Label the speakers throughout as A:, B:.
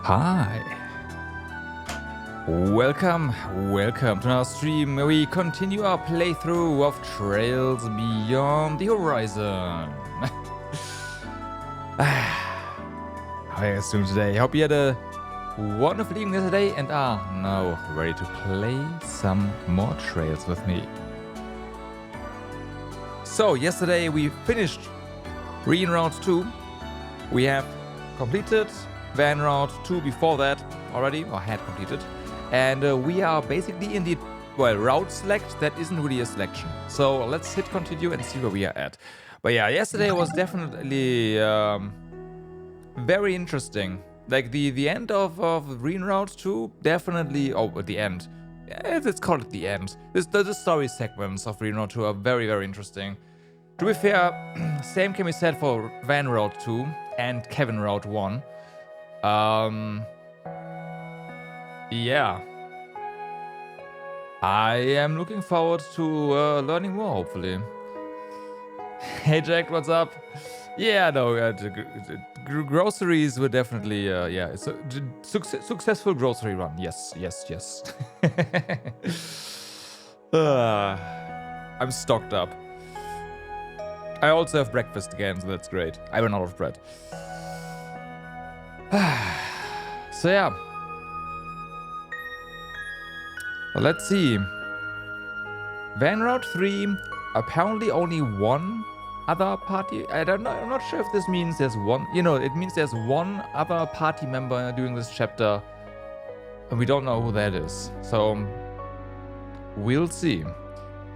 A: Hi. Welcome to our stream where we continue our playthrough of Trails Beyond the Horizon. How are you doing today? Hope you had a wonderful evening yesterday and are now ready to play some more Trails with me. So, yesterday we finished Green Route 2. We have completed Van Route 2 before that already, or had completed. And we are basically in the, route select that isn't really a selection. So let's hit continue and see where we are at. But yeah, yesterday was definitely very interesting. Like the end of Green Route 2, definitely, the end. Yeah, let's call it the end. The story segments of Green Route 2 are very, very interesting. To be fair, same can be said for Van Route 2 and Kevin Route 1. Yeah. I am looking forward to learning more, hopefully. Hey Jack, what's up? Yeah, no, groceries were definitely, it's a successful grocery run. Yes. I'm stocked up. I also have breakfast again, so that's great. I ran out of bread. So yeah. Well, let's see. Van Route 3, apparently only one other party. I'm not sure if this means there's one. It means there's one other party member doing this chapter, and we don't know who that is. So we'll see.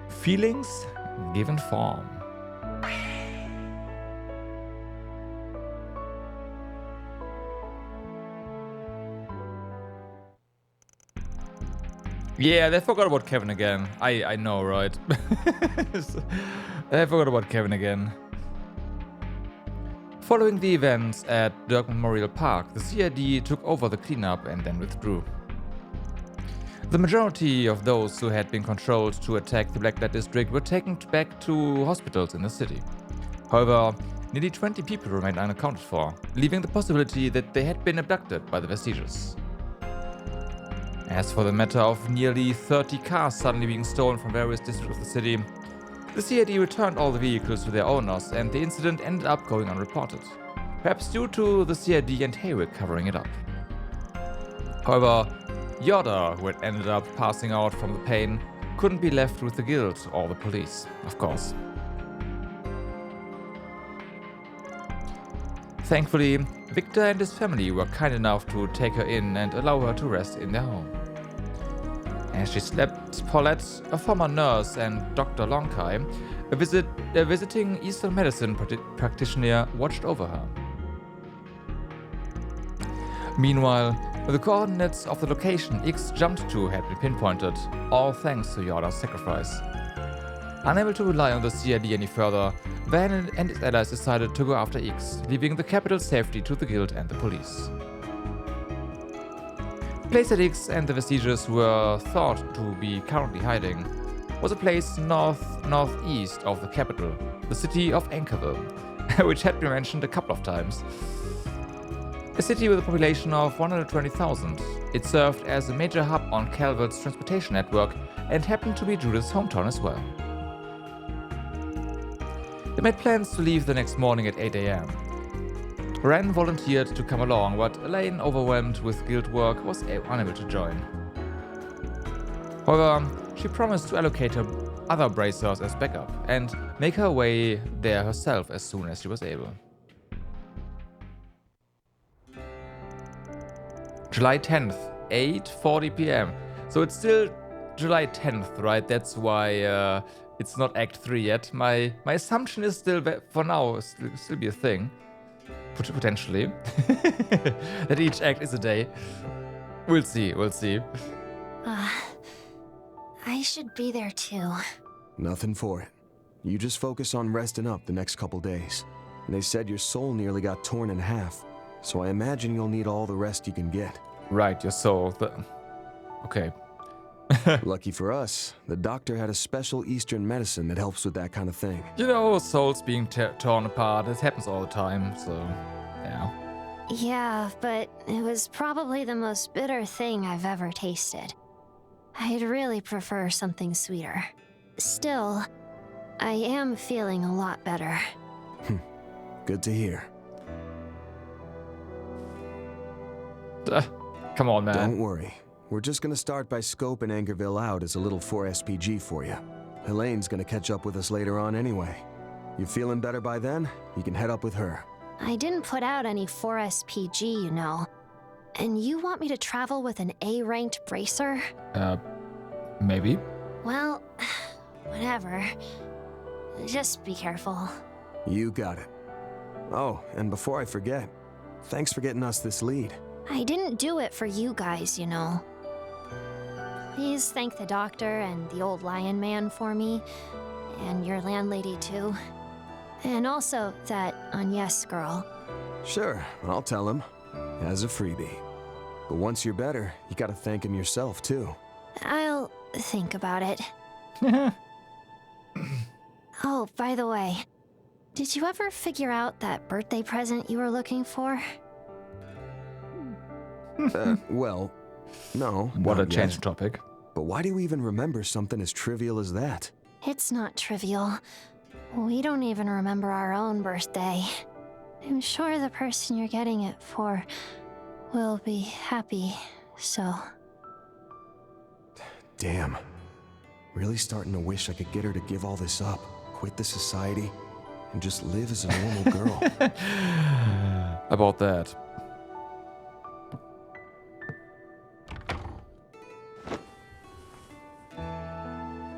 A: Feelings given form. Yeah, they forgot about Kevin again. I know, right? They forgot about Kevin again. Following the events at Dirk Memorial Park, the CID took over the cleanup and then withdrew. The majority of those who had been controlled to attack the Black District were taken back to hospitals in the city. However, nearly 20 people remained unaccounted for, leaving the possibility that they had been abducted by the Vestiges. As for the matter of nearly 30 cars suddenly being stolen from various districts of the city, the CID returned all the vehicles to their owners and the incident ended up going unreported, perhaps due to the CID and Haywick covering it up. However, Yoda, who had ended up passing out from the pain, couldn't be left with the guild or the police, of course. Thankfully, Victor and his family were kind enough to take her in and allow her to rest in their home. As she slept, Paulette, a former nurse, and Dr. Longkai, a visiting Eastern medicine practitioner, watched over her. Meanwhile, the coordinates of the location X jumped to had been pinpointed, all thanks to Yoda's sacrifice. Unable to rely on the CID any further, Van and his allies decided to go after X, leaving the capital's safety to the guild and the police. The place that X and the Vestiges were thought to be currently hiding was a place northeast of the capital, the city of Anchorville, which had been mentioned a couple of times. A city with a population of 120,000, it served as a major hub on Calvert's transportation network and happened to be Judith's hometown as well. They made plans to leave the next morning at 8 a.m. Ren volunteered to come along, but Elain, overwhelmed with guild work, was unable to join. However, she promised to allocate her other bracers as backup and make her way there herself as soon as she was able. July 10th, 8:40 p.m. So it's still July 10th, right? That's why it's not Act 3 yet. My assumption is still, for now, still be a thing. Potentially. That each act is a day. We'll see.
B: I should be there too.
C: Nothing for it. You just focus on resting up the next couple days. And they said your soul nearly got torn in half, so I imagine you'll need all the rest you can get.
A: Right, your soul. Okay.
C: Lucky for us, the doctor had a special Eastern medicine that helps with that kind of thing.
A: Souls being torn apart, it happens all the time, so, yeah.
B: Yeah, but it was probably the most bitter thing I've ever tasted. I'd really prefer something sweeter. Still, I am feeling a lot better.
C: Good to hear.
A: Come on, man.
C: Don't worry. We're just gonna start by scoping Angerville out as a little 4SPG for you. Elaine's gonna catch up with us later on anyway. You feeling better by then? You can head up with her.
B: I didn't put out any 4SPG, you know. And you want me to travel with an A-ranked bracer?
A: Maybe.
B: Well, whatever. Just be careful.
C: You got it. Oh, and before I forget, thanks for getting us this lead.
B: I didn't do it for you guys, you know. Please thank the doctor and the old lion man for me, and your landlady too. And also that Angès girl.
C: Sure, I'll tell him. As a freebie. But once you're better, you gotta thank him yourself too.
B: I'll think about it. Oh, by the way, did you ever figure out that birthday present you were looking for?
C: Well, no.
A: What a
C: not
A: change
C: yet.
A: of topic.
C: But why do you even remember something as trivial as that?
B: It's not trivial. We don't even remember our own birthday. I'm sure the person you're getting it for will be happy, so...
C: Damn. Really starting to wish I could get her to give all this up, quit the society, and just live as a normal girl.
A: About that.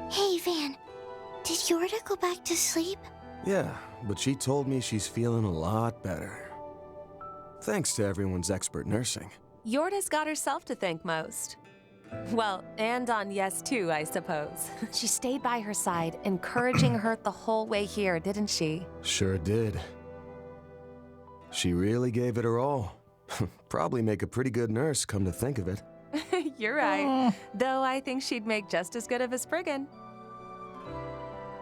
B: Hey, Van. Did Yorda go back to sleep?
C: Yeah, but she told me she's feeling a lot better. Thanks to everyone's expert nursing.
D: Yorda's got herself to thank most. Well, and Angès too, I suppose. She stayed by her side, encouraging her the whole way here, didn't she?
C: Sure did. She really gave it her all. Probably make a pretty good nurse, come to think of it.
D: You're right. Though I think she'd make just as good of a Spriggan.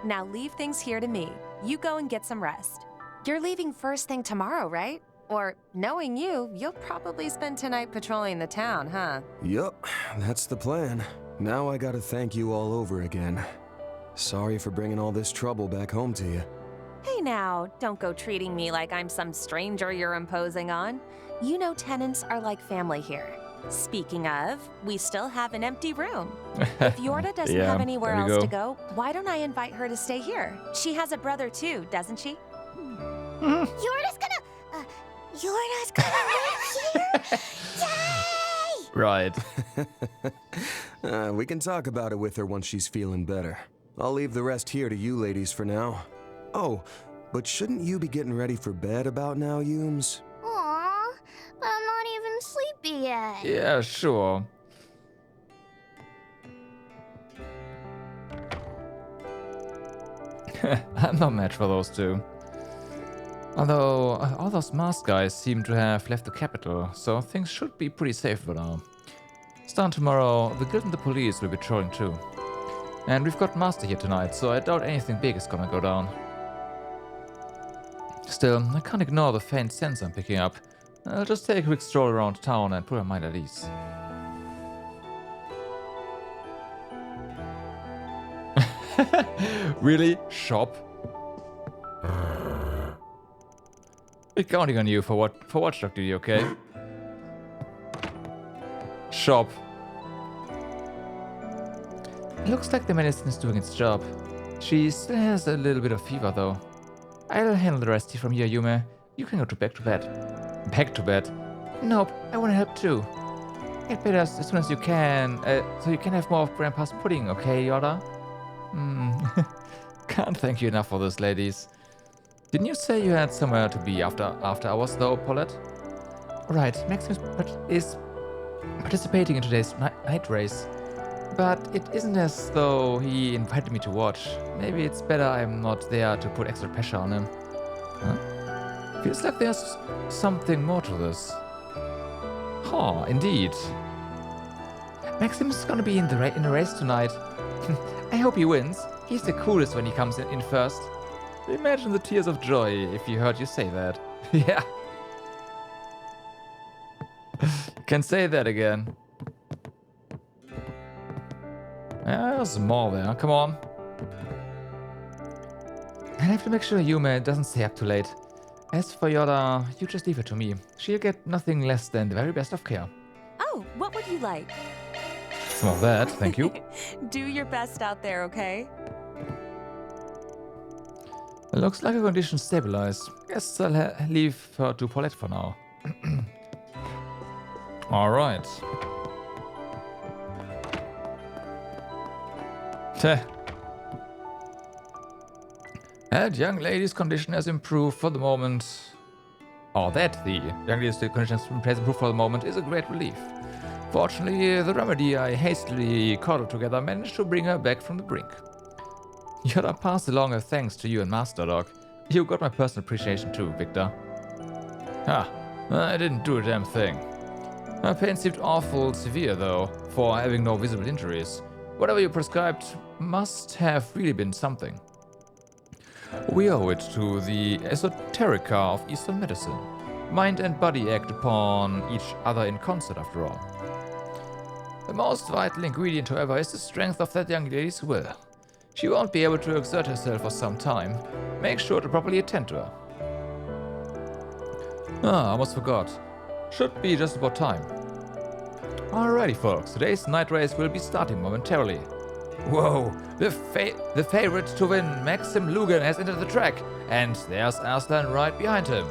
D: Now leave things here to me. You go and get some rest. You're leaving first thing tomorrow, right? Or, knowing you, you'll probably spend tonight patrolling the town, huh?
C: Yup, that's the plan. Now I gotta thank you all over again. Sorry for bringing all this trouble back home to you.
D: Hey now, don't go treating me like I'm some stranger you're imposing on. You know tenants are like family here. Speaking of, we still have an empty room. If Yorda doesn't
A: Yeah,
D: have anywhere
A: there you
D: else
A: go.
D: to go, why don't I invite her to stay here? She has a brother too, doesn't she?
B: Yorda's gonna live here? Yay!
A: Right.
C: We can talk about it with her once she's feeling better. I'll leave the rest here to you ladies for now. Oh, but shouldn't you be getting ready for bed about now, Yums?
B: Aww, but I'm not even sleepy yet.
A: Yeah, sure. I'm no match for those two. Although, all those masked guys seem to have left the capital, so things should be pretty safe for now. Starting tomorrow, the guild and the police will be patrolling too. And we've got Master here tonight, so I doubt anything big is gonna go down. Still, I can't ignore the faint sense I'm picking up. I'll just take a quick stroll around town and put my mind at ease. Really? Shop? We're counting on you for watchdog duty, okay? Shop. Looks like the medicine is doing its job. She still has a little bit of fever though. I'll handle the rest from here, Yume. You can go back to bed. Back to bed? Nope, I wanna help too. Get better as soon as you can, so you can have more of Grandpa's pudding, okay, Yoda? Can't thank you enough for this, ladies. Didn't you say you had somewhere to be after hours though, Paulette? Right, Maximus is participating in today's night race. But it isn't as though he invited me to watch. Maybe it's better I'm not there to put extra pressure on him. Huh? Feels like there's something more to this. Huh, indeed. Maximus is gonna be in the race tonight. I hope he wins. He's the coolest when he comes in first. Imagine the tears of joy if he heard you say that. Yeah. Can say that again. Yeah, there's more there. Come on. I have to make sure Yume doesn't stay up too late. As for Yoda, you just leave her to me. She'll get nothing less than the very best of care.
D: Oh, what would you like?
A: Some of that, thank you.
D: Do your best out there, okay?
A: Looks like her condition stabilized. Guess I'll leave her to Paulette for now. Alright. That young lady's condition has improved for the moment. Or that the young lady's condition has improved for the moment is a great relief. Fortunately, the remedy I hastily cobbled together managed to bring her back from the brink. Yoda passed along her thanks to you and Master Dog. You got my personal appreciation too, Victor. I didn't do a damn thing. My pain seemed awful severe though, for having no visible injuries. Whatever you prescribed must have really been something. We owe it to the esoterica of Eastern medicine. Mind and body act upon each other in concert, after all. The most vital ingredient, however, is the strength of that young lady's will. She won't be able to exert herself for some time. Make sure to properly attend to her. I almost forgot. Should be just about time. Alrighty, folks. Today's night race will be starting momentarily. Whoa! The favorite to win, Maxim Lugan, has entered the track, and there's Arslan right behind him.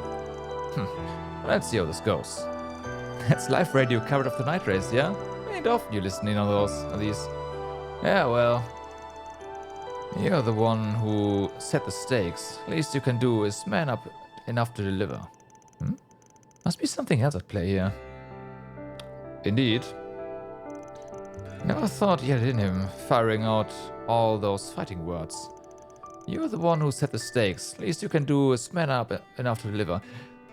A: Let's see how this goes. That's live radio covered of the night race, yeah? Ain't often you listen in on these. Yeah, well, you're the one who set the stakes. Least you can do is man up enough to deliver. Must be something else at play here. Indeed. Never thought he had it in him, firing out all those fighting words. You're the one who set the stakes. Least you can do is man up enough to deliver.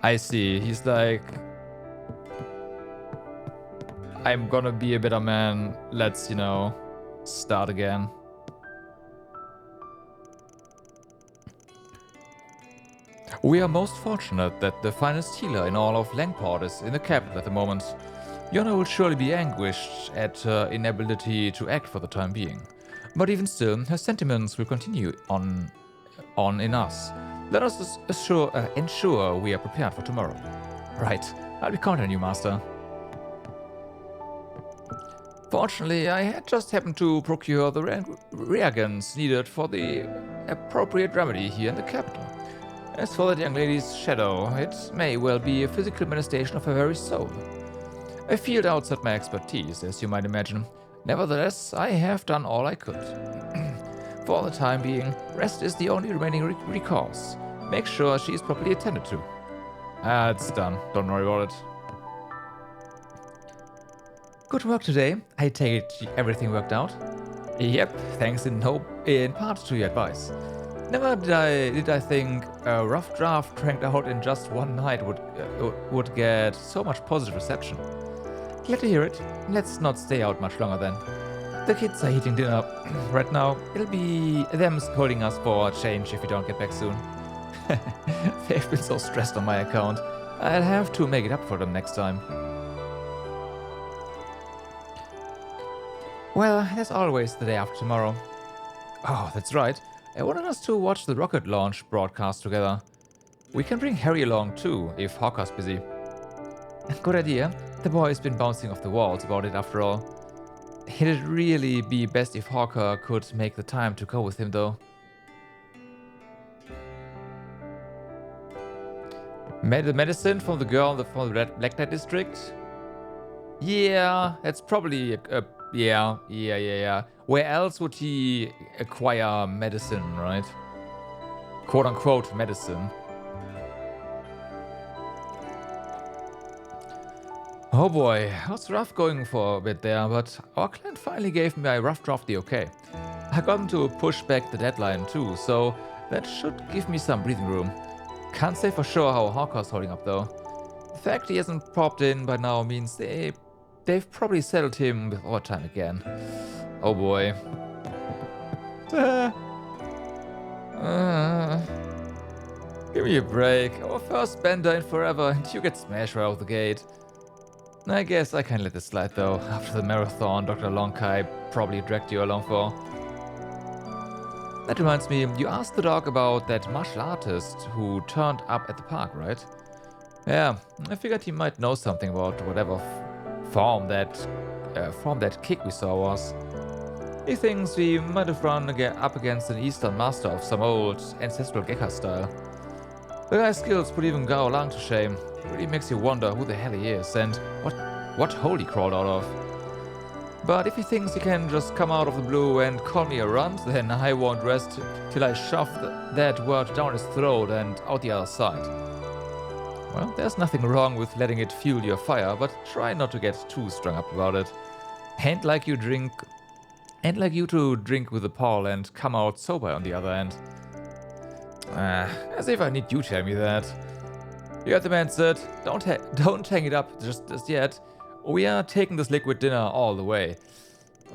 A: I see. He's like, I'm gonna be a better man. Let's, start again. We are most fortunate that the finest healer in all of Langport is in the capital at the moment. Yona will surely be anguished at her inability to act for the time being. But even still, her sentiments will continue on in us. Let us ensure we are prepared for tomorrow. Right, I'll be counting on you, Master. Fortunately, I had just happened to procure the reagents needed for the appropriate remedy here in the capital. As for that young lady's shadow, it may well be a physical manifestation of her very soul. A field outside my expertise, as you might imagine. Nevertheless, I have done all I could. For the time being, rest is the only remaining recourse. Make sure she is properly attended to. It's done. Don't worry about it. Good work today. I take it everything worked out? Yep, thanks in part to your advice. Never did I think a rough draft cranked out in just one night would get so much positive reception. Glad to hear it. Let's not stay out much longer then. The kids are eating dinner right now. It'll be them scolding us for a change if we don't get back soon. They've been so stressed on my account. I'll have to make it up for them next time. Well, there's always the day after tomorrow. Oh, that's right. I wanted us to watch the rocket launch broadcast together. We can bring Harry along too, if Hawker's busy. Good idea. The boy's been bouncing off the walls about it after all. It'd really be best if Hawker could make the time to go with him though. The medicine from the girl from the Black District? Yeah, that's probably yeah. Where else would he acquire medicine, right? Quote unquote medicine. Oh boy, it was rough going for a bit there, but our client finally gave my rough draft the okay. I got him to push back the deadline too, so that should give me some breathing room. Can't say for sure how Hawker's holding up though. The fact he hasn't popped in by now means they've probably settled him with overtime again. Oh boy. Give me a break. Our first bender in forever and you get smashed right out of the gate. I guess I can let this slide though, after the marathon Dr. Longkai probably dragged you along for. That reminds me, you asked the dog about that martial artist who turned up at the park, right? Yeah, I figured he might know something about whatever form that kick we saw was. He thinks we might have run up against an Eastern master of some old ancestral Geka style. The guy's skills put even Gao Lang to shame. Really makes you wonder who the hell he is and what hole he crawled out of. But if he thinks he can just come out of the blue and call me a runt, then I won't rest till I shove that word down his throat and out the other side. Well, there's nothing wrong with letting it fuel your fire, but try not to get too strung up about it. Ain't like you to drink with a Paul and come out sober on the other end. As if I need you tell me that. You got the man said, don't hang it up just yet. We are taking this liquid dinner all the way.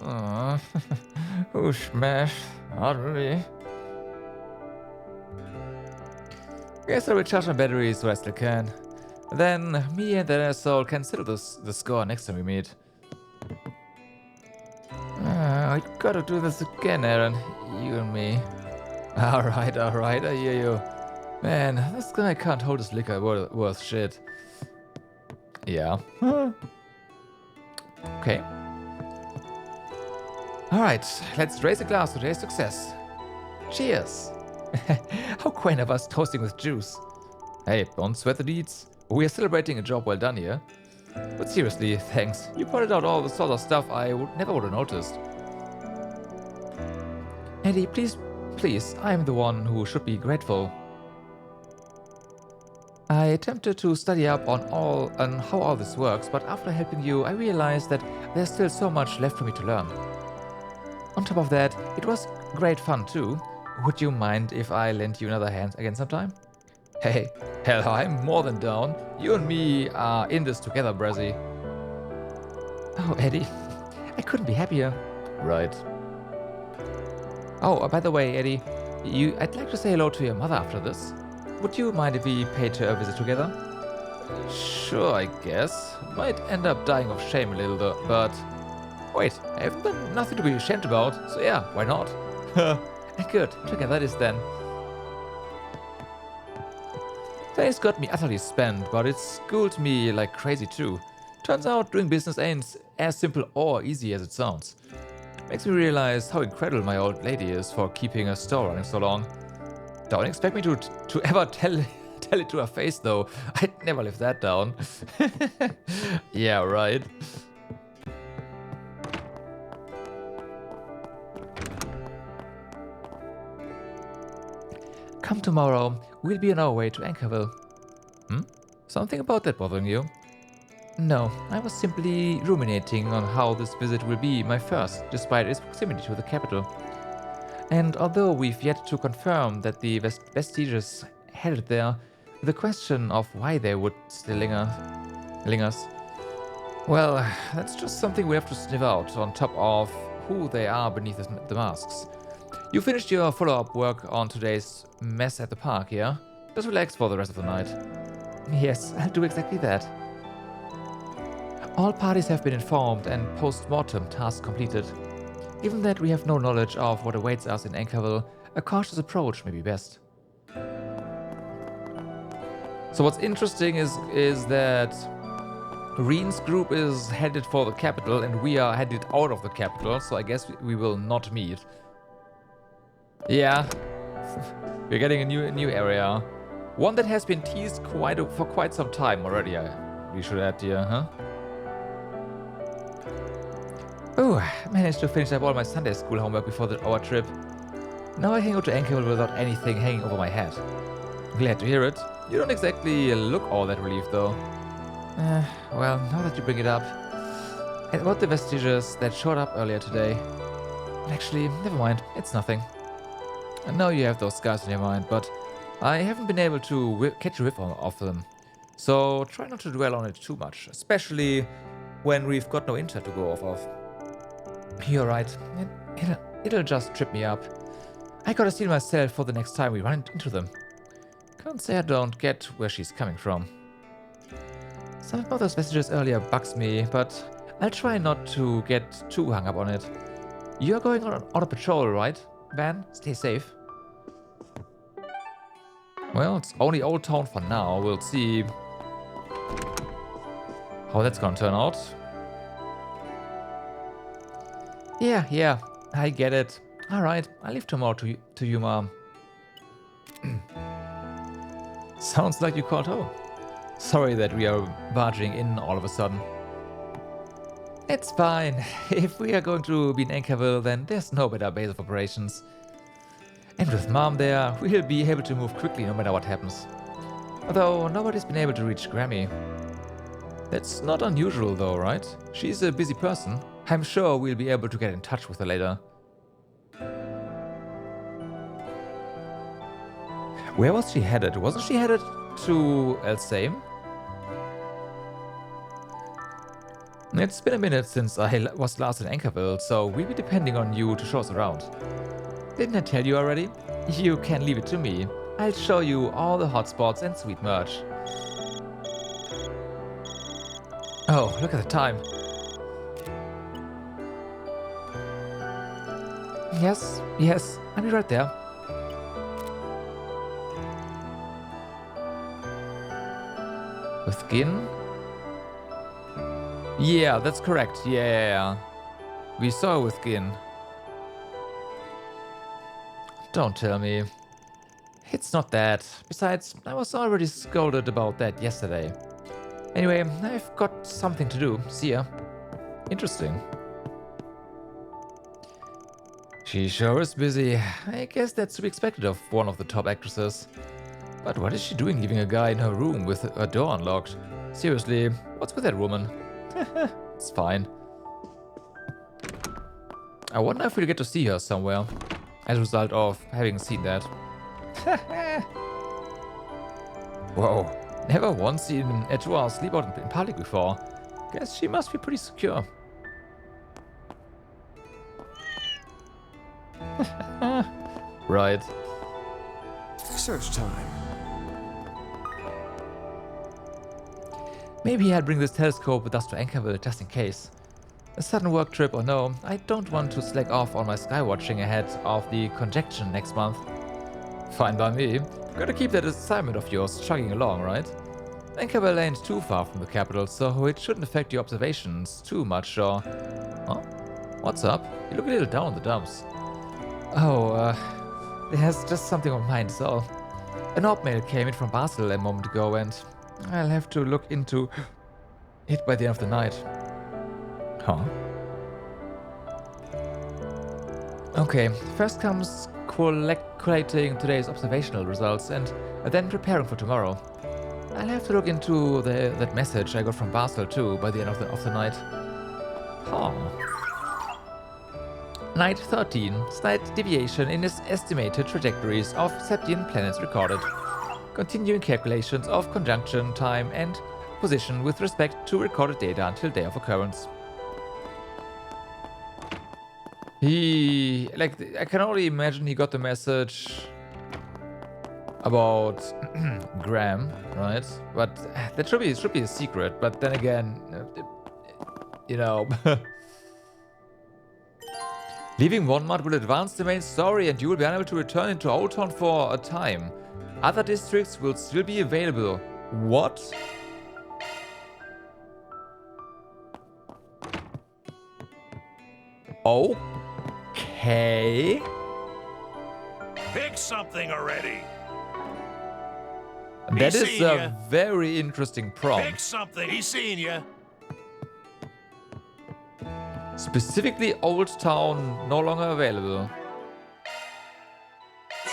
A: Oh, smash. Not really. Guess I'll recharge my batteries so I still can. Then me and that asshole can settle the score next time we meet. I gotta do this again, Aaron. You and me. Alright, I hear you. Man, this guy can't hold his liquor worth shit. Yeah. Okay. Alright, let's raise a glass to today's success. Cheers! How quaint of us toasting with juice. Hey, don't sweat the deeds. We are celebrating a job well done here. But seriously, thanks. You pointed out all the sort of stuff I never would have noticed. Eddie, please, I'm the one who should be grateful. I attempted to study up on how all this works, but after helping you, I realized that there's still so much left for me to learn. On top of that, it was great fun too. Would you mind if I lent you another hand again sometime? Hey, hell, I'm more than down. You and me are in this together, Brazzy. Oh, Eddie, I couldn't be happier. Right. Oh, by the way, Eddie, I'd like to say hello to your mother after this. Would you mind if we paid her a visit together? Sure, I guess. Might end up dying of shame a little though, but... Wait, I have nothing to be ashamed about, so yeah, why not? Good, together it is then. Today's got me utterly spent, but it's schooled me like crazy too. Turns out doing business ain't as simple or easy as it sounds. Makes me realize how incredible my old lady is for keeping a store running so long. Don't expect me to ever tell it to her face though. I'd never live that down. Yeah, right. Come tomorrow, we'll be on our way to Anchorville. Something about that bothering you? No, I was simply ruminating on how this visit will be my first, despite its proximity to the capital. And although we've yet to confirm that the vestiges headed there, the question of why they would still lingers. Well, that's just something we have to sniff out, on top of who they are beneath the masks. You finished your follow-up work on today's mess at the park, yeah? Just relax for the rest of the night. Yes, I'll do exactly that. All parties have been informed and post-mortem tasks completed. Given that we have no knowledge of what awaits us in Anchorville, a cautious approach may be best. So what's interesting is that Reen's group is headed for the capital and we are headed out of the capital, so I guess we will not meet. Yeah, we're getting a new area. One that has been teased for quite some time already, we should add here, huh? Oh, I managed to finish up all my Sunday school homework before our trip. Now I can go to Anchorville without anything hanging over my head. Glad to hear it. You don't exactly look all that relieved though. Well, now that you bring it up. And about the vestiges that showed up earlier today. Actually, never mind, it's nothing. I know you have those scars in your mind, but I haven't been able to catch a whiff of them. So try not to dwell on it too much, especially when we've got no internet to go off of. You're right, it'll just trip me up. I gotta steel myself for the next time we run into them. Can't say I don't get where she's coming from. Some of those messages earlier bugs me, but I'll try not to get too hung up on it. You're going on a patrol, right, Van? Stay safe. Well, it's only Old Town for now. We'll see how that's gonna turn out. Yeah, I get it. Alright, I'll leave tomorrow to you, Mom. Sounds like you called home. Sorry that we are barging in all of a sudden. It's fine. If we are going to be in Anchorville, then there's no better base of operations. And with Mom there, we'll be able to move quickly no matter what happens. Although nobody's been able to reach Grammy. That's not unusual though, right? She's a busy person. I'm sure we'll be able to get in touch with her later. Where was she headed? Wasn't she headed to Elsame? It's been a minute since I was last in Anchorville, so we'll be depending on you to show us around. Didn't I tell you already? You can leave it to me. I'll show you all the hotspots and sweet merch. Oh, look at the time. Yes, I'll be right there. With Gin? Yeah, that's correct. Yeah. We saw her with Gin. Don't tell me. It's not that. Besides, I was already scolded about that yesterday. Anyway, I've got something to do. See ya. Interesting. She sure is busy. I guess that's to be expected of one of the top actresses. But what is she doing leaving a guy in her room with a door unlocked? Seriously, what's with that woman? It's fine. I wonder if we'll get to see her somewhere as a result of having seen that. Whoa, never once seen Edouard sleep out in public before. Guess she must be pretty secure. Right.
C: Search time.
A: Maybe I'll bring this telescope with us to Anchorville just in case. A sudden work trip or no, I don't want to slack off on my skywatching ahead of the conjunction next month. Fine by me. Gotta keep that assignment of yours chugging along, right? Anchorville ain't too far from the capital, so it shouldn't affect your observations too much, or... Huh? What's up? You look a little down in the dumps. Oh, there's just something on my mind, so... An op mail came in from Basel a moment ago, and I'll have to look into it by the end of the night. Huh? Okay, first comes collating today's observational results and then preparing for tomorrow. I'll have to look into that message I got from Basel too by the end of the night. Huh. Night 13. Slight deviation in its estimated trajectories of Septian planets recorded. Continuing calculations of conjunction time and position with respect to recorded data until day of occurrence. I can only imagine he got the message about Graham, right? But that should be a secret. But then again, you know, leaving Monmart will advance the main story, and you will be unable to return into Old Town for a time. Other districts will still be available. What? Okay.
E: Pick something already.
A: That is a very interesting prompt.
E: Pick something. He's seen you.
A: Specifically, Old Town no longer available.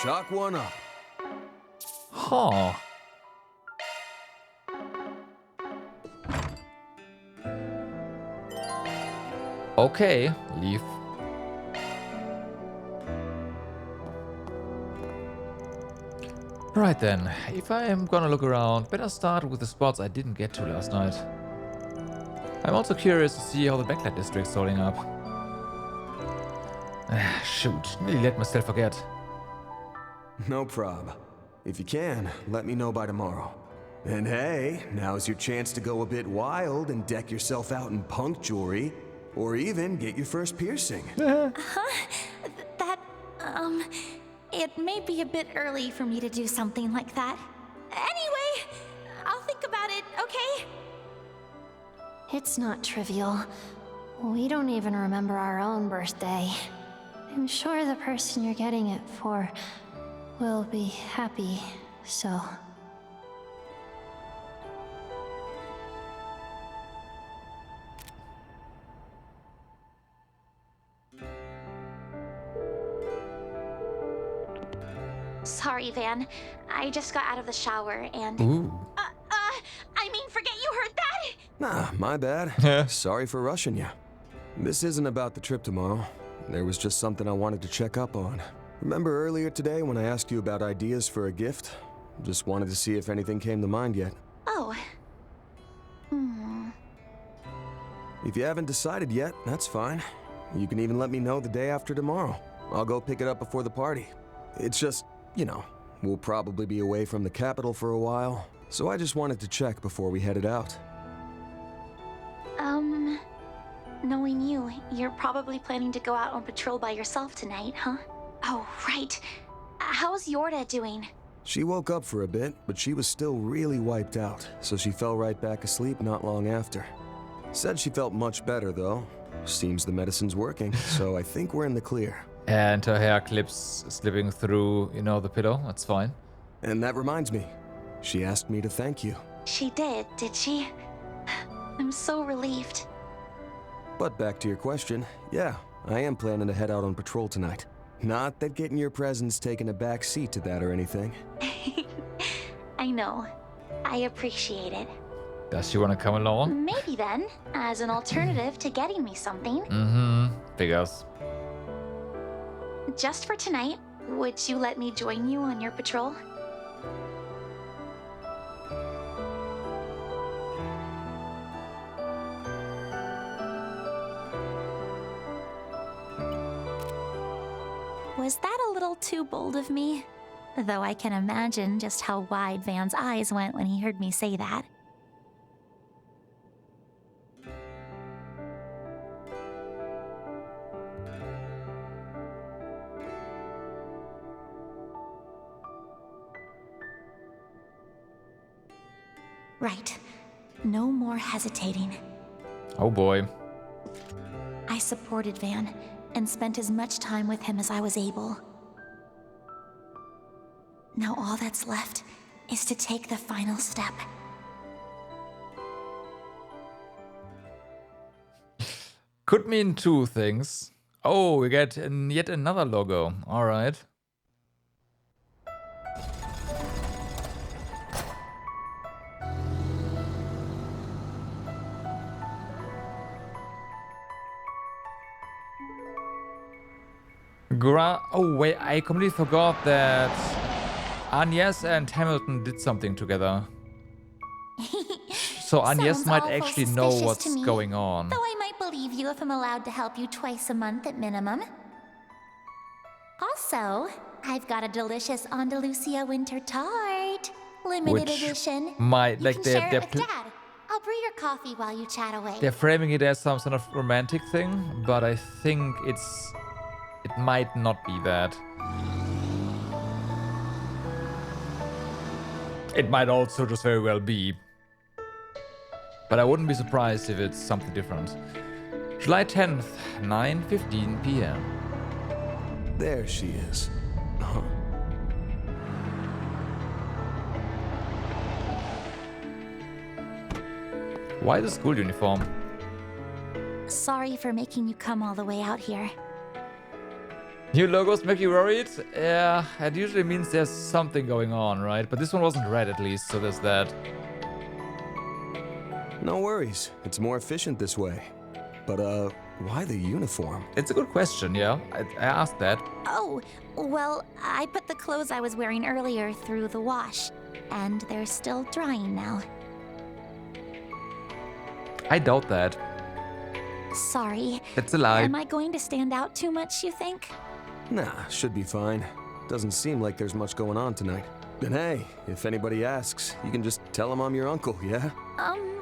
C: Chalk one up.
A: Huh. Okay, leave. Right then, if I am gonna look around, better start with the spots I didn't get to last night. I'm also curious to see how the Backlight District's holding up. Shoot, nearly let myself forget.
C: No prob. If you can, let me know by tomorrow. And hey, now's your chance to go a bit wild and deck yourself out in punk jewelry, or even get your first piercing.
F: It may be a bit early for me to do something like that. Anyway, I'll think about it, okay?
B: It's not trivial. We don't even remember our own birthday. I'm sure the person you're getting it for will be happy, so...
F: Sorry, Van. I just got out of the shower and...
A: Ooh.
F: I mean, forget you heard that!
C: Nah, my bad. Sorry for rushing you. This isn't about the trip tomorrow. There was just something I wanted to check up on. Remember earlier today when I asked you about ideas for a gift? Just wanted to see if anything came to mind yet.
F: Oh.
C: If you haven't decided yet, that's fine. You can even let me know the day after tomorrow. I'll go pick it up before the party. It's just, you know, we'll probably be away from the capital for a while, so I just wanted to check before we headed out.
F: Knowing you, you're probably planning to go out on patrol by yourself tonight, huh? Oh, right. How's Yorda doing?
C: She woke up for a bit, but she was still really wiped out, so she fell right back asleep not long after. Said she felt much better, though. Seems the medicine's working, so I think we're in the clear.
A: And her hair clips slipping through, you know, the pillow. That's fine.
C: And that reminds me, she asked me to thank you.
F: She did she? I'm so relieved.
C: But back to your question, yeah, I am planning to head out on patrol tonight. Not that getting your presents taking a back seat to that or anything.
F: I know. I appreciate it.
A: Does she want to come along?
F: Maybe then, as an alternative to getting me something.
A: Figures.
F: Just for tonight, would you let me join you on your patrol? Was that a little too bold of me? Though I can imagine just how wide Van's eyes went when he heard me say that. Right. No more hesitating.
A: Oh boy.
F: I supported Van and spent as much time with him as I was able. Now all that's left is to take the final step.
A: Could mean two things. Oh, we get yet another logo. All right. Oh wait, I completely forgot that Angès and Hamilton did something together. So Angès
F: Sounds
A: might
F: awful
A: actually know
F: suspicious
A: what's
F: to me,
A: going on.
F: Though I might believe you if I'm allowed to help you twice a month at minimum. Also, I've got a delicious Andalusia winter tart. Limited
A: Which
F: edition.
A: might,
F: You
A: like,
F: can
A: they're-
F: share
A: they're
F: it with Dad. I'll brew your coffee while you chat away.
A: They're framing it as some sort of romantic thing, but I think it might not be that. It might also just very well be. But I wouldn't be surprised if it's something different. July 10th, 9:15 p.m.
C: There she is. Huh.
A: Why the school uniform?
F: Sorry for making you come all the way out here.
A: New logos make you worried? Yeah, it usually means there's something going on, right? But this one wasn't red at least, so there's that.
C: No worries. It's more efficient this way. But, why the uniform?
A: It's a good question, yeah. I asked that.
F: Oh, well, I put the clothes I was wearing earlier through the wash, and they're still drying now.
A: I doubt that.
F: Sorry.
A: That's a lie.
F: Am I going to stand out too much, you think?
C: Nah, should be fine. Doesn't seem like there's much going on tonight. And hey, if anybody asks, you can just tell them I'm your uncle, yeah?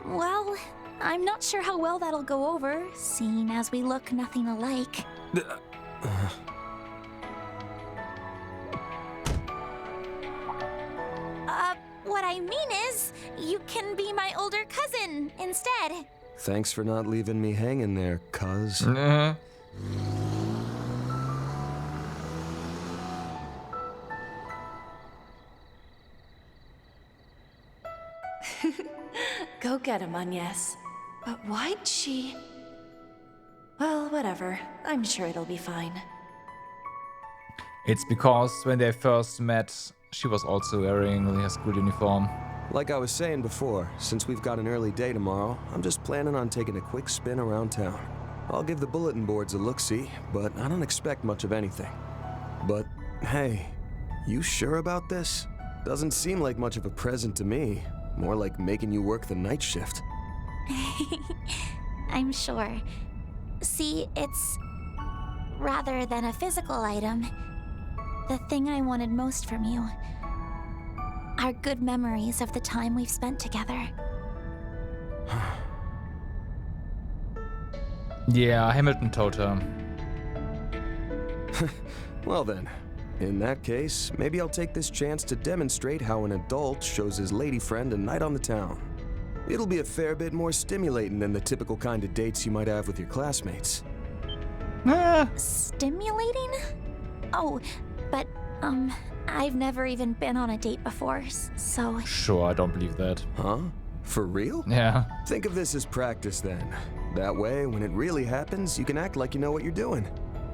F: Well, I'm not sure how well that'll go over, seeing as we look nothing alike. What I mean is, you can be my older cousin instead.
C: Thanks for not leaving me hanging there, cuz.
G: Go get him, Angès. But why'd she... Well, whatever. I'm sure it'll be fine.
A: It's because when they first met, she was also wearing her school uniform.
C: Like I was saying before, since we've got an early day tomorrow, I'm just planning on taking a quick spin around town. I'll give the bulletin boards a look-see, but I don't expect much of anything. But, hey, you sure about this? Doesn't seem like much of a present to me. More like making you work the night shift.
F: I'm sure. See, it's... rather than a physical item, the thing I wanted most from you are good memories of the time we've spent together.
A: Yeah, Hamilton told her.
C: Well then, in that case, maybe I'll take this chance to demonstrate how an adult shows his lady friend a night on the town. It'll be a fair bit more stimulating than the typical kind of dates you might have with your classmates.
F: Stimulating? Oh, but, I've never even been on a date before, so...
A: Sure, I don't believe that.
C: Huh? For real?
A: Yeah.
C: Think of this as practice then. That way, when it really happens, you can act like you know what you're doing.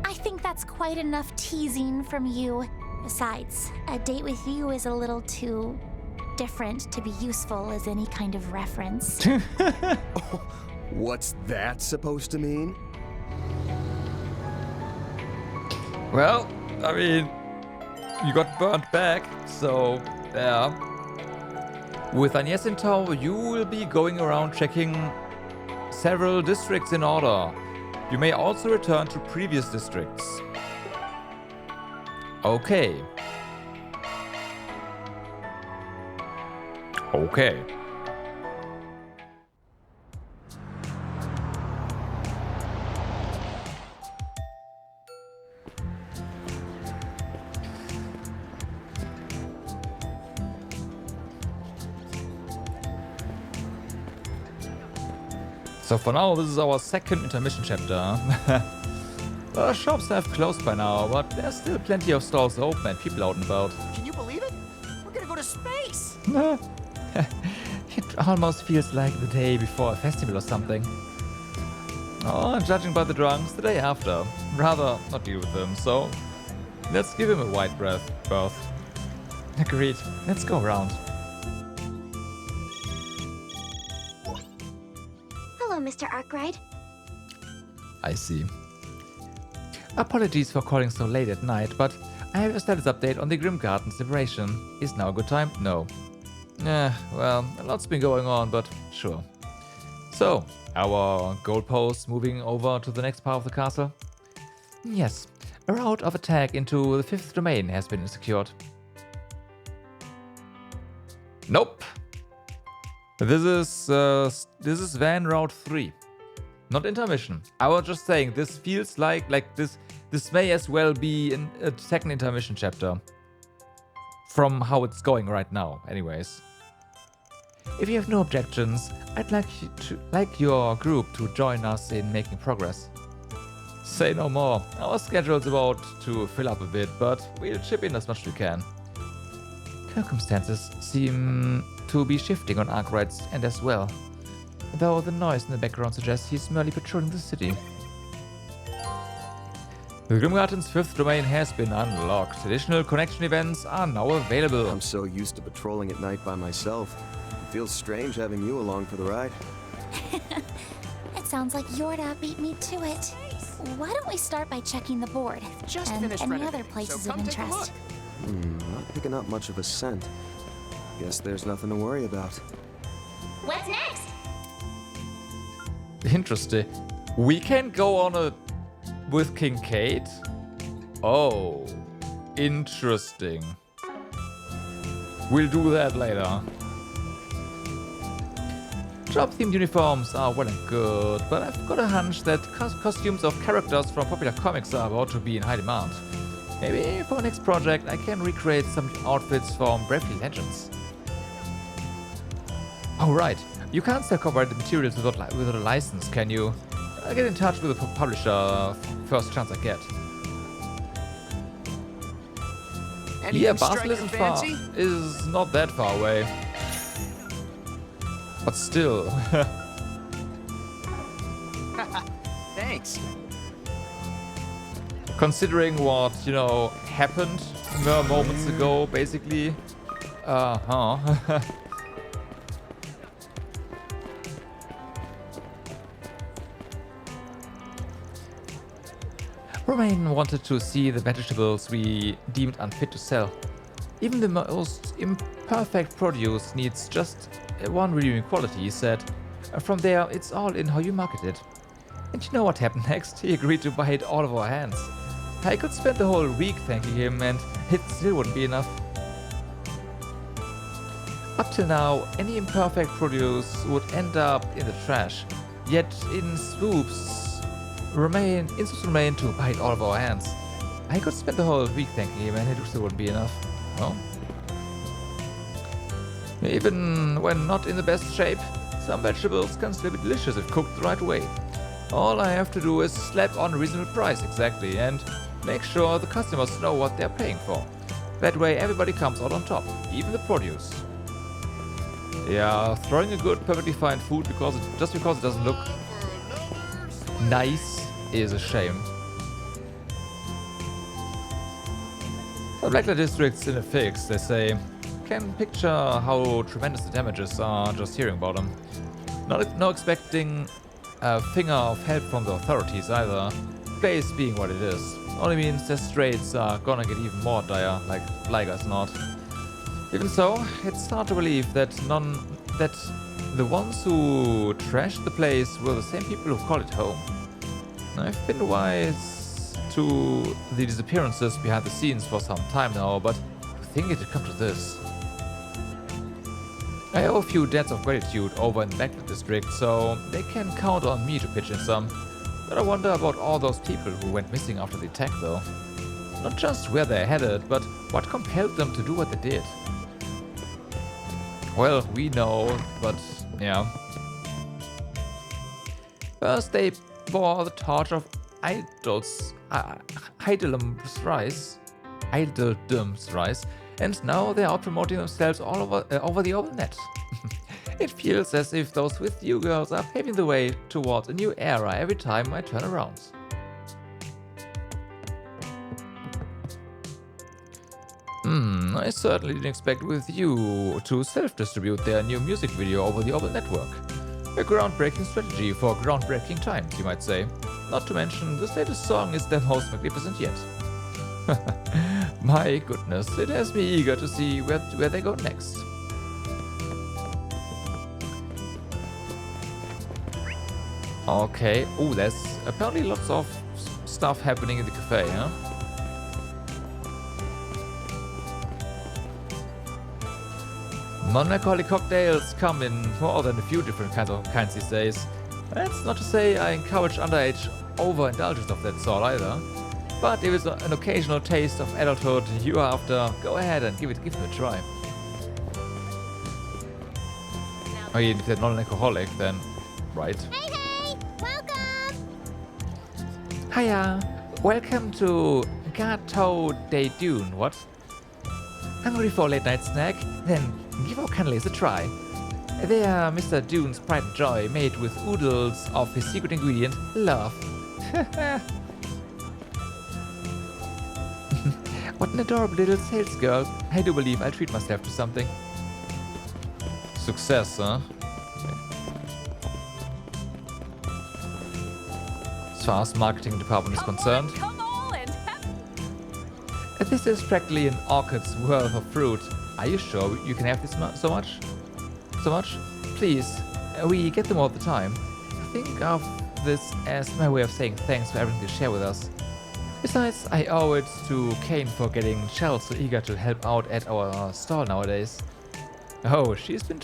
F: I think that's quite enough teasing from you. Besides, a date with you is a little too... different to be useful as any kind of reference.
C: What's that supposed to mean?
A: Well, I mean, you got burnt back, so yeah. With Angès in tow, you will be going around checking several districts in order. You may also return to previous districts. Okay. Okay. So for now, this is our second intermission chapter. The shops have closed by now, but there's still plenty of stalls open and people out and about.
H: Can you believe it? We're gonna go to space!
A: It almost feels like the day before a festival or something. Oh, judging by the drunks, the day after. Rather not deal with them, so let's give him a wide berth. Agreed, let's go around.
F: Hello, Mr. Arkwright.
A: I see. Apologies for calling so late at night, but I have a status update on the Grim Garten's liberation. Is now a good time? No. Well, a lot's been going on, but sure. So, our goalpost moving over to the next part of the castle? Yes, a route of attack into the 5th domain has been secured. Nope. This is Van Route 3. Not intermission. I was just saying, this feels like this may as well be in a second intermission chapter. From how it's going right now, anyways. If you have no objections, I'd like your group to join us in making progress. Say no more. Our schedule's about to fill up a bit, but we'll chip in as much as we can. Circumstances seem to be shifting on Arkwright's end as well, though the noise in the background suggests he's merely patrolling the city. The Grim Garten's 5th domain has been unlocked. Additional connection events are now available.
C: I'm so used to patrolling at night by myself. It feels strange having you along for the ride.
F: It sounds like Yorda beat me to it. Why don't we start by checking the board
H: Just
F: and
H: finished
F: any
H: renovating,
F: other places
H: so
F: of
H: come take a
F: interest?
C: Not picking up much of a scent. Guess there's nothing to worry about.
F: What's next?
A: Interesting. We can go on a with Kincaid? Oh, interesting. We'll do that later. Job-themed uniforms are well and good, but I've got a hunch that costumes of characters from popular comics are about to be in high demand. Maybe for my next project I can recreate some outfits from Bravely Legends. Oh right, you can't sell copyrighted materials without a license, can you? I'll get in touch with the publisher first chance I get. Yeah, Basel is not that far away. But still.
H: Thanks.
A: Considering what, you know, happened mere moments ago, basically. Romain wanted to see the vegetables we deemed unfit to sell. Even the most imperfect produce needs just one redeeming quality, he said. From there, it's all in how you market it. And you know what happened next? He agreed to buy it all of our hands. I could spend the whole week thanking him, and it still wouldn't be enough. Up till now, any imperfect produce would end up in the trash. Yet, in swoops, Romain to buy it all of our hands. I could spend the whole week thanking him, and it still wouldn't be enough. Well, even when not in the best shape, some vegetables can still be delicious if cooked the right way. All I have to do is slap on a reasonable price, exactly, and make sure the customers know what they're paying for. That way everybody comes out on top, even the produce. Yeah, throwing a good, perfectly fine food just because it doesn't look nice is a shame. The Blacklight District's in a fix, they say. Can picture how tremendous the damages are just hearing about them. No expecting a finger of help from the authorities either. Place being what it is. Only means the straits are gonna get even more dire, like us not. Even so, it's hard to believe that the ones who trashed the place were the same people who call it home. I've been wise to the disappearances behind the scenes for some time now, but to think it had come to this. I owe a few debts of gratitude over in the Blacklight District, so they can count on me to pitch in some. But I wonder about all those people who went missing after the attack, though. Not just where they're headed, but what compelled them to do what they did. Well, we know, but yeah. First they bore the torch of Idledom's rise, and now they're out promoting themselves all over the open net. It feels as if those with you girls are paving the way towards a new era every time I turn around. I certainly didn't expect with you to self-distribute their new music video over the Oval Network. A groundbreaking strategy for groundbreaking times, you might say. Not to mention, this latest song is their most magnificent yet. My goodness, it has me eager to see where they go next. Okay, oh, there's apparently lots of stuff happening in the cafe, huh? Non-alcoholic cocktails come in more than a few different kinds these days. That's not to say I encourage underage overindulgence of that sort either. But if it's an occasional taste of adulthood you're after, go ahead and give it a try. I mean, if they're non-alcoholic, then right.
B: Hey, welcome!
A: Hiya, welcome to Gacha-Time. What? Hungry for a late night snack? Then give our candies a try. They are Mr. Dune's pride and joy, made with oodles of his secret ingredient, love. What an adorable little sales girl. I do believe I'll treat myself to something. Success, huh? As far as marketing department is concerned. This is practically an orchid's worth of fruit. Are you sure you can have this so much? So much? Please, we get them all the time. Think of this as my way of saying thanks for everything you share with us. Besides, I owe it to Kane for getting Chell so eager to help out at our stall nowadays. Oh, she's been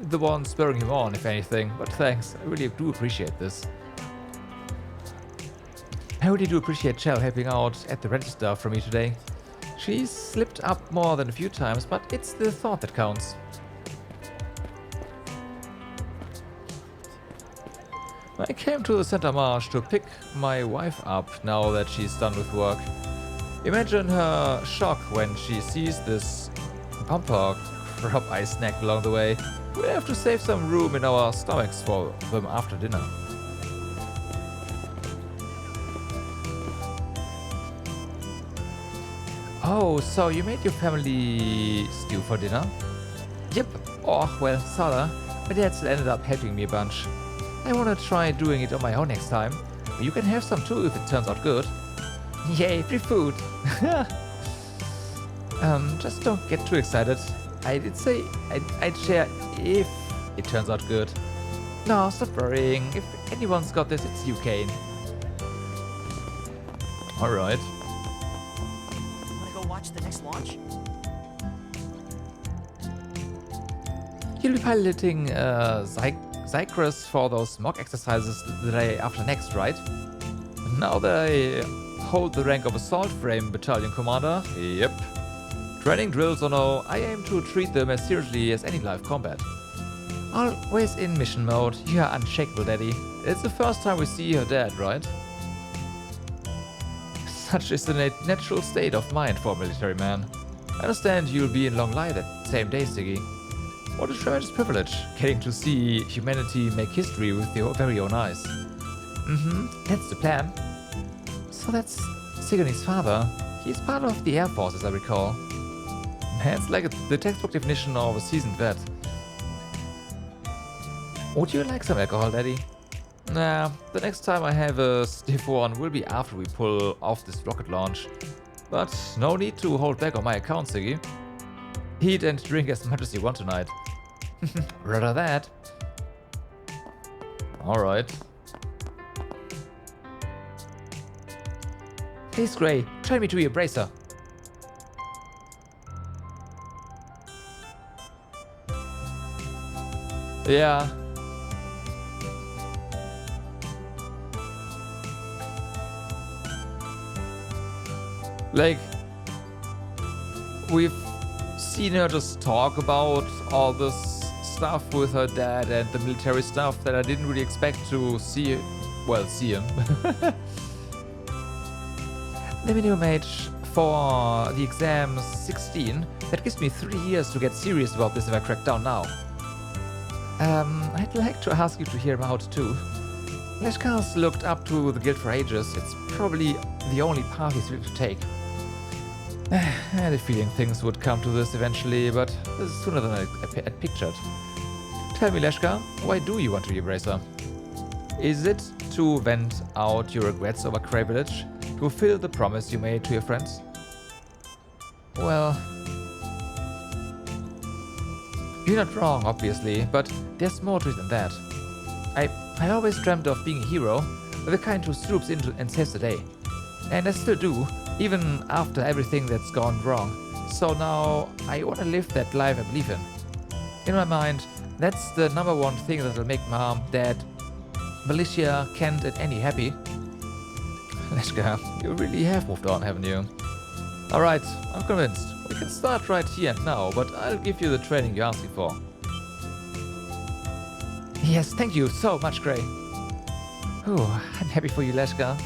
A: the one spurring him on, if anything, but thanks, I really do appreciate this. I really do appreciate Chell helping out at the register for me today. She's slipped up more than a few times, but it's the thought that counts. I came to the Center Marsh to pick my wife up now that she's done with work. Imagine her shock when she sees this bumper crab I snacked along the way. We have to save some room in our stomachs for them after dinner. Oh, so you made your family stew for dinner? Yep. Oh, well, sorta. My dad still ended up helping me a bunch. I wanna try doing it on my own next time. You can have some too if it turns out good. Yay, free food! Just don't get too excited. I did say I'd share if it turns out good. No, stop worrying. If anyone's got this, it's you, Kane. Alright.
H: Wanna go watch the next launch?
A: You'll be piloting Zychus for those mock exercises the day after next, right? Now that I hold the rank of Assault Frame Battalion Commander, yep. Training drills or no, I aim to treat them as seriously as any live combat. Always in mission mode, you are unshakable, Daddy. It's the first time we see your dad, right? Such is the natural state of mind for a military man. I understand you'll be in Long Lie that same day, Siggy. What a tremendous privilege, getting to see humanity make history with your very own eyes. That's the plan. So that's Sigourney's father. He's part of the Air Force, as I recall. Man, it's like the textbook definition of a seasoned vet. Would you like some alcohol, Daddy? Nah, the next time I have a stiff one will be after we pull off this rocket launch. But no need to hold back on my account, Siggy. Eat and drink as much as you want tonight. Rather that. Alright. Please, Gray, train me to your bracer. Yeah. Like, we've seen her just talk about all this stuff with her dad and the military stuff that I didn't really expect to see. Well, see him. The minimum age for the exam's 16. That gives me 3 years to get serious about this if I crack down now. I'd like to ask you to hear him out too. Leshkar's looked up to the Guild for ages. It's probably the only path he's willing to take. I had a feeling things would come to this eventually, but this is sooner than I pictured. Tell me, Leshkar, why do you want to be a bracer? Is it to vent out your regrets over Cray Village? To fulfill the promise you made to your friends? Well, you're not wrong, obviously, but there's more to it than that. I always dreamt of being a hero, the kind who swoops in and saves the day. And I still do, even after everything that's gone wrong. So now, I want to live that life I believe in. In my mind, that's the number one thing that'll make Mom, Dad, Militia, Kent and Annie happy. Leshkar, you really have moved on, haven't you? Alright, I'm convinced. We can start right here and now, but I'll give you the training you're asking for. Yes, thank you so much, Gray. Oh, I'm happy for you, Leshkar.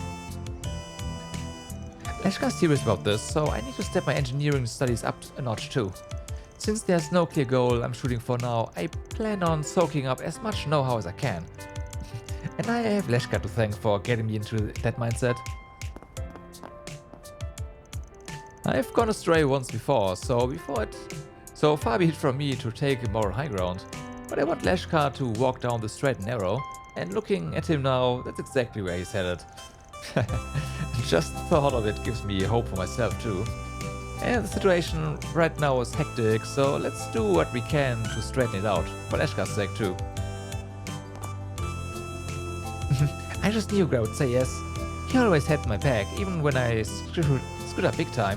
A: Leshkar's serious about this, so I need to step my engineering studies up a notch too. Since there's no clear goal I'm shooting for now, I plan on soaking up as much know-how as I can. And I have Leshkar to thank for getting me into that mindset. I've gone astray once before, so far be it from me to take a moral high ground. But I want Leshkar to walk down the straight and narrow, and looking at him now, that's exactly where he's headed. Just the thought of it gives me hope for myself too. And the situation right now is hectic, so let's do what we can to straighten it out, for Leshkar's sake too. I just knew Gray would say yes. He always had my back, even when I screwed up big time.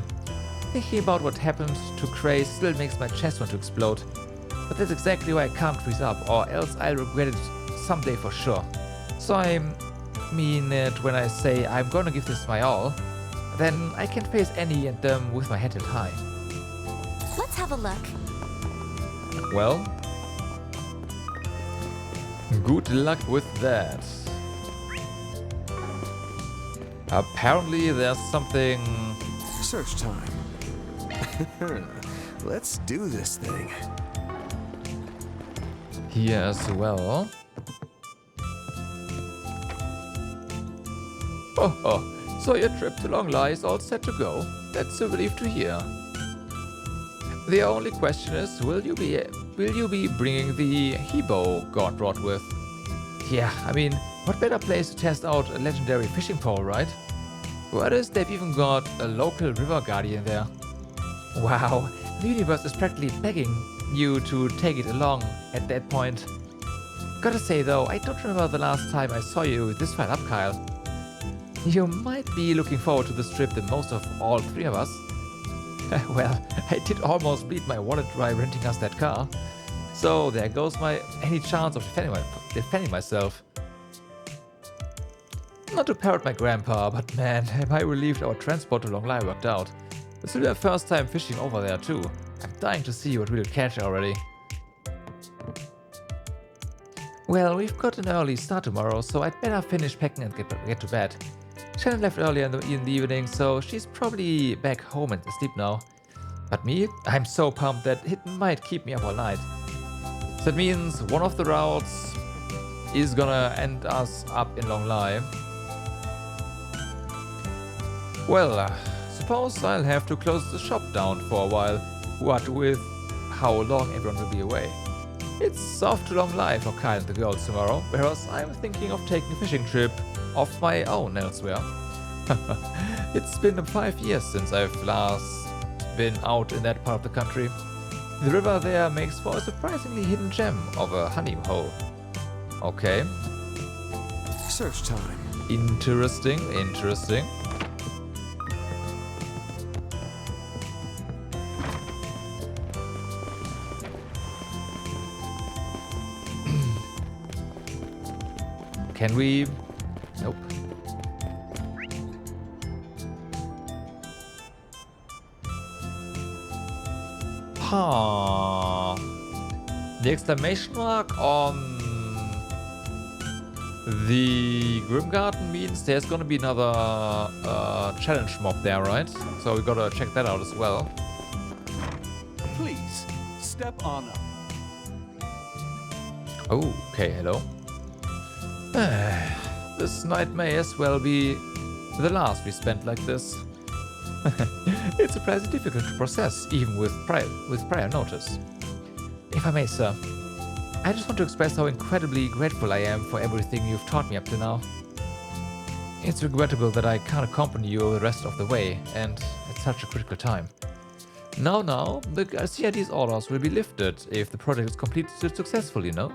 A: Thinking about what happened to Cray still makes my chest want to explode. But that's exactly why I can't freeze up, or else I'll regret it someday for sure. So I mean it when I say I'm gonna give this my all. Then I can face any and them with my head held high.
F: Let's have a look.
A: Well, good luck with that. Apparently there's something...
C: Search time. Let's do this thing.
A: Here as well. Oh, so your trip to Longley is all set to go. That's a relief to hear. The only question is, will you be bringing the Hebo God Rod with? Yeah, I mean, what better place to test out a legendary fishing pole, right? What is they've even got a local river guardian there? Wow, the universe is practically begging you to take it along at that point. Gotta say though, I don't remember the last time I saw you this far up, Kyle. You might be looking forward to this trip the most of all three of us. Well, I did almost bleed my wallet dry renting us that car. So there goes my any chance of defending myself. Not to parrot my grandpa, but man, am I relieved our transport to Longley worked out. This will be our first time fishing over there too. I'm dying to see what we'll catch already. Well, we've got an early start tomorrow, so I'd better finish packing and get to bed. Shannon left earlier in the evening, so she's probably back home and asleep now. But me, I'm so pumped that it might keep me up all night. So that means one of the routes is gonna end us up in Longley. Well, suppose I'll have to close the shop down for a while, what with how long everyone will be away. It's off to Longley for Kyle and the girls tomorrow, whereas I'm thinking of taking a fishing trip of my own elsewhere. It's been 5 years since I've last been out in that part of the country. The river there makes for a surprisingly hidden gem of a honey hole. Okay.
C: Search time.
A: Interesting, interesting. Can we? Nope. The exclamation mark on the Grim Garten means there's gonna be another challenge mob there, right? So we gotta check that out as well.
I: Please, step on up.
A: Oh, okay, hello. This night may as well be the last we spent like this. It's surprisingly difficult to process, even with prior notice. If I may, sir, I just want to express how incredibly grateful I am for everything you've taught me up to now. It's regrettable that I can't accompany you the rest of the way, and at such a critical time. Now, the CID's orders will be lifted if the project is completed successfully, you know?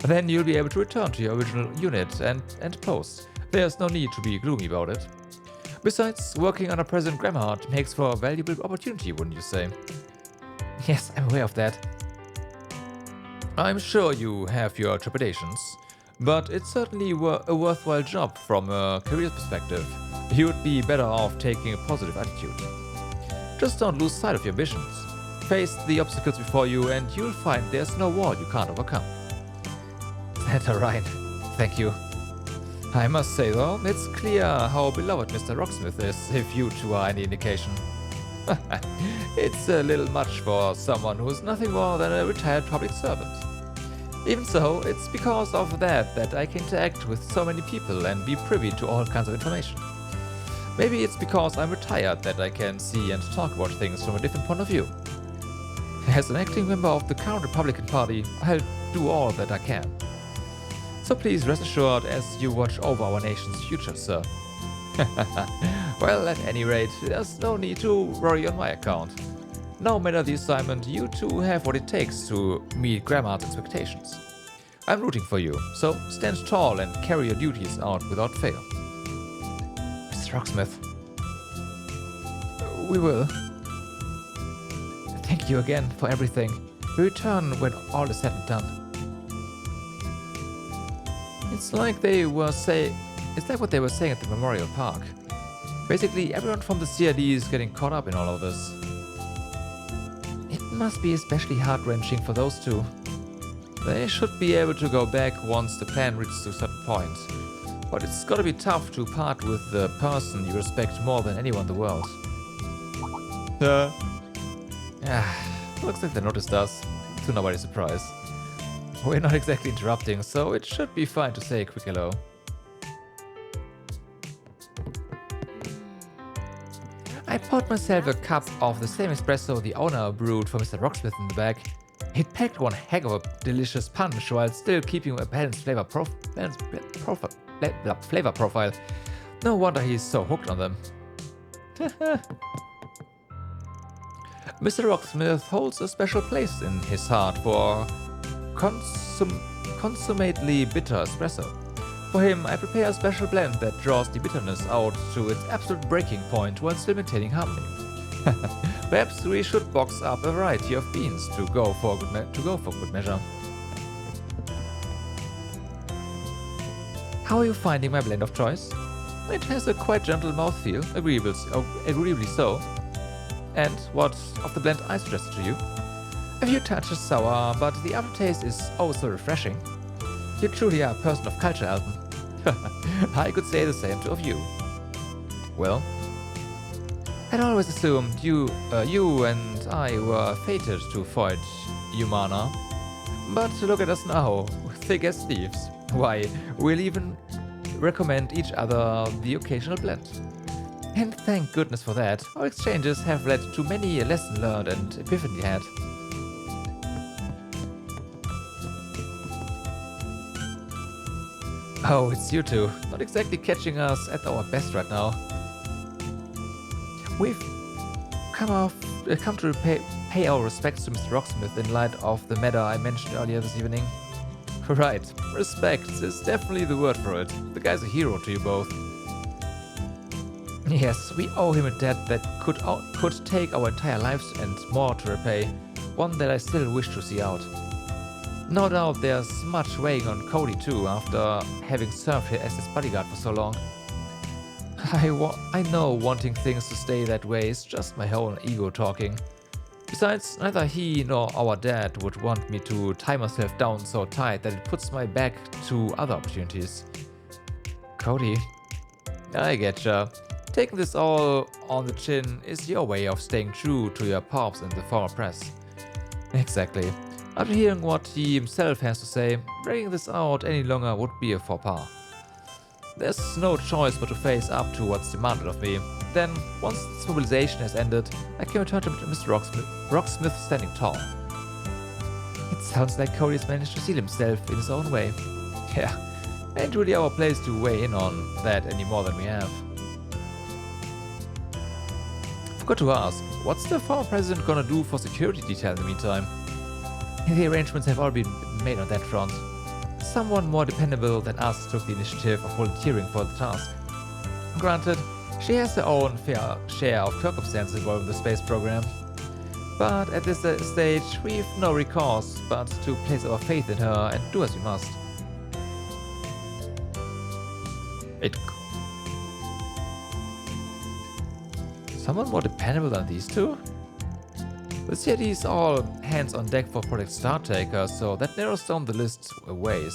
A: Then you'll be able to return to your original unit and post. There's no need to be gloomy about it. Besides, working under President Gramhart makes for a valuable opportunity, wouldn't you say? Yes, I'm aware of that. I'm sure you have your trepidations, but it's certainly a worthwhile job from a career perspective. You would be better off taking a positive attitude. Just don't lose sight of your visions. Face the obstacles before you and you'll find there's no wall you can't overcome. Santa Ryan, thank you. I must say though, it's clear how beloved Mr. Rocksmith is, if you two are any indication. It's a little much for someone who's nothing more than a retired public servant. Even so, it's because of that I can interact with so many people and be privy to all kinds of information. Maybe it's because I'm retired that I can see and talk about things from a different point of view. As an acting member of the current Republican Party, I'll do all that I can. So please rest assured as you watch over our nation's future, sir. Well, at any rate, there's no need to worry on my account. No matter the assignment, you two have what it takes to meet Gramhart's expectations. I'm rooting for you, so stand tall and carry your duties out without fail. Mr. Rocksmith. We will. Thank you again for everything. We return when all is said and done. It's like what they were saying at the Memorial Park. Basically, everyone from the CRD is getting caught up in all of this. It must be especially heart-wrenching for those two. They should be able to go back once the plan reaches a certain point. But it's gotta be tough to part with the person you respect more than anyone in the world. Looks like they noticed us, to nobody's surprise. We're not exactly interrupting, so it should be fine to say a quick hello. I poured myself a cup of the same espresso the owner brewed for Mr. Rocksmith in the back. It packed one heck of a delicious punch while still keeping a balanced flavor profile. No wonder he's so hooked on them. Mr. Rocksmith holds a special place in his heart for consummately bitter espresso. For him, I prepare a special blend that draws the bitterness out to its absolute breaking point while still maintaining harmony. Perhaps we should box up a variety of beans to go for good measure. How are you finding my blend of choice? It has a quite gentle mouthfeel, agreeably so. And what of the blend I suggested to you? A few touches sour, but the aftertaste is oh so refreshing. You truly are a person of culture, Elton. I could say the same of you. Well, I'd always assumed you and I were fated to fight Humana. But look at us now, thick as thieves. Why, we'll even recommend each other the occasional blend. And thank goodness for that, our exchanges have led to many a lesson learned and epiphany had. Oh, it's you two, not exactly catching us at our best right now. We've come to pay our respects to Mr. Rocksmith in light of the matter I mentioned earlier this evening. Right, respect is definitely the word for it. The guy's a hero to you both. Yes, we owe him a debt that could take our entire lives and more to repay, one that I still wish to see out. No doubt there's much weighing on Cody too, after having served as his bodyguard for so long. I know wanting things to stay that way is just my whole ego talking. Besides, neither he nor our dad would want me to tie myself down so tight that it puts my back to other opportunities. Cody, I getcha. Taking this all on the chin is your way of staying true to your pops and the former press. Exactly. After hearing what he himself has to say, dragging this out any longer would be a faux pas. There's no choice but to face up to what's demanded of me. Then, once this mobilization has ended, I can return to Mr. Rocksmith standing tall. It sounds like Cody's managed to seal himself in his own way. Yeah, ain't really our place to weigh in on that any more than we have. Forgot to ask, what's the former president gonna do for security detail in the meantime? The arrangements have already been made on that front. Someone more dependable than us took the initiative of volunteering for the task. Granted, she has her own fair share of circumstances involved in the space program. But at this stage, we've no recourse but to place our faith in her and do as we must. Someone more dependable than these two? The CID is all hands on deck for Project Startaker, so that narrows down the list a ways.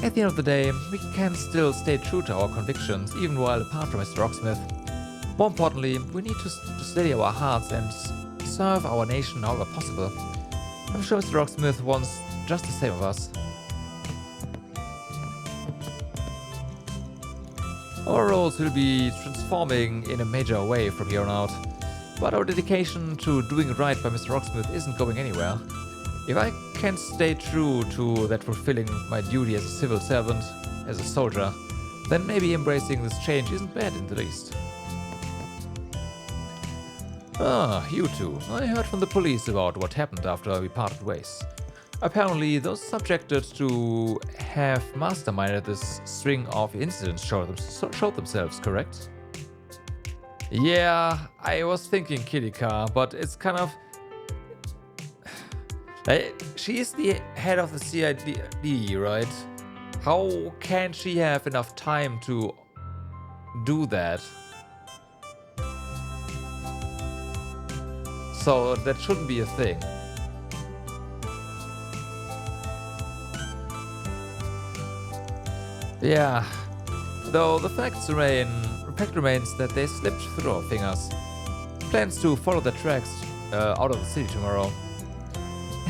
A: At the end of the day, we can still stay true to our convictions, even while apart from Mr. Rocksmith. More importantly, we need to steady our hearts and serve our nation however possible. I'm sure Mr. Rocksmith wants just the same of us. Our roles will be transforming in a major way from here on out, but our dedication to doing right by Mr. Rocksmith isn't going anywhere. If I can stay true to that, fulfilling my duty as a civil servant, as a soldier, then maybe embracing this change isn't bad in the least. Ah, you two. I heard from the police about what happened after we parted ways. Apparently, those subjected to have masterminded this string of incidents showed themselves, correct? Yeah, I was thinking Kilika, but it's kind of... she is the head of the CID, right? How can she have enough time to do that? So that shouldn't be a thing. Yeah, though the fact remains that they slipped through our fingers. Plans to follow the tracks out of the city tomorrow.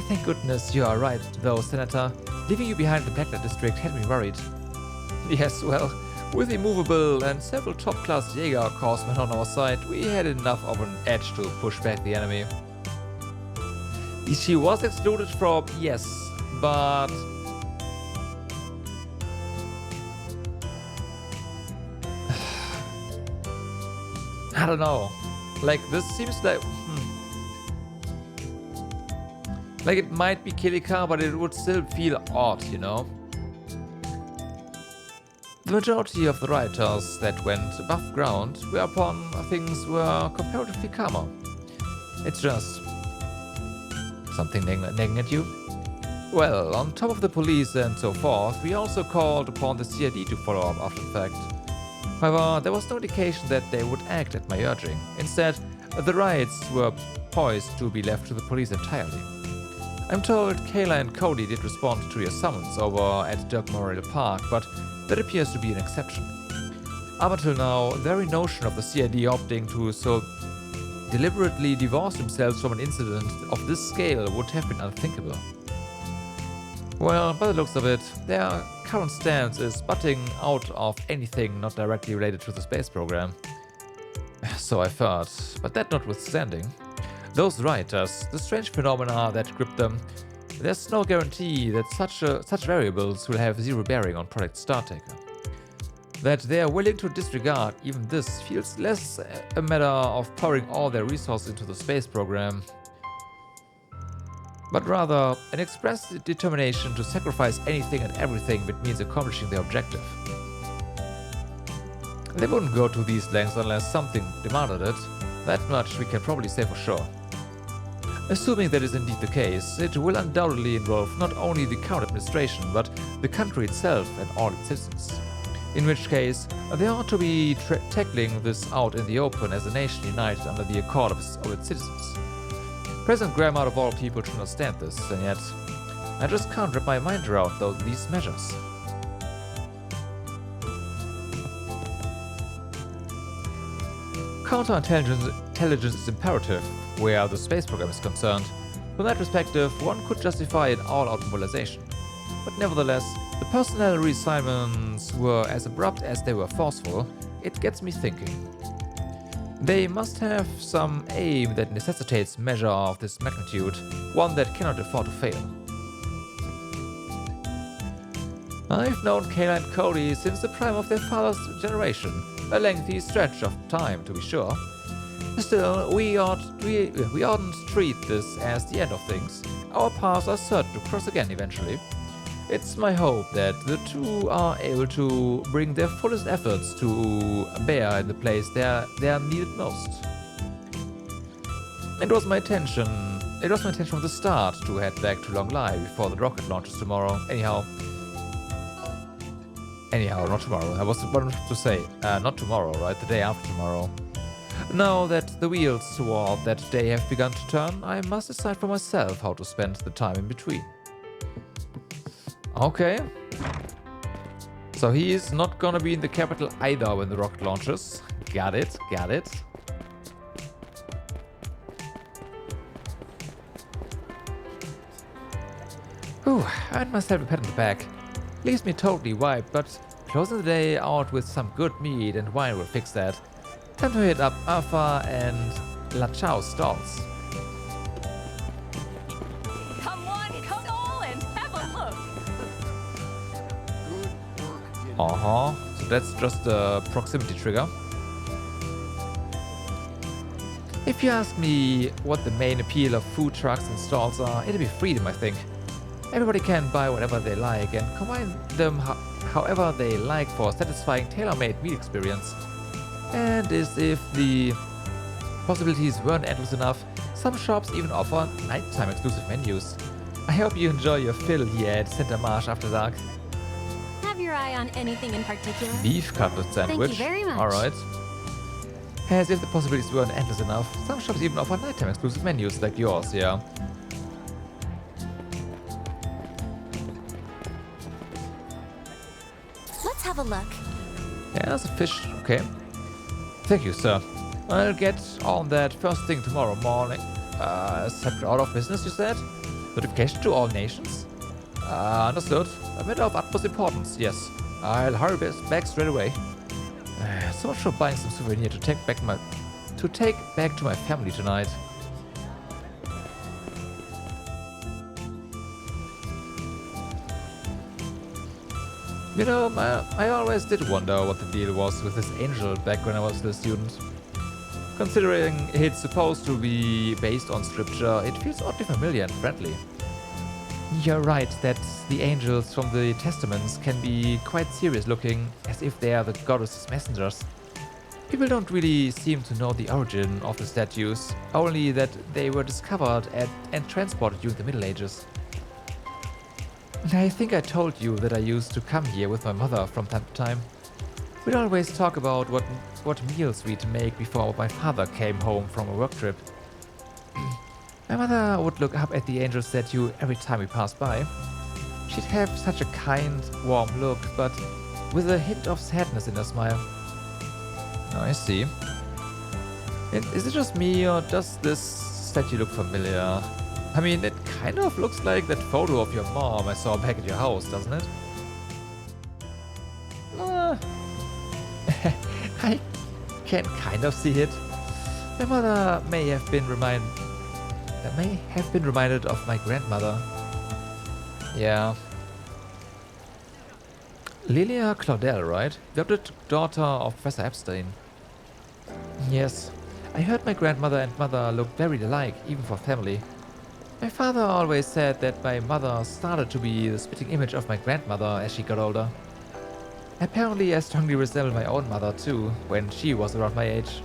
A: Thank goodness you are right, though, Senator. Leaving you behind in the Blacklight District had me worried. Yes, well, with immovable and several top-class Jaeger corpsmen on our side, we had enough of an edge to push back the enemy. She was excluded from... yes, but... I don't know. Like, this seems like... Like, it might be Kilika, but it would still feel odd, you know? The majority of the rioters that went above ground, whereupon things were comparatively calmer. It's just... something nagging at you? Well, on top of the police and so forth, we also called upon the CID to follow up after the fact. However, there was no indication that they would act at my urging. Instead, the riots were poised to be left to the police entirely. I'm told Kayla and Cody did respond to your summons over at Dirk Memorial Park, but that appears to be an exception. Up until now, the very notion of the CID opting to so deliberately divorce themselves from an incident of this scale would have been unthinkable. Well, by the looks of it, their current stance is butting out of anything not directly related to the space program. So I've heard, but that notwithstanding, those rioters, the strange phenomena that grip them, there's no guarantee that such variables will have zero bearing on Project Startaker. That they are willing to disregard even this feels less a matter of pouring all their resources into the space program, but rather an expressed determination to sacrifice anything and everything if it means accomplishing their objective. They wouldn't go to these lengths unless something demanded it. That much we can probably say for sure. Assuming that is indeed the case, it will undoubtedly involve not only the current administration, but the country itself and all its citizens. In which case, they ought to be tackling this out in the open as a nation united under the accord of its citizens. President Graham out of all people should understand this, and yet I just can't wrap my mind around these measures. Counterintelligence is imperative where the space program is concerned. From that perspective, one could justify an all-out mobilization. But nevertheless, the personnel reassignments were as abrupt as they were forceful. It gets me thinking. They must have some aim that necessitates measure of this magnitude, one that cannot afford to fail. I've known Kayla and Cody since the prime of their father's generation, a lengthy stretch of time to be sure. Still, we oughtn't treat this as the end of things. Our paths are certain to cross again eventually. It's my hope that the two are able to bring their fullest efforts to bear in the place they are needed most. It was my intention from the start to head back to Long Lai before the rocket launches tomorrow. Anyhow, not tomorrow. I was about to say, not tomorrow, right? The day after tomorrow. Now that the wheels toward that day have begun to turn, I must decide for myself how to spend the time in between. Okay. So he is not gonna be in the capital either when the rocket launches. Got it. Whew, I earned myself a pat on the back. Leaves me totally wiped, but closing the day out with some good meat and wine will fix that. Time to hit up Alpha and La Chao stalls.
I: Come all and have a look.
A: So that's just a proximity trigger. If you ask me what the main appeal of food trucks and stalls are, it'll be freedom, I think. Everybody can buy whatever they like and combine them however they like for a satisfying tailor-made meal experience. And as if the possibilities weren't endless enough, some shops even offer nighttime exclusive menus. I hope you enjoy your fill here at Center Marsh after dark.
B: Have your eye on anything in particular?
A: Beef cutlet sandwich.
B: Thank you very much.
A: Alright. As if the possibilities weren't endless enough, some shops even offer nighttime exclusive menus like yours, yeah.
F: Let's have a look.
A: Yeah, there's a fish. Okay. Thank you, sir. I'll get on that first thing tomorrow morning. Separate order of business, you said? Notification to all nations? Understood. A matter of utmost importance, yes. I'll hurry back straight away. So much for buying some souvenir to take back to my family tonight. You know, I always did wonder what the deal was with this angel back when I was still a student. Considering it's supposed to be based on scripture, it feels oddly familiar and friendly. You're right that the angels from the testaments can be quite serious looking, as if they are the goddess's messengers. People don't really seem to know the origin of the statues, only that they were discovered and transported during the Middle Ages. I think I told you that I used to come here with my mother from time to time. We'd always talk about what meals we'd make before my father came home from a work trip. My mother would look up at the angel statue every time we passed by. She'd have such a kind, warm look, but with a hint of sadness in her smile. Oh, I see. Is it just me, or does this statue look familiar? I mean, it kind of looks like that photo of your mom I saw back at your house, doesn't it? I can kind of see it. My mother may have been reminded of my grandmother. Yeah. Lilia Claudel, right? The adopted daughter of Professor Epstein. Yes. I heard my grandmother and mother looked very alike, even for family. My father always said that my mother started to be the spitting image of my grandmother as she got older. Apparently I strongly resemble my own mother too, when she was around my age.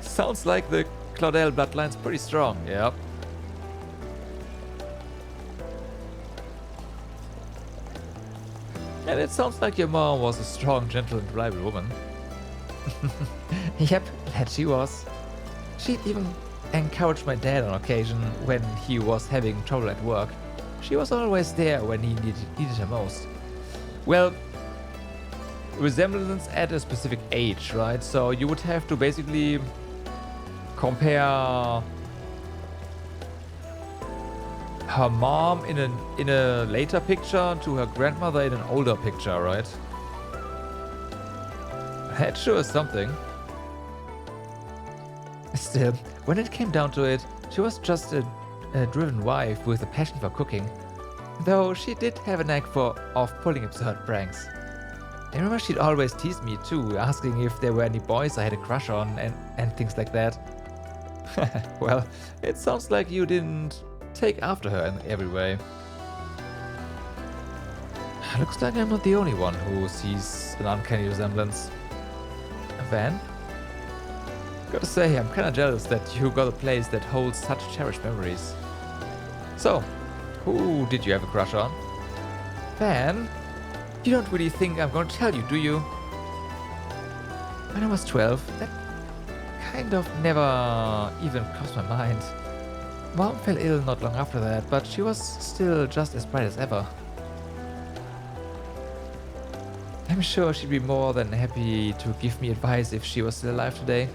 A: Sounds like the Claudel bloodline's pretty strong, yep. And it sounds like your mom was a strong, gentle and reliable woman. Yep, that she was. She'd even encouraged my dad on occasion when he was having trouble at work. She was always there when he needed her most. Well, resemblance at a specific age, right? So you would have to basically compare her mom in a later picture to her grandmother in an older picture, right? That sure is something. Still, when it came down to it, she was just a driven wife with a passion for cooking, though she did have a knack of pulling absurd pranks. I remember she'd always tease me too, asking if there were any boys I had a crush on and things like that. Well, it sounds like you didn't take after her in every way. Looks like I'm not the only one who sees an uncanny resemblance. Van? Gotta say, I'm kinda jealous that you got a place that holds such cherished memories. So, who did you have a crush on? Van? You don't really think I'm going to tell you, do you? When I was 12, that kind of never even crossed my mind. Mom fell ill not long after that, but she was still just as bright as ever. I'm sure she'd be more than happy to give me advice if she was still alive today.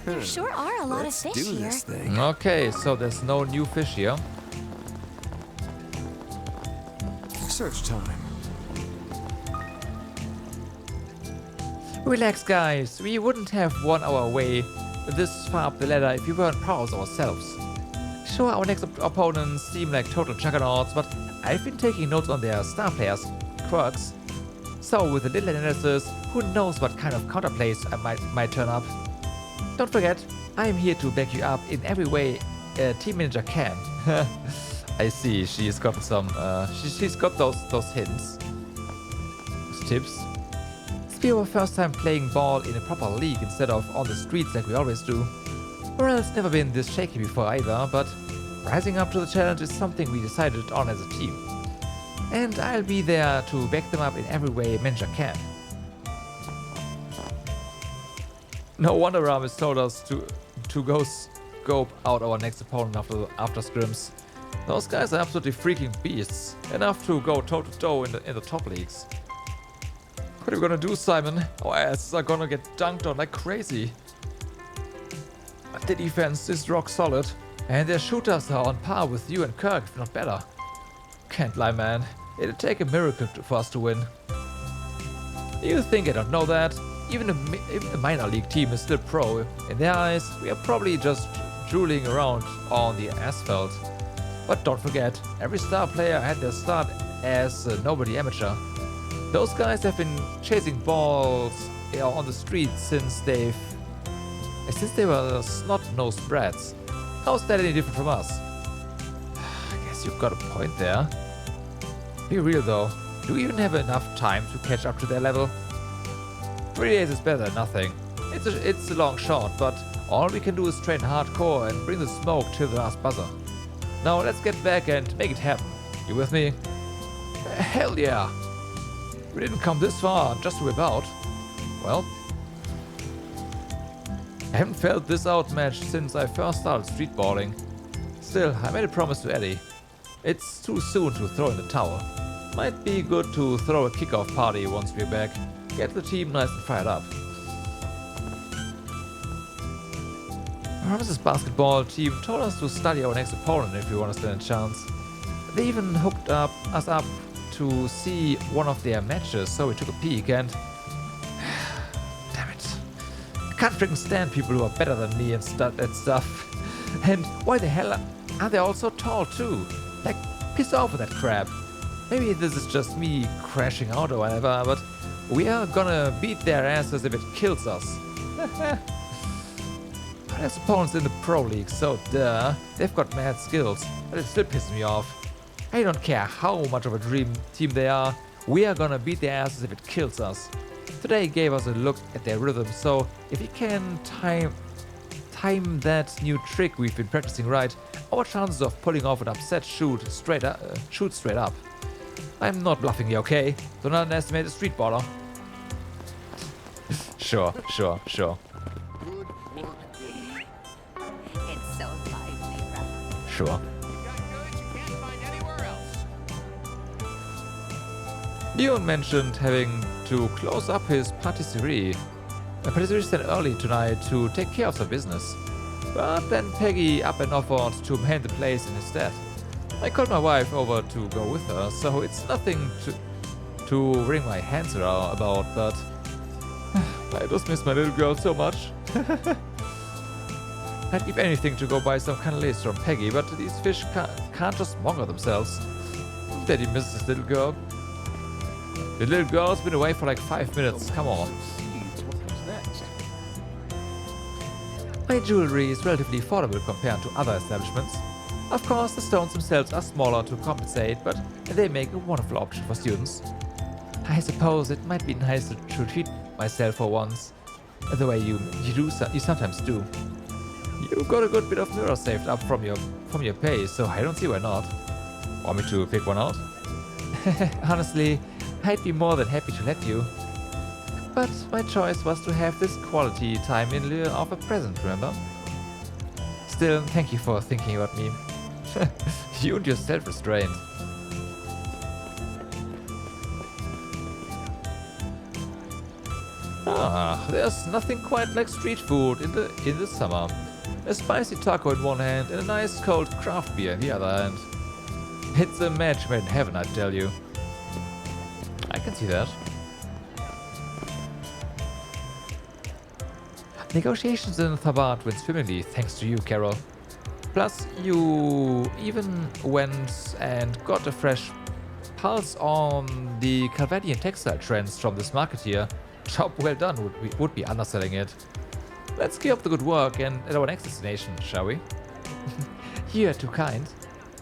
F: There sure are a lot of fish
C: do
F: here.
C: this thing.
A: Okay, so there's no new fish here.
C: Search time.
A: Relax, guys. We wouldn't have won our way this far up the ladder if we weren't proud of ourselves. Sure, our next opponents seem like total juggernauts, but I've been taking notes on their star players' quirks. So with a little analysis, who knows what kind of counterplays I might turn up. Don't forget, I'm here to back you up in every way a team manager can. I see, she's got some, she's got those hints. Those tips. This will be our first time playing ball in a proper league instead of on the streets like we always do. Morale's never been this shaky before either, but rising up to the challenge is something we decided on as a team. And I'll be there to back them up in every way a manager can. No wonder Aramis told us to go scope out our next opponent after scrims. Those guys are absolutely freaking beasts, enough to go toe to toe in the top leagues. What are we gonna do, Simon? Our asses are gonna get dunked on like crazy. But the defense is rock solid, and their shooters are on par with you and Kirk, if not better. Can't lie, man. It'd take a miracle for us to win. You think I don't know that? Even the minor league team is still pro. In their eyes, we are probably just drooling around on the asphalt. But don't forget, every star player had their start as a nobody amateur. Those guys have been chasing balls on the street since they were snot-nosed brats. How's that any different from us? I guess you've got a point there. Be real though, do we even have enough time to catch up to their level? 3 days is better than nothing. It's a long shot, but all we can do is train hardcore and bring the smoke till the last buzzer. Now let's get back and make it happen. You with me? Hell yeah! We didn't come this far just to whip out. Well, I haven't felt this outmatched since I first started streetballing. Still, I made a promise to Eddie. It's too soon to throw in the towel. Might be good to throw a kickoff party once we're back. Get the team nice and fired up. Aramis' basketball team told us to study our next opponent if we want to stand a chance. They even hooked us up to see one of their matches, so we took a peek and... Damn it. I can't freaking stand people who are better than me and stuff. And why the hell are they all so tall too? Like, piss off with that crap. Maybe this is just me crashing out or whatever, but we are gonna beat their asses if it kills us. There's opponents in the pro league, so duh. They've got mad skills, but it still pisses me off. I don't care how much of a dream team they are, we are gonna beat their asses if it kills us. Today gave us a look at their rhythm, so if we can time that new trick we've been practicing right, our chances of pulling off an upset shoot straight up. I'm not bluffing you, okay? Don't underestimate a street baller. Sure.
I: It's so lively, right?
A: Sure. Leon mentioned having to close up his patisserie. The patisserie said early tonight to take care of some business. But then Peggy up and offered to man the place in his stead. I called my wife over to go with her, so it's nothing to wring my hands around about, but I just miss my little girl so much. I'd give anything to go buy some canelés from Peggy, but these fish can't just monger themselves. Daddy misses his little girl. The little girl's been away for like 5 minutes, come on. My jewelry is relatively affordable compared to other establishments. Of course, the stones themselves are smaller to compensate, but they make a wonderful option for students. I suppose it might be nice to treat myself for once, the way you sometimes do. You got a good bit of mirror saved up from your pay, so I don't see why not. Want me to pick one out? Honestly, I'd be more than happy to let you. But my choice was to have this quality time in lieu of a present, remember? Still, thank you for thinking about me. You and your self-restraint. There's nothing quite like street food in the summer. A spicy taco in one hand and a nice cold craft beer in the other hand. It's a match made in heaven, I tell you. I can see that. Negotiations in Thabat went swimmingly, thanks to you, Carol. Plus, you even went and got a fresh pulse on the Calvadian textile trends from this marketeer. Job well done would be underselling it. let's keep up the good work and at our next destination, shall we? You're too kind.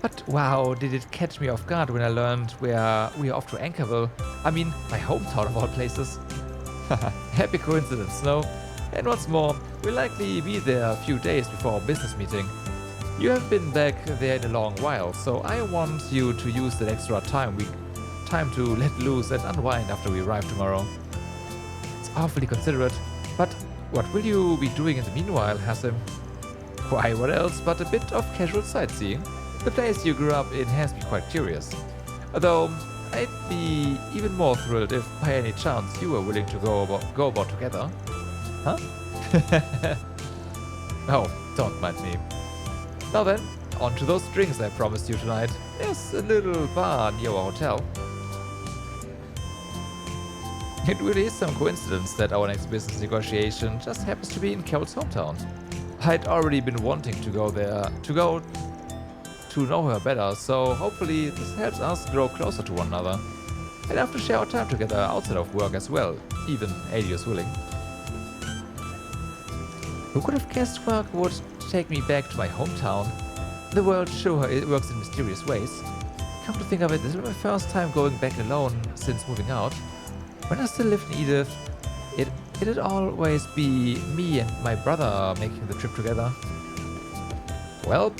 A: But wow, did it catch me off guard when I learned we are off to Anchorville. I mean, my hometown of all places. Happy coincidence, no? And what's more, we'll likely be there a few days before our business meeting. You have been back there in a long while, so I want you to use that extra time to let loose and unwind after we arrive tomorrow. It's awfully considerate, but what will you be doing in the meanwhile, Hassim? Why, what else but a bit of casual sightseeing? The place you grew up in has me quite curious. Although, I'd be even more thrilled if by any chance you were willing to go about together. Huh? Oh, don't mind me. Now then, on to those drinks I promised you tonight. There's a little bar near our hotel. It really is some coincidence that our next business negotiation just happens to be in Carol's hometown. I'd already been wanting to go there, to know her better, so hopefully this helps us grow closer to one another. And have to share our time together outside of work as well, even Adios willing. Who could have guessed work would take me back to my hometown? The world sure works in mysterious ways. Come to think of it, this is my first time going back alone since moving out. When I still lived in Edith, it'd always be me and my brother making the trip together. Welp.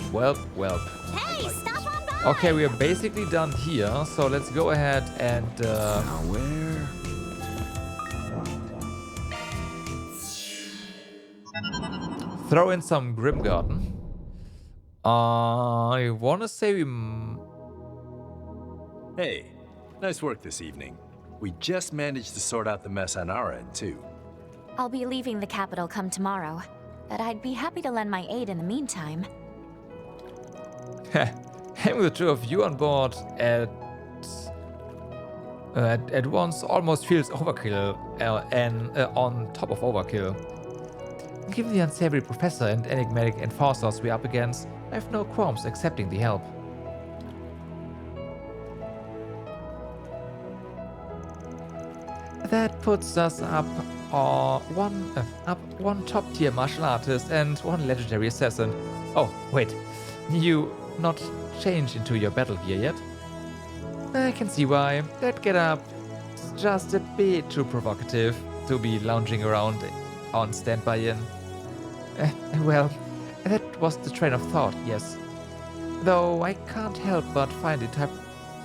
F: Hey, stop on by!
A: Okay, we are basically done here, so let's go ahead and
C: Now where?
A: throw in some Grim Garten. I wanna say we...
J: Hey, nice work this evening. We just managed to sort out the mess on our end, too.
G: I'll be leaving the capital come tomorrow, but I'd be happy to lend my aid in the meantime.
A: Having the two of you on board at once almost feels overkill, and on top of overkill. Given the unsavory professor and enigmatic enforcers we're up against, I have no qualms accepting the help. That puts us up one top-tier martial artist and one legendary assassin. Oh, wait, you not changed into your battle gear yet? I can see why. That get-up is just a bit too provocative to be lounging around on standby in. Well, that was the train of thought, yes. Though I can't help but find it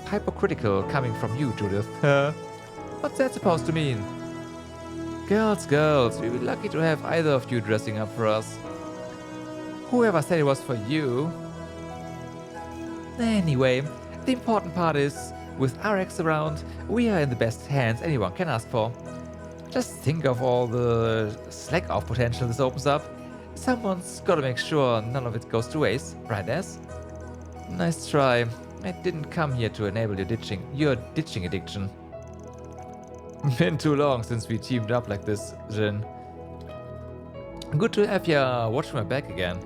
A: hypocritical coming from you, Judith. What's that supposed to mean? Girls, we'll be lucky to have either of you dressing up for us. Whoever said it was for you. Anyway, the important part is, with RX around, we are in the best hands anyone can ask for. Just think of all the slack-off potential this opens up. Someone's gotta make sure none of it goes to waste, right, Ez? Nice try. I didn't come here to enable your ditching addiction. Been too long since we teamed up like this, Jin. Good to have ya watch my back again.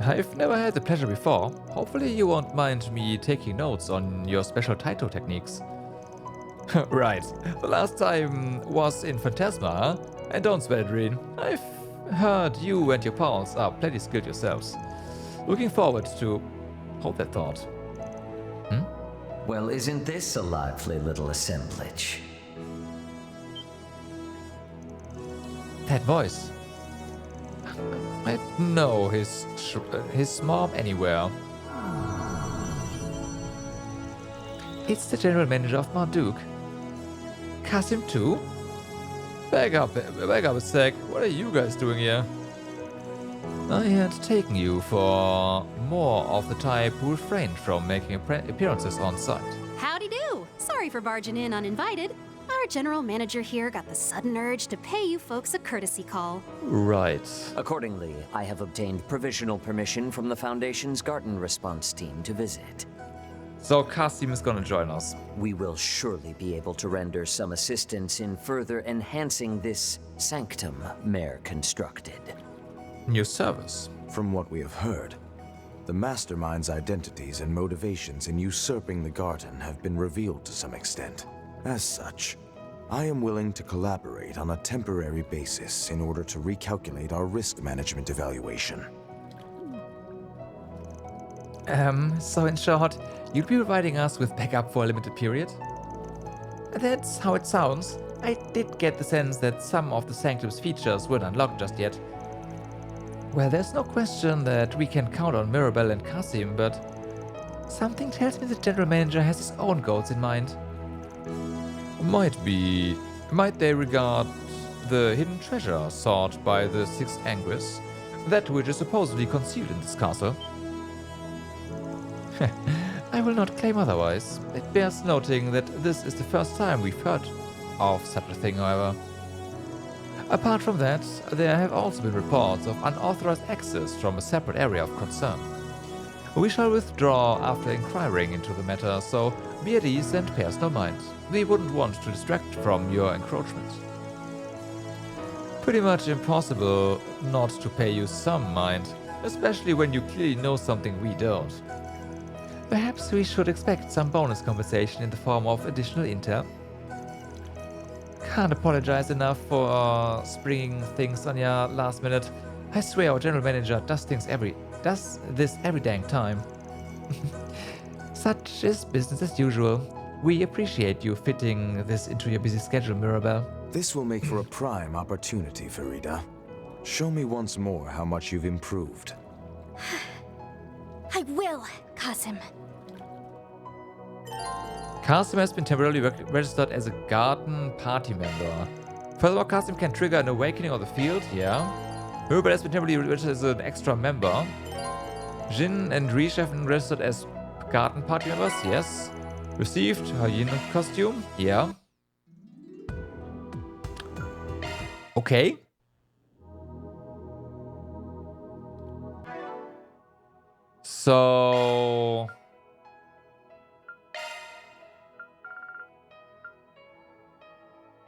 A: I've never had the pleasure before. Hopefully you won't mind me taking notes on your special Taito techniques. Right, the last time was in Phantasma, huh? And don't sweat it, Rin. I've heard you and your pals are plenty skilled yourselves. Looking forward to hold that thought.
K: Well, isn't this a lively little assemblage?
A: That voice. I know his mom anywhere. It's the general manager of Marduk. Kasim too? Back up a sec. What are you guys doing here? I had taken you for more of the type who refrained from making appearances on site.
I: Howdy do. Sorry for barging in uninvited. Our general manager here got the sudden urge to pay you folks a courtesy call.
A: Right.
K: Accordingly, I have obtained provisional permission from the Foundation's Garten response team to visit.
A: So Kasim is gonna join us.
K: We will surely be able to render some assistance in further enhancing this sanctum Mayor constructed.
A: New service.
L: From what we have heard, the Mastermind's identities and motivations in usurping the Garden have been revealed to some extent. As such, I am willing to collaborate on a temporary basis in order to recalculate our risk management evaluation.
A: So in short, you'd be providing us with backup for a limited period? That's how it sounds. I did get the sense that some of the Sanctum's features weren't unlocked just yet. Well, there's no question that we can count on Mirabelle and Kasim, but something tells me the General Manager has his own goals in mind. Might they regard the hidden treasure sought by the sixth Angès, that which is supposedly concealed in this castle? I will not claim otherwise. It bears noting that this is the first time we've heard of such a thing, however. Apart from that, there have also been reports of unauthorized access from a separate area of concern. We shall withdraw after inquiring into the matter, so be at ease and pay us no mind. We wouldn't want to distract from your encroachment. Pretty much impossible not to pay you some mind, especially when you clearly know something we don't. Perhaps we should expect some bonus compensation in the form of additional intel. Can't apologize enough for springing things on ya last minute. I swear our general manager does this every dang time. Such is business as usual. We appreciate you fitting this into your busy schedule, Mirabelle.
L: This will make for a prime opportunity, Farida. Show me once more how much you've improved.
F: I will, Kasim.
A: Kasim has been temporarily registered as a garden party member. Furthermore, Kasim can trigger an awakening of the field, yeah. Mirabelle has been temporarily registered as an extra member. Jin and Rish have been registered as garden party members, yes. Received her Yin costume, yeah. Okay. So...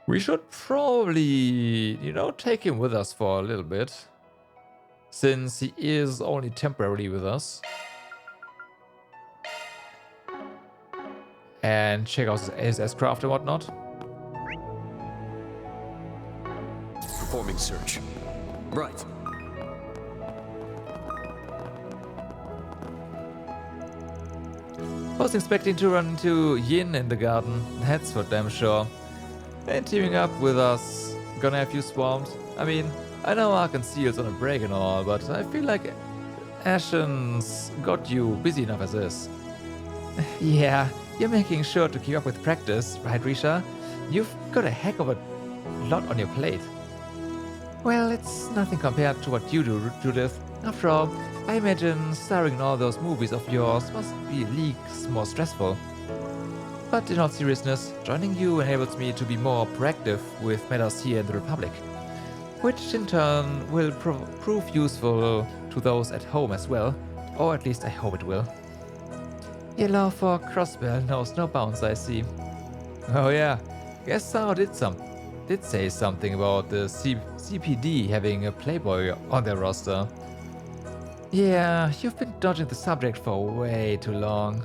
A: we should probably, take him with us for a little bit. Since he is only temporarily with us. And check out his S-craft and whatnot.
C: Performing search. Right.
A: Was expecting to run into Yin in the garden, that's for damn sure. And teaming up with us, gonna have you swamped. I mean, I know Arkansas on a break and all, but I feel like Ashen's got you busy enough as is. Yeah, you're making sure to keep up with practice, right, Risha? You've got a heck of a lot on your plate. Well, it's nothing compared to what you do, Judith. After all, I imagine starring in all those movies of yours must be leagues more stressful. But in all seriousness, joining you enables me to be more proactive with matters here in the Republic, which in turn will prove useful to those at home as well, or at least I hope it will. Your love for Crossbell knows no bounds, I see. Oh yeah, guess Sao did say something about the CPD having a playboy on their roster. Yeah, you've been dodging the subject for way too long.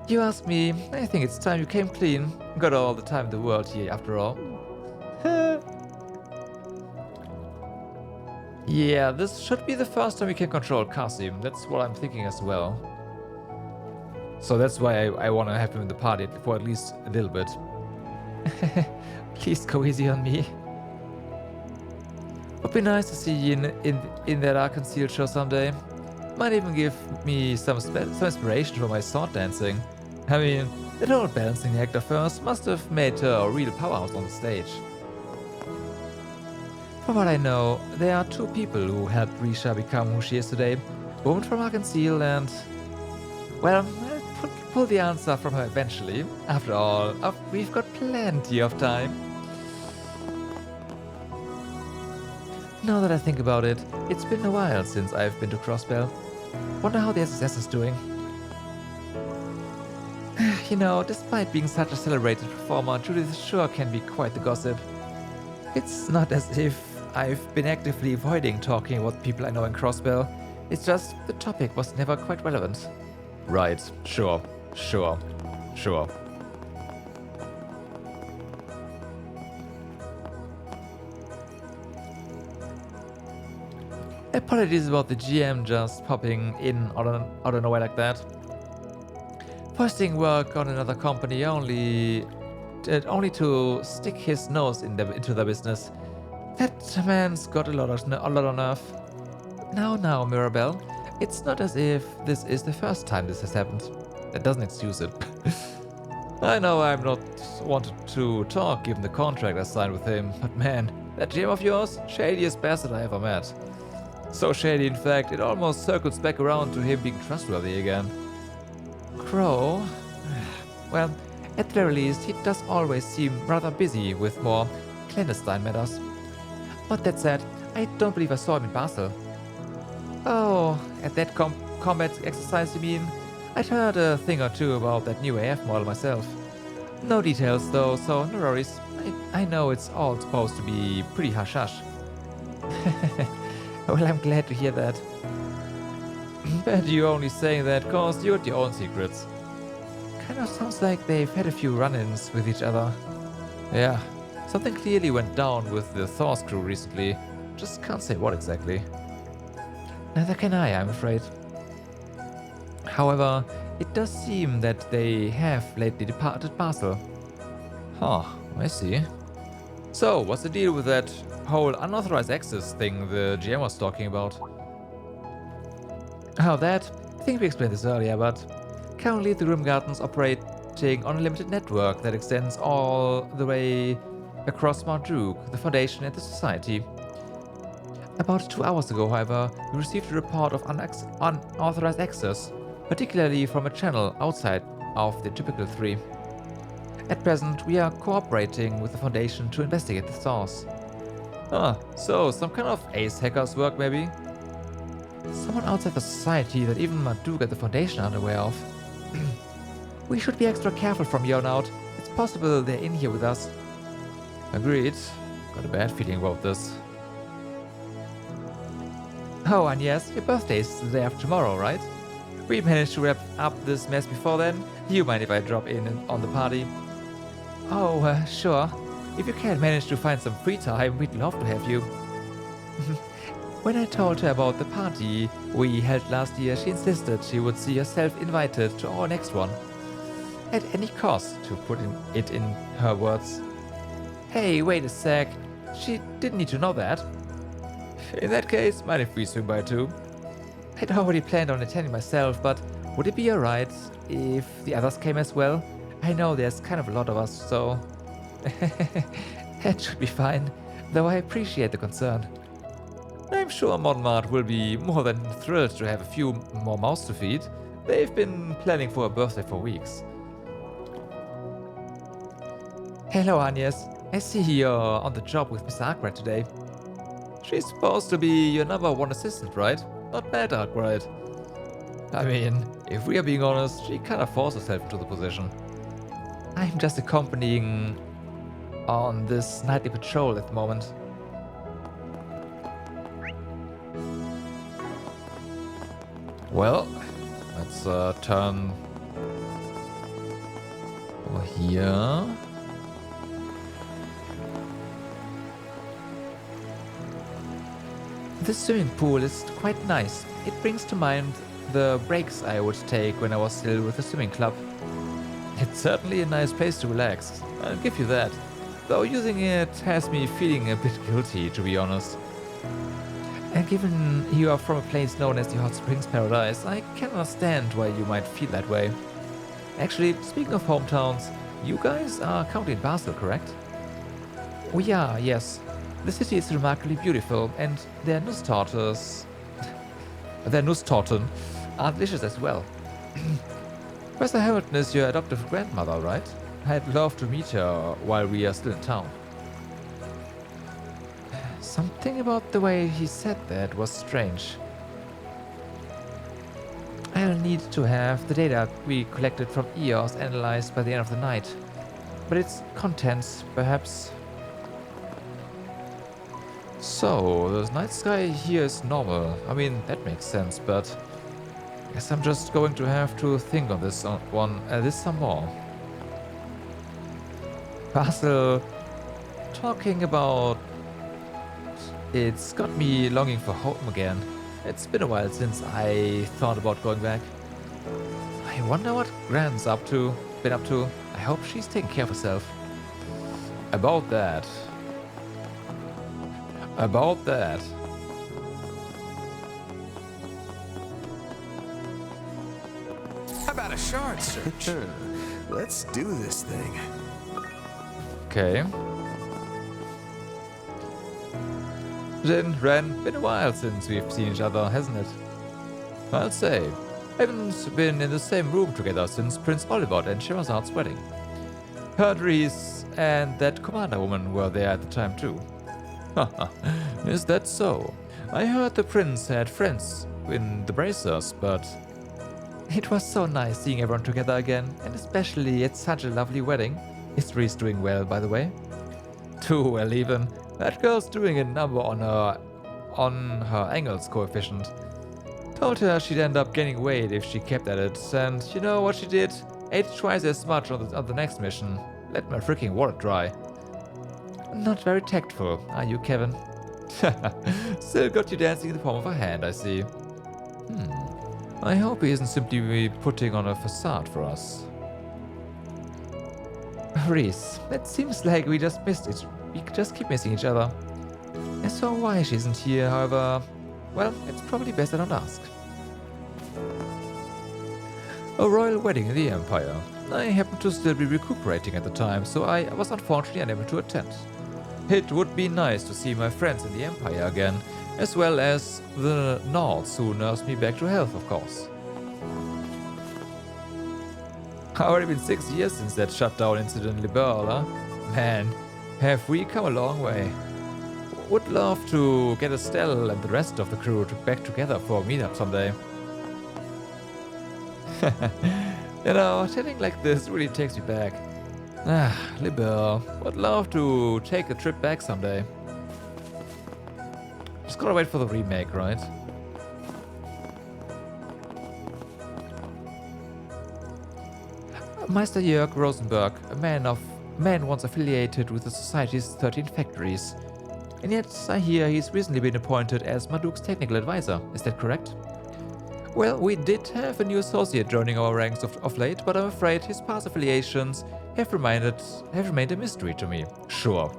A: You ask me, I think it's time you came clean. Got all the time in the world here, after all. Yeah, this should be the first time we can control Kasim. That's what I'm thinking as well. So that's why I want to have him in the party for at least a little bit. Please go easy on me. Would be nice to see you in that Arkansas show someday. Might even give me some inspiration for my sword dancing. I mean, that old balancing act of hers must have made her a real powerhouse on the stage. From what I know, there are two people who helped Risha become who she is today. A woman from Arkansas and... well, I'll pull the answer from her eventually. After all, we've got plenty of time. Now that I think about it, it's been a while since I've been to Crossbell. Wonder how the SSS is doing. Despite being such a celebrated performer, Judith sure can be quite the gossip. It's not as if I've been actively avoiding talking about people I know in Crossbell. It's just the topic was never quite relevant. Right, sure. Apologies about the GM just popping in out of nowhere like that. Posting work on another company only to stick his nose into the business. That man's got a lot on nerve. Now, Mirabelle, it's not as if this is the first time this has happened. That doesn't excuse it. I know I'm not wanted to talk given the contract I signed with him, but man, that GM of yours, shadiest bastard I ever met. So shady, in fact, it almost circles back around to him being trustworthy again. Crow? Well, at the very least, he does always seem rather busy with more clandestine matters. But that said, I don't believe I saw him in Basel. Oh, at that combat exercise you mean? I'd heard a thing or two about that new AF model myself. No details though, so no worries. I know it's all supposed to be pretty hush-hush. Well, I'm glad to hear that. Bet you're only saying that cause you had your own secrets. Kind of sounds like they've had a few run-ins with each other. Yeah, something clearly went down with the Thor's crew recently. Just can't say what exactly. Neither can I'm afraid. However, it does seem that they have lately departed Basel. Huh, I see. So, what's the deal with that whole unauthorized access thing the GM was talking about? Oh, that? I think we explained this earlier, but currently the Grim Garten's operating on a limited network that extends all the way across Marduk, the Foundation and the Society. About 2 hours ago, however, we received a report of unauthorized access, particularly from a channel outside of the typical 3. At present, we are cooperating with the Foundation to investigate the source. Ah, so some kind of ace hacker's work maybe? Someone outside the Society that even Marduk and the Foundation aren't aware of. We should be extra careful from here on out. It's possible they're in here with us. Agreed. Got a bad feeling about this. Oh, and yes, your birthday is the day after tomorrow, right? We managed to wrap up this mess before then. You mind if I drop in on the party? Oh, sure. If you can manage to find some free time, we'd love to have you. When I told her about the party we held last year, she insisted she would see herself invited to our next one. At any cost, to put it in her words. Hey, wait a sec. She didn't need to know that. In that case, mind if we swing by too? I'd already planned on attending myself, but would it be alright if the others came as well? I know there's kind of a lot of us, so... That should be fine, though I appreciate the concern. I'm sure Monmart will be more than thrilled to have a few more mouths to feed. They've been planning for a birthday for weeks. Hello, Angès. I see you're on the job with Miss Arkwright today. She's supposed to be your #1 assistant, right? Not bad, Arkwright. I mean, if we are being honest, she kinda forced herself into the position. I'm just accompanying on this nightly patrol at the moment. Well, let's turn over here. This swimming pool is quite nice. It brings to mind the breaks I would take when I was still with the swimming club. It's certainly a nice place to relax, I'll give you that. Though using it has me feeling a bit guilty, to be honest. And given you are from a place known as the Hot Springs Paradise, I can understand why you might feel that way. Actually, speaking of hometowns, you guys are currently in Basel, correct? We are, yes. The city is remarkably beautiful, and their Nusstorten are delicious as well. Professor Hamilton is your adoptive grandmother, right? I'd love to meet her while we are still in town. Something about the way he said that was strange. I'll need to have the data we collected from EOS analyzed by the end of the night. But its contents, perhaps. So, the night sky here is normal. I mean, that makes sense, but I guess I'm just going to have to think on this some more. Basel, talking about it's got me longing for home again. It's been a while since I thought about going back. I wonder what Gran's been up to. I hope she's taking care of herself. About that.
C: How about a shard search? Let's do this thing.
A: Okay. Jin, Ren, been a while since we've seen each other, hasn't it? I'll say. Haven't been in the same room together since Prince Olivot and Sherazad's wedding. Heard Reese and that commander woman were there at the time too. Haha, is that so? I heard the prince had friends in the Bracers, but it was so nice seeing everyone together again, and especially at such a lovely wedding. Is Reese doing well, by the way? Too well even. That girl's doing a number on her Angels coefficient. Told her she'd end up gaining weight if she kept at it, and you know what she did? Ate twice as much on the next mission. Let my freaking wallet dry. Not very tactful, are you, Kevin? Still got you dancing in the palm of a hand, I see. I hope he isn't simply putting on a facade for us. Reese, it seems like we just missed it. We just keep missing each other. As for why she isn't here, however, well, it's probably best I don't ask. A royal wedding in the Empire. I happened to still be recuperating at the time, so I was unfortunately unable to attend. It would be nice to see my friends in the Empire again, as well as the Nords who nursed me back to health, of course. Already been 6 years since that shutdown incident in Liberal, huh? Man, have we come a long way. Would love to get Estelle and the rest of the crew back together for a meetup someday. You know, chatting like this really takes me back. Liberal. Would love to take a trip back someday. Just gotta wait for the remake, right? Meister Jörg Rosenberg, a man once affiliated with the Society's 13 factories. And yet, I hear he's recently been appointed as Marduk's technical advisor. Is that correct? Well, we did have a new associate joining our ranks of late, but I'm afraid his past affiliations have remained a mystery to me. Sure.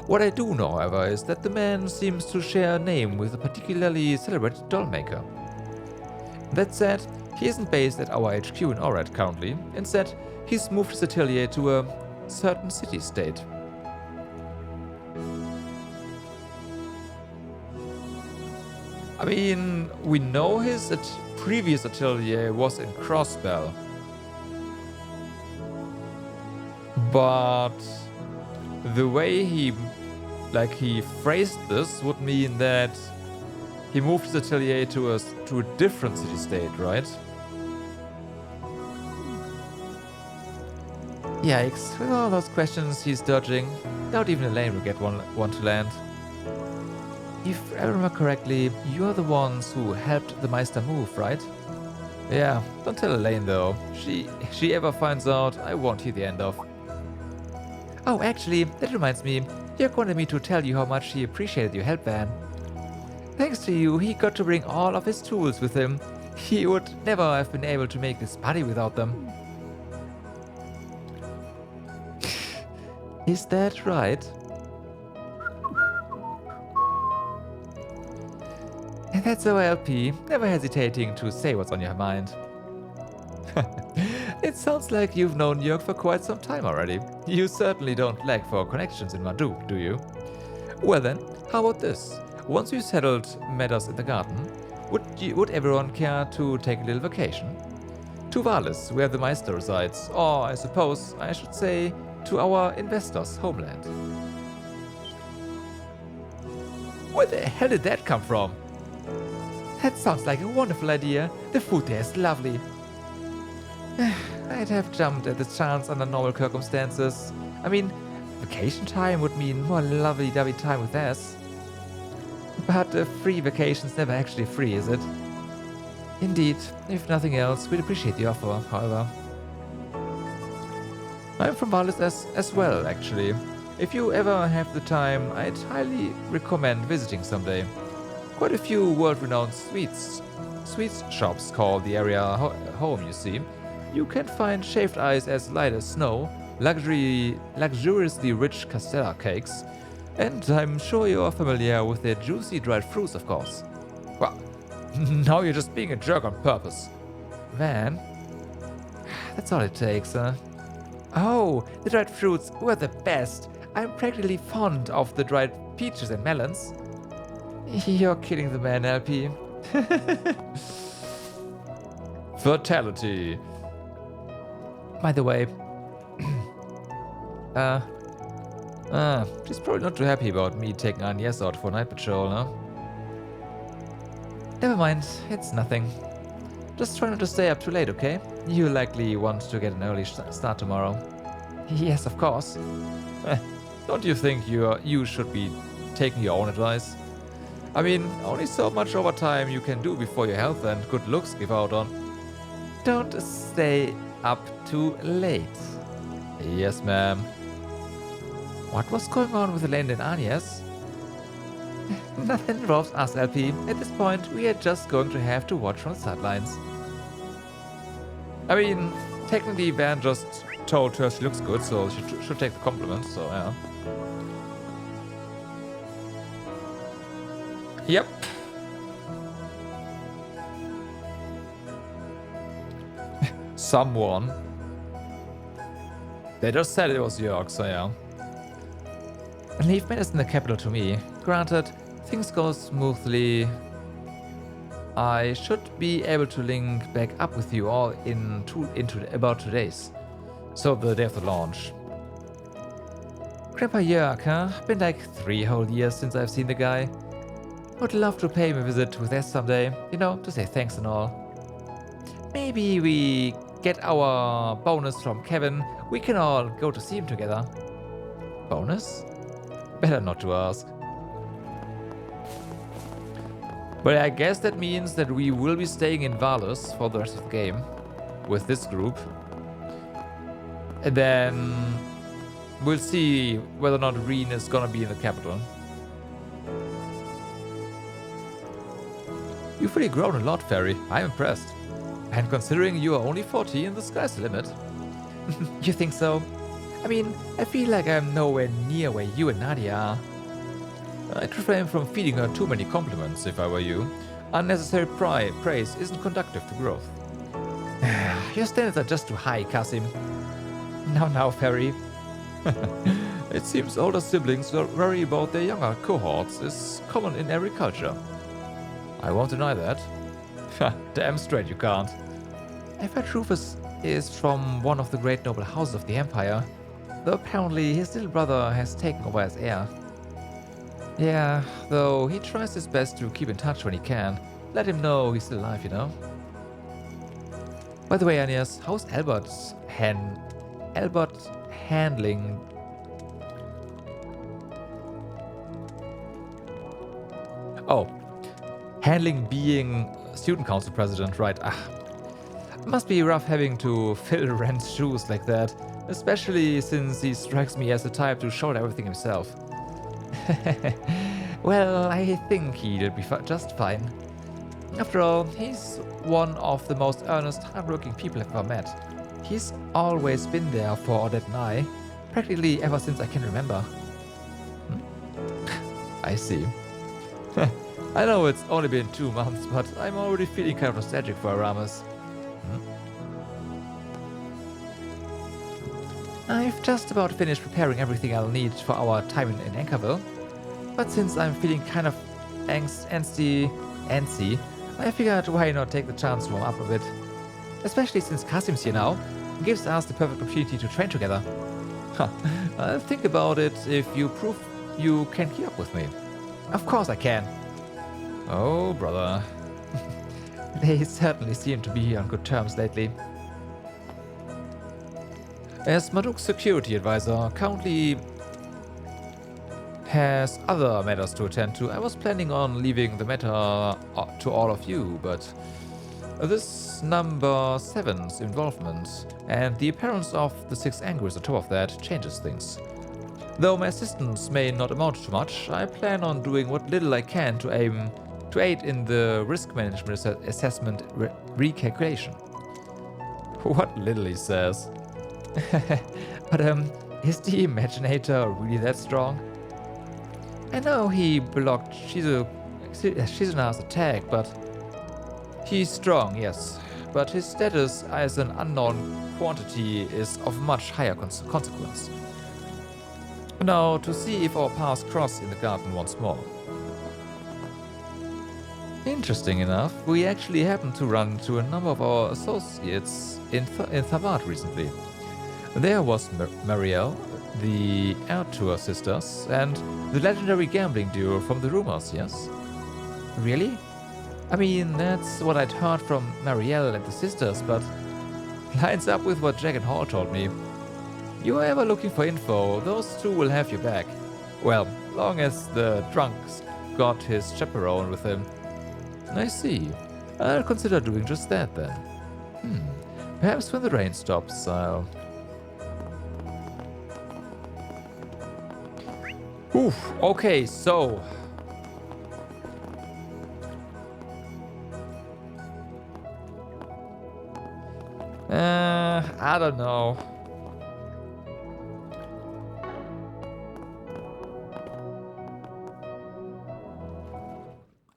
A: What I do know, however, is that the man seems to share a name with a particularly celebrated doll maker. That said, he isn't based at our HQ in Orad currently. Instead, he's moved his atelier to a certain city-state. I mean, we know his previous atelier was in Crossbell. But the way he phrased this would mean that he moved his atelier to a different city-state, right? Yikes, with all those questions he's dodging, doubt even Elain will get one to land. If I remember correctly, you're the ones who helped the Meister move, right? Yeah, don't tell Elain though. She ever finds out, I won't hear the end of. Oh, actually, that reminds me, Jörg wanted me to tell you how much he appreciated your help, Van. Thanks to you, he got to bring all of his tools with him. He would never have been able to make this party without them. Is that right? That's so LP, never hesitating to say what's on your mind. It sounds like you've known Jörg for quite some time already. You certainly don't lack for connections in Marduk, do you? Well then, how about this? Once we've settled matters in the garden, would everyone care to take a little vacation? To Valis, where the Meister resides, or I suppose I should say to our investors' homeland. Where the hell did that come from? That sounds like a wonderful idea. The food there is lovely. I'd have jumped at the chance under normal circumstances. I mean, vacation time would mean more lovely-dovey time with us. But a free vacation's never actually free, is it? Indeed. If nothing else, we'd appreciate the offer, however. I'm from Valis as well, actually. If you ever have the time, I'd highly recommend visiting someday. Quite a few world-renowned sweets shops call the area home, you see. You can find shaved ice as light as snow, luxuriously rich castella cakes, and I'm sure you're familiar with the juicy dried fruits, of course. Well, now you're just being a jerk on purpose. Man, that's all it takes, huh? Oh, the dried fruits were the best. I'm practically fond of the dried peaches and melons. You're kidding the man, LP. Fatality. By the way, she's probably not too happy about me taking Angès out for night patrol, no? Never mind, it's nothing. Just try not to stay up too late, okay? You likely want to get an early start tomorrow. Yes, of course. Don't you think you should be taking your own advice? I mean, only so much overtime you can do before your health and good looks give out on. Don't stay up too late. Yes, ma'am. What was going on with Elain and Angès? Nothing involves us, LP. At this point, we are just going to have to watch from the sidelines. I mean, technically Van just told her she looks good, so she should take the compliment, so yeah. Yep. Someone. They just said it was Jörg, so yeah. Leave matters in the capital to me. Granted, things go smoothly. I should be able to link back up with you all in about 2 days. So the day of the launch. Grandpa Jörg, huh? Been like 3 whole years since I've seen the guy. Would love to pay him a visit with us someday, you know, to say thanks and all. Maybe we get our bonus from Kevin, we can all go to see him together. Bonus? Better not to ask. But I guess that means that we will be staying in Valus for the rest of the game with this group. And then we'll see whether or not René is gonna be in the capital. You've really grown a lot, Fairy. I'm impressed. And considering you are only 40, the sky's the limit. You think so? I mean, I feel like I'm nowhere near where you and Nadia are. I'd refrain from feeding her too many compliments if I were you. Unnecessary praise isn't conducive to growth. Your standards are just too high, Kasim. Now, Fairy. It seems older siblings worry about their younger cohorts is common in every culture. I won't deny that. Damn straight you can't. I've heard Rufus is from one of the great noble houses of the Empire, though apparently his little brother has taken over as heir. Yeah, though he tries his best to keep in touch when he can. Let him know he's still alive, you know? By the way, Angès, how's Albert handling... Oh. Handling being student council president, right? Must be rough having to fill Ren's shoes like that, especially since he strikes me as the type to shout everything himself. Well, I think he'll be just fine. After all, he's one of the most earnest, hardworking people I've ever met. He's always been there for Odette and I, practically ever since I can remember. I see. I know it's only been 2 months, but I'm already feeling kind of nostalgic for Aramis. I've just about finished preparing everything I'll need for our time in Anchorville. But since I'm feeling kind of antsy, I figured why not take the chance to warm up a bit. Especially since Kasim's here now, it gives us the perfect opportunity to train together. I'll think about it if you prove you can keep up with me. Of course I can. Oh, brother. They certainly seem to be on good terms lately. As Marduk's security advisor currently has other matters to attend to, I was planning on leaving the matter to all of you, but this number 7's involvement and the appearance of the 6 Angries on top of that changes things. Though my assistance may not amount to much, I plan on doing what little I can to aim to aid in the risk management assessment recalculation. What little he says. But is the Imaginator really that strong? I know he blocked Shizuna's attack, but he's strong, yes. But his status as an unknown quantity is of much higher consequence. Now, to see if our paths cross in the garden once more. Interesting enough, we actually happened to run into a number of our associates in Thavad recently. There was Marielle, the Artur sisters, and the legendary gambling duo from the rumors, yes? Really? I mean, that's what I'd heard from Marielle and the sisters, but lines up with what Jack and Hall told me. You are ever looking for info, those two will have your back. Well, long as the drunk's got his chaperone with him. I see. I'll consider doing just that then. Perhaps when the rain stops, I'll... Oof, okay, so... I don't know.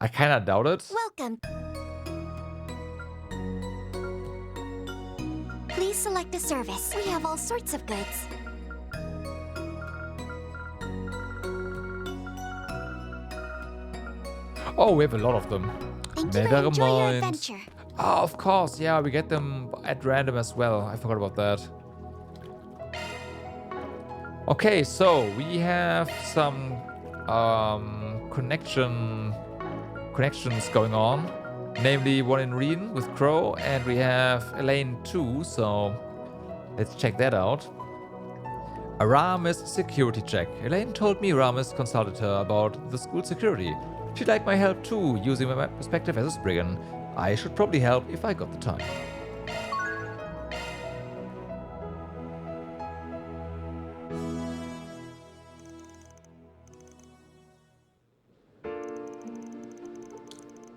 A: I kinda doubt it.
F: Welcome. Please select a service. We have all sorts of goods.
A: Oh, we have a lot of them.
F: Thank you and enjoy your adventure.
A: Oh, of course, yeah, we get them at random as well. I forgot about that. Okay, so we have some connections going on. Namely, one in Reen with Crow, and we have Elain too, so let's check that out. Aramis security check. Elain told me Aramis consulted her about the school security. She'd like my help too, using my perspective as a Spriggan. I should probably help if I got the time.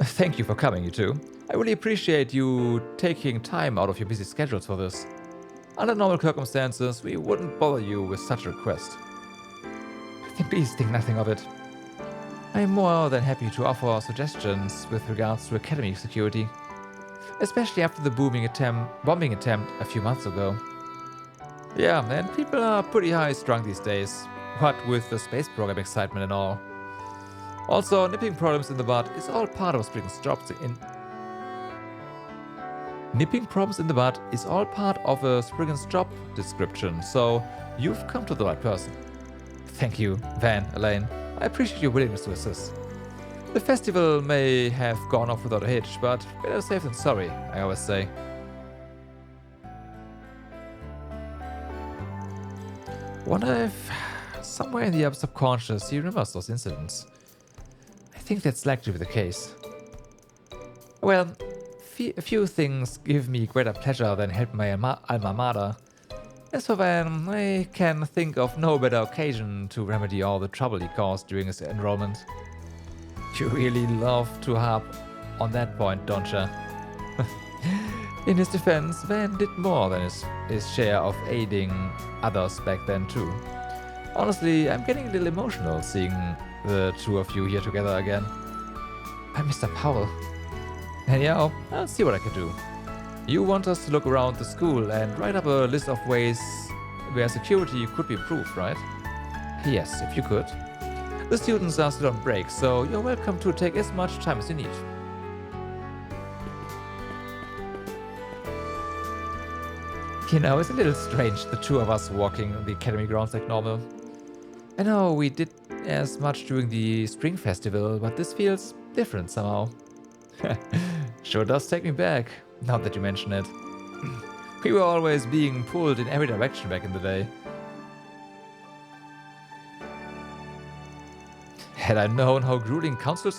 A: Thank you for coming, you two. I really appreciate you taking time out of your busy schedules for this. Under normal circumstances, we wouldn't bother you with such a request. Please think nothing of it. I am more than happy to offer suggestions with regards to academy security, especially after the bombing attempt a few months ago. Yeah, and people are pretty high-strung these days, what with the space program excitement and all. Also, nipping problems in the bud is all part of Spriggan's job. Nipping problems in the bud is all part of a Spriggan's job description, so you've come to the right person. Thank you, Van, Elaine. I appreciate your willingness to assist. The festival may have gone off without a hitch, but better safe than sorry, I always say. Wonder if somewhere in the subconscious he remembers those incidents. I think that's likely to be the case. Well, a few things give me greater pleasure than helping my alma mater. As for Van, I can think of no better occasion to remedy all the trouble he caused during his enrollment. You really love to harp on that point, don't you? In his defense, Van did more than his share of aiding others back then too. Honestly, I'm getting a little emotional seeing the two of you here together again. I'm Mr. Powell. Anyhow, I'll see what I can do. You want us to look around the school and write up a list of ways where security could be improved, right? Yes, if you could. The students are still on break, so you're welcome to take as much time as you need. You know, it's a little strange, the two of us walking the academy grounds like normal. I know we did as much during the spring festival, but this feels different somehow. Sure does take me back, now that you mention it. We were always being pulled in every direction back in the day. Had I known how grueling council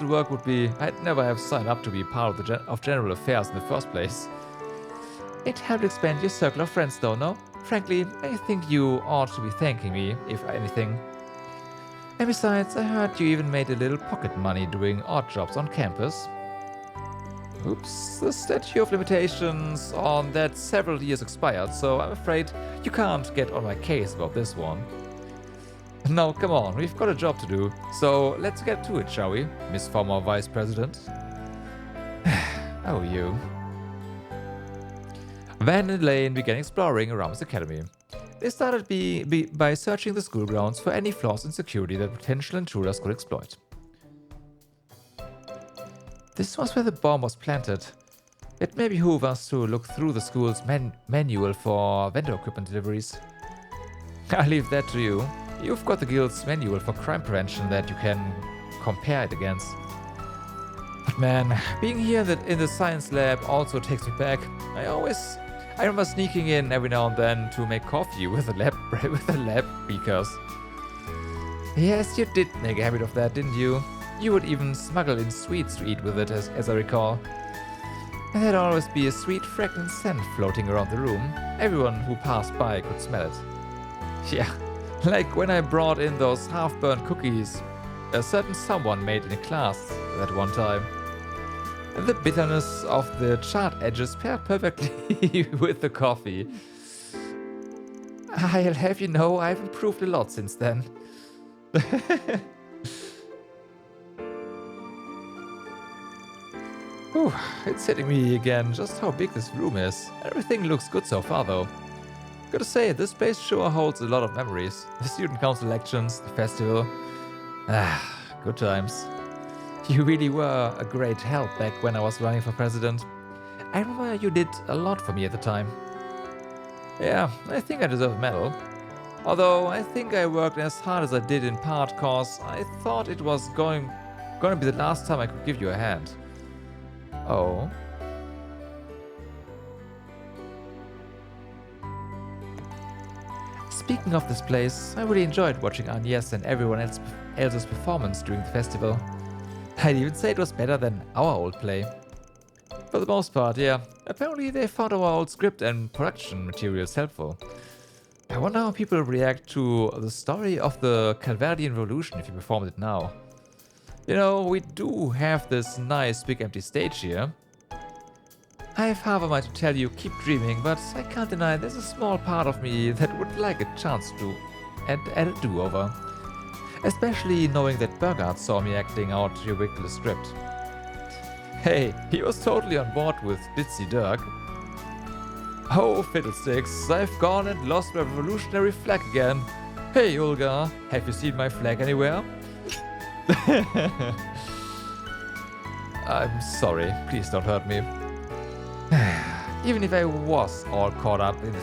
A: work would be, I'd never have signed up to be part of general affairs in the first place. It helped expand your circle of friends though, no? Frankly, I think you ought to be thanking me, if anything. And besides, I heard you even made a little pocket money doing odd jobs on campus. Oops, the statute of limitations on that several years expired, so I'm afraid you can't get on my case about this one. Now, come on, we've got a job to do, so let's get to it, shall we, Miss Former Vice President? Oh, you. Van and Elaine began exploring Aramis Academy. They started by searching the school grounds for any flaws in security that potential intruders could exploit. This was where the bomb was planted. It may behoove us to look through the school's manual for vendor equipment deliveries. I'll leave that to you. You've got the guild's manual for crime prevention that you can compare it against. But man, being here in the science lab also takes me back. I remember sneaking in every now and then to make coffee with the lab beakers. Yes, you did make a habit of that, didn't you? You would even smuggle in sweets to eat with it, as I recall. And there'd always be a sweet fragrant scent floating around the room. Everyone who passed by could smell it. Yeah, like when I brought in those half-burnt cookies a certain someone made in a class that one time. The bitterness of the charred edges paired perfectly with the coffee. I'll have you know, I've improved a lot since then. Whew, it's hitting me again just how big this room is. Everything looks good so far though. Gotta say, this place sure holds a lot of memories. The student council elections, the festival. Good times. You really were a great help back when I was running for president. I remember you did a lot for me at the time. Yeah, I think I deserve a medal. Although I think I worked as hard as I did in part cause I thought it was going to be the last time I could give you a hand. Oh. Speaking of this place, I really enjoyed watching Angès and everyone else's performance during the festival. I'd even say it was better than our old play. For the most part, yeah. Apparently they found our old script and production materials helpful. I wonder how people react to the story of the Calvardian Revolution if you performed it now. You know, we do have this nice big empty stage here. I have half a mind to tell you keep dreaming, but I can't deny there's a small part of me that would like a chance to add a do-over. Especially knowing that Burgard saw me acting out your ridiculous script. Hey, he was totally on board with Ditzy Dirk. Oh, fiddlesticks, I've gone and lost my revolutionary flag again. Hey, Olga, have you seen my flag anywhere? I'm sorry, please don't hurt me. Even if I was all caught up in the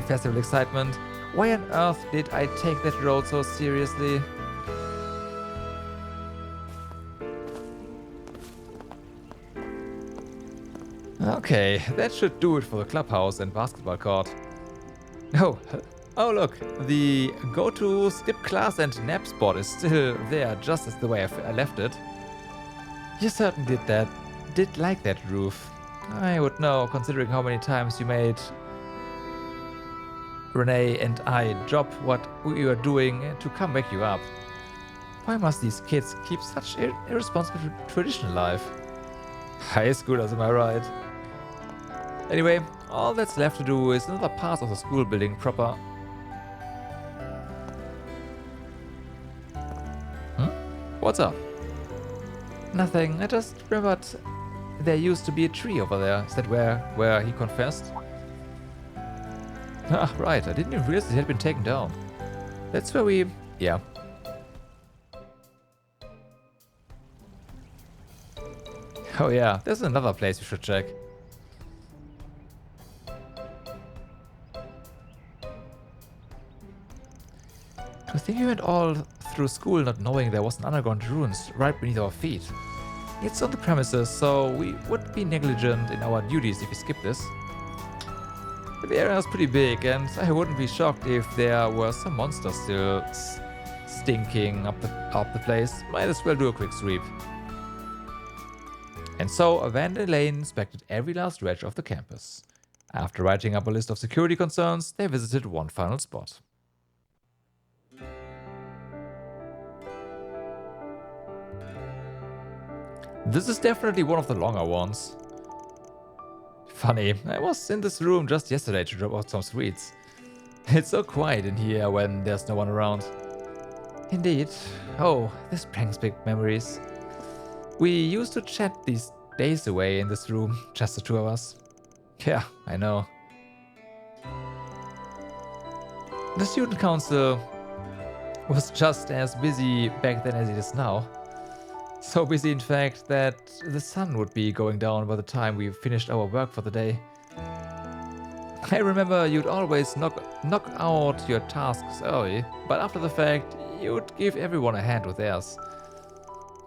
A: festival excitement, why on earth did I take that role so seriously? Okay, that should do it for the clubhouse and basketball court. Oh look, the go-to skip class and nap spot is still there just as the way I left it. You certainly did like that roof. I would know, considering how many times you made René and I drop what we were doing to come wake you up. Why must these kids keep such irresponsible tradition alive? High schoolers, am I right? Anyway, all that's left to do is another part of the school building proper. What's up? Nothing, I just remembered there used to be a tree over there. Is that where he confessed? Ah, right, I didn't even realize it had been taken down. That's where we... yeah. Oh yeah, there's another place we should check. I think we went all through school not knowing there was an underground ruins right beneath our feet. It's on the premises, so we would be negligent in our duties if we skip this. The area is pretty big, and I wouldn't be shocked if there were some monsters still stinking up the place. Might as well do a quick sweep. And so Van and Elaine inspected every last stretch of the campus. After writing up a list of security concerns, they visited one final spot. This is definitely one of the longer ones. Funny, I was in this room just yesterday to drop out some sweets. It's so quiet in here when there's no one around. Indeed. Oh, this brings big memories. We used to chat these days away in this room, just the two of us. Yeah, I know. The student council was just as busy back then as it is now. So busy, in fact, that the sun would be going down by the time we finished our work for the day. I remember you'd always knock out your tasks early, but after the fact, you'd give everyone a hand with theirs.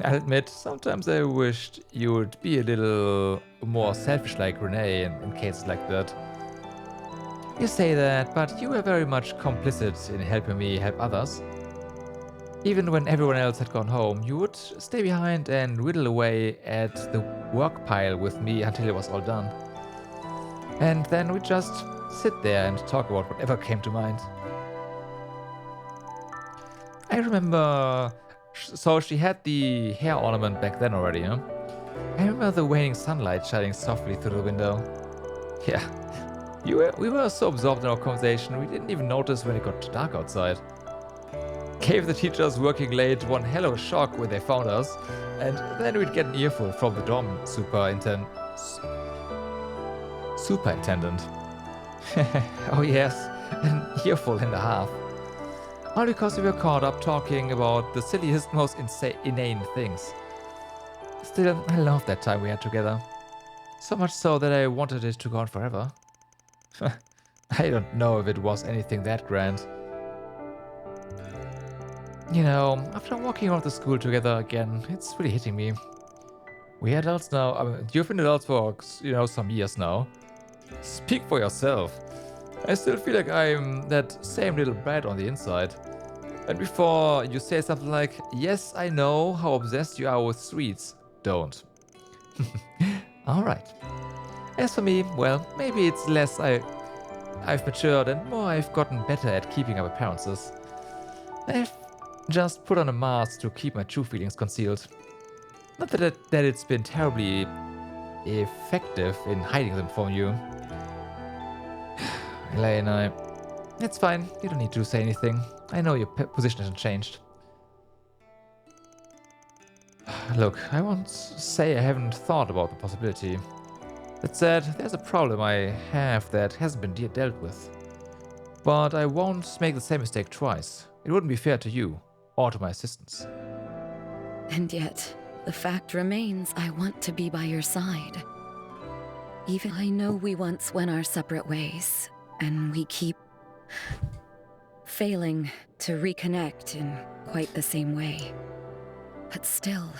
A: I'll admit, sometimes I wished you'd be a little more selfish like René in cases like that. You say that, but you were very much complicit in helping me help others. Even when everyone else had gone home, you would stay behind and whittle away at the work pile with me until it was all done. And then we'd just sit there and talk about whatever came to mind. I remember... So she had the hair ornament back then already, huh? I remember the waning sunlight shining softly through the window. Yeah, we were so absorbed in our conversation, we didn't even notice when it got dark outside. Gave the teachers working late one hell of a shock when they found us, and then we'd get an earful from the dorm superintendent. Oh yes, an earful and a half. All because we were caught up talking about the silliest, most inane things. Still, I love that time we had together. So much so that I wanted it to go on forever. I don't know if it was anything that grand. You know, after walking around the school together again, it's really hitting me. We're adults now. I mean, you've been adults for, some years now. Speak for yourself. I still feel like I'm that same little brat on the inside. And before you say something like, yes, I know how obsessed you are with sweets, don't. Alright. As for me, well, maybe it's less I've matured and more I've gotten better at keeping up appearances. I've just put on a mask to keep my true feelings concealed. Not that it's been terribly effective in hiding them from you. Elain, it's fine. You don't need to say anything. I know your position hasn't changed. Look, I won't say I haven't thought about the possibility. That said, there's a problem I have that hasn't been dealt with. But I won't make the same mistake twice. It wouldn't be fair to you, or to my assistants.
M: And yet, the fact remains I want to be by your side. Even I know we once went our separate ways, and we keep failing to reconnect in quite the same way. But still,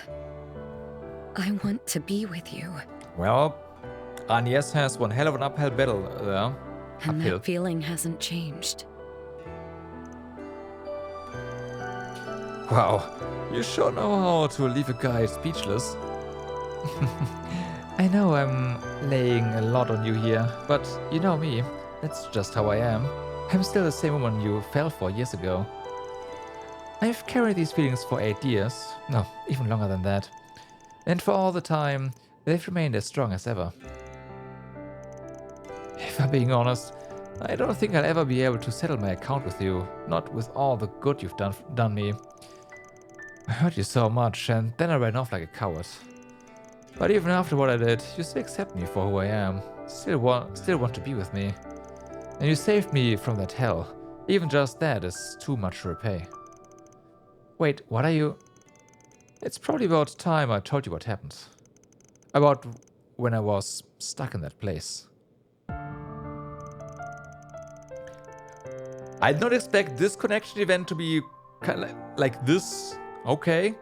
M: I want to be with you.
A: Well, Angès has one hell of an uphill battle there.
M: And that feeling hasn't changed.
A: Wow, you sure know how to leave a guy speechless. I know I'm laying a lot on you here, but you know me, that's just how I am. I'm still the same woman you fell for years ago. I've carried these feelings for 8 years, no, even longer than that. And for all the time, they've remained as strong as ever. If I'm being honest, I don't think I'll ever be able to settle my account with you, not with all the good you've done me. I hurt you so much, and then I ran off like a coward. But even after what I did, you still accept me for who I am, still want to be with me. And you saved me from that hell. Even just that is too much to repay. Wait, what are you... It's probably about time I told you what happened. About when I was stuck in that place. I did not expect this connection event to be kind of like this. Okay.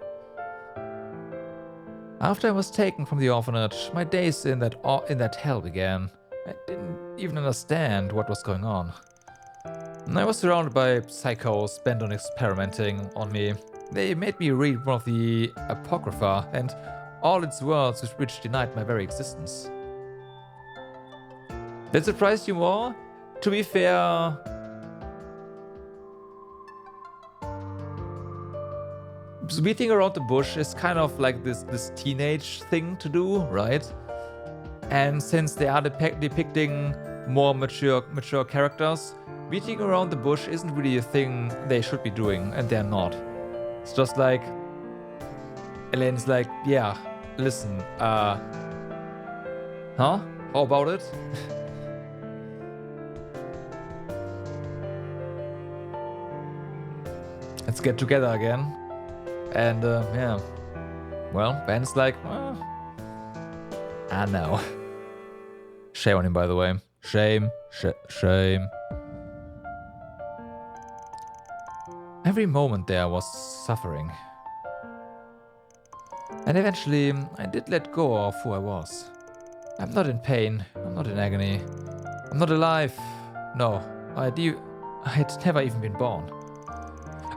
A: After I was taken from the orphanage, my days in that hell began. I didn't even understand what was going on. I was surrounded by psychos bent on experimenting on me. They made me read one of the Apocrypha and all its words which denied my very existence. That surprised you more? To be fair... beating around the bush is kind of like this teenage thing to do, right? And since they are depicting more mature characters, beating around the bush isn't really a thing they should be doing, and they're not. It's just like Elaine's like, yeah, listen, huh? How about it? Let's get together again. And yeah. Well, Ben's like, well, I know. Shame on him, by the way. Shame. Shame. Every moment there was suffering. And eventually, I did let go of who I was. I'm not in pain. I'm not in agony. I'm not alive. No, I had never even been born.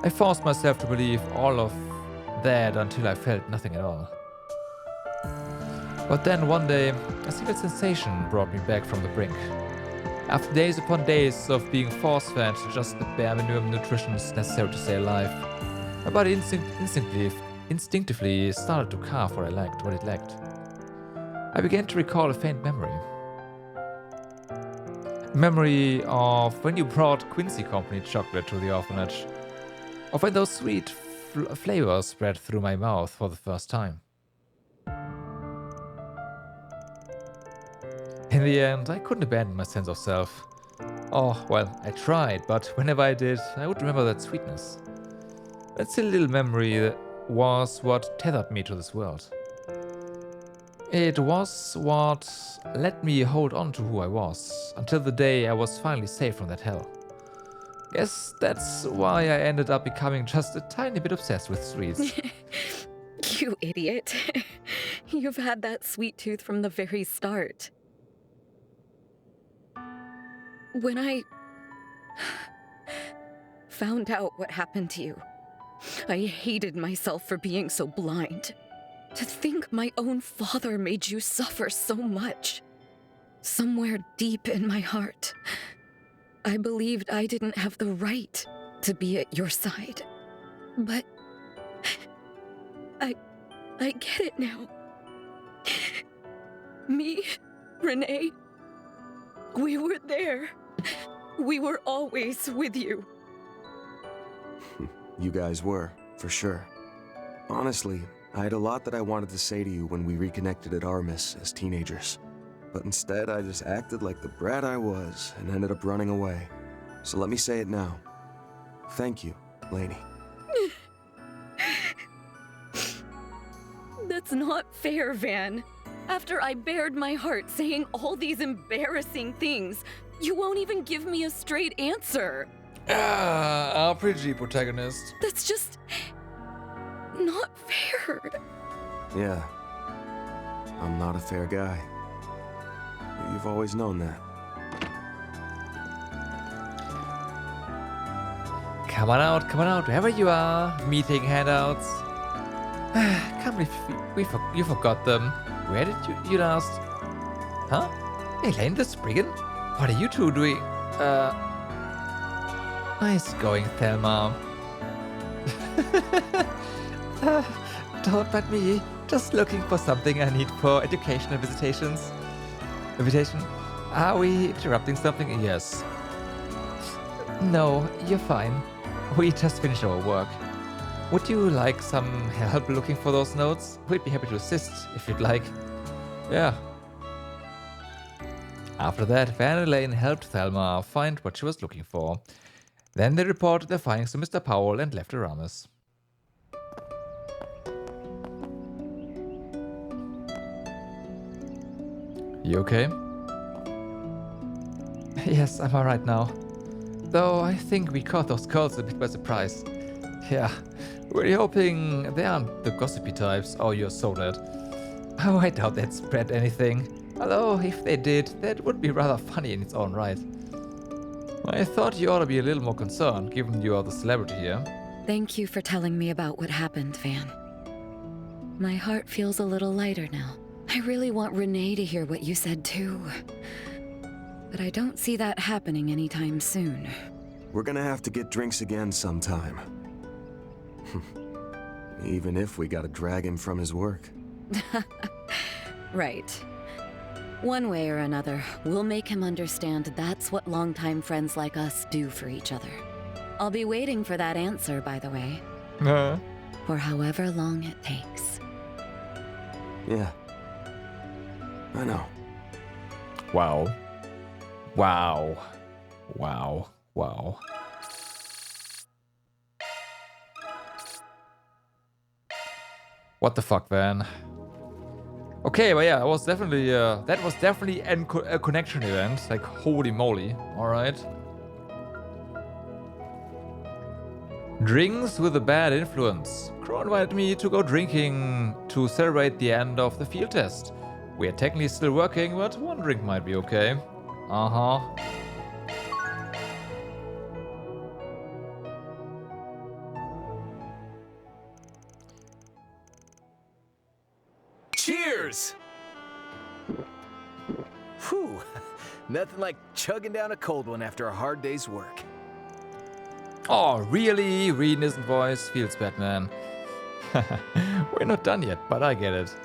A: I forced myself to believe all of that until I felt nothing at all. But then one day, a single sensation brought me back from the brink. After days upon days of being force-fed just the bare minimum nutrition necessary to stay alive, my body instinctively started to carve what it lacked. I began to recall a faint memory. A memory of when you brought Quincy Company chocolate to the orphanage. Of when those sweet flavors spread through my mouth for the first time. In the end, I couldn't abandon my sense of self. Oh, well, I tried, but whenever I did, I would remember that sweetness. That silly little memory was what tethered me to this world. It was what let me hold on to who I was, until the day I was finally saved from that hell. Guess that's why I ended up becoming just a tiny bit obsessed with sweets.
M: You idiot. You've had that sweet tooth from the very start. When I found out what happened to you, I hated myself for being so blind. To think my own father made you suffer so much. Somewhere deep in my heart, I believed I didn't have the right to be at your side. But I get it now. Me, René, we were there. We were always with you.
C: You guys were, for sure. Honestly, I had a lot that I wanted to say to you when we reconnected at Aramis as teenagers. But instead, I just acted like the brat I was and ended up running away. So let me say it now. Thank you, Lainey.
M: That's not fair, Van. After I bared my heart saying all these embarrassing things, you won't even give me a straight answer.
A: Our RPG protagonist.
M: That's just not fair.
C: Yeah. I'm not a fair guy. You've always known that.
A: Come on out, wherever you are. Meeting handouts. Can't believe you forgot them. Where did you last? Huh? Elain the Spriggan? What are you two doing? Nice going, Thelma. Don't mind me. Just looking for something I need for educational visitations. Invitation? Are we interrupting something? Yes. No, you're fine. We just finished our work. Would you like some help looking for those notes? We'd be happy to assist if you'd like. Yeah. After that, Van and Elaine helped Thelma find what she was looking for. Then they reported their findings to Mr. Powell and left Aramis. You okay? Yes, I'm alright now. Though I think we caught those girls a bit by surprise. Yeah, we're hoping they aren't the gossipy types. Oh, you're so dead. Oh, I doubt they'd spread anything. Although, if they did, that would be rather funny in its own right. I thought you ought to be a little more concerned, given you are the celebrity here.
M: Thank you for telling me about what happened, Van. My heart feels a little lighter now. I really want René to hear what you said too. But I don't see that happening anytime soon.
C: We're gonna have to get drinks again sometime. Even if we gotta drag him from his work.
M: Right. One way or another, we'll make him understand that's what longtime friends like us do for each other. I'll be waiting for that answer, by the way. For however long it takes.
C: Yeah. I know.
A: Wow. Wow. Wow. Wow. What the fuck, man? Okay, but yeah, it was definitely that was definitely a connection event. Like, holy moly! All right. Drinks with a bad influence. Crow invited me to go drinking to celebrate the end of the field test. We are technically still working, but one drink might be okay. Uh-huh.
N: Cheers! Whew, nothing like chugging down a cold one after a hard day's work.
A: Oh, really? Reed isn't voice? Feels bad, man. We're not done yet, but I get it.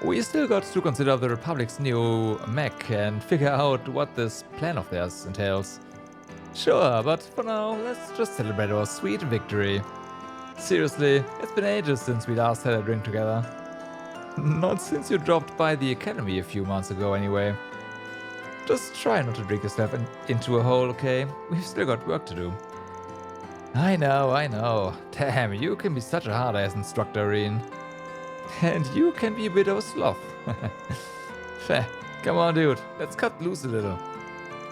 A: We still got to consider the Republic's new mech and figure out what this plan of theirs entails. Sure, but for now, let's just celebrate our sweet victory. Seriously, it's been ages since we last had a drink together. Not since you dropped by the academy a few months ago, anyway. Just try not to drink yourself into a hole, okay? We've still got work to do. I know. Damn, you can be such a hard-ass instructor, René. And you can be a bit of a sloth. Come on, dude, let's cut loose a little.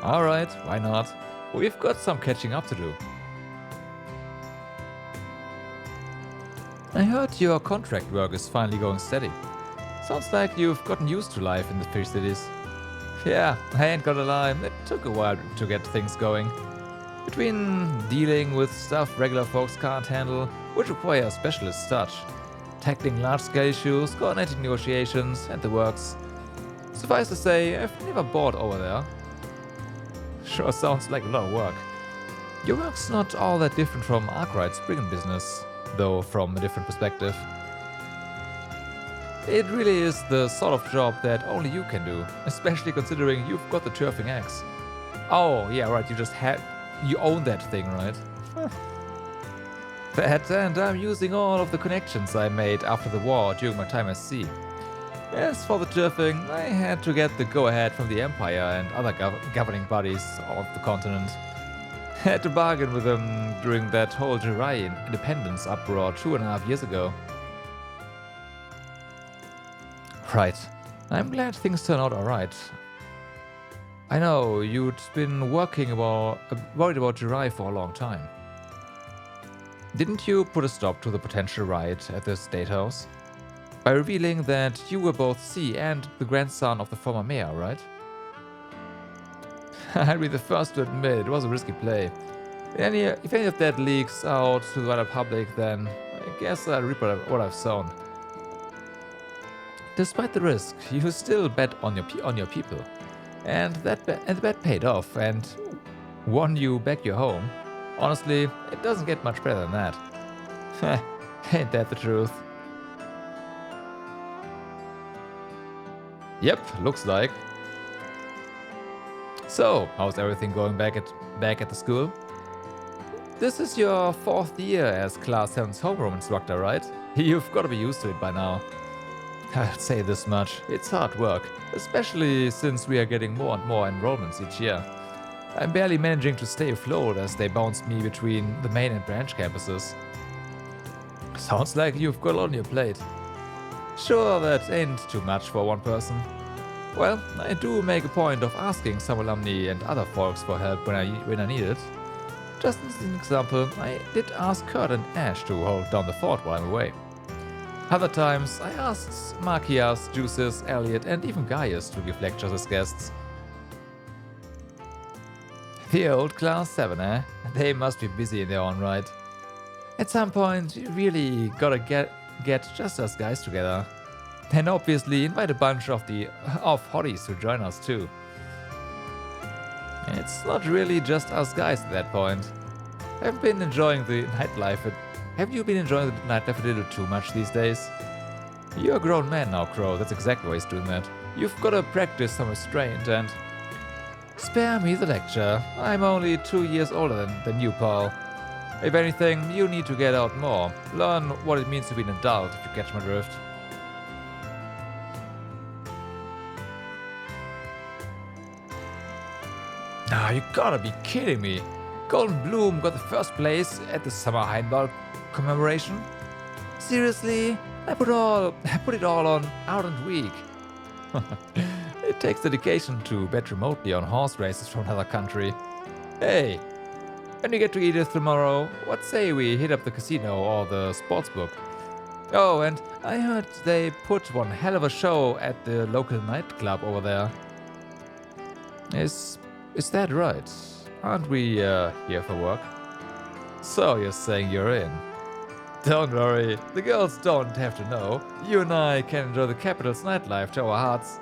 A: Alright, why not? We've got some catching up to do. I heard your contract work is finally going steady. Sounds like you've gotten used to life in the three cities. Yeah, I ain't gonna lie, it took a while to get things going. Between dealing with stuff regular folks can't handle, which requires specialist touch, tackling large-scale issues, coordinating negotiations, and the works. Suffice to say, I've never bored over there. Sure sounds like a lot of work. Your work's not all that different from Arkwright's brigand business, though from a different perspective. It really is the sort of job that only you can do, especially considering you've got the turfing axe. Oh, yeah, right, you own that thing, right? That, and I'm using all of the connections I made after the war during my time as sea. As for the turfing, I had to get the go-ahead from the Empire and other governing bodies of the continent. Had to bargain with them during that whole Jirai independence uproar 2.5 years ago. Right. I'm glad things turned out alright. I know, you'd been worried about Jirai for a long time. Didn't you put a stop to the potential riot at the State House? By revealing that you were both C and the grandson of the former mayor, right? I'll be the first to admit it was a risky play. If any of that leaks out to the wider public, then I guess I'll reap what I've sown. Despite the risk, you still bet on your people, and the bet paid off and won you back your home. Honestly, it doesn't get much better than that. Ain't that the truth? Yep, looks like. So, how's everything going back at the school? This is your 4th year as Class 7's homeroom instructor, right? You've got to be used to it by now. I'd say this much, it's hard work, especially since we are getting more and more enrollments each year. I'm barely managing to stay afloat as they bounce me between the main and branch campuses. Sounds like you've got a lot on your plate. Sure, that ain't too much for one person. Well, I do make a point of asking some alumni and other folks for help when I need it. Just as an example, I did ask Kurt and Ash to hold down the fort while I'm away. Other times, I asked Markias, Juices, Elliot, and even Gaius to give lectures as guests. The old Class 7, eh? They must be busy in their own right. At some point, you really gotta get just us guys together. And obviously invite a bunch of hotties to join us too. It's not really just us guys at that point. I've been enjoying the nightlife have you been enjoying the nightlife a little too much these days? You're a grown man now, Crow. That's exactly why he's doing that. You've got to practice some restraint and... Spare me the lecture. I'm only 2 years older than you, pal. If anything, you need to get out more. Learn what it means to be an adult, if you catch my drift. Ah, you gotta be kidding me. Golden Bloom got the first place at the Summer Heimball commemoration? Seriously? I put it all on Ardent Week. It takes dedication to bet remotely on horse races from another country. Hey, when we get to Edith tomorrow, what say we hit up the casino or the sportsbook? Oh, and I heard they put one hell of a show at the local nightclub over there. Is that right? Aren't we here for work? So you're saying you're in? Don't worry, the girls don't have to know. You and I can enjoy the capital's nightlife to our hearts.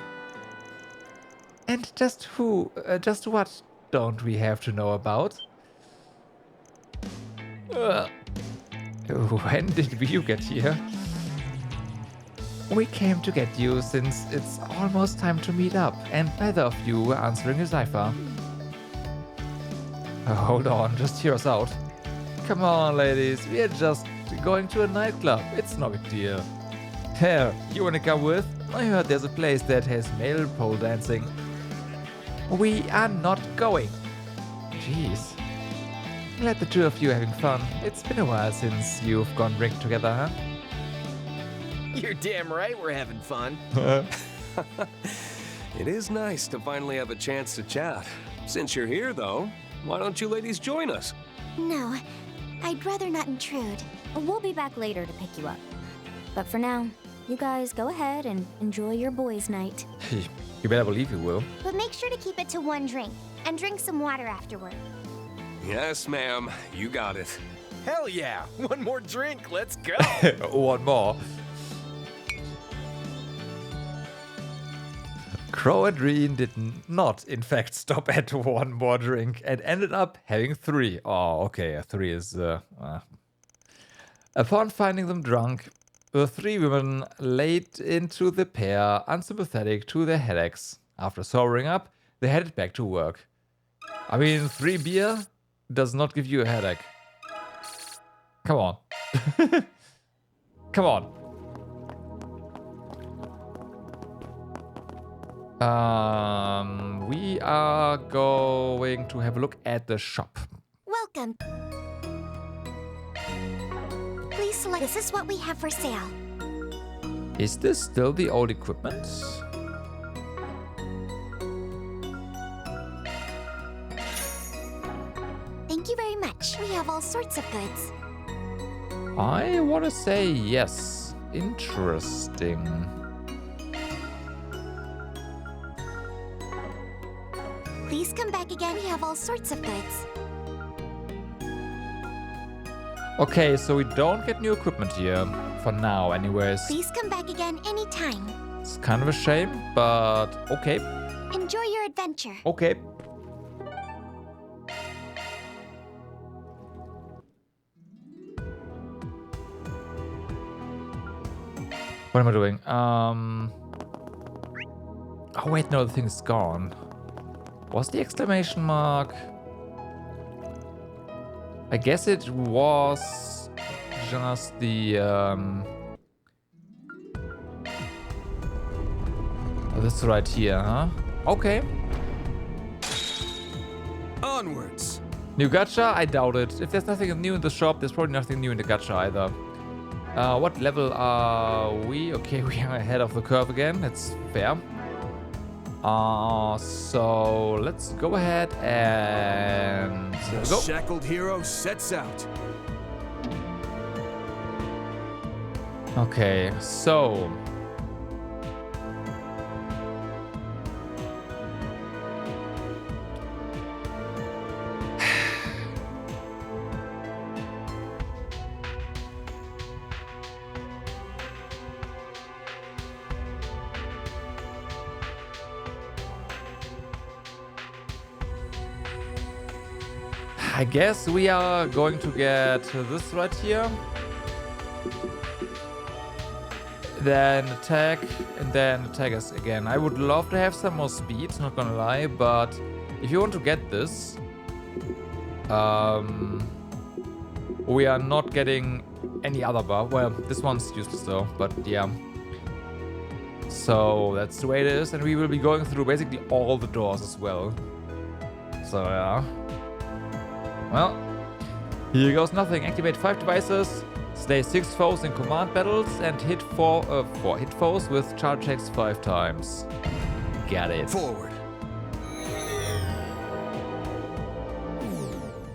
A: And just what don't we have to know about? When did you get here? We came to get you since it's almost time to meet up, and neither of you were answering your cipher. Hold on, just hear us out. Come on, ladies, we are just going to a nightclub. It's no big deal. Here, you wanna come with? I heard there's a place that has male pole dancing. We are not going. Jeez. Glad the two of you are having fun. It's been a while since you've gone drinking together, huh?
N: You're damn right we're having fun.
O: It is nice to finally have a chance to chat. Since you're here, though, why don't you ladies join us?
F: No, I'd rather not intrude.
P: We'll be back later to pick you up. But for now, you guys go ahead and enjoy your boys' night.
A: You better believe you will.
F: But make sure to keep it to one drink, and drink some water afterward.
O: Yes, ma'am. You got it.
N: Hell yeah! One more drink, let's go!
A: One more. Crow and Reen did not, in fact, stop at one more drink and ended up having 3. Oh, okay, 3 is... Upon finding them drunk, the 3 women laid into the pair, unsympathetic to their headaches. After sobering up, they headed back to work. I mean, 3 beer does not give you a headache. Come on. Come on. We are going to have a look at the shop.
F: Welcome. Please select. This is what we have for sale.
A: Is this still the old equipment?
F: Thank you very much. We have all sorts of goods.
A: I want to say yes. Interesting.
F: Please come back again. We have all sorts of goods.
A: Okay, so we don't get new equipment here. For now, anyways.
F: Please come back again anytime.
A: It's kind of a shame, but okay.
F: Enjoy your adventure.
A: Okay. What am I doing? Oh wait, no, the thing is gone. Was the exclamation mark? I guess it was just the oh, this right here, huh? Okay.
O: Onwards.
A: New gacha? I doubt it. If there's nothing new in the shop, there's probably nothing new in the gacha either. What level are we? Okay, we are ahead of the curve again. That's fair. So let's go ahead and go.
C: Shackled hero sets out.
A: Okay, so I guess we are going to get this right here. Then attack, and then attack us again. I would love to have some more speed, not gonna lie, but if you want to get this, we are not getting any other buff. Well, this one's useless though, but yeah. So that's the way it is, and we will be going through basically all the doors as well. So yeah. Well, here goes nothing. Activate 5 devices. Slay 6 foes in command battles and hit 4 hit foes with charge attacks 5 times. Got it.
C: Forward.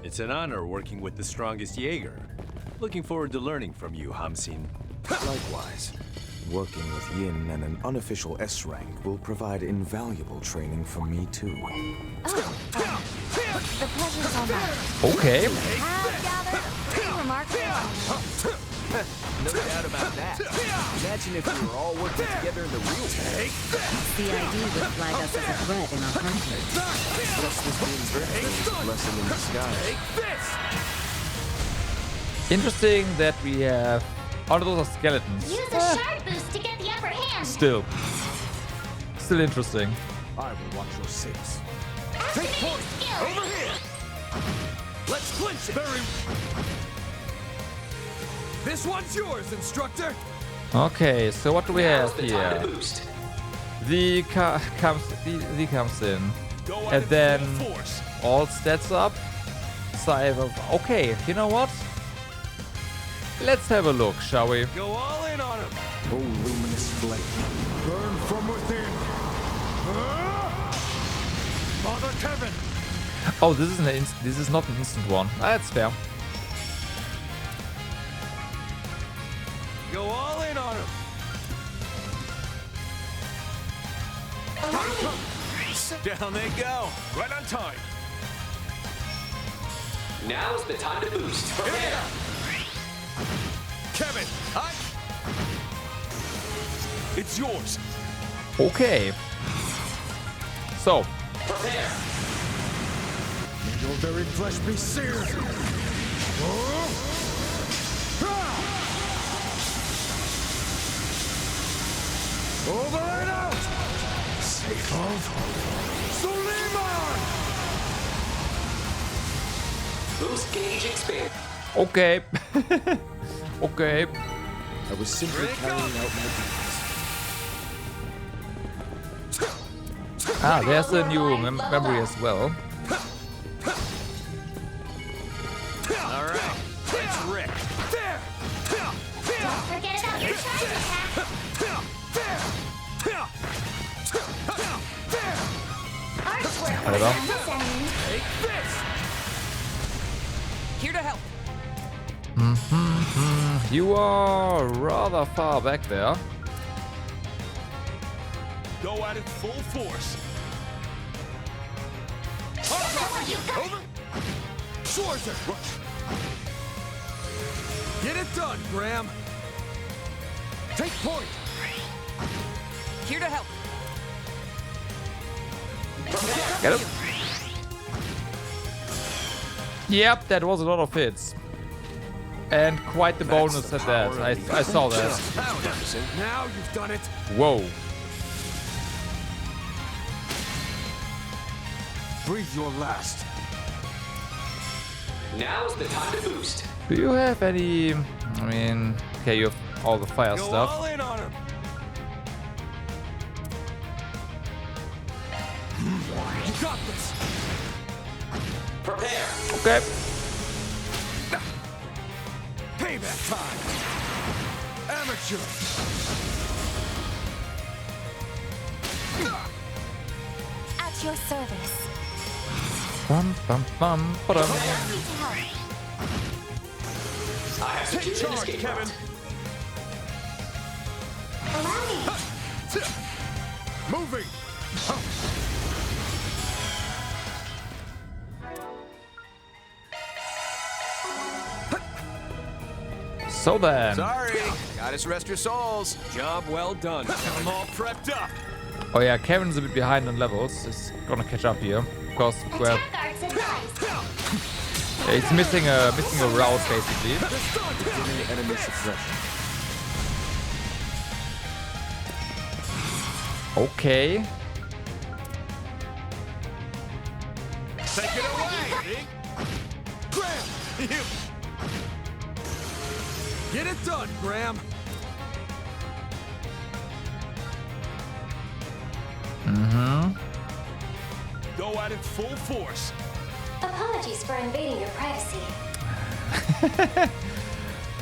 J: It's an honor working with the strongest Jaeger. Looking forward to learning from you, Hamsin.
L: Likewise. Working with Yin and an unofficial S rank will provide invaluable training for me too.
F: The pleasure's all mine.
A: Okay.
F: Have gathered three remarkable.
N: No doubt about that. Imagine if we were all working together in the real world.
Q: CID would flag us as a threat in a heartbeat.
L: Just this being virtually blessing in disguise.
A: Interesting that we have... Oh, those are skeletons.
F: Use a shard boost to get the upper hand.
A: Still interesting.
L: I will watch your six.
F: Take point. Over here.
C: Let's clinch it. This one's yours, instructor.
A: Okay, so what do we have here? The comes in, and then all stats up. Okay, you know what? Let's have a look, shall we?
C: Go all in on him.
L: Oh, luminous flame.
E: Burn from within. Father Kevin.
A: Oh, this is not an instant one. That's fair.
C: Go all in on him.
E: Down they go. Right on time.
O: Now's the time to boost. Prepare.
E: Kevin, it's yours.
A: Okay. So.
O: Prepare.
E: May your very flesh be seared. Over and out. Safe of Suleiman.
O: Boost gauge expand.
A: Okay. Okay.
L: I was simply carrying out my duties.
A: Ah, there's a new memory as well.
C: All right, let's Rick. There.
F: Don't forget about your charge attack. Archwork was on this end.
C: Take this.
D: Here to help.
A: You are rather far back there.
E: Go at it full force.
C: Over. Schwarzer. Get it done, Graham.
E: Take point.
D: Here to help.
A: Get it? Yep, that was a lot of hits. And quite the bonus at that. I saw that.
C: Now you've done it.
A: Whoa.
E: Breathe your last.
O: Now's the time to boost.
A: Do you have any... I mean... Okay, you have all the fire
C: Go
A: stuff.
C: all in on him.
E: You got this.
O: Prepare.
A: Okay.
C: Payback time. Amateur.
F: At your service.
A: Bum, bum, bum, ba-dum.
O: I have
E: Take
O: secured an
E: charge,
O: escape
E: Kevin.
O: route.
E: Moving.
A: So then.
N: Sorry, gotta rest your souls.
C: Job well done. I'm all prepped up.
A: Oh yeah, Kevin's a bit behind on levels. He's gonna catch up here. Of course, well,
F: Attack arts advised.
A: It's missing a route basically.
L: Enemy suppression.
A: Okay.
E: Take it away! Graham! You! Get it done, Graham!
A: Mm-hmm.
E: Go at it full force.
B: Apologies for invading your privacy.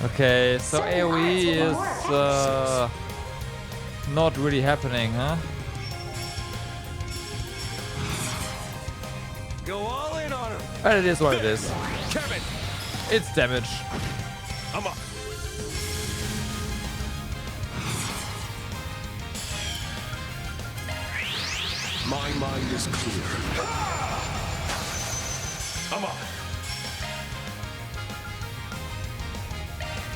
A: Okay, so
B: Certain
A: AoE
B: arts will be more
A: is not really happening, huh?
E: Go all in on him.
A: But it is what it is.
E: Kevin!
A: It's damage.
E: I'm up. My mind is clear. I'm up.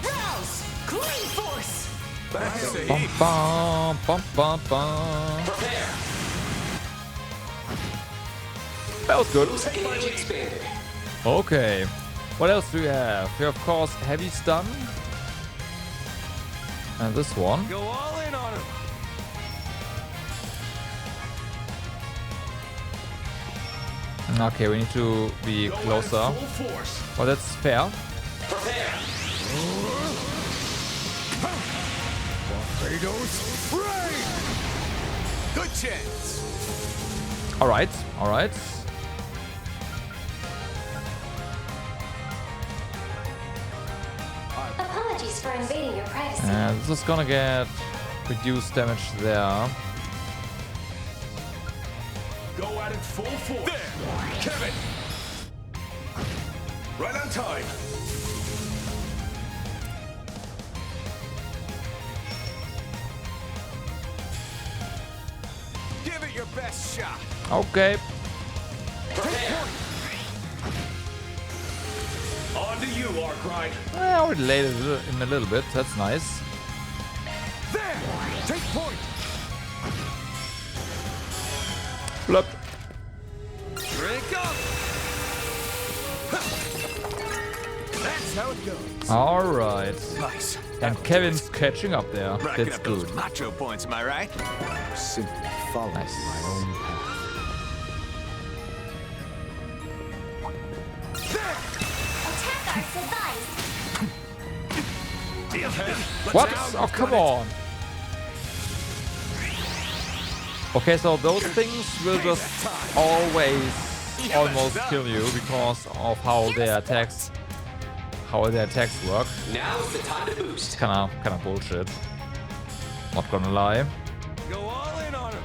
R: Rouse! Clean force!
A: Bum, bum, bum, bum, bum. That was good. Okay. What else do we have? We have, of course, heavy stun. And this one.
E: Go all in on him.
A: Okay, we need to be closer. Well, that's fair.
E: Barbados, rain! Good chance.
A: Alright, alright.
B: Apologies for invading your privacy.
A: And this is gonna get reduced damage there.
E: Go at it full force. There! Kevin! Right on time. Give it your best shot.
A: Okay.
E: On to you, Arkwright.
A: I already laid it in a little bit. That's nice.
E: There! Take point!
A: Flip.
E: Drink up! That's how it goes.
A: Alright.
E: Nice.
A: And Kevin's catching up there.
E: Racking
A: That's
E: up
A: good.
E: those macho points, am I right?
L: Simply follow my own path.
R: Attack arts advised.
A: What? Oh, come on. Okay, so those things will just always almost kill you because of how their attacks work.
O: Now's the time to boost.
A: It's kind of bullshit. Not gonna lie.
E: Go all in on him.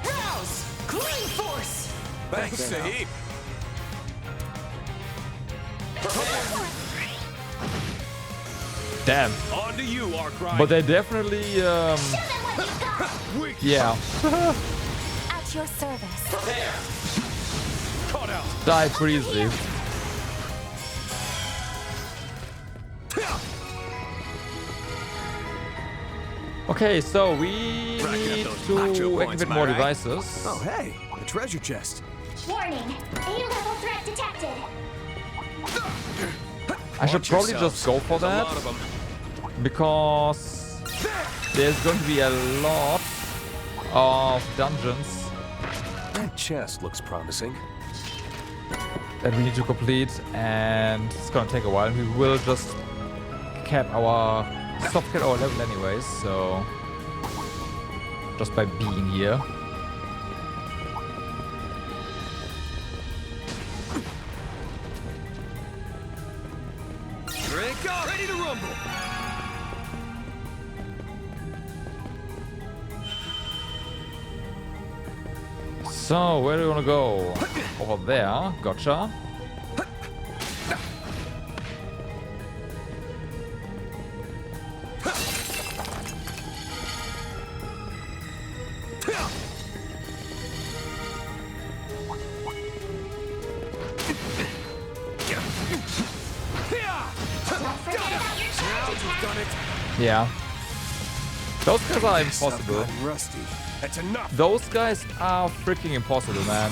R: Rouse! Clean force!
E: Thanks a heap.
A: Damn.
E: On to you, Arkwright.
A: But they definitely yeah.
F: At your service.
E: Caught out.
A: Die pretty easily. Okay, so we need to activate more devices.
C: Oh, hey, a treasure chest.
R: Warning! A-level threat detected.
A: I should probably just go for that because there's going to be a lot of dungeons
O: That chest looks promising.
A: that we need to complete, and it's gonna take a while. We will just cap our level anyways, so just by being here.
E: Drink up. Ready to rumble.
A: So where do we want to go? Over there. Gotcha. Yeah. Those guys are impossible.
E: Rusty. That's enough.
A: Those guys are freaking impossible, man.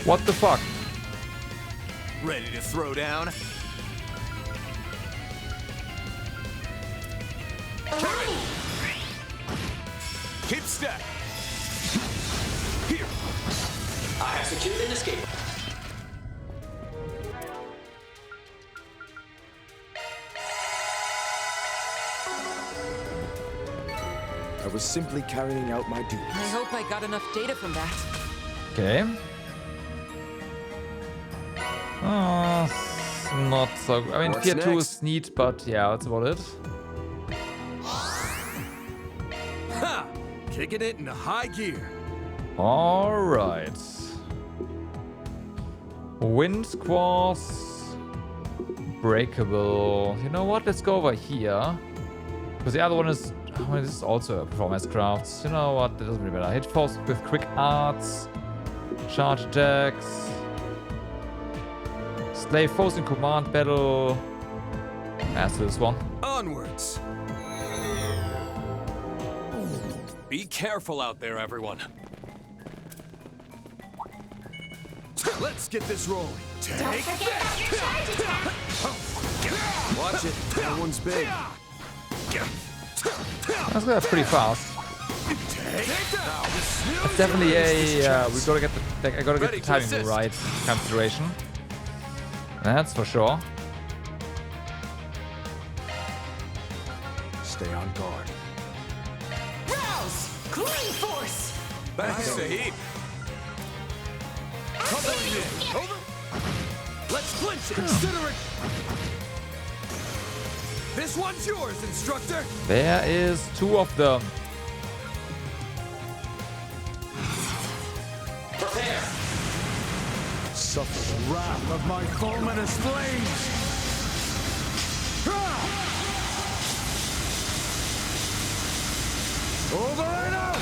A: What the fuck?
N: Ready to throw down? Keep step. Here.
H: I have secured an escape.
L: I was simply carrying out my duties.
S: I hope I got enough data from that.
A: Okay. Not so. I mean,
C: What's
A: Tier 2
C: next?
A: is neat, but yeah, that's about it.
N: Ha! Kicking it into high gear.
A: Alright. Wind squaws. Breakable. You know what? Let's go over here. Because the other one is. Oh, this is also a performance crafts. You know what? That doesn't really matter. Hit force with quick arts. Charge attacks. Slay foes in command battle. That's this one.
N: Onwards. Be careful out there, everyone. Let's get this rolling. Take
R: Don't forget about your charge attack.
C: Watch it. That one's big.
A: That's pretty fast. It's definitely a. We gotta get the. I gotta get the timing right. Consideration. That's for sure.
L: Stay on guard.
R: Rouse! Green force!
N: Thanks, Sahib. Covering in. Over. Let's clinch it. Consider it. This one's yours, instructor.
A: There is 2 of them.
H: Prepare.
E: Suffer the wrath of my fulminous flames. Over and out.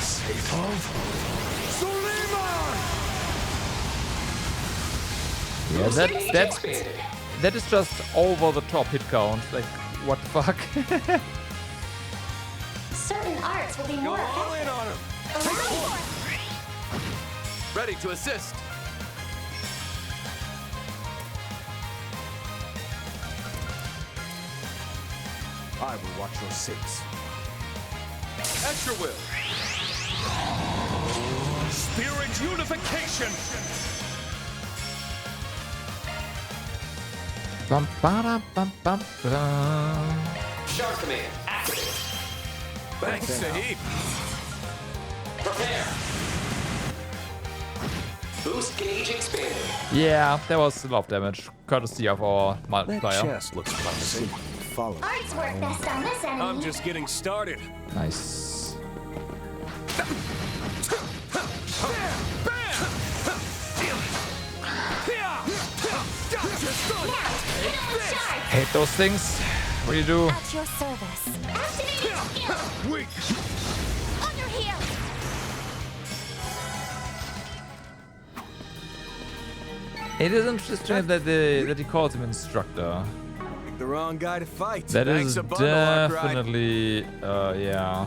E: Safe of Suleiman.
A: Yeah, that is just over the top hit count. Like, what the fuck?
R: Certain arts will be more
N: Go all in on him.
R: effective.
N: Ready to assist.
E: I will watch your six.
N: At your will. Spirit unification.
A: Bum, ba-da, bum, bum, ba-da.
H: Shark command activate.
N: Thanks, Sahib.
H: Prepare. Boost gauge expanded.
A: Yeah, there was a lot of damage, courtesy of our
L: That
A: multiplier.
L: chest looks promising. Follow.
R: Arts work best on this enemy.
N: I'm just getting started.
A: Nice. Hate those things. What do you do?
F: At your service.
R: Activating skill.
N: Weak.
R: On your heel.
A: It is interesting that he calls him instructor.
C: The wrong guy to fight.
A: That
C: Thanks
A: is
C: a bundle, Arkwright.
A: definitely, yeah.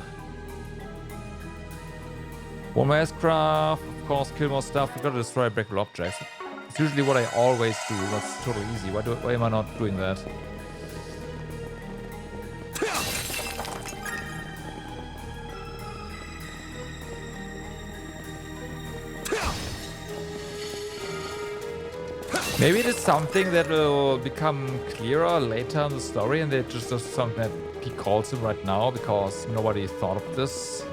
A: One more S-craft, of course, kill more stuff. We gotta destroy breakable objects. It's usually what I always do. That's totally easy. Why am I not doing that? Maybe it is something that will become clearer later in the story, and it just is something that he calls him right now because nobody thought of this.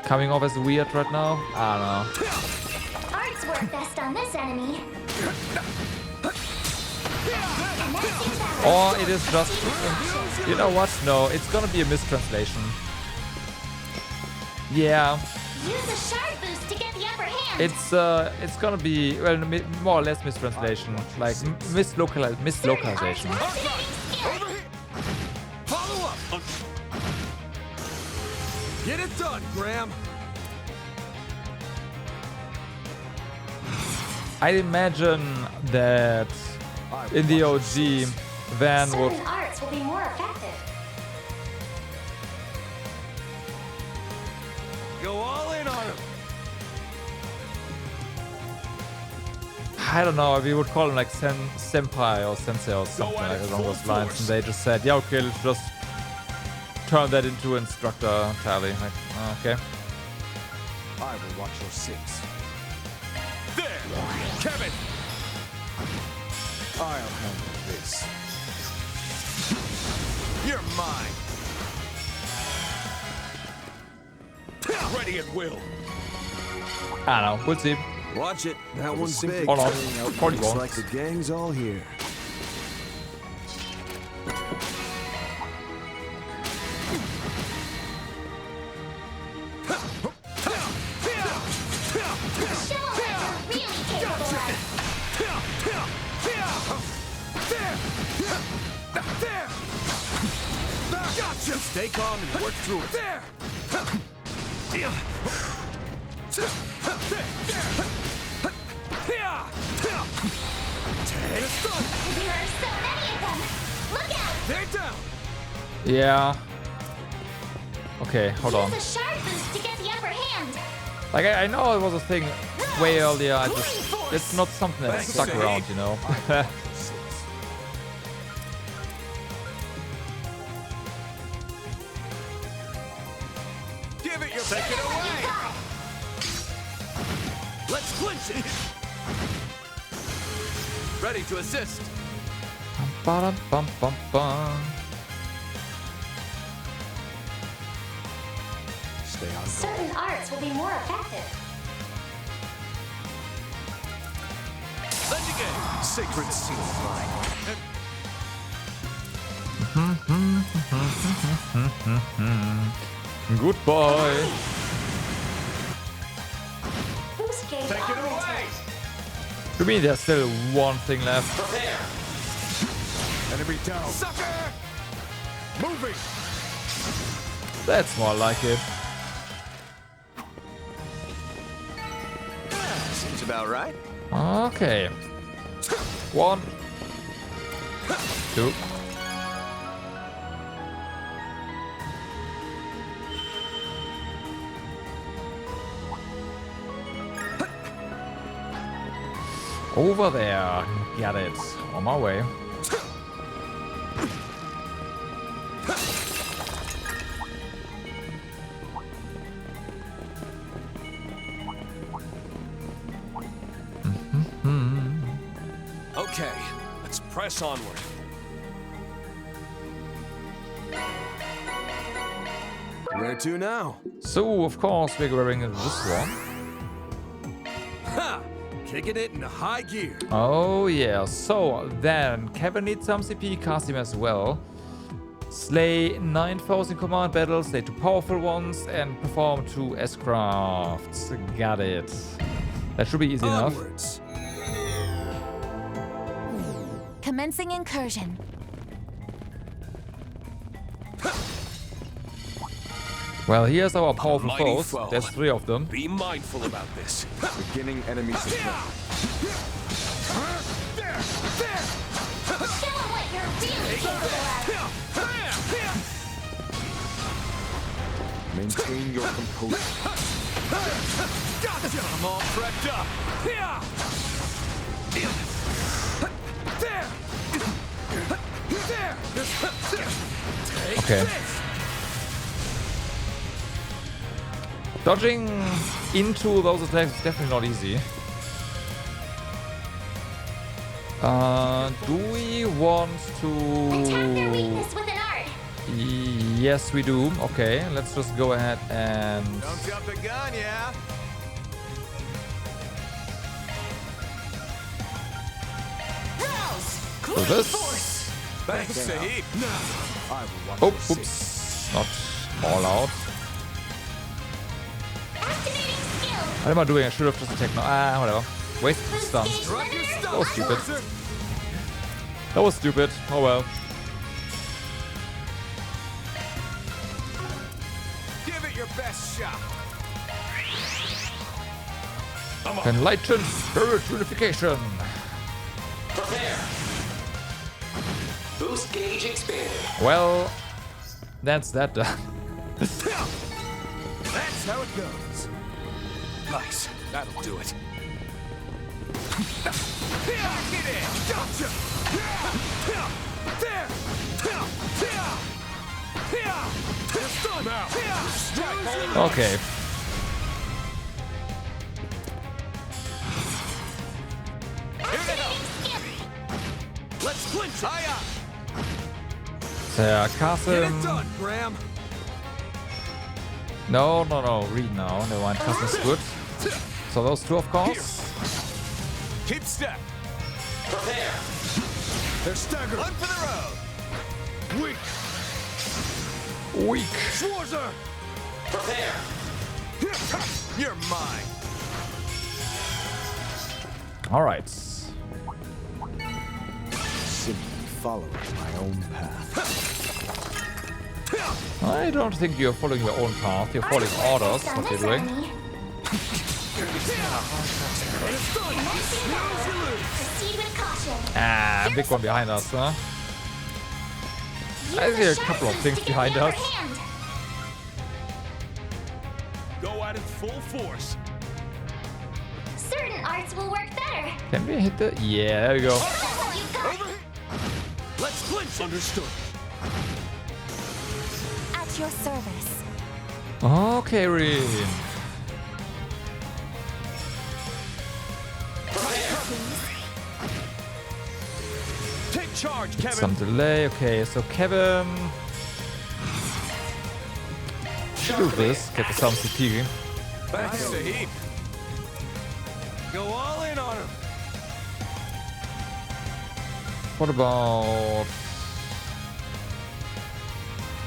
A: Coming off as weird right now? I don't know.
R: Arts work best on this enemy.
A: Or it is just... You know what? No, it's gonna be a mistranslation. Yeah.
R: Use a shard boost to get the upper hand.
A: It's gonna be, well, more or less mistranslation. Like, mislocalization.
N: Follow up. Get it done, Graham.
A: I imagine that in the OG, Van would...
R: Certain arts will be more effective.
N: Go all in on him.
A: I don't know, we would call him like senpai or sensei or something like along those lines, and they just said, yeah, okay, let's just turn that into instructor entirely. Like, okay.
E: I will watch your six.
N: There! Kevin!
E: I'll handle this.
N: You're mine! Ready at will!
A: I don't know, we'll see.
C: Watch it. That one's big.
A: Hold on.
C: Looks like the gang's all here.
N: Gotcha! Stay calm and work through it. There!
R: There are so many of them! Look out!
N: They're down!
A: Yeah. Okay, hold on.
R: Use a shard boost to get the upper hand!
A: Like, I know it was a thing way earlier, it's not something that stuck around, you know?
N: Give it your take it away! Let's clinch it! Ready to assist!
A: Ba-dum-bum-bum-bum.
E: Stay on.
R: Certain arts will be more effective.
N: Let's again! Sacred seal of mine.
A: Good boy.
R: Boost gauge
N: Take it
R: augmented.
N: away!
A: To me, there's still one thing left.
N: Prepare!
E: Enemy down.
N: Sucker!
E: Moving.
A: That's more like it.
N: Seems about right.
A: Okay. 1, 2. Over there. Got it. On my way.
N: Okay, let's press onward.
C: Where to now?
A: So, of course, we're wearing this one.
N: Ha! Kicking it in high gear.
A: Oh, yeah. So, then, Kevin needs some CP, cast him as well. Slay 9,000 command battles, slay 2 powerful ones, and perform 2 S-crafts. Got it. That should be easy
C: Onwards.
A: enough.
F: Commencing incursion.
A: Well, here's our powerful
N: Mighty
A: foes.
N: foe.
A: There's 3 of them.
N: Be mindful about this.
E: Beginning enemy support.
R: Show 'em what you're really capable of!
E: Maintain your composure.
N: Gotcha! I'm all prepped up.
A: Okay. Dodging into those attacks is definitely not easy. Do we want
R: Attack their
A: to...
R: weakness with an art!
A: Yes, we do. Okay, let's just go ahead and...
N: Don't jump the gun, yeah?
A: do this.
N: Thanks, Sahib.
E: I will watch
A: Oh,
E: your six.
A: oops. Not all out.
R: Activating skill!
A: What am I doing? I should have just attacked now. Ah, whatever. Wasted
R: Boost
A: stun.
R: gauge limiter!
A: That was stupid. That was stupid. Oh well.
N: Give it your best shot.
A: Enlightened spirit unification.
O: Prepare. Boost gauge expanded.
A: Well, that's that done.
N: That's how it goes. Nice. That'll do it.
R: Gotcha! There!
A: Okay.
R: Let's clinch it.
A: Sarcasm.
R: Done, Graham.
A: No. Read now. Never mind. Custom is good. So those two, of course.
R: Keep step. Prepare. They're staggered. Run for the road.
A: Weak.
R: Schwarzer. Prepare. You're mine.
A: All right.
L: Simply following my own path.
A: I don't think you're following your own path. You're following orders. What you're doing. Ah, big one behind us, huh? I see a couple of things behind us.
R: Go at it full force.
F: Certain arts will work better.
A: Can we hit the? Yeah, there we go.
R: Let's clinch. Understood.
F: At your service.
A: Okay, Rin.
R: Take charge, Kevin.
A: Some delay. Okay, so Kevin. Should do this. Get the some CP.
R: Thanks a heap. Go all in on him.
A: What about?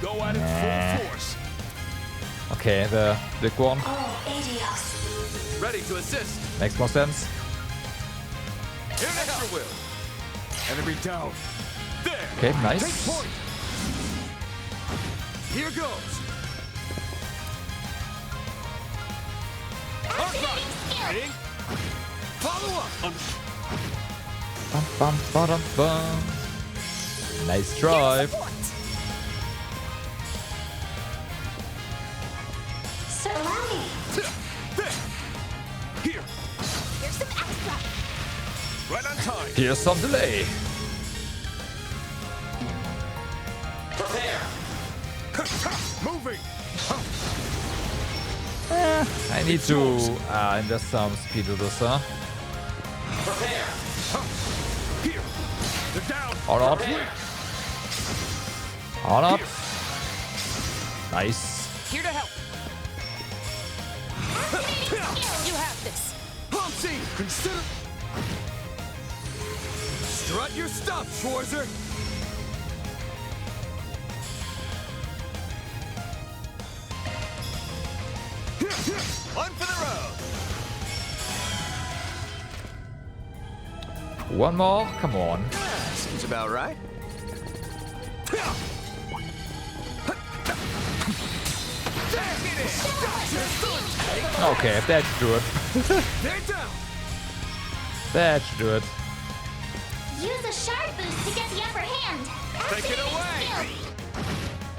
R: Go at it full force.
A: Okay, the big one.
R: Ready to assist.
A: Makes more sense.
R: Here to help. Will. Enemy down. There.
A: Okay, nice.
R: Take point. Here goes. Ready? Follow up.
A: Bum, bum, ba-dum, bum. Nice drive.
R: Here.
F: Here's some extra.
R: Right on time.
A: Here's some delay.
R: Prepare. Moving.
A: I need to invest some speed to this, huh?
R: Prepare. Here. They're down.
A: Or not. Or not. Nice.
R: Here to help.
F: You have this.
R: Pumpsy, consider. Strut your stuff, Schwarzer. On for the road.
A: One more. Come on.
N: Seems about right.
A: Okay, that should do it.
R: They're down.
A: That should do it.
F: Use a shard boost to get the upper hand.
R: Take it away.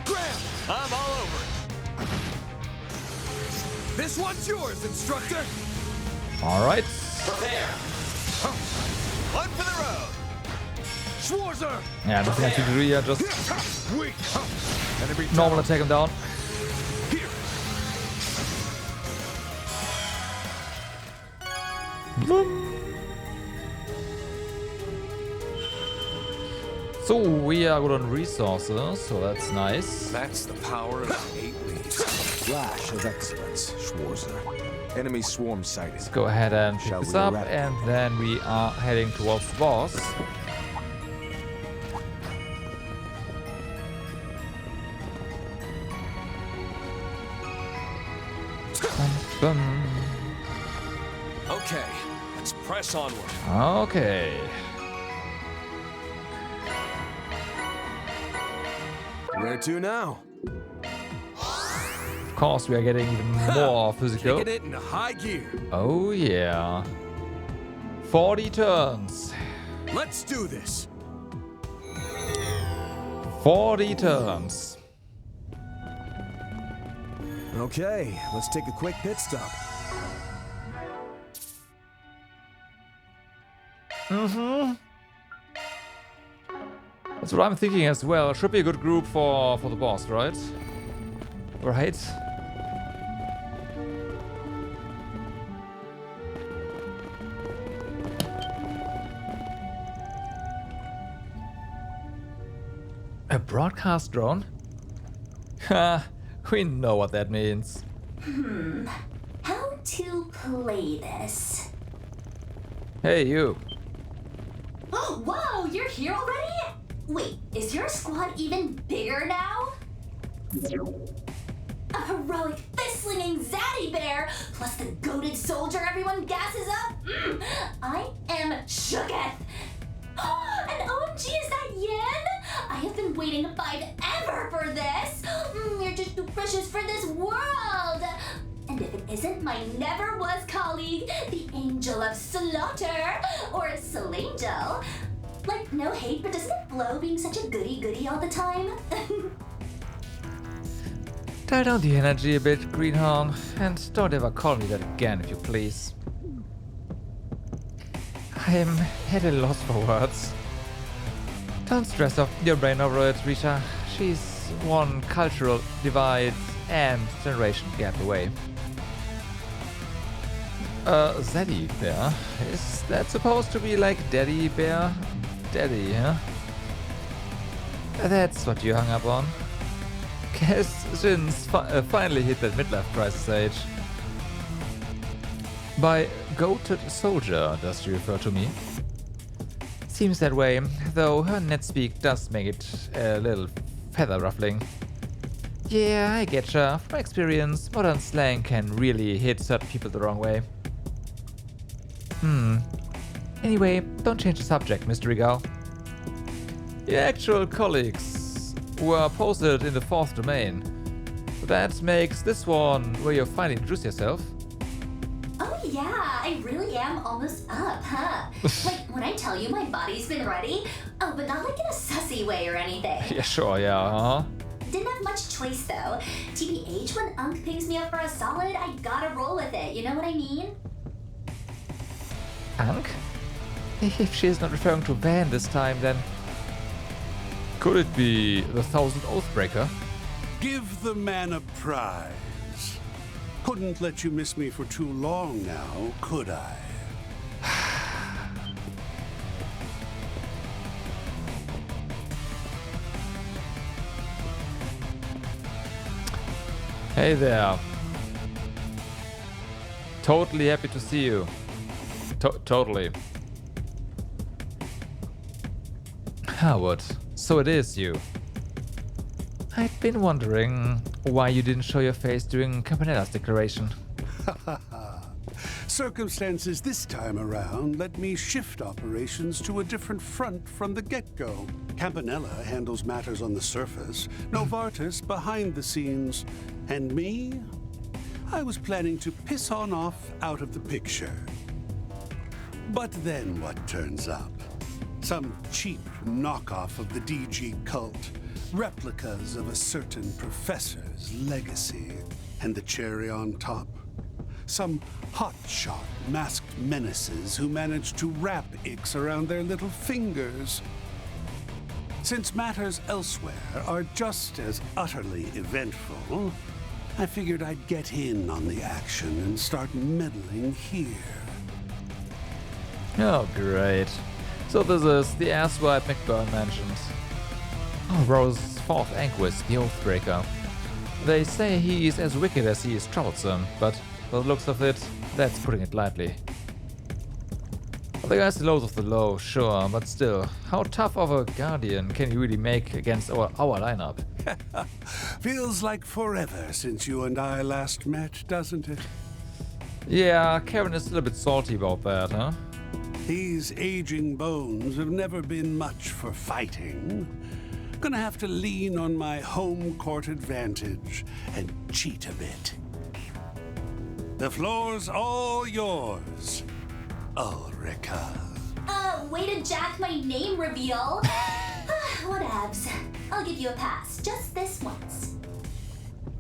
R: Graham, I'm all over it. This one's yours, instructor.
A: All right.
R: Prepare. On for the road. Schwarzer.
A: Yeah, nothing I can do here. Just
R: Weak.
A: normal take him down.
R: Here.
A: So we are good on resources, so that's nice.
L: That's the power of 8 leaves. Flash of excellence, Schwarzer. Enemy swarm sighted.
A: Let's go ahead and pick this up, and then we are heading towards the boss.
R: Okay, let's press onward.
A: Okay.
C: Where to now?
A: Of course, we are getting even more physical.
C: Kicking it into high gear.
A: Oh yeah. 40 turns.
C: Let's do this.
A: 40 turns.
C: Okay, let's take a quick pit stop.
A: Mm-hmm. That's what I'm thinking as well. Should be a good group for the boss, right? Right? A broadcast drone? Ha, we know what that means.
T: How to play this?
A: Hey, you.
T: Oh, whoa, you're here already? Wait, is your squad even bigger now? A heroic fist-slinging zaddy bear, plus the goated soldier everyone gasses up? I am shooketh. And OMG, is that Yin? I have been waiting forever for this. You're just too precious for this world. And if it isn't my never-was colleague, the Angel of Slaughter, or Solangel. Like, no hate, but doesn't it blow being such a goody-goody all the time?
A: Dial down the energy a bit, Greenhorn, and don't ever call me that again, if you please. I'm at a loss for words. Don't stress off your brain over it, Rita. She's one cultural divide and generation gap away. Zaddy Bear? Is that supposed to be like Daddy Bear? Daddy, huh? That's what you hung up on. Guess Jin's finally hit that midlife crisis age. By goated soldier, does she refer to me? Seems that way, though her netspeak does make it a little feather ruffling. Yeah, I getcha. From experience, modern slang can really hit certain people the wrong way. Anyway, don't change the subject, Mystery Gal. Your actual colleagues were posted in the 4th domain. That makes this one where you finally introduce yourself.
T: Oh yeah, I really am almost up, huh? Like, when I tell you my body's been ready, oh, but not like in a sussy way or anything.
A: Yeah, sure, yeah,
T: Didn't have much choice though. TBH, when Unk pings me up for a solid, I gotta roll with it, you know what I mean?
A: Unk? If she is not referring to Van this time, then... Could it be the 1000th Oathbreaker?
E: Give the man a prize. Couldn't let you miss me for too long now, could I?
A: Hey there. Totally happy to see you. Totally. Harwood, so it is you. I'd been wondering why you didn't show your face during Campanella's declaration.
E: Circumstances this time around let me shift operations to a different front from the get-go. Campanella handles matters on the surface, Novartis behind the scenes, and me? I was planning to piss on off out of the picture. But then what turns up? Some cheap knockoff of the DG cult, replicas of a certain professor's legacy, and the cherry on top. Some hotshot masked menaces who managed to wrap icks around their little fingers. Since matters elsewhere are just as utterly eventful, I figured I'd get in on the action and start meddling here.
A: Oh, great. So this is the asswipe McBurn mentioned. Oh, Rose's 4th Angès, the Oathbreaker. They say he is as wicked as he is troublesome, but by the looks of it, that's putting it lightly. The guy's the lowest of the low, sure, but still, how tough of a guardian can you really make against our lineup?
E: Feels like forever since you and I last met, doesn't it?
A: Yeah, Karen is still a bit salty about that, huh?
E: These aging bones have never been much for fighting. Gonna have to lean on my home court advantage and cheat a bit. The floor's all yours, Ulrika.
T: Way to jack my name reveal. Whatevs. I'll give you a pass, just this once.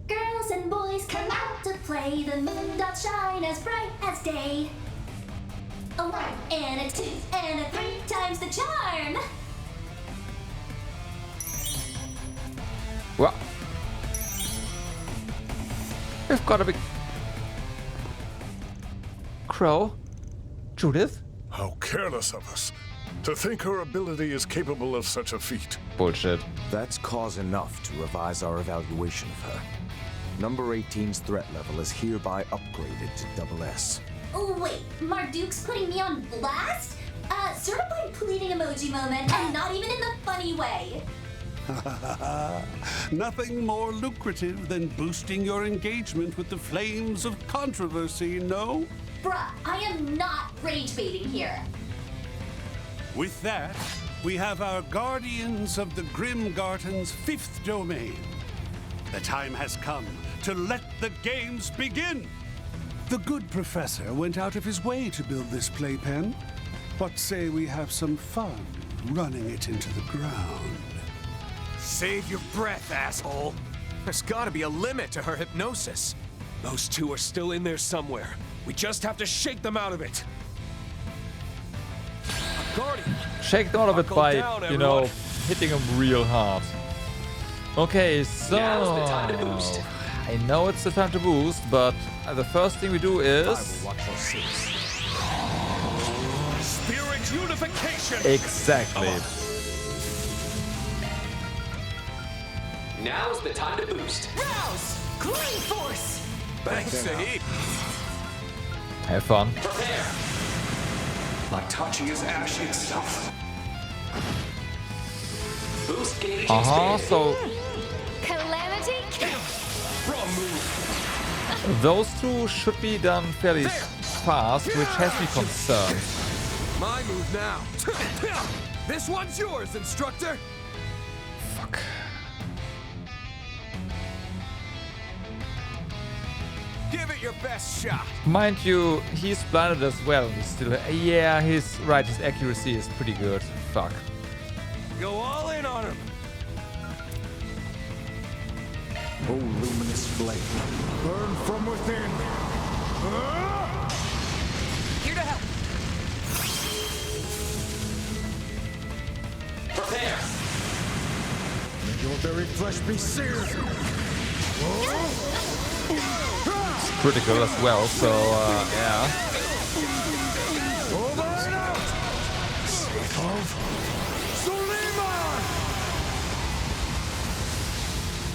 T: Girls and boys come out to play, the moon doth shine as bright as day. A 1 and a 2 and a 3 times the charm.
A: Well, we've got a big crow. Judith?
U: How careless of us. To think her ability is capable of such a feat.
A: Bullshit.
L: That's cause enough to revise our evaluation of her. Number 18's threat level is hereby upgraded to SS.
T: Oh wait, Marduk's putting me on blast? Certified pleading emoji moment, and not even in the funny way.
E: Nothing more lucrative than boosting your engagement with the flames of controversy, no?
T: Bruh, I am not rage baiting here.
E: With that, we have our guardians of the Grim Garten's 5th domain. The time has come to let the games begin. The good professor went out of his way to build this playpen. What say we have some fun running it into the ground?
N: Save your breath, asshole. There's gotta be a limit to her hypnosis.
O: Those two are still in there somewhere. We just have to shake them out of it. Guardian.
A: Shake them out of it by, you know, hitting them real hard. Okay, so
O: Now's the time to boost.
A: I know it's the time to boost, but the first thing we do is
O: Spirit unification.
A: exactly.
O: Now's the time to boost.
R: Rouse! Green force!
N: Thanks, Sahib.
A: Have fun.
O: Prepare. Like touching his ash itself. Boost gauge expanded.
A: So
B: Calamity kill.
O: Wrong move.
A: those two should be done fairly fast, which has me concerned.
N: My move now. This one's yours, instructor.
A: Fuck.
N: Give it your best shot.
A: Mind you, he's blinded as well. He's still, yeah, he's right. His accuracy is pretty good. Fuck.
N: Go all in on him.
L: Oh, luminous flame, burn from within.
R: Here to help.
O: Prepare.
L: May your very flesh be seared.
A: It's critical as well, so yeah.
L: Over and out. Sake of Suleiman.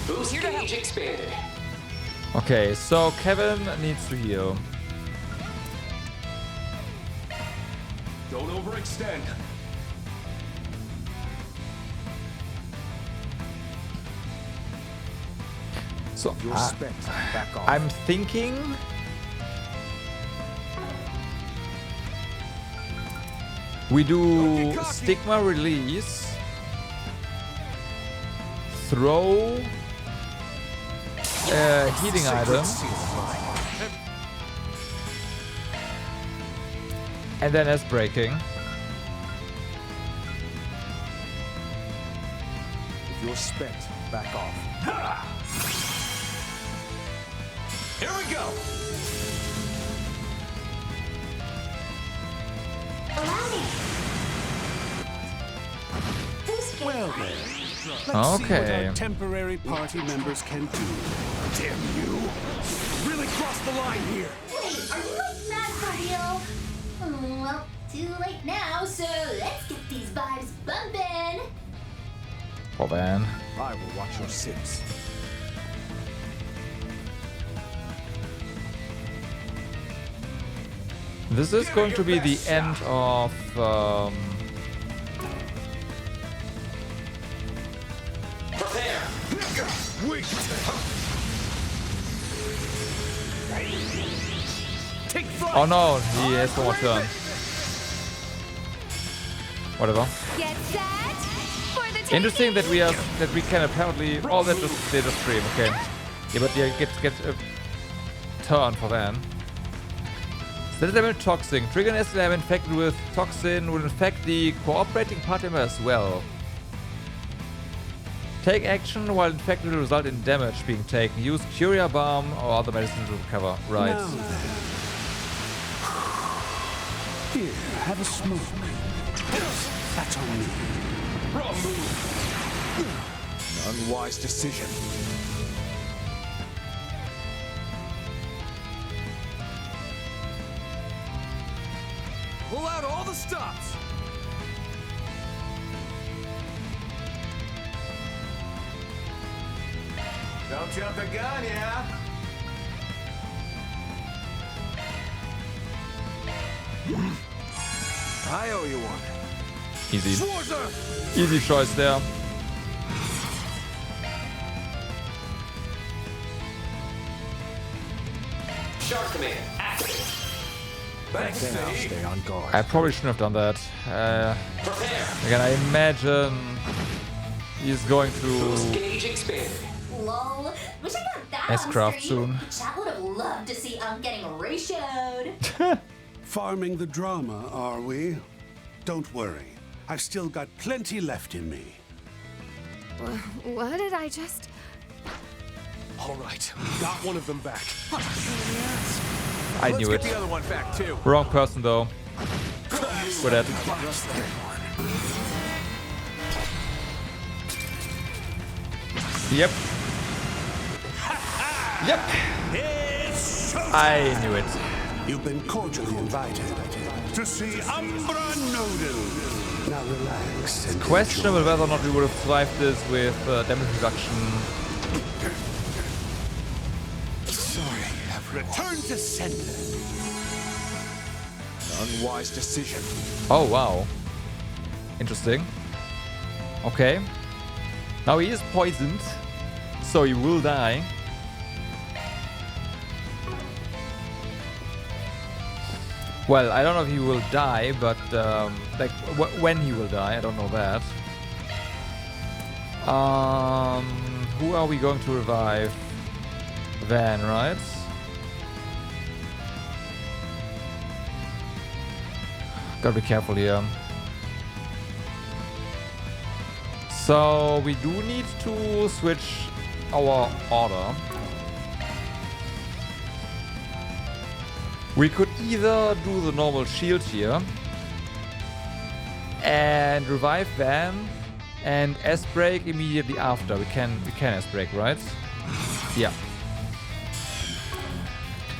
O: Boost gauge expanded.
A: Okay, so Kevin needs to heal.
O: Don't overextend.
A: So
L: You're spent. Back off.
A: I'm thinking we do stigma release, throw healing item, and then as breaking.
L: If you're spent, back off.
O: Here we go.
E: Well then, let's see what
A: Okay.
E: our temporary party members can do. Damn you! Really crossed the line here.
T: Wait, are you like mad for real? Well, too late now, so let's get these vibes bumpin'.
A: Oh man.
L: I will watch your six.
A: This is going to be the end of
O: Prepare.
N: Wait. Take flight.
A: oh no, he has one more turn. Whatever.
B: Get set for the taking.
A: Interesting that we can apparently that just did a stream, okay. Yeah, but yeah, get a turn for that. Status element toxin. Trigger an SLM infected with toxin will infect the cooperating party member as well. Take action while infected will result in damage being taken. Use Curia Balm or other medicine to recover. Right.
E: Now then. Here, have a smoke. That's on me.
L: Wrong move. An unwise decision.
N: Pull out all the stops. Don't jump the gun, yeah? I owe you one.
A: Easy. Easy choice there.
R: Shark command active. Thanks,
L: Stay on guard.
A: I probably shouldn't have done that. Again, I imagine he's going to
R: Gauge expanded.
T: Lol. Wish I got that
A: S-craft
T: on stream.
A: soon.
T: Chat would have loved to see getting ratioed.
E: Farming the drama, are we? Don't worry. I've still got plenty left in me.
D: What did I just...
N: All right, got one of them back.
A: I knew it.
N: Let's get the other one back too.
A: Wrong person though. For that. Yep. Yep. I knew it.
E: You've been cordially invited to see Umbra Nodal. Now relax and
A: Questionable whether or not we would have survived this with damage reduction.
E: Sorry, return to sender.
L: Unwise decision.
A: Oh wow. Interesting. Okay. Now he is poisoned, so he will die. Well, I don't know if he will die, but like when he will die, I don't know that. Who are we going to revive? Van, right? Gotta be careful here. So we do need to switch our order. We could either do the normal shield here and revive Van and S-break immediately after. We can S-break, right? Yeah.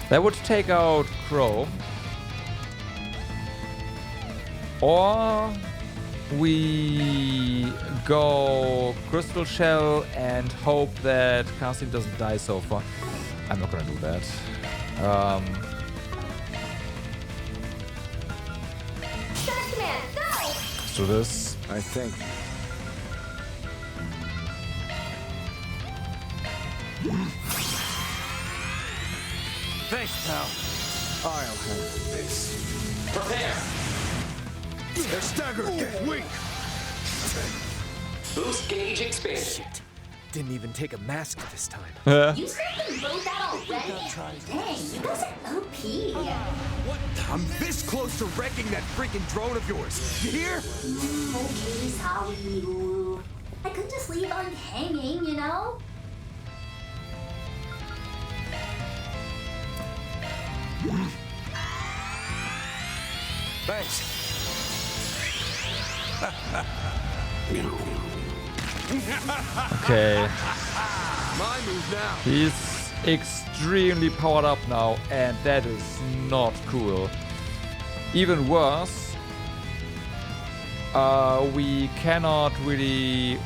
A: That would take out Crow. Or we go Crystal Shell and hope that Casting doesn't die so far. I'm not gonna do that. Let's do this.
L: I think.
N: Thanks, pal.
L: I'll handle this.
R: Prepare.
N: They're staggered. Weak.
R: Boost gauge expanded.
N: Shit. Didn't even take a mask this time.
T: You freaking wrote that already? Dang, you guys are OP.
N: What? I'm this close to wrecking that freaking drone of yours. You hear?
T: Okay, sorry. I could just leave on hanging, you know?
N: Thanks.
A: Okay.
N: My move now.
A: He's extremely powered up now, and that is not cool. Even worse, we cannot really...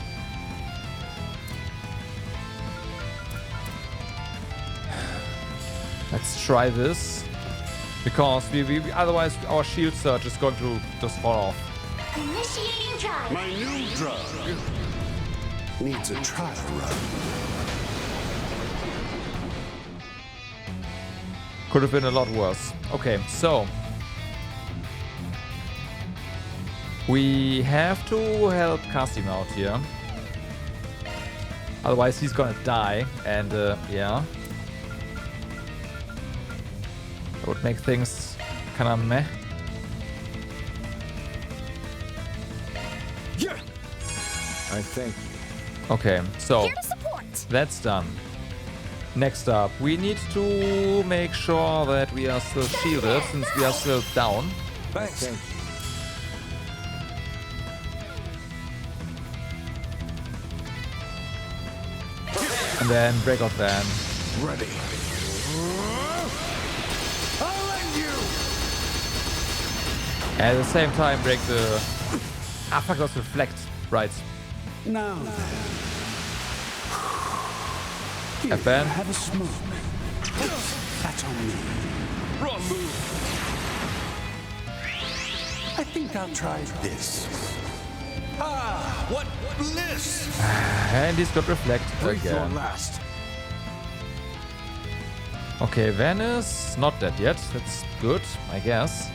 A: Let's try this, because we otherwise our shield surge is going to just fall off.
T: Initiating drive.
E: My new drug needs a trial run.
A: Could have been a lot worse. Okay, so we have to help Kasim out here. Otherwise he's gonna die, and yeah. That would make things kinda meh.
L: Yeah. I thank you.
A: Okay, so
F: Here to support.
A: that's done. Next up, we need to make sure that we are still shielded since we are still down.
L: Thanks. Thank you.
A: And then break off van.
L: Ready.
R: I'll end you!
A: And at the same time break the... Ah, fuck, those reflect. Right.
E: Now then.
A: F-ban.
E: Have a smoke. That's on me.
R: Wrong move.
E: I think I'll try this.
R: Ah, what bliss!
A: And he's got reflect again.
L: Last.
A: Okay, Van is not dead yet. That's good, I guess.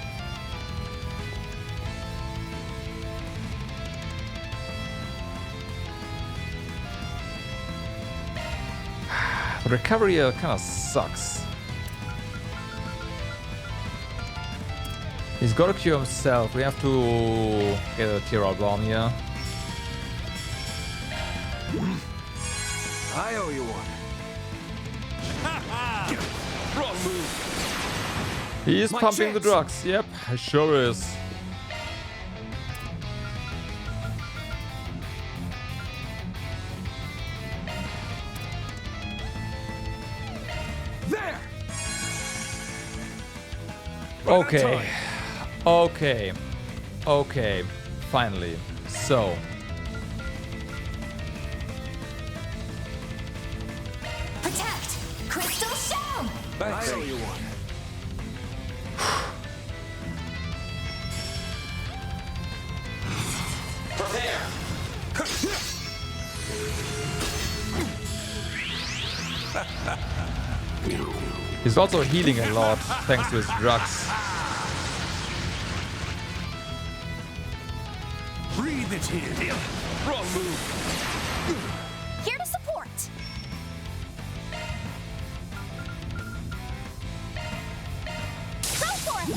A: The recovery kind of sucks. He's got to cure himself. We have to get a Tyrell bomb here.
L: I owe you one.
R: Wrong move.
A: He is pumping the drugs. Yep, he sure is.
R: There.
A: Okay. Okay. Okay. Finally. So.
T: Protect! Crystal Show!
L: I owe you one.
R: Prepare.
A: He's also healing a lot thanks to his drugs.
R: Breathe it in. Wrong move.
F: Here to support. Go for it.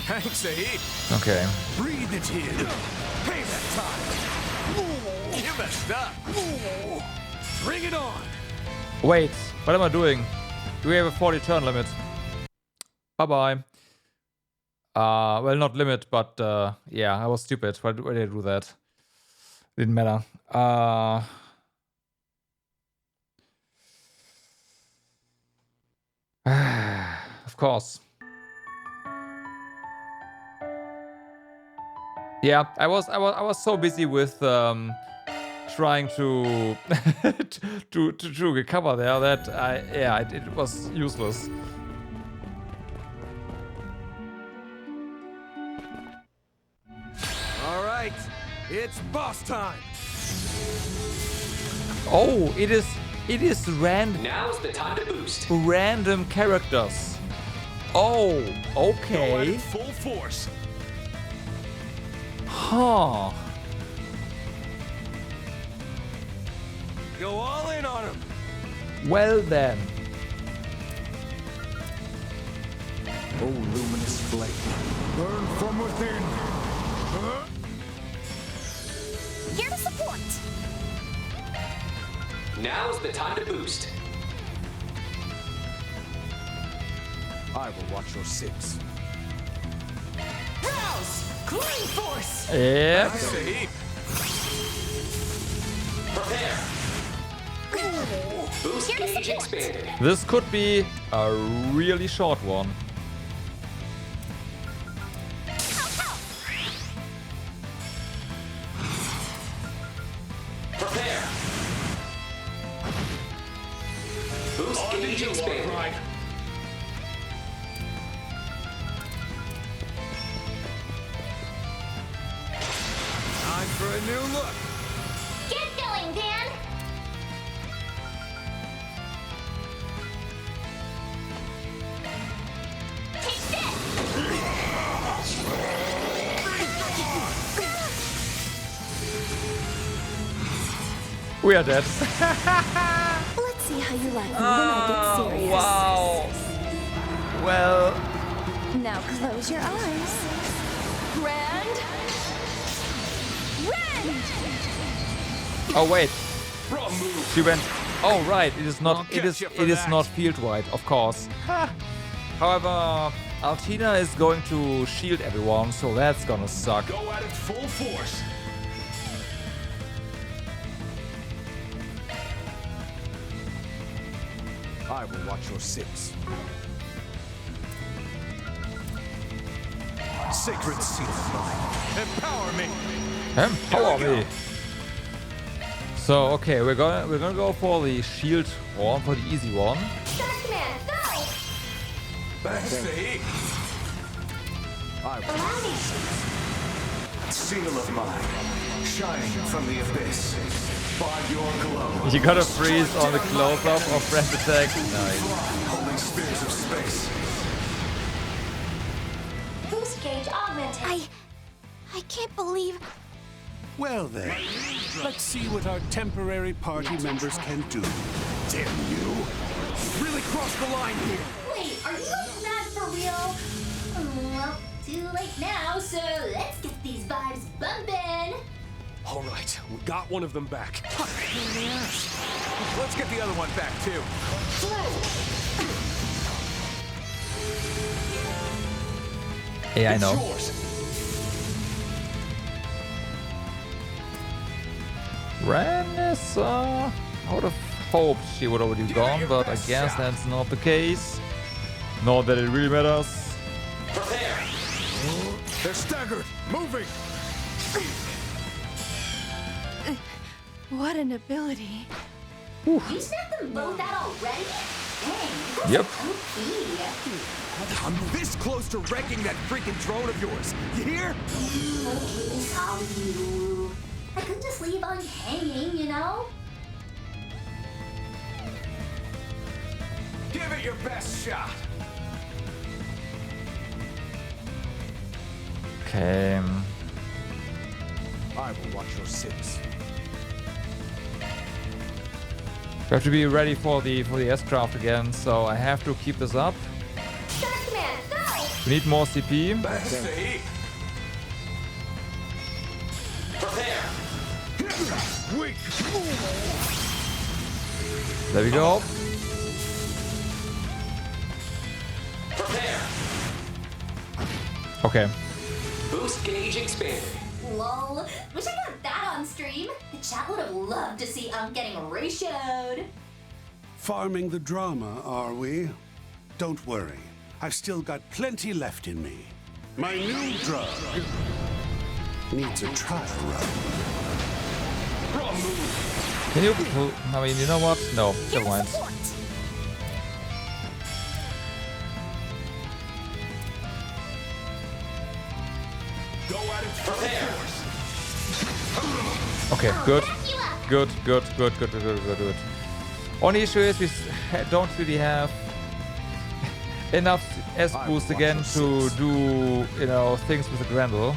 R: Thanks a heap.
A: Okay.
R: Breathe it in. Payback time. You messed up. Bring it on.
A: Wait, what am I doing? Do we have a 40 turn limit? Bye-bye. Well, not limit, but yeah, I was stupid. Why did I do that? Didn't matter. Of course. Yeah, I was so busy with trying to to recover there that it was useless.
N: All right, it's boss time.
A: Oh, it is random.
G: Now's the time to boost.
A: Random characters. Oh, okay.
R: Full force.
A: Huh.
N: Go all in on him.
A: Well then.
L: Oh, luminous flame.
N: Burn from within.
F: Here to support.
G: Now's the time to boost.
L: I will watch your six.
T: Rouse! Clean force!
A: Yep.
G: Prepare. Boost gauge expanded.
A: This could be a really short one.
G: Prepare. Boost gauge expanded.
N: Time for a new look.
T: Get going, Dan! Take this!
A: We are dead.
F: Let's see how you like me when I get serious.
A: Wow. Well.
F: Now close your eyes. Rend. Rend!
A: Oh wait.
R: Wrong move.
A: She went. Oh right. It is not. It is not field wide. Of course. However, Altina is going to shield everyone, so that's gonna suck.
R: Go at it full force.
L: I will watch your six.
R: Sacred seal of mine. Empower me.
A: Empower me. So okay, we're gonna go for the shield one, for the easy one.
T: Darkman, go!
R: Bestie.
L: I will.
R: Seal of mine, shining from the abyss. By your glow.
A: You gotta freeze on the close-up of friend attack. Nice.
R: Holding spears of space.
T: Boost gauge augmented.
F: I can't believe...
E: Well then, let's see what our temporary party members can do.
R: Damn you! Really crossed the line here.
T: Wait, are you not for real? Well, too late now, so let's get these vibes bumping.
O: All right, we got one of them back.
R: Let's get the other one back too.
A: Yeah, I know. Renessa, I would have hoped she would already gone, but I guess that's not the case. Not that it really matters.
G: Prepare.
R: They're staggered. Moving.
D: What an ability.
T: You snapped them both out already? Dang,
A: Yep.
R: I'm this close to wrecking that freaking drone of yours. You hear?
T: Okay, sorry you. I couldn't just leave on hanging, you know?
R: Give it your best shot.
A: Okay.
L: I will watch your six.
A: We have to be ready for the S-craft again, so I have to keep this up.
T: Darkman, go!
A: We need more CP.
R: Bestie.
G: Prepare.
R: Weak.
A: There we go.
G: Prepare.
A: Okay.
G: Boost gauge expanded.
T: Lol. Wish I got that on stream. The chat would have loved to see getting ratioed.
E: Farming the drama, are we? Don't worry. I've still got plenty left in me. My new drug needs a trial run.
R: Wrong move.
A: Can you? I mean, you know what? No, never mind.
R: Go at it full force.
A: Okay, good. Good. Only issue is we don't really have enough S boost again to do, you know, things with the Grendel.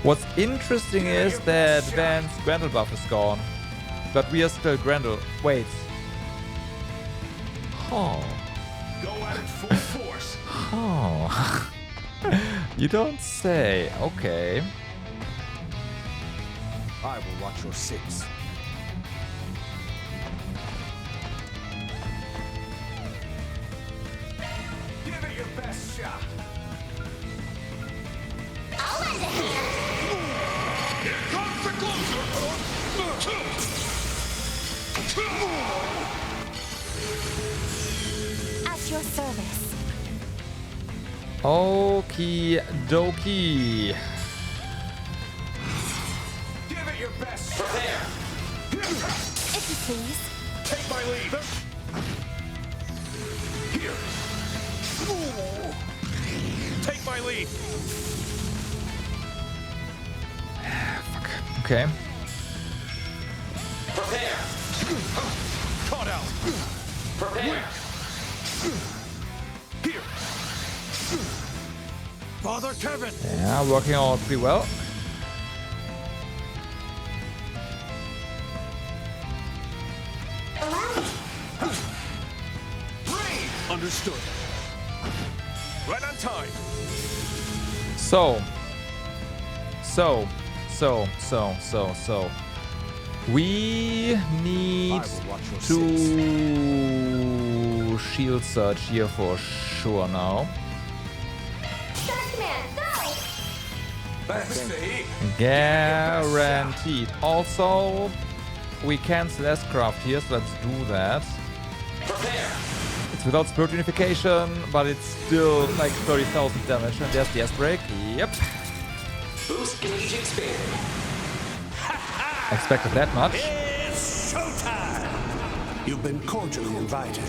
A: What's interesting is that Van's Grendel buff is gone, but we are still Grendel. Wait. Oh.
R: Go at it full force.
A: Oh. You don't say. Okay.
L: I will watch your six.
R: Give it your best shot.
T: I'll lend a hand.
R: Here comes the closer.
F: At your service.
A: Okie dokie.
R: Give it your best shot.
G: Prepare.
F: If you please.
R: Take my lead. Here. Take my lead.
A: Fuck. Okay.
G: Prepare.
R: Caught out.
G: Prepare.
R: Here. Father Kevin.
A: Yeah, working out pretty well.
R: Understood. Right on time.
A: So. We need to do shield search here for sure now. Guaranteed. Also, we cancel S-Craft here, so let's do that. It's without spirit unification, but it's still like 30,000 damage. And there's the S-Break. Yep.
G: Boost gauge expanded.
A: Expected that much.
E: It's showtime! You've been cordially invited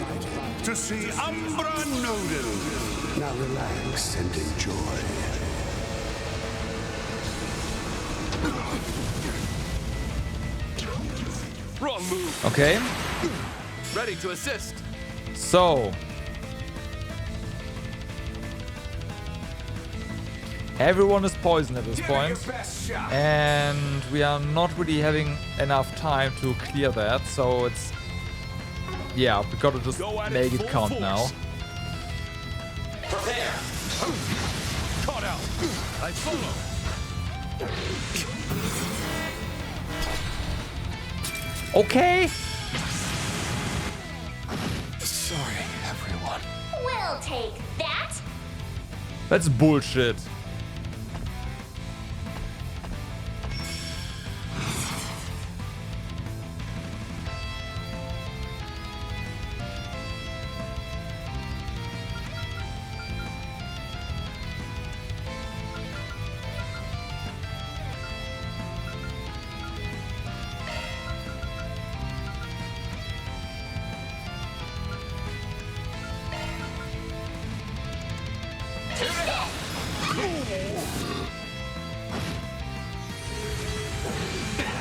E: to see Umbra Nodal. Now relax and enjoy.
R: Wrong move.
A: Okay.
R: Ready to assist.
A: So. Everyone is poisoned at this point. And we are not really having enough time to clear that. So it's... Yeah, we gotta just make it count now.
G: Prepare.
R: Caught out. I follow.
A: Okay.
R: Sorry, everyone.
T: We'll take that.
A: That's bullshit.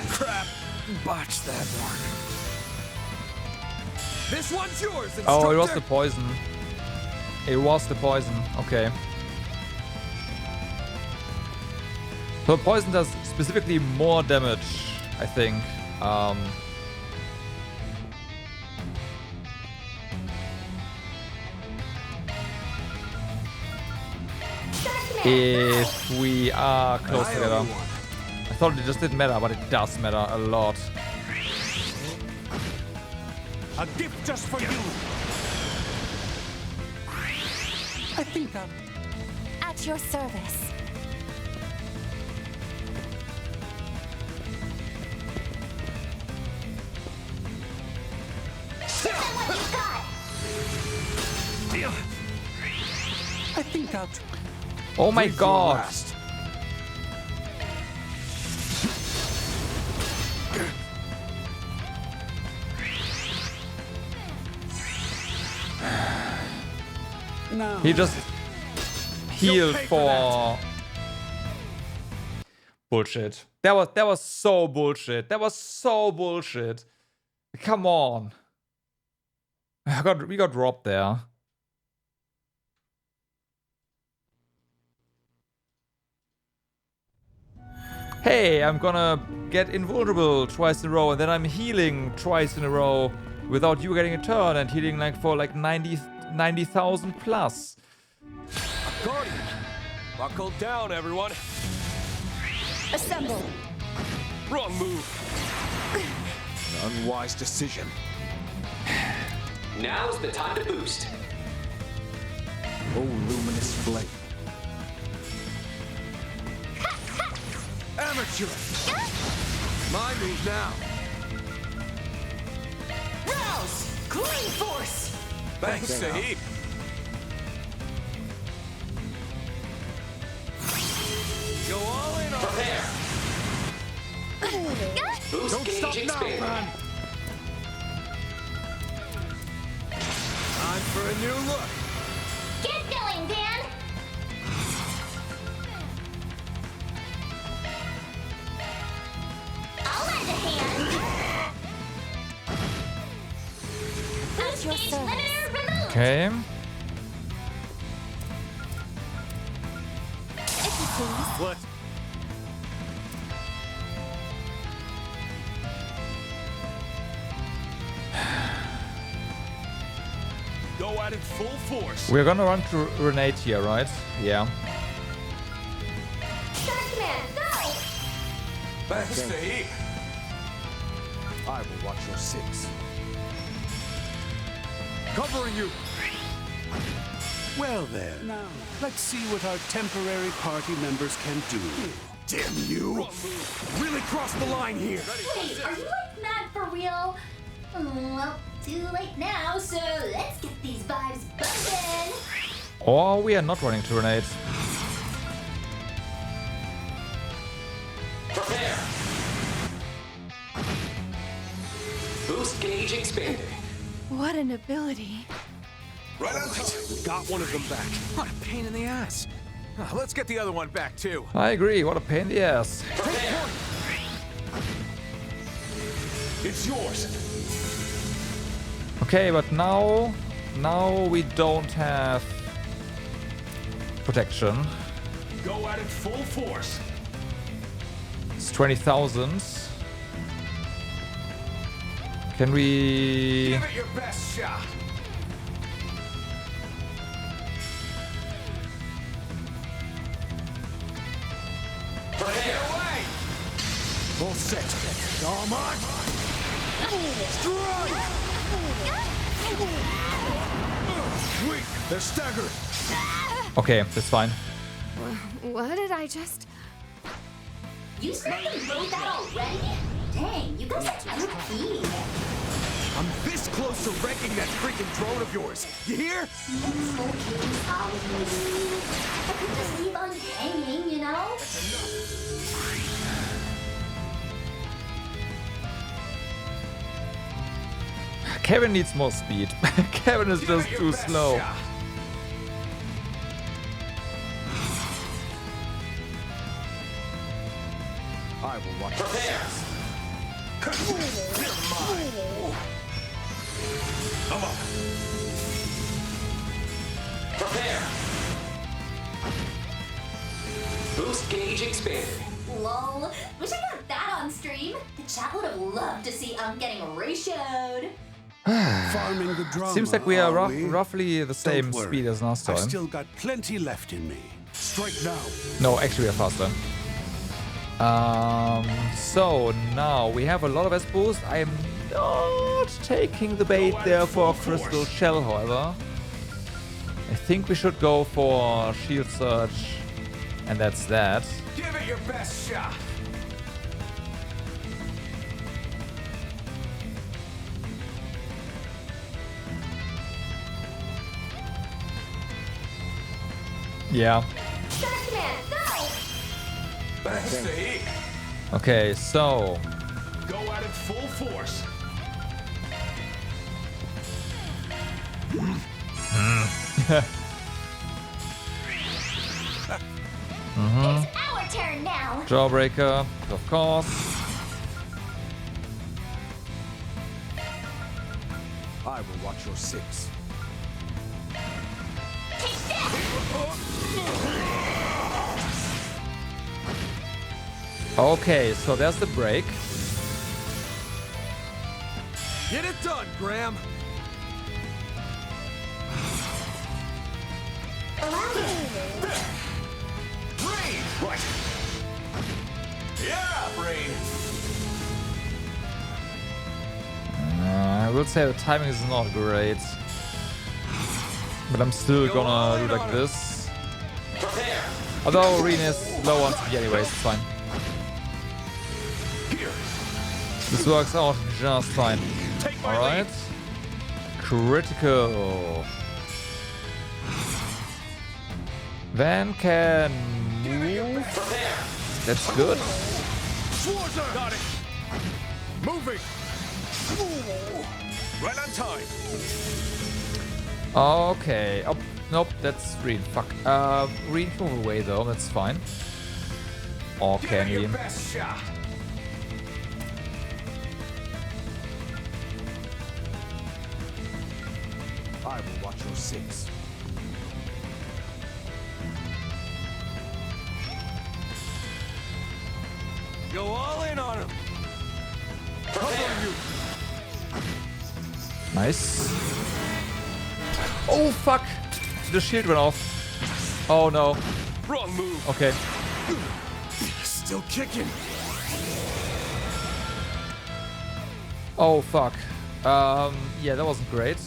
R: Crap. Botched that one. This one's yours, instructor.
A: Oh, it was the poison. It was the poison. Okay. So poison does specifically more damage, I think. If we are close together. I thought it just didn't matter, but it does matter a lot.
E: A gift just for you. I think I'm
F: At your service.
E: I think I'll
A: Oh my god!
E: No.
A: He just healed for bullshit. That was so bullshit. That was so bullshit. Come on. We got robbed there. Hey, I'm gonna get invulnerable twice in a row, and then I'm healing twice in a row without you getting a turn, and healing like for like 90,000 plus.
R: Guardian. Buckle down, everyone.
F: Assemble.
R: Wrong move.
L: An unwise decision.
G: Now's the time to boost.
L: Oh, luminous flame.
R: Amateur. My move now.
T: Rouse! Green Force!
R: Thanks, Sahib. Go all in on
G: Prepare. Boost
R: Don't
G: gauge
R: stop now,
G: expanded.
R: man. Time for a new look.
T: Get going, Dan! I'll lend a hand. Boost gauge limiter removed.
A: Okay.
F: If you please.
R: What? Go at it full force.
A: We're gonna run to René here, right? Yeah.
T: Sharkman, go!
R: Thanks, Sahib.
L: I will watch your six.
R: Covering you.
E: Well then, let's see what our temporary party members can do.
R: Damn you! Really crossed the line here.
T: Wait, are you like mad for real? Well, too late now, so let's get these vibes bumping.
A: Or we are not running to grenade.
G: Prepare. Boost gauge expanded.
D: What an ability.
R: Right, got one of them back. What a pain in the ass. Let's get the other one back too.
A: I agree, what a pain in the ass.
R: It's yours.
A: Okay, but now we don't have protection.
R: Go at it full force.
A: It's 20,000. Can we...
R: Give it your best shot. Take it away. All set. Come on. Strike. Weak. They're staggered.
A: Okay, that's fine.
D: What did I just...
T: You freaking wrote that already? Dang, you guys are OP.
R: I'm this close to wrecking that freaking drone of yours. You hear?
T: It's okay, Holly. I could just leave on hanging, you know?
A: Kevin needs more speed. Kevin is just too slow.
R: Shot.
L: I will watch.
G: Prepare.
R: You're mine. Come on.
G: Prepare. Boost gauge expanded.
T: Lol. Wish I got that on stream. The chat would have loved to see getting ratioed.
E: Farming the drama,
A: Seems like we are
E: we?
A: roughly the same
E: Don't worry.
A: speed as last time.
E: I've still got plenty left in me. Strike now.
A: No, actually we are faster. So now we have a lot of S boost. I am not taking the bait there for Crystal Shell, however. I think we should go for Shield Surge, and that's that.
R: Give it your best shot.
A: Yeah.
R: See?
A: Okay, so
R: Go at it full force.
T: It's our turn now.
A: Jawbreaker, of course.
L: I will watch your six.
A: Okay, so there's the break.
R: Get it done, Graham. Brain! Right. Yeah, Brain.
A: I will say the timing is not great. But I'm still gonna do like this. Although René is low on speed anyways, it's fine. This works out just fine. Alright. Critical. Van can move. That's good.
R: Schwarzer! Got it. Moving. Right on time.
A: Okay. Oh, nope, that's Reed. Fuck. Reed, move away though, that's fine. Or can
R: Give it
A: we?
R: your best shot.
L: I will watch your six.
R: Go all in on him. Cover you.
A: Nice. Oh fuck! The shield went off. Oh no.
R: Wrong move.
A: Okay.
R: Still kicking.
A: Oh fuck. Yeah, that wasn't great.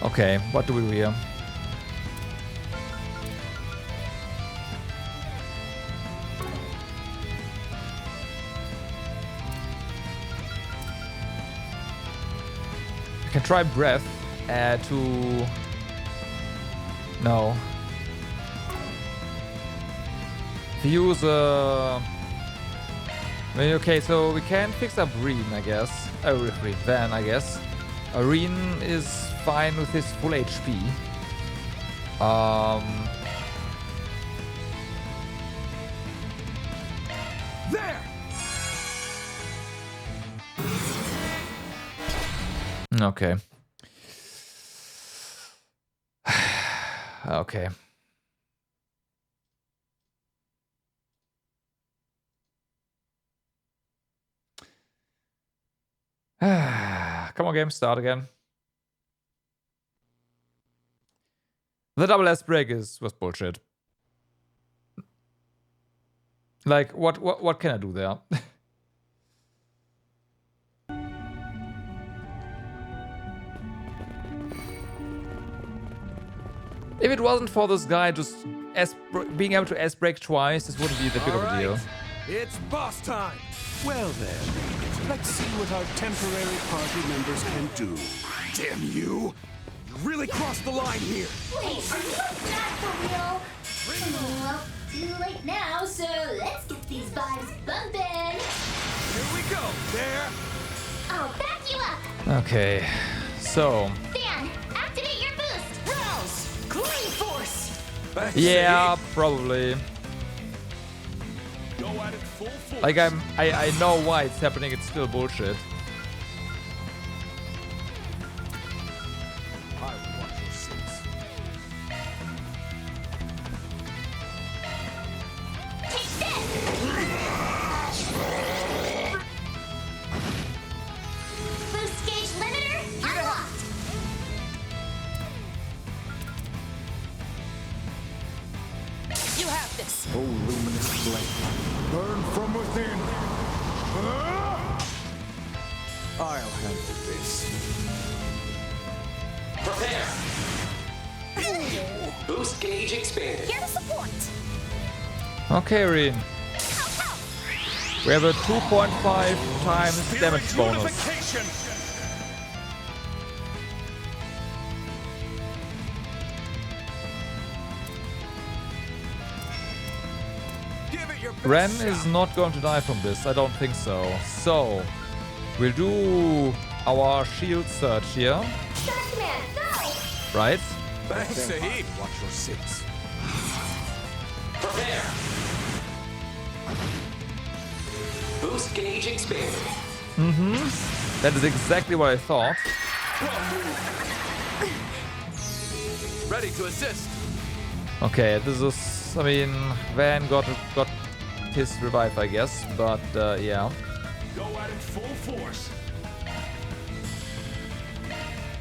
A: Okay, what do we do here? I can try breath to... No. To use I mean, okay, so we can fix up Reen, I guess. Oh, Van, I guess. Reen is fine with his full HP.
R: There.
A: Okay. Okay. Come on, game, start again. The double S break was bullshit. Like, what can I do there? If it wasn't for this guy just being able to S break twice, this wouldn't be that big of a deal.
E: It's boss time. Well then, let's see what our temporary party members can do.
R: Damn you! You really crossed the line here.
T: Wait, are you not for real? Well, too late now, so let's get these vibes bumping.
R: Here we go. There.
T: I'll back you up.
A: Okay, so...
T: Van, activate your boost. Rouse, clean force.
A: Yeah, probably.
R: Go at it full force.
A: Like I know why it's happening. It's still bullshit.
T: Boost gauge limiter unlocked.
S: You have this.
L: Oh, luminous flame, burn from within. I'll handle this.
G: Prepare. Boost gauge expanded.
T: Here to support.
A: Okay, Reen. We have a 2.5 times damage bonus. Ren is not going to die from this, I don't think so. So, we'll do our shield search here.
T: Command, go.
A: Right?
R: Thanks, Sahib.
L: Watch your six.
G: Prepare. Boost gauge expanded.
A: Mm-hmm. That is exactly what I thought.
R: Ready to assist.
A: Okay, this is... I mean, Van got his revive, I guess, but yeah.
R: Go at it full force.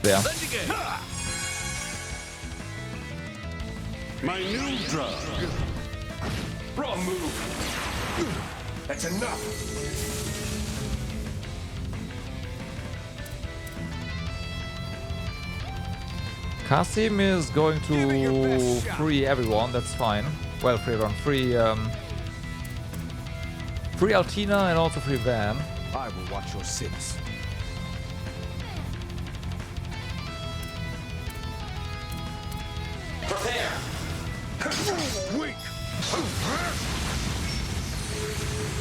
A: There.
E: My new drug.
R: Wrong move. That's enough.
A: Kasim is going to free everyone, that's fine. Well, free everyone. Free Altina and also free Van.
L: I will watch your six.
G: Prepare.
R: Weak.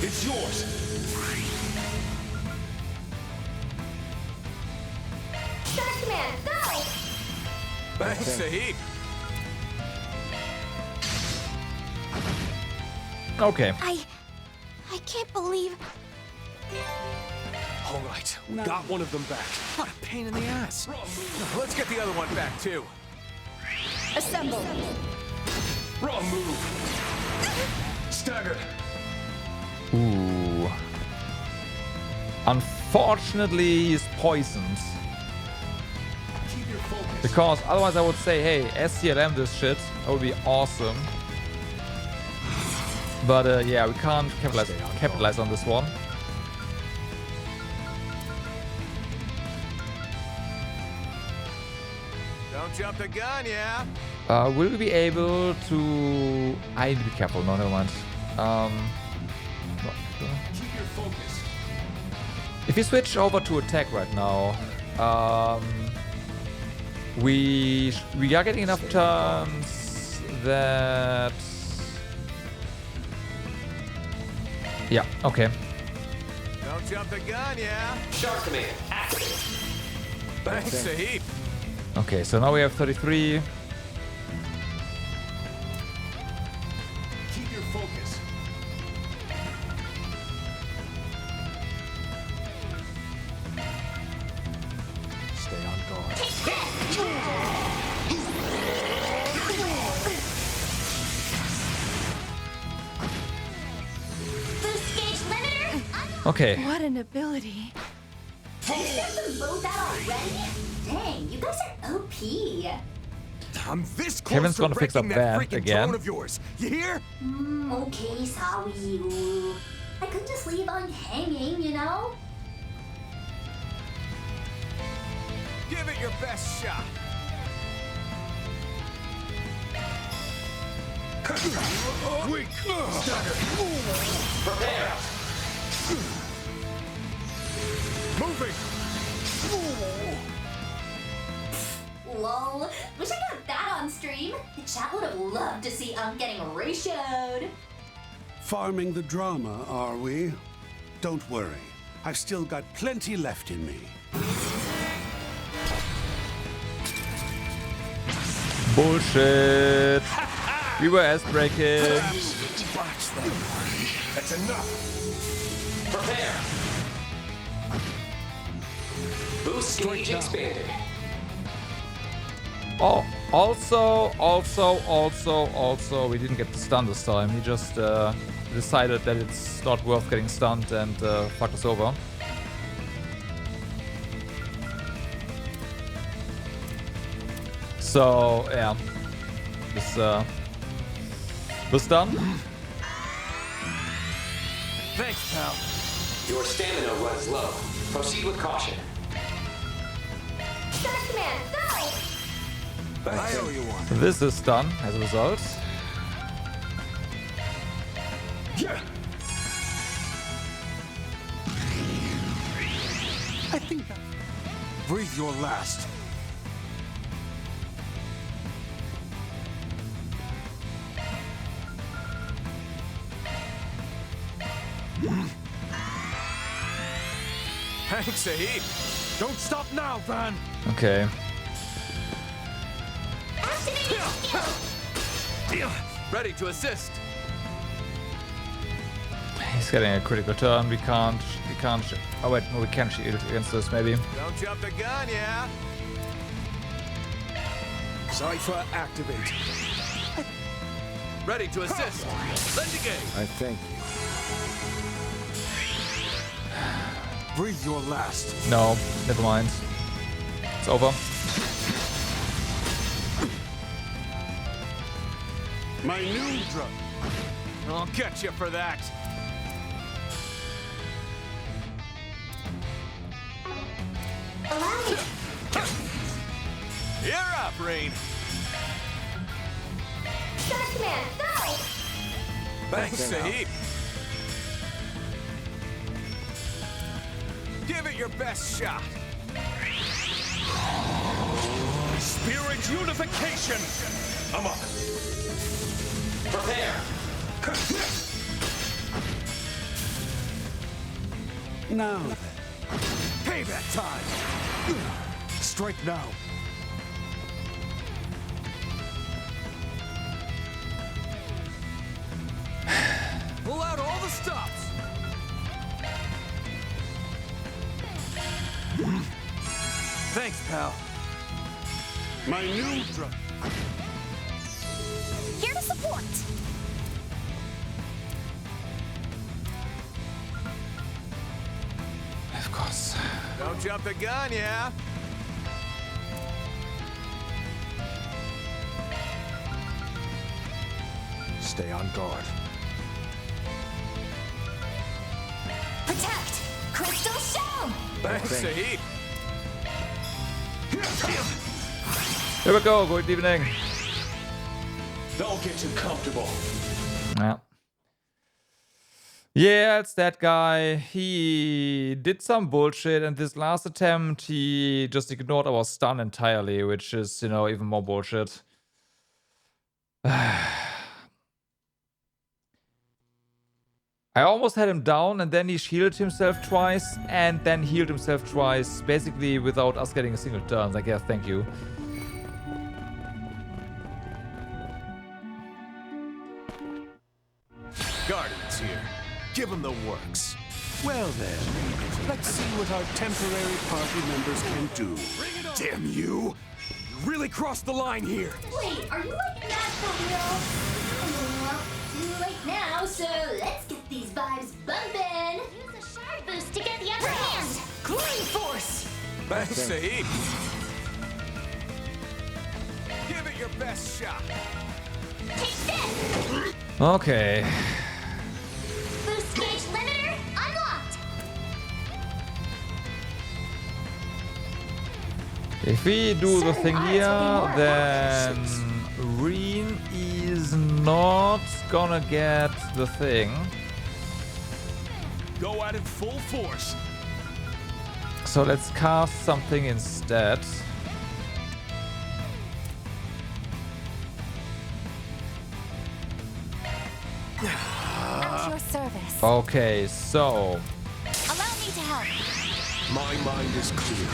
R: It's yours.
T: Start command, go.
R: Thanks, Sahib.
A: Okay.
F: I can't believe...
R: All right, we got one of them back. What a pain in the ass. Let's get the other one back, too.
S: Assemble.
R: Wrong move. Staggered.
A: Ooh. Unfortunately, he's poisoned.
R: Keep your focus.
A: Because otherwise I would say, hey, SCLM this shit. That would be awesome. But yeah, we can't capitalize on this one.
R: Don't jump the gun, yeah?
A: Will we be able to... I need to be careful. No, never mind.
R: Keep your focus.
A: If we switch over to attack right now, we are getting enough turns that... Yeah, okay.
R: Don't jump the gun, yeah?
G: Shark command, activate.
R: Thanks a heap.
A: Okay, so now we have 33.
R: Keep your focus.
L: Stay on guard.
T: Boost gauge limiter.
A: Okay.
D: What an ability.
T: You sent them both out already? Dang, you guys are OP.
N: I'm this close
A: Kevin's
N: to
A: gonna fix up
N: wrecking that
A: Van
N: freaking
A: again.
N: drone of yours. You hear?
T: Okay, sorry. You. I couldn't just leave on hanging, you know?
R: Give it your best shot.
U: Weak.
G: Prepare.
U: Moving.
T: Lol. Wish I got that on stream. The chat would have loved to see getting ratioed.
E: Farming the drama, are we? Don't worry. I've still got plenty left in me.
A: Bullshit. We were ass-breaking.
R: That's enough.
G: Prepare. Boost gauge expanded.
A: Oh, also, we didn't get the stun this time. He just decided that it's not worth getting stunned and fucked us over. So, yeah. This done.
R: Thanks, pal.
G: Your stamina runs low. Proceed with caution.
T: Shark command, go!
R: I owe you one.
A: This is done as a result.
R: Yeah.
N: I think that... Breathe your last.
R: Thanks a heap.
N: Don't stop now, Van.
A: Okay.
R: Ready to assist.
A: He's getting a critical turn. We can't. Oh wait, no, we can shield against this maybe.
R: Don't jump the gun, yeah?
N: Cypher activate.
R: Ready to assist. Let's engage.
L: I thank you.
N: Breathe your last.
A: No, never mind. It's over.
E: My new drug.
R: I'll get you for that. You're up, Rain.
T: Shark command, go!
R: Thanks a heap. Give it your best shot. Spirit unification. I'm up.
G: Prepare.
E: Now then.
N: Payback time. Strike now.
R: Pull out all the stops. Thanks, pal.
E: My new drug.
F: Here to support.
A: Of course.
R: Don't jump the gun, yeah?
L: Stay on guard.
T: Protect! Crystal Shell!
R: Thanks a heap.
A: Here we go. Good evening.
R: Don't get too comfortable.
A: Yeah. Yeah, it's that guy. He did some bullshit, and this last attempt, he just ignored our stun entirely, which is, you know, even more bullshit. I almost had him down, and then he shielded himself twice, and then healed himself twice, basically without us getting a single turn. Like, yeah, thank you.
R: Guardians here. Give them the works. Well then, let's see what our temporary party members can do.
C: Damn you! You really crossed the line here!
T: Wait, are you like that for real? Well, too late now, so let's get these vibes bumpin'. Use a shard boost to get the upper hand. Clean force!
R: Thanks a heap. Give it your best shot.
T: Take this!
A: Okay.
T: Boost gauge limiter unlocked!
A: If we do the thing here, then Reen is not gonna get the thing.
R: Go at it full force.
A: So let's cast something instead.
F: At your service.
A: Okay, so
F: Allow me to help.
R: My mind is clear.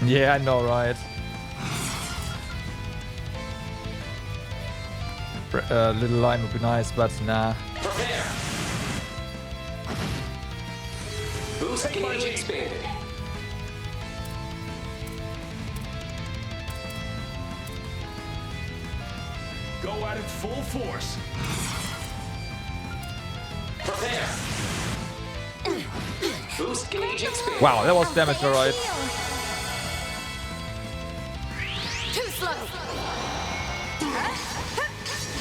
A: yeah, I know, right? Little line would be nice, but nah.
G: Prepare. Boost gauge expanded.
R: Go at it full force.
G: Prepare. Boost gauge expanded.
A: Wow, that was damage, alright.
T: Too slow!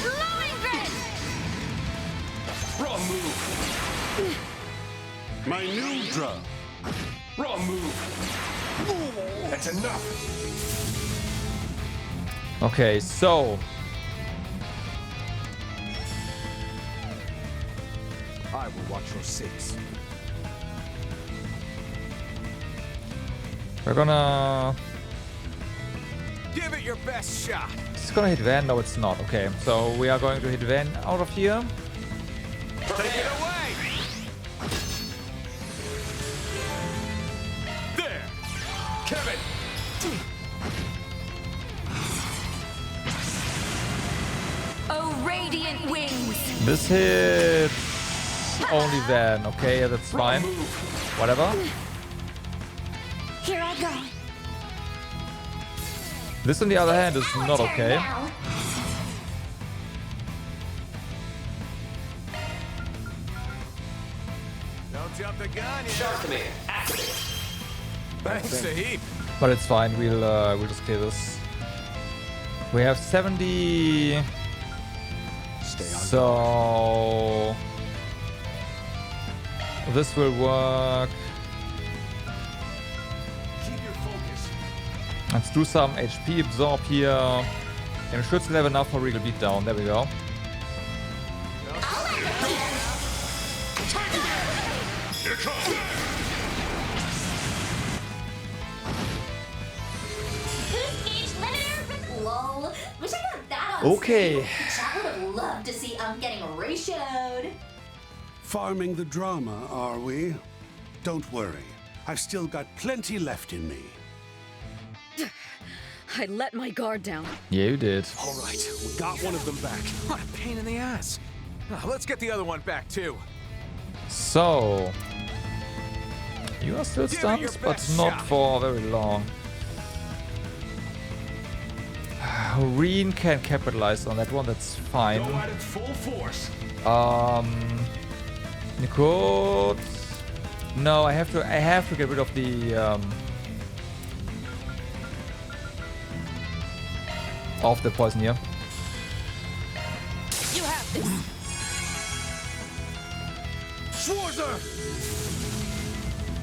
T: Blowing grid!
R: Wrong move. My new drug. Wrong move. That's enough.
A: Okay, so
L: I will watch your six.
A: we're gonna...
R: Give it your best shot.
A: It's gonna hit Van. No, it's not. Okay, so we are going to hit Van out of here.
R: Take it away. There. Kevin.
S: Oh, radiant wings.
A: This hits only Van. Okay, yeah, that's fine. Whatever.
F: Here I go.
A: This, on the other hand, is not okay.
R: Don't jump the gun.
G: Shark command activate.
R: Thanks a heap.
A: But it's fine. We'll just clear this. We have 70. So this will work.
R: Keep your focus.
A: Let's do some HP absorb here. And we should still have enough for Regal Beatdown. There we go.
R: Here comes.
T: Boost gauge limiter! Lol. Wish I got that on
A: Okay.
T: Chat would have loved to see getting ratioed.
E: Farming the drama, are we? Don't worry. I've still got plenty left in me.
M: I let my guard down.
A: Yeah, you did.
R: All right, we got one of them back. What a pain in the ass. Let's get the other one back too.
A: So you are still
R: Give it
A: stunned,
R: your
A: but
R: best
A: not
R: shot.
A: for very long. Reen can capitalize on that one. That's fine.
R: Go at it full force.
A: Nicole. No, I have to get rid of the poison here.
S: You have this.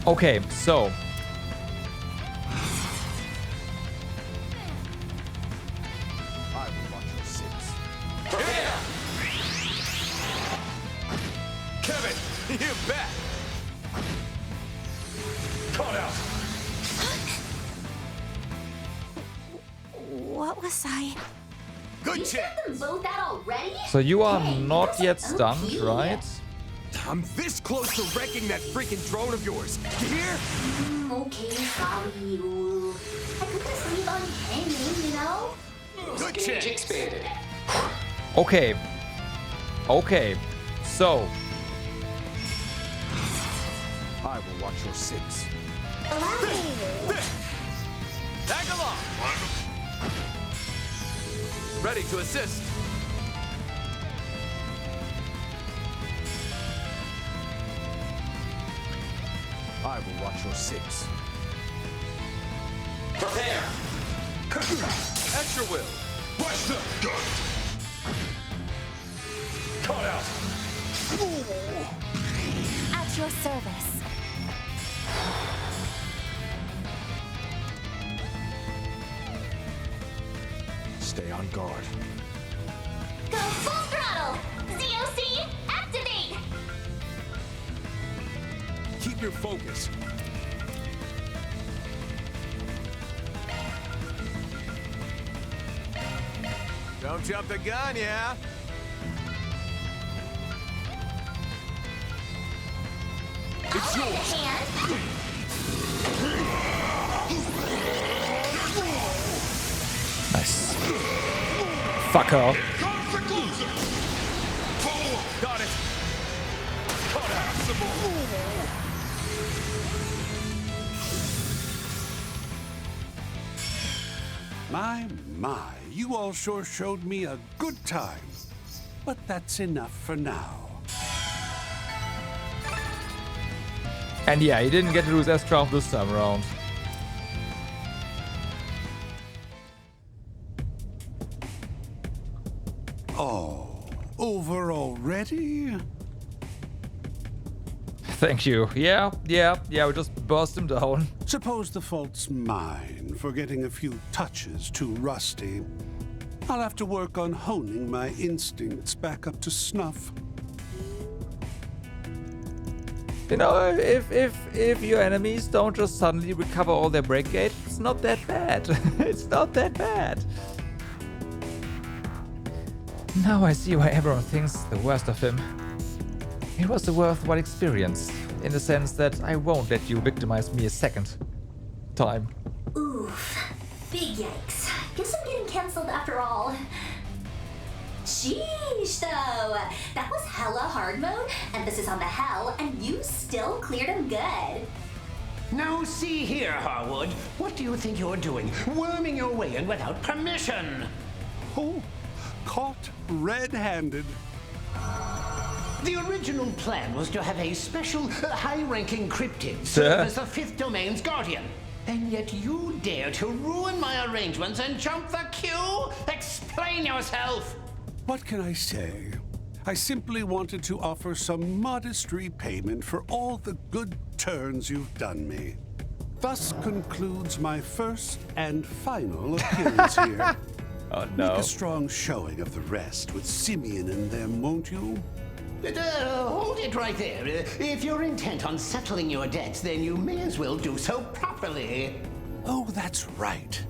A: Okay, so
F: was I?
T: You sent them both out already?
A: So you are not yet stunned, right?
N: I'm this close to wrecking that freaking drone of yours. You hear?
T: Okay, sorry, you. I could just leave on hanging, you know?
N: Good
G: Cage
N: check.
G: expanded.
A: Okay. Okay. So.
L: I will watch your six.
N: Tag along. Ready to assist.
L: I will watch your six.
G: Prepare.
N: At your will.
U: Watch the gun. Caught out.
F: At your service.
L: Stay on guard.
T: Go full throttle! ZOC, activate!
N: Keep your focus. Don't jump the gun, yeah?
T: It's yours! Hand.
A: Nice. Fuck her.
N: Got it. Caught out.
E: My, you all sure showed me a good time. But that's enough for now.
A: And yeah, he didn't get to lose Astra this time around.
E: Oh, over already?
A: Thank you. Yeah, we just burst him down.
E: Suppose the fault's mine for getting a few touches too rusty. I'll have to work on honing my instincts back up to snuff.
A: You know, if your enemies don't just suddenly recover all their break gate, it's not that bad. It's not that bad. Now I see why everyone thinks the worst of him. It was a worthwhile experience, in the sense that I won't let you victimize me a second time.
T: Oof. Big yikes. Guess I'm getting cancelled after all. Sheesh, though. That was hella hard mode, emphasis on the hell, and you still cleared him good.
I: Now see here, Harwood. What do you think you're doing? Worming your way in without permission.
E: Oh, caught red-handed.
I: The original plan was to have a special, high-ranking cryptid serve as the Fifth Domain's guardian. And yet you dare to ruin my arrangements and jump the queue? Explain yourself!
E: What can I say? I simply wanted to offer some modest repayment for all the good turns you've done me. Thus concludes my first and final appearance here.
A: Oh no.
E: Make a strong showing of the rest with Simeon and them, won't you?
I: Hold it right there. If you're intent on settling your debts, then you may as well do so properly.
E: Oh, that's right.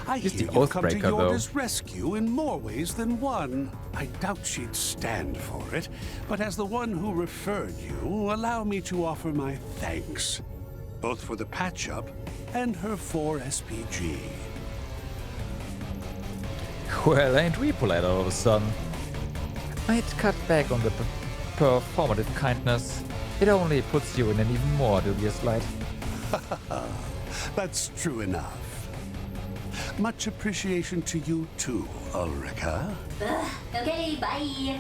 E: I
A: He's
E: hear
A: the
E: you've come to
A: Oathbreaker, though.
E: Yorda's rescue in more ways than one. I doubt she'd stand for it, but as the one who referred you, allow me to offer my thanks, both for the patch-up and her 4 SPG.
A: Well, ain't we polite all of a sudden? I'd cut back on the performative kindness. It only puts you in an even more dubious light.
E: That's true enough. Much appreciation to you too, Ulrika.
T: Okay, bye.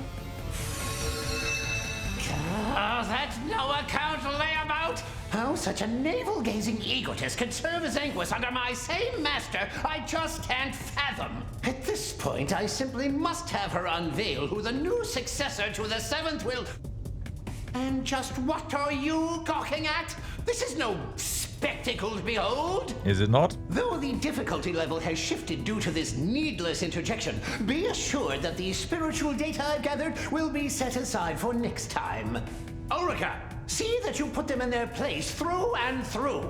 I: That's no account layabout! How such a navel-gazing egotist could serve as Angès under my same master, I just can't fathom. At this point, I simply must have her unveil who the new successor to the Seventh will... And just what are you gawking at? This is no spectacle to behold.
A: Is it not?
I: Though the difficulty level has shifted due to this needless interjection, be assured that the spiritual data I've gathered will be set aside for next time. Ulrika, see that you put them in their place through and through.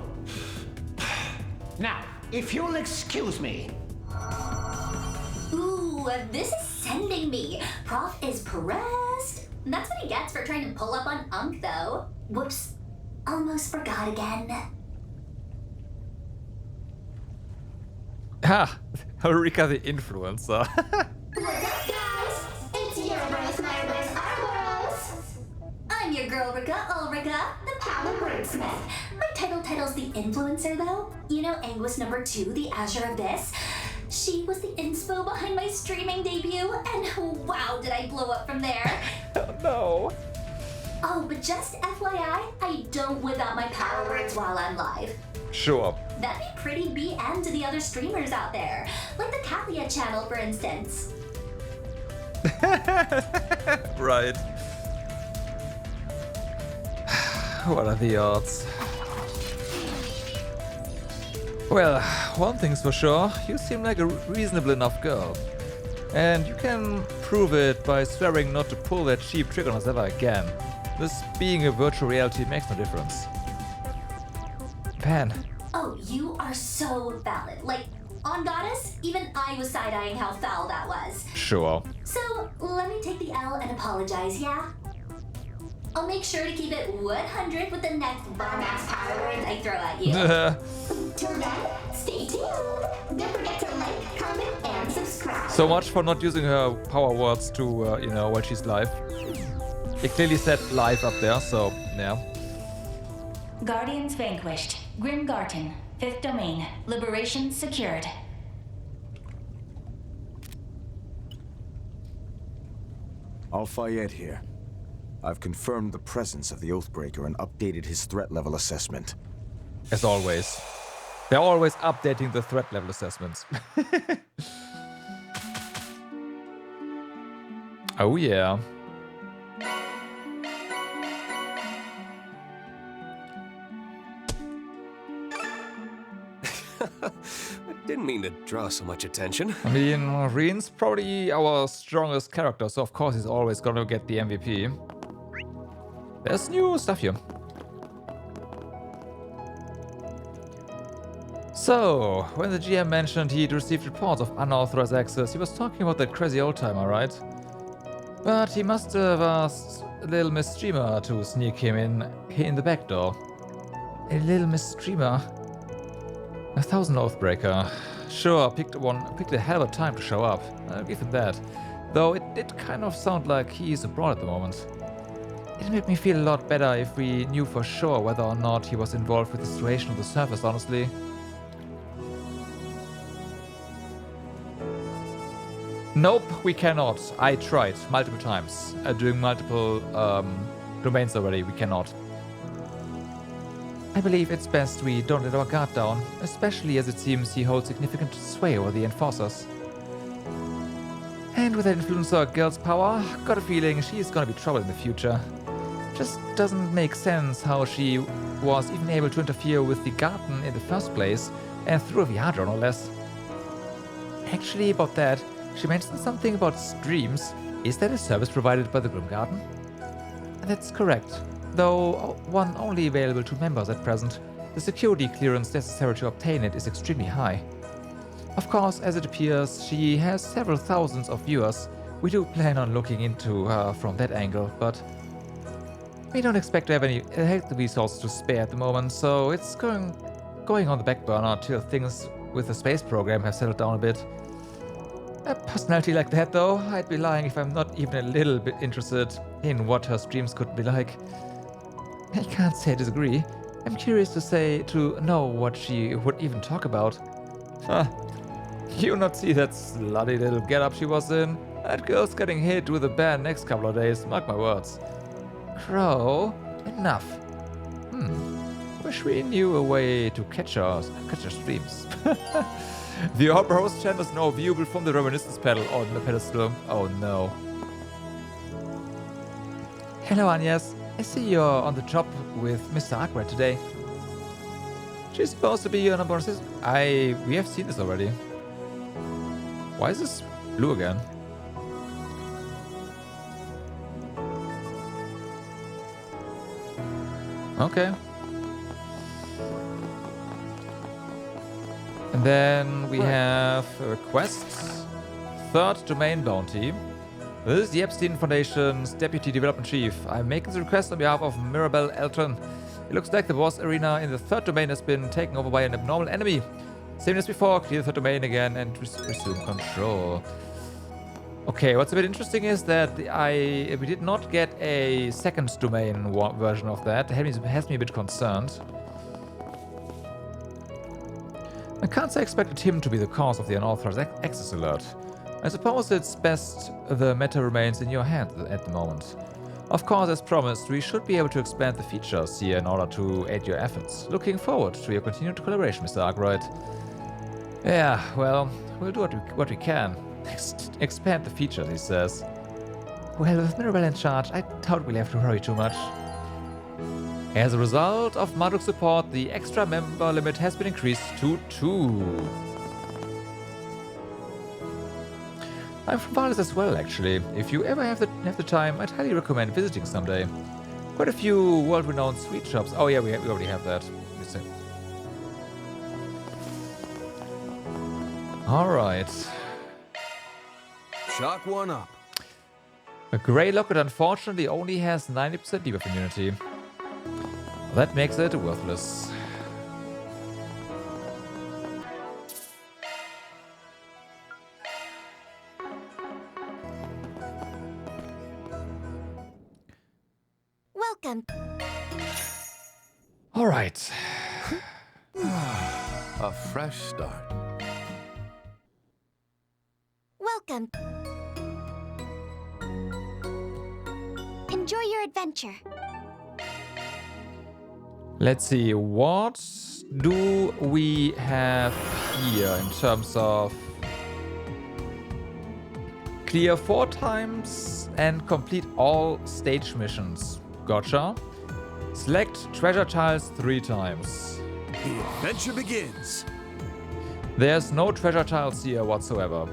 I: Now, if you'll excuse me.
T: this is sending me. Prof is pressed. That's what he gets for trying to pull up on Unk, though. Whoops. Almost forgot again.
A: Ah, Ulrika the influencer.
T: What's up, guys? It's your bros, my bros, our bros. I'm your girl, Ulrika, the power wordsmith. My title's the influencer, though. You know Angès #2, the Azure Abyss? She was the inspo behind my streaming debut, and wow, did I blow up from there.
A: Oh, no.
T: Oh, but just FYI, I don't whip out my power words while I'm live.
A: Sure.
T: That'd be pretty BM to the other streamers out there. Like the Kalia channel, for instance.
A: Right. What are the odds? Well, one thing's for sure, you seem like a reasonable enough girl. And you can prove it by swearing not to pull that cheap trick on us ever again. This being a virtual reality makes no difference. Van.
T: Oh, you are so valid. Like, on Goddess, even I was side-eyeing how foul that was.
A: Sure.
T: So, let me take the L and apologize, yeah? I'll make sure to keep it 100 with the next bomb-ass power words I throw at you. Till then, stay tuned. Don't forget to like, comment, and subscribe.
A: So much for not using her power words to, you know, while she's live. It clearly said live up there, so, yeah.
S: Guardians vanquished. Grim Garten. 5th domain. Liberation secured.
L: Al-Fayed here. I've confirmed the presence of the Oathbreaker and updated his threat level assessment.
A: As always. They're always updating the threat level assessments. Oh yeah.
O: I didn't mean to draw so much attention.
A: I mean, Reen's probably our strongest character, so of course he's always gonna get the MVP. There's new stuff here. So, when the GM mentioned he'd received reports of unauthorized access, he was talking about that crazy old timer, right? But he must have asked a little Miss Streamer to sneak him in the back door. A little Miss Streamer? 1,000 Oathbreaker. Sure, picked a hell of a time to show up. I'll give him that. Though it did kind of sound like he's abroad at the moment. It'd make me feel a lot better if we knew for sure whether or not he was involved with the situation on the surface, honestly. Nope, we cannot. I tried multiple times. Doing multiple domains already, we cannot. I believe it's best we don't let our guard down, especially as it seems he holds significant sway over the Enforcers. And with that influencer girl's power, got a feeling she's gonna be trouble in the future. Just doesn't make sense how she was even able to interfere with the garden in the first place, and through a VR door no less. Actually, about that, she mentioned something about streams. Is that a service provided by the Grim Garten? That's correct. Though one only available to members at present, the security clearance necessary to obtain it is extremely high. Of course, as it appears, she has several thousands of viewers. We do plan on looking into her from that angle, but we don't expect to have any health resources to spare at the moment, so it's going on the back burner till things with the space program have settled down a bit. A personality like that, though, I'd be lying if I'm not even a little bit interested in what her streams could be like. I can't say I disagree. I'm curious to know what she would even talk about. Huh. You not see that slutty little getup she was in? That girl's getting hit with a ban next couple of days, mark my words. Crow, enough. Wish we knew a way to catch her streams. The Opera Host channel is now viewable from the Reminiscence panel on the pedestal. Oh no. Hello Angès, I see you're on the job with Mr. Aqua today. She's supposed to be your number 6. We have seen this already. Why is this blue again? Okay. And then we have requests. third domain bounty. This is the Epstein Foundation's Deputy Development Chief. I'm making the request on behalf of Mirabelle Elton. It looks like the boss arena in the third domain has been taken over by an abnormal enemy. Same as before, clear the third domain again and resume control. Okay, what's a bit interesting is that we did not get a second domain version of that. It has me a bit concerned. I can't say I expected him to be the cause of the unauthorized access alert. I suppose it's best the matter remains in your hands at the moment. Of course, as promised, we should be able to expand the features here in order to aid your efforts. Looking forward to your continued collaboration, Mr. Arkwright. Yeah, well, we'll do what we can. Expand the features, he says. Well, with Mirabelle in charge, I doubt we'll have to worry too much. As a result of Marduk's support, the extra member limit has been increased to 2. I'm from Valdez as well, actually. If you ever have the time, I'd highly recommend visiting someday. Quite a few world-renowned sweet shops. Oh yeah, we already have that. Alright.
C: Chalk one up.
A: A Grey Locket unfortunately only has 90% debuff immunity. That makes it worthless.
F: Welcome.
A: All right.
R: A fresh start.
F: Welcome. Enjoy your adventure.
A: Let's see, what do we have here in terms of clear 4 times and complete all stage missions. Gotcha. Select treasure tiles 3 times.
C: The adventure begins.
A: There's no treasure tiles here whatsoever.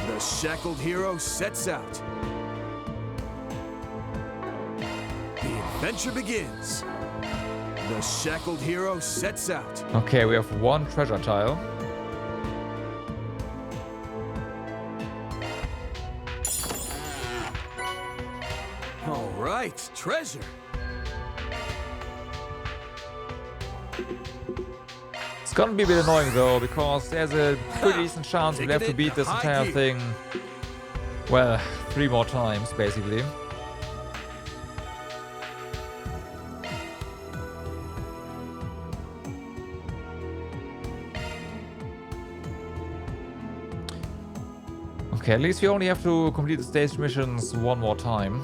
C: The shackled hero sets out. The adventure begins. The shackled hero sets out.
A: Okay, we have 1 treasure tile.
C: All right, treasure.
A: It's gonna be a bit annoying though, because there's a pretty decent chance we'll have to beat this entire thing, well, 3 more times, basically. Okay, at least we only have to complete the stage missions 1 more time.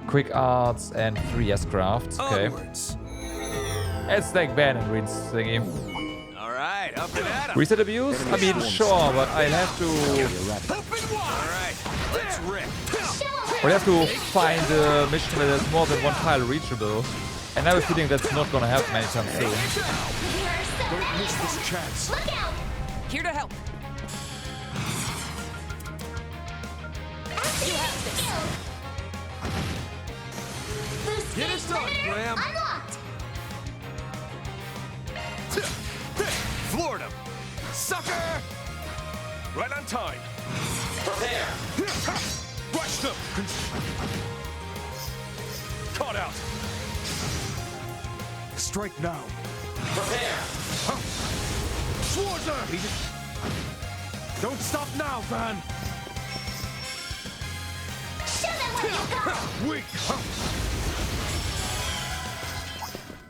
A: Quick arts and 3 S-crafts. Okay.
C: Onwards.
A: It's like ban and rinse thingy.
C: Alright, up and at 'em.
A: Reset abuse? I mean, sure, but I'll have to.
C: Alright, let's rip.
A: We'll have to find a mission where there's more than 1 tile reachable. And I have a feeling that's not gonna happen anytime soon.
R: Don't miss this chance.
T: Look out!
D: Here to help.
T: You have this. Boost
C: Get it done, Graham.
T: Unlocked.
C: Floored him. Sucker!
R: Right on time.
G: Prepare.
R: Rush them. Caught out. Strike now.
G: Prepare.
R: Schwarzer! Don't stop now, Van.
T: Show them what you got.
R: Weak.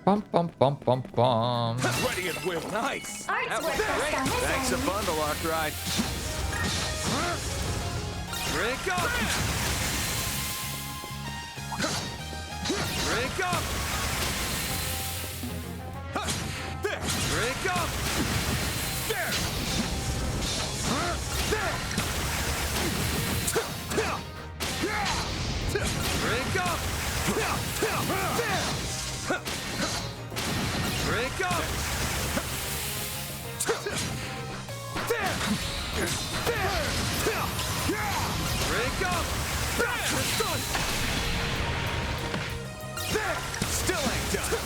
A: Bum bum bum bum bum.
R: Ready at will.
C: Nice.
T: Art's
C: That was
T: worth first
C: great.
T: on this
C: Thanks a
T: one.
C: bundle, Arkwright. Drink up. Drink up. Drink up.
R: There.
C: Drink up. Drink up. Drink up.
R: Still ain't done.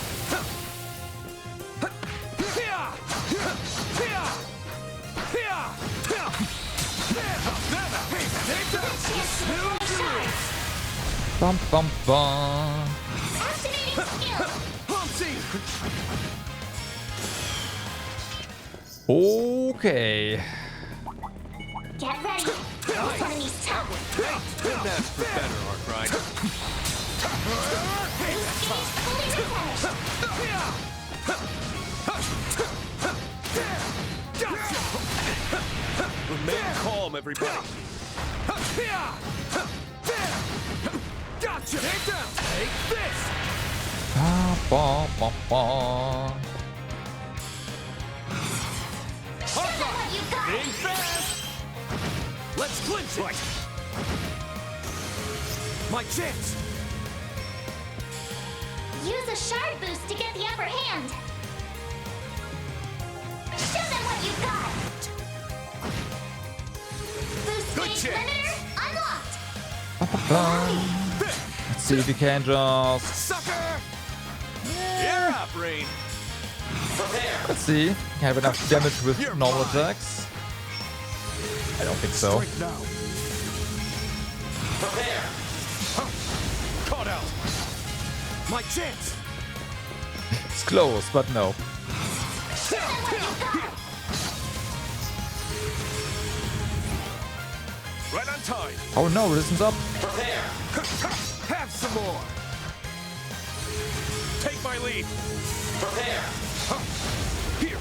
A: Bum bum bum. Okay.
T: Get ready. Enemy's top.
O: Couldn't ask for better, Arkwright. Remain calm, everybody.
R: Gotcha! Take down! Take this!
A: Ba, ba, ba.
R: Being fast! Let's clinch it! My chance!
T: Use a shard boost to get the upper hand. Show them what you got. Boost stage limiter unlocked.
A: Let's see if you can just...
R: Sucker! You're up, Rain.
A: Let's see. You have enough damage with normal attacks? I don't think so.
R: Prepare. Caught out. My chance.
A: It's close, but no.
R: Right on time.
A: Oh no, resistance up.
R: Prepare. Have some more. Take my lead. Prepare. Here.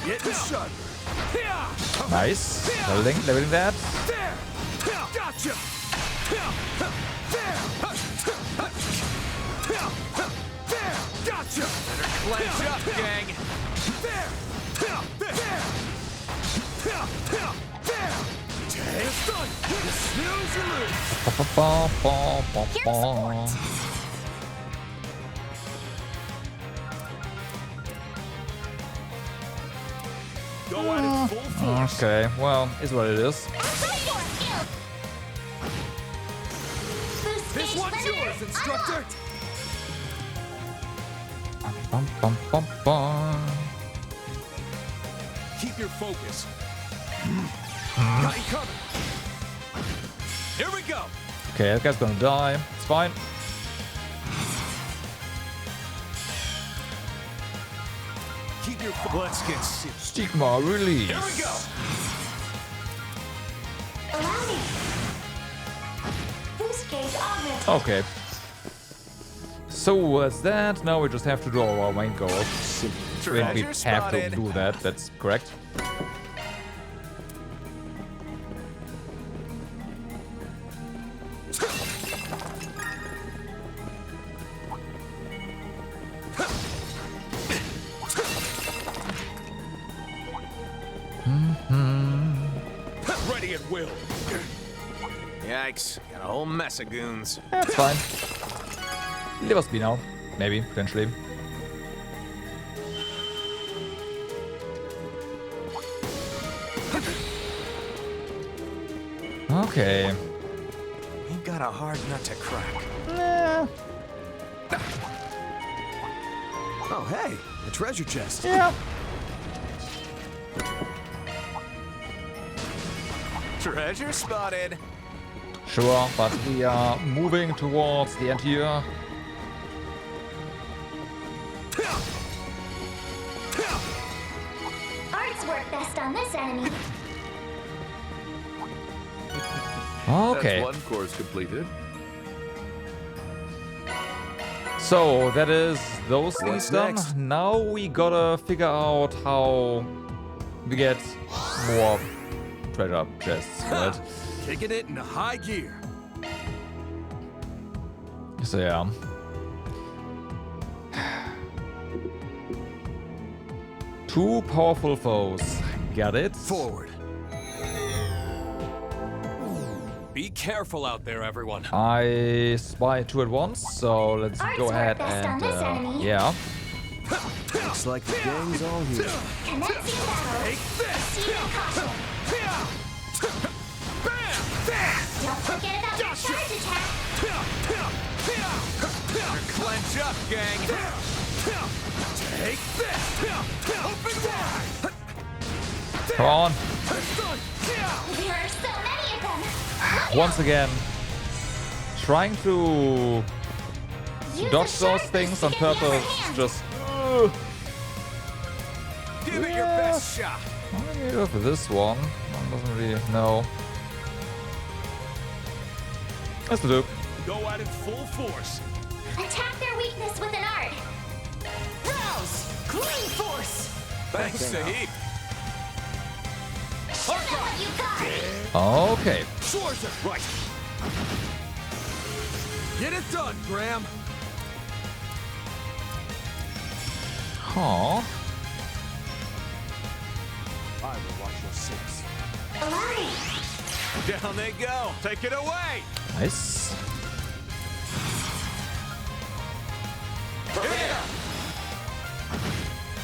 R: Get the shot.
A: Nice. Leveling that.
R: There. Gotcha. There. Gotcha. Better clench up, gang. There. It's done. You snooze, you lose. Go at it full force.
A: Okay, well, is what it is.
R: This one's yours, instructor.
A: Bum, bum, bum, bum.
R: Keep your focus. Got you covered. Here we go.
A: Okay, that guy's gonna die. It's fine.
R: Keep your let's get serious.
A: Stigma release.
R: Here we go.
T: Allow me. Boost gauge augmented.
A: Okay. So what's that? Now we just have to do our main goal. When we have to do that, that's correct.
R: Ready at will.
N: Yikes, got a whole mess of goons.
A: That's fine. Leave us be now. Maybe, potentially. Okay.
N: Ain't got a hard nut to crack.
A: Nah.
C: Oh, hey, a treasure chest.
A: Yeah.
N: Treasure spotted.
A: Sure, but we are moving towards the end here.
T: Arts work best on this enemy.
A: Okay.
J: That's one course completed.
A: So that is those things
C: What's
A: done.
C: next?
A: Now we gotta figure out how we get more treasure chests, right?
R: Kicking it into high gear.
A: So yeah. Two powerful foes. Got it.
C: Forward.
O: Be careful out there, everyone.
A: I spy two at once, so let's
T: Arts
A: go
T: work
A: ahead
T: best on
A: and
T: this enemy.
A: yeah.
C: Looks like the gang's all here.
T: Commencing battle.
R: Take this.
T: Proceed with caution. Don't forget about the charge attack.
N: Clench up, gang. Take this. Open wide.
A: Come on.
T: There are so many of them.
A: Once again, trying to dodge those things on purpose. Just.
N: Give it your best shot.
A: What do you go for this one? One doesn't really know. Let's do.
N: Go at it full force.
T: Attack their weakness with an art. Rouse! Green force!
N: Thanks a heap.
T: Show them what you got!
A: Okay.
N: Schwarzer, right. Get it done, Graham.
A: Huh.
N: I will watch your six.
T: Allow me.
N: Down they go. Take it away.
A: Nice.
N: Here.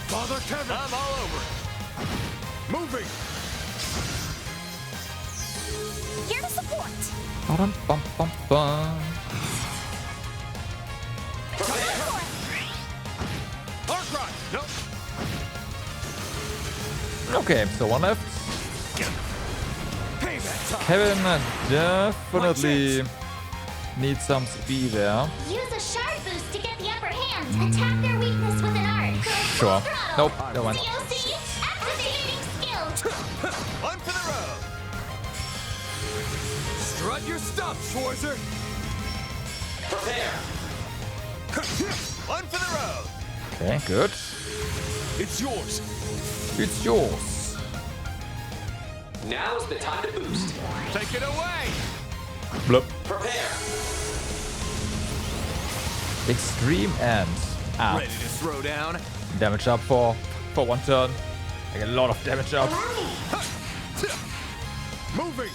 N: Father Kevin. I'm all over it. Moving.
T: Here to support.
A: Bum, bum, bum, bum.
N: Arkrod. Nope.
A: Okay, so one left. Kevin definitely needs some speed there.
T: Use a shard boost to get the upper hand. Attack their weakness with an art.
A: Sure. Nope, that one.
T: COC, activating skill.
N: One for the road. Strut your stuff, Schwarzer.
G: Prepare.
N: One for the road.
A: Okay, good.
N: It's yours.
A: It's yours.
G: Now's the time to boost.
N: Take it away.
A: Blup.
G: Prepare.
A: Extreme and
N: Ready to throw down.
A: damage up for one turn. Like a lot of damage up.
N: Moving.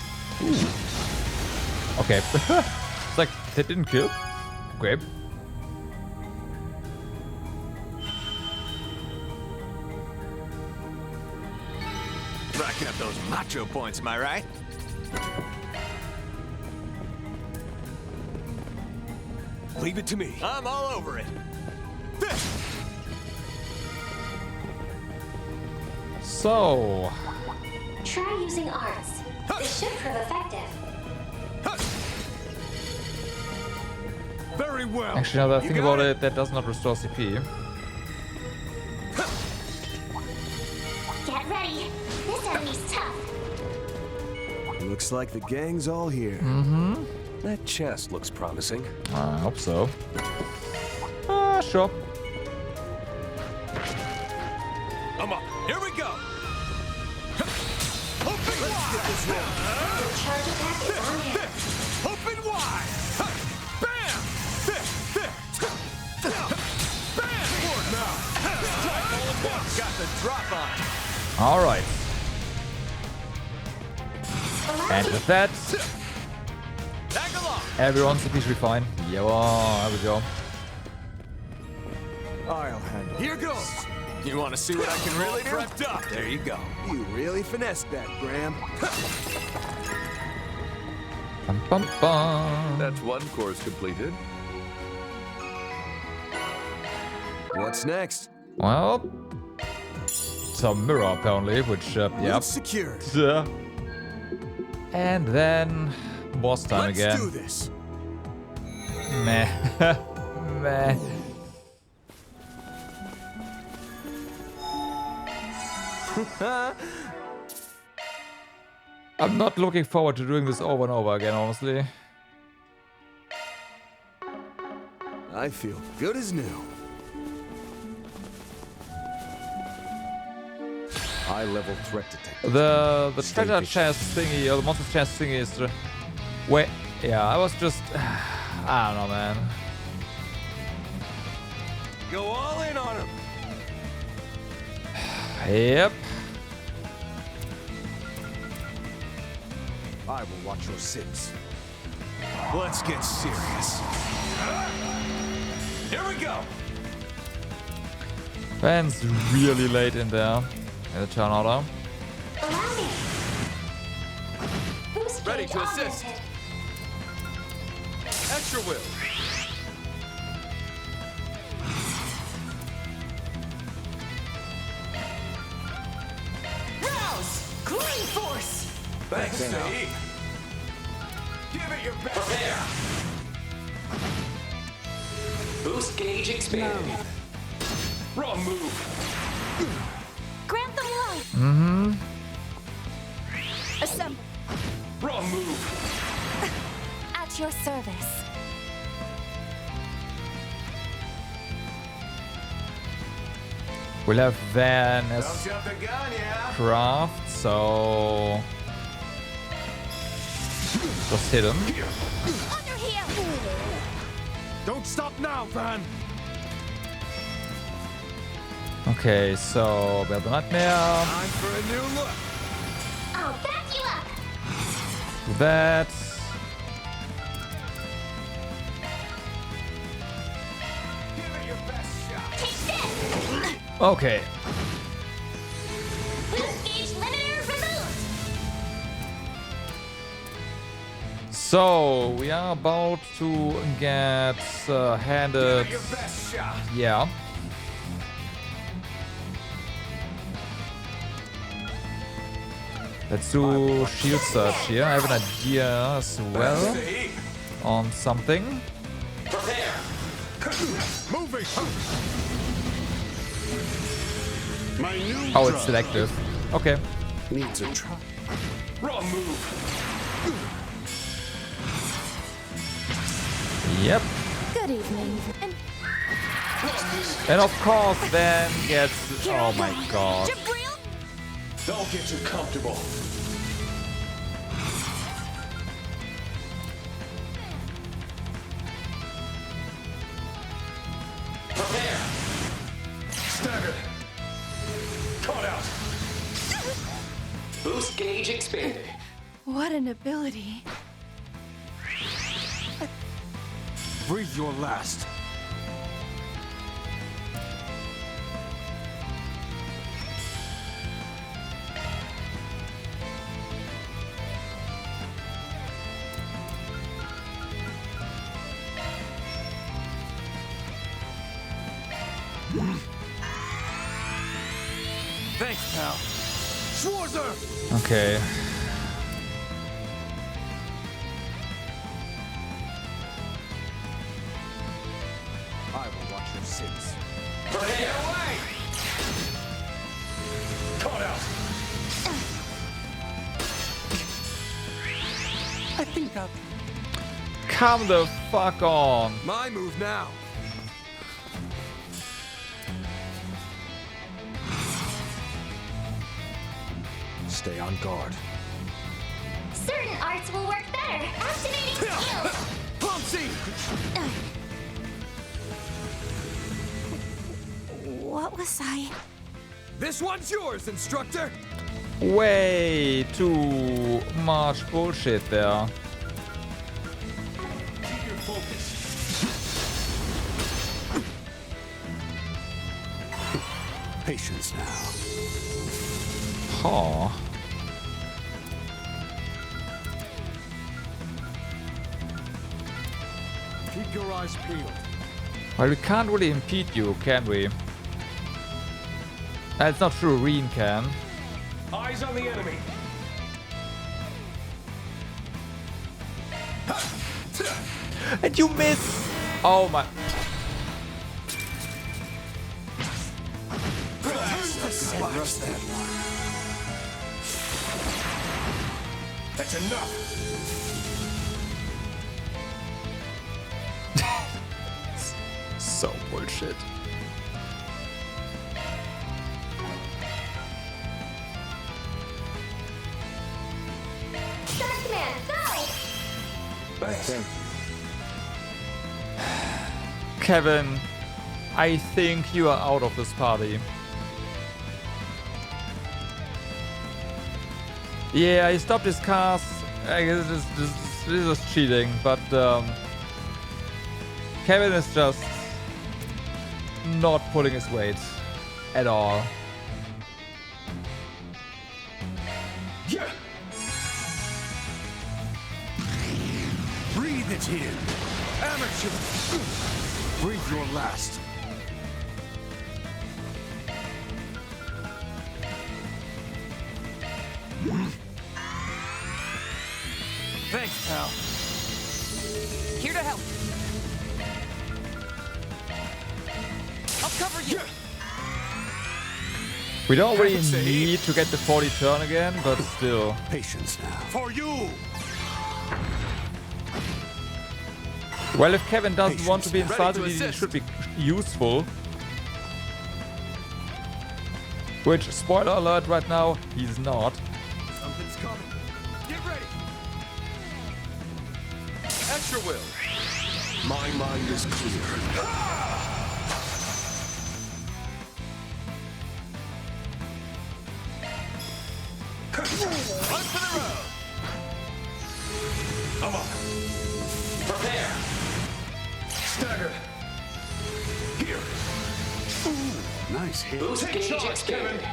A: Okay. It's like they didn't kill. Okay.
N: Racking up those macho points, am I right? Leave it to me. I'm all over it.
A: So.
T: Try using arts. They should prove effective.
N: Very well.
A: Actually, now that I think about it, that does not restore CP.
T: Get ready. This enemy's tough.
C: Looks like the gang's all here.
A: Mm-hmm.
O: That chest looks promising.
A: I hope so. Sure.
N: I'm up. Here we go. Open wide. Get this roll.
T: The charge attack is on here.
N: Open wide. Bam. Bam. Forward now. Strike all at once. Got the drop on it.
A: All right. And with that, everyone's CP should be fine. Yeah, well, there we go.
C: I'll handle
N: Here goes. You want to see what I can really do? Prepped up. There you go.
C: You really finessed that, Graham.
A: Bum, bum, bum.
J: That's one course completed.
C: What's next?
A: Well, some mirror apparently, which yeah.
C: Secured.
A: And then boss time again.
C: Let's do this.
A: Meh. Meh. I'm not looking forward to doing this over and over again, honestly.
C: I feel good as new.
L: High level threat detected.
A: The treasure chest thingy, or the monster chest thingy is wait, yeah, I was just I don't know, man.
N: Go all in on him.
A: Yep.
L: I will watch your six.
N: Let's get serious. Here we go.
A: Ben's really late in there. In the turn order.
T: Allow me. Boost
N: Ready
T: gauge
N: to
T: augmented.
N: assist. At your will.
H: Rouse! Clean force!
N: Thanks, Steve.
G: Give it your best. Prepare. Boost gauge expanded.
H: No.
G: Wrong move.
F: Grant them life.
A: Mm-hmm.
F: Assemble.
G: Wrong move.
F: At your service.
A: We'll have Van as
R: Don't jump the gun, yeah?
A: craft, so just hit him.
F: Under here.
R: Don't stop now, Van.
A: Okay, so we have the nightmare.
N: Time for a new look.
T: I'll back you up.
A: Do that.
N: Give it your best shot.
T: Take this.
A: Okay.
T: Boost gauge limiter removed.
A: So we are about to get handed.
N: Give it your best shot.
A: Yeah. Let's do shield search here. I have an idea as well on something.
G: Prepare.
R: Moving. My new
A: Oh,
R: drug
A: it's selective. Okay.
R: needs a try.
G: Wrong move.
A: Yep.
F: Good evening.
A: And of course, then gets. Oh my god.
G: Don't get too comfortable. Prepare. Stagger. Caught out. Boost gauge expanded.
D: What an ability.
N: Breathe your last. Thanks, pal. Schwarzer!
A: Okay.
N: I will watch your sins.
G: Prepare.
N: Away!
G: Caught out.
R: I think I'll...
A: Come the fuck on.
C: My move now.
L: Stay on guard.
T: Certain arts will work better. Activating skills.
C: Pumpsy!
F: What was I?
C: This one's yours, instructor.
A: Way too much bullshit there.
G: Keep your focus.
R: Patience now.
A: Huh.
N: Keep your eyes peeled.
A: Well, we can't really impede you, can we? That's not true, Reen can.
G: Eyes on the enemy.
A: And you miss! Oh my...
G: That's enough.
A: So bullshit.
T: Shark Man, go!
G: Thanks.
L: Thank you.
A: Kevin, I think you are out of this party. Yeah, I stopped his cast. I guess this is cheating, but Kevin is just not pulling his weight at all.
R: Breathe it in.
L: Amateur! Breathe your last.
N: Thanks, pal.
H: Here to help. I'll cover you.
A: We don't really need to get the 40 turn again, but still.
E: Patience now.
R: For you!
A: Well, if Kevin doesn't want to be insulted, it should be useful. Which, spoiler alert right now, he's not.
R: Something's coming. Get ready!
N: At your will.
C: My mind is clear.
N: Run for the road.
G: Come on. Prepare.
R: Stagger. Here. Ooh, nice hit.
G: Boost
R: Take
G: gauge
R: charge,
G: extended.
R: Kevin.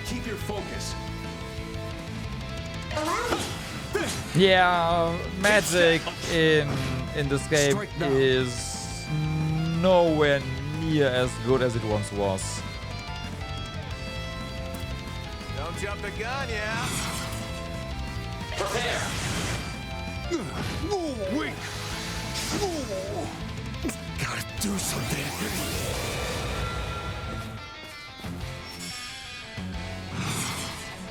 R: Keep your focus.
A: Yeah, magic in this game is nowhere near as good as it once was.
N: Don't jump the gun, yeah?
G: Prepare.
R: Wait.
L: Gotta do something.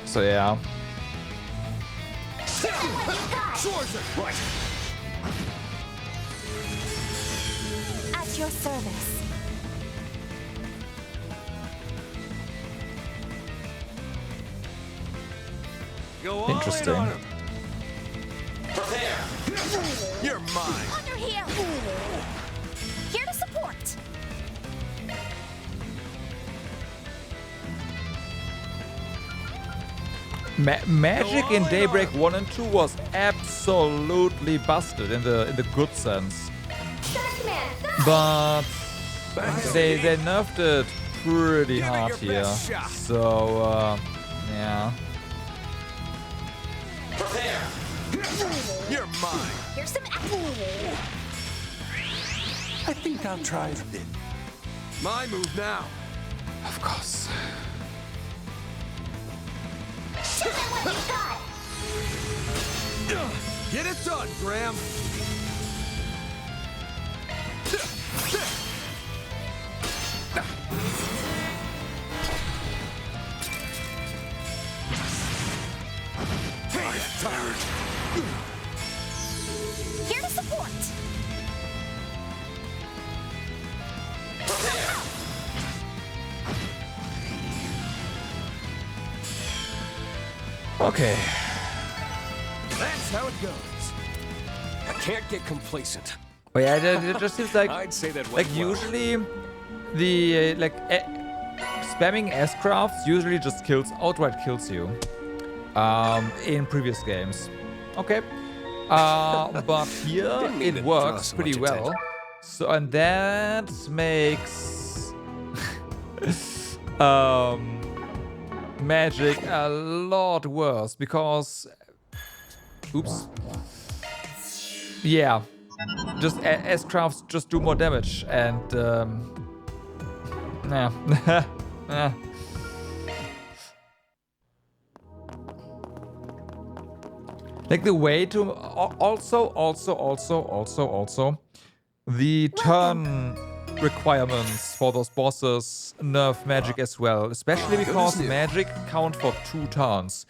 A: So yeah.
R: Right.
F: At your service.
N: Go all
A: Interesting.
N: in on him.
G: Prepare.
N: You're mine.
F: Under here. Here to support.
A: Magic in Daybreak 1 and 2 was absolutely busted in the good sense. But they nerfed it pretty hard here. So yeah.
G: Prepare.
N: You're mine.
F: Here's some action.
E: I think I'll try a bit.
N: My move now.
A: Of course.
F: Show them what you got.
N: Get it done, Graham.
F: Here to support.
G: Prepare.
A: Okay.
N: That's how it goes. I can't get complacent.
A: But yeah, it just seems like
N: I'd say that
A: like
N: went well.
A: usually the spamming S-crafts usually just outright kills you in previous games. Okay. But here it works pretty well. So and that makes magic a lot worse because oops. Yeah. Just S-crafts just do more damage and yeah. Yeah. Like the way to also the turn requirements for those bosses nerf magic as well, especially because magic count for 2 turns.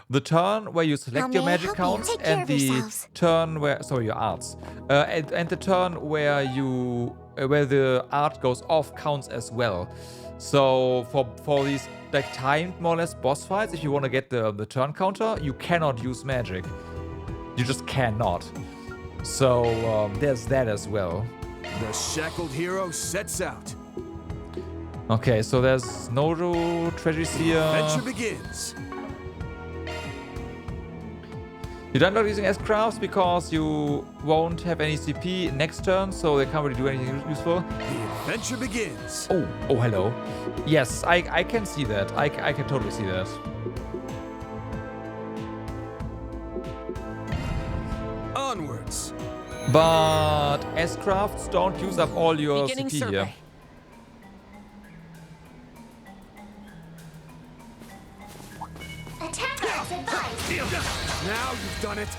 A: The turn where you select your magic counts and the turn where your arts and the turn where where the art goes off counts as well. So for these like timed more or less boss fights, if you want to get the turn counter, you cannot use magic. You just cannot. So there's that as well.
L: The shackled hero sets out.
A: Okay, so there's no treasures here.
L: Adventure begins.
A: You don't like using S-crafts because you won't have any CP next turn, so they can't really do anything useful.
L: The adventure begins.
A: Oh, hello. Yes, I can see that. I can totally see that.
C: Onwards.
A: But S-crafts don't use up all your
D: Beginning
A: CP
D: survey.
A: here.
T: Attackers advised.
C: Now you've done it.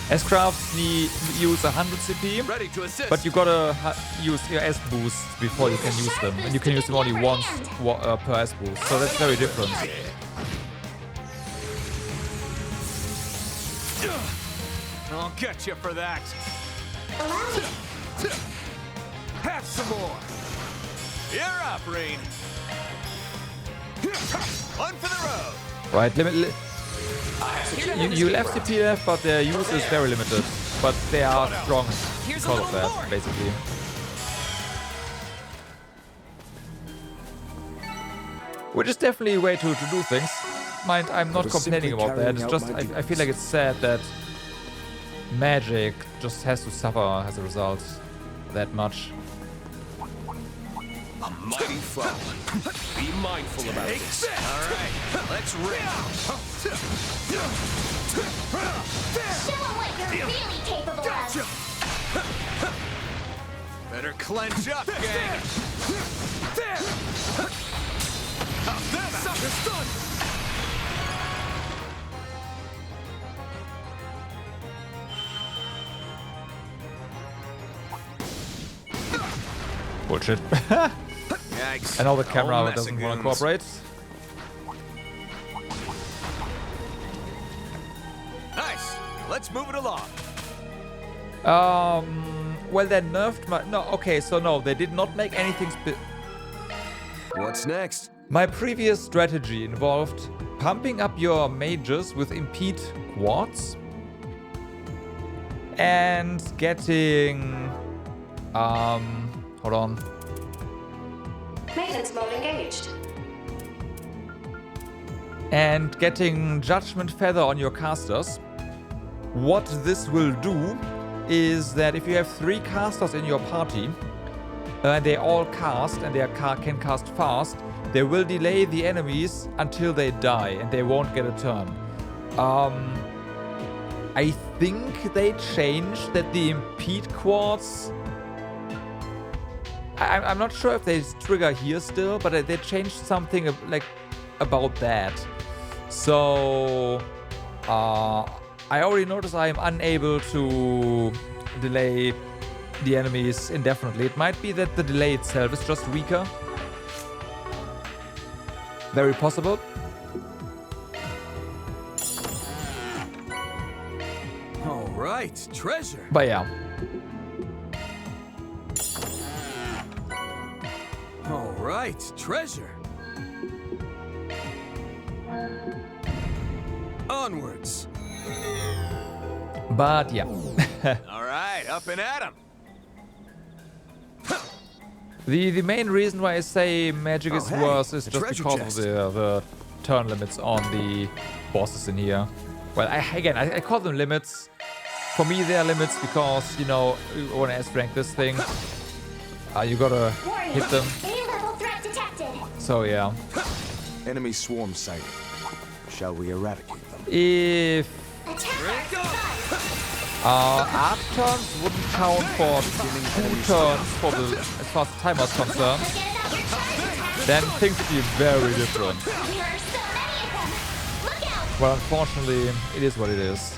A: S-crafts use 100 CP,
N: Ready to assist.
A: but you gotta use your S boosts before you can use them, and you can use them only once per S boost, so that's very different.
N: I'll get you for that.
C: Have some more.
N: You're up, Rain. One for the road.
A: Right, you left CP left, but their use is very limited. But they are strong because of that, basically. Which is definitely a way to do things. Mind, I'm not complaining about that. It's just I feel like it's sad that magic just has to suffer as a result that much.
N: A mighty foe. Be mindful about this. All right, let's rip.
T: Show them what you're really capable of.
N: Better clench up, gang.
C: Sucker's done.
A: Bullshit.
N: Yikes.
A: I know the camera doesn't want to cooperate.
N: Nice. Let's move it along.
A: Well, they nerfed my... No, okay, so no, they did not make anything
C: What's next?
A: My previous strategy involved pumping up your mages with impede quads and getting... hold on.
S: Maintenance mode engaged.
A: And getting Judgment Feather on your casters. What this will do is that if you have 3 casters in your party, and they all cast, and they can cast fast, they will delay the enemies until they die, and they won't get a turn. I think they changed that the impede quads... I'm not sure if they trigger here still, but they changed something like about that. So I already noticed I am unable to delay the enemies indefinitely. It might be that the delay itself is just weaker. Very possible.
C: All right, treasure.
A: But yeah.
C: All right, treasure. Onwards.
A: But yeah.
N: All right, up and at 'em.
A: The main reason why I say magic is worse is just because of the turn limits on the bosses in here. Well, I call them limits. For me, they are limits because, you know, you want to S-rank this thing. You gotta hit them.
T: A-level threat detected.
A: So yeah.
L: Enemy swarm sighted. Shall we eradicate them?
A: If arc turns wouldn't count for 2 turns for the as far as the timer is concerned, then things would be very different. Well, unfortunately, it is what it is.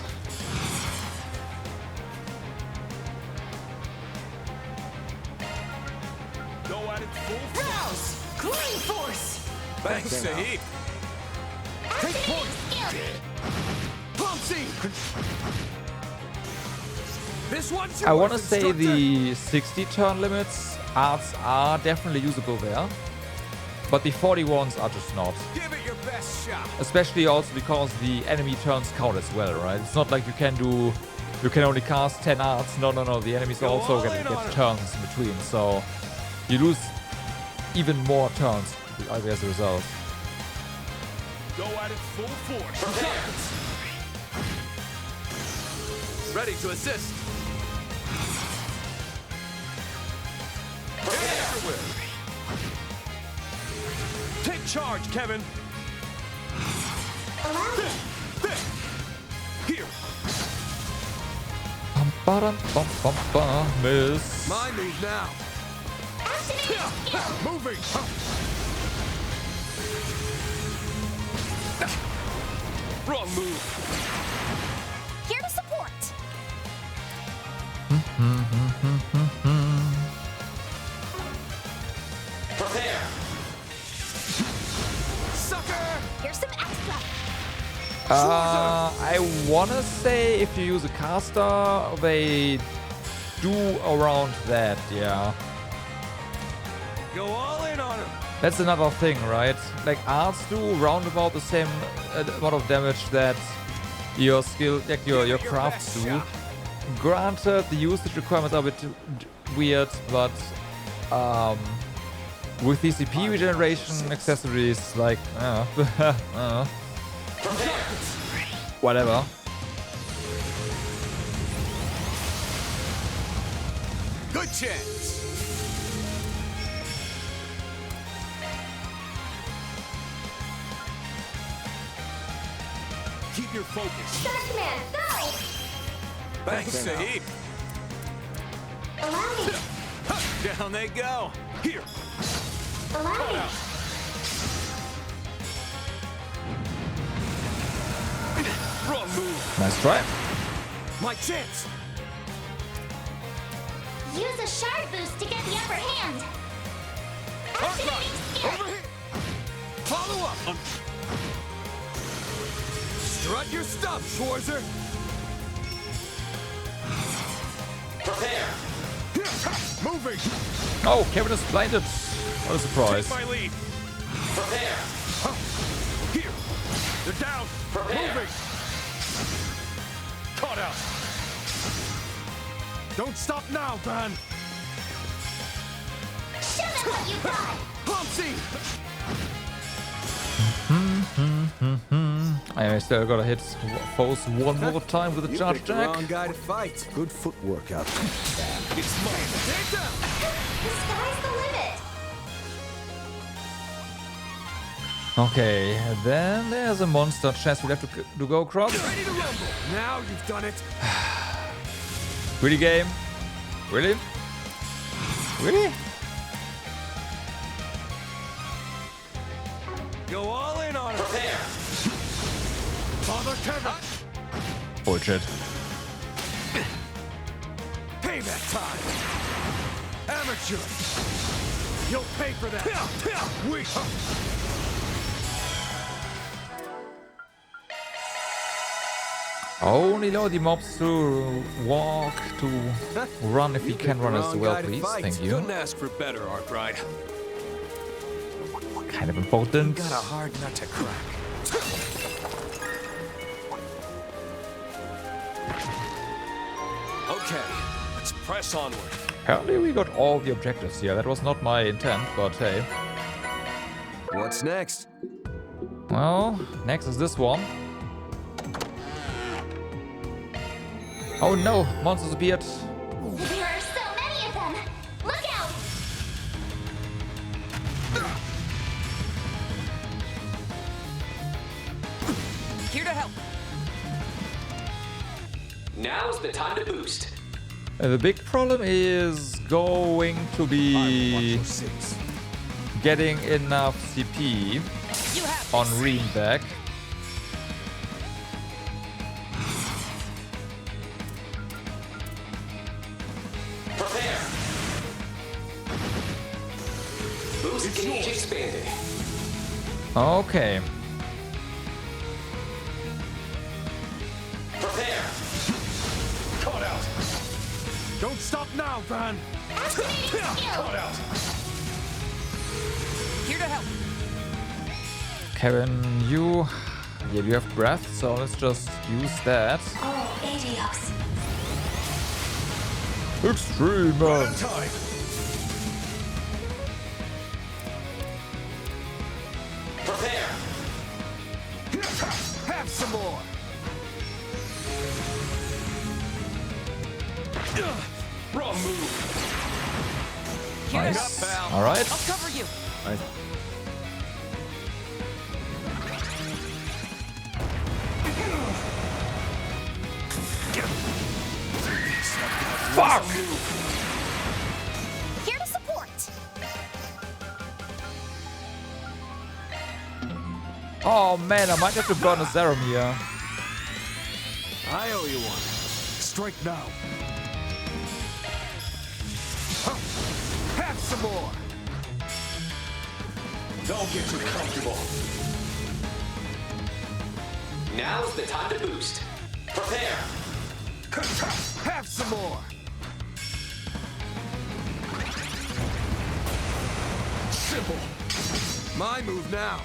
N: Go at it full force.
T: Green force.
N: Thanks, Sahib.
T: Take point.
C: This one's
A: I want to say the 60 turn limits arts are definitely usable there, but the 40 ones are just not.
N: Give it your best shot.
A: Especially also because the enemy turns count as well, right? It's not like you can only cast 10 arts. No, the enemies also get turns in between, so you lose even more turns as a result.
N: Go at it full force. Ready to assist. Take charge, Kevin.
T: Allow it.
N: Here.
A: Miss.
C: My move now.
R: Moving.
O: Wrong move.
F: Here to support.
G: Prepare.
F: Sucker! Here's some extra.
A: I wanna say if you use a caster, they do around that, yeah.
C: Go all in on him.
A: That's another thing, right? Like arts do round about the same amount of damage that your skill, like your crafts do. Granted, the usage requirements are a bit weird, but with the CP regeneration accessories, like whatever.
R: Good chance. Keep your focus.
T: Start command, go!
R: Thanks, Sahib.
T: Allow me.
R: Down they go. Here.
T: Allow me.
O: Wrong move.
A: Nice try.
R: My chance.
T: Use a shard boost to get the upper hand. Activating skill.
R: Over here. Follow up. Strut your stuff, Schwarzer.
G: Prepare.
R: Moving.
A: Oh, Kevin is blinded. What a surprise.
R: Take my lead.
G: Prepare.
R: Here. They're down.
G: Prepare.
R: Moving. Caught out. Don't stop now, Van.
T: Show them what you got.
R: Humpsy.
A: I still gotta hit foes one more time with a charge
C: picked the
A: jack.
C: wrong guy to fight.
L: Good footwork out there.
R: It's mine. Take down.
T: The sky's the limit.
A: Okay, then there's a monster chest we'll have to go across.
R: Ready to rumble. Now you've done it.
A: Really, game? Really? Really?
R: Go all in on it.
G: Prepare.
R: Father Kevin.
A: Bullshit.
R: Payback time. Amateur. You'll pay for that. We.
A: Only allow the mobs to walk, to run if he can run as well, please. Thank you.
O: Couldn't ask for better, Arkride.
A: Kind of important.
R: Got a hard nut to crack.
O: Okay, let's press onward.
A: Apparently we got all the objectives here. That was not my intent, but hey.
C: What's next?
A: Well, next is this one. Oh no, monsters appeared.
T: There are so many of them. Look out!
H: Here to help.
G: Now's the time to boost.
A: The big problem is going to be getting enough CP on Ream back.
G: Prepare. Boost gauge expanded.
A: Okay.
G: Prepare.
R: Caught out. Don't stop now, Van. Caught out.
H: Here to help.
A: Kevin, you have breath, so let's just use that.
T: Oh, idiots.
A: Extreme man.
R: Time.
G: Prepare.
R: Have some more.
O: Wrong move.
A: Nice. All right.
H: I'll cover you.
A: Fuck!
F: Here to support.
A: Oh man, I might have to burn a Zaramir.
R: I owe you one. Strike now. Huh. Have some more.
G: Don't get too comfortable. Now's the time to boost. Prepare.
R: Have some more. Simple. My move now.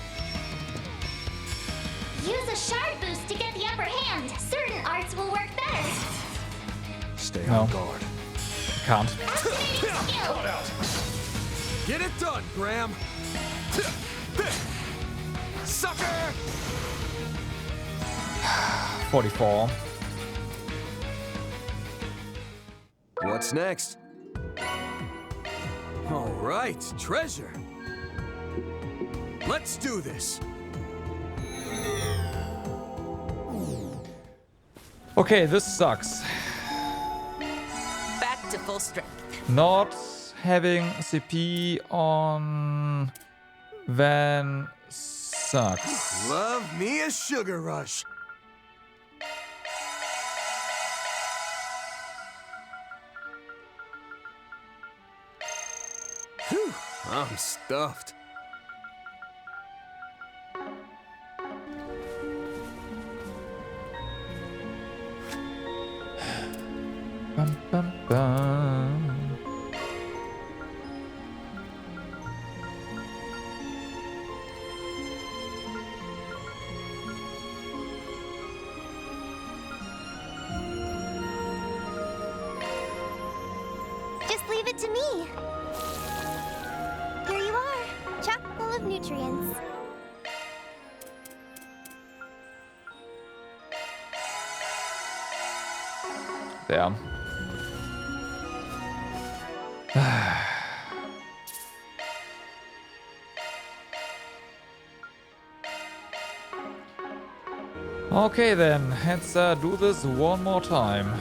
T: Use a shard boost to get the upper hand. Certain arts will work better.
L: Stay
A: No.
L: on guard.
A: Can't.
R: Cut out. Get it done, Graham. Sucker!
A: 44.
C: What's next? All right, treasure. Let's do this.
A: Okay, this sucks.
D: Back to full strength.
A: Not having CP on Van sucks.
C: Love me a sugar rush. Whew, I'm stuffed.
A: Bum, bum, bum.
F: Just leave it to me. Here you are, chock full of nutrients.
A: There. Okay then, let's do this one more time.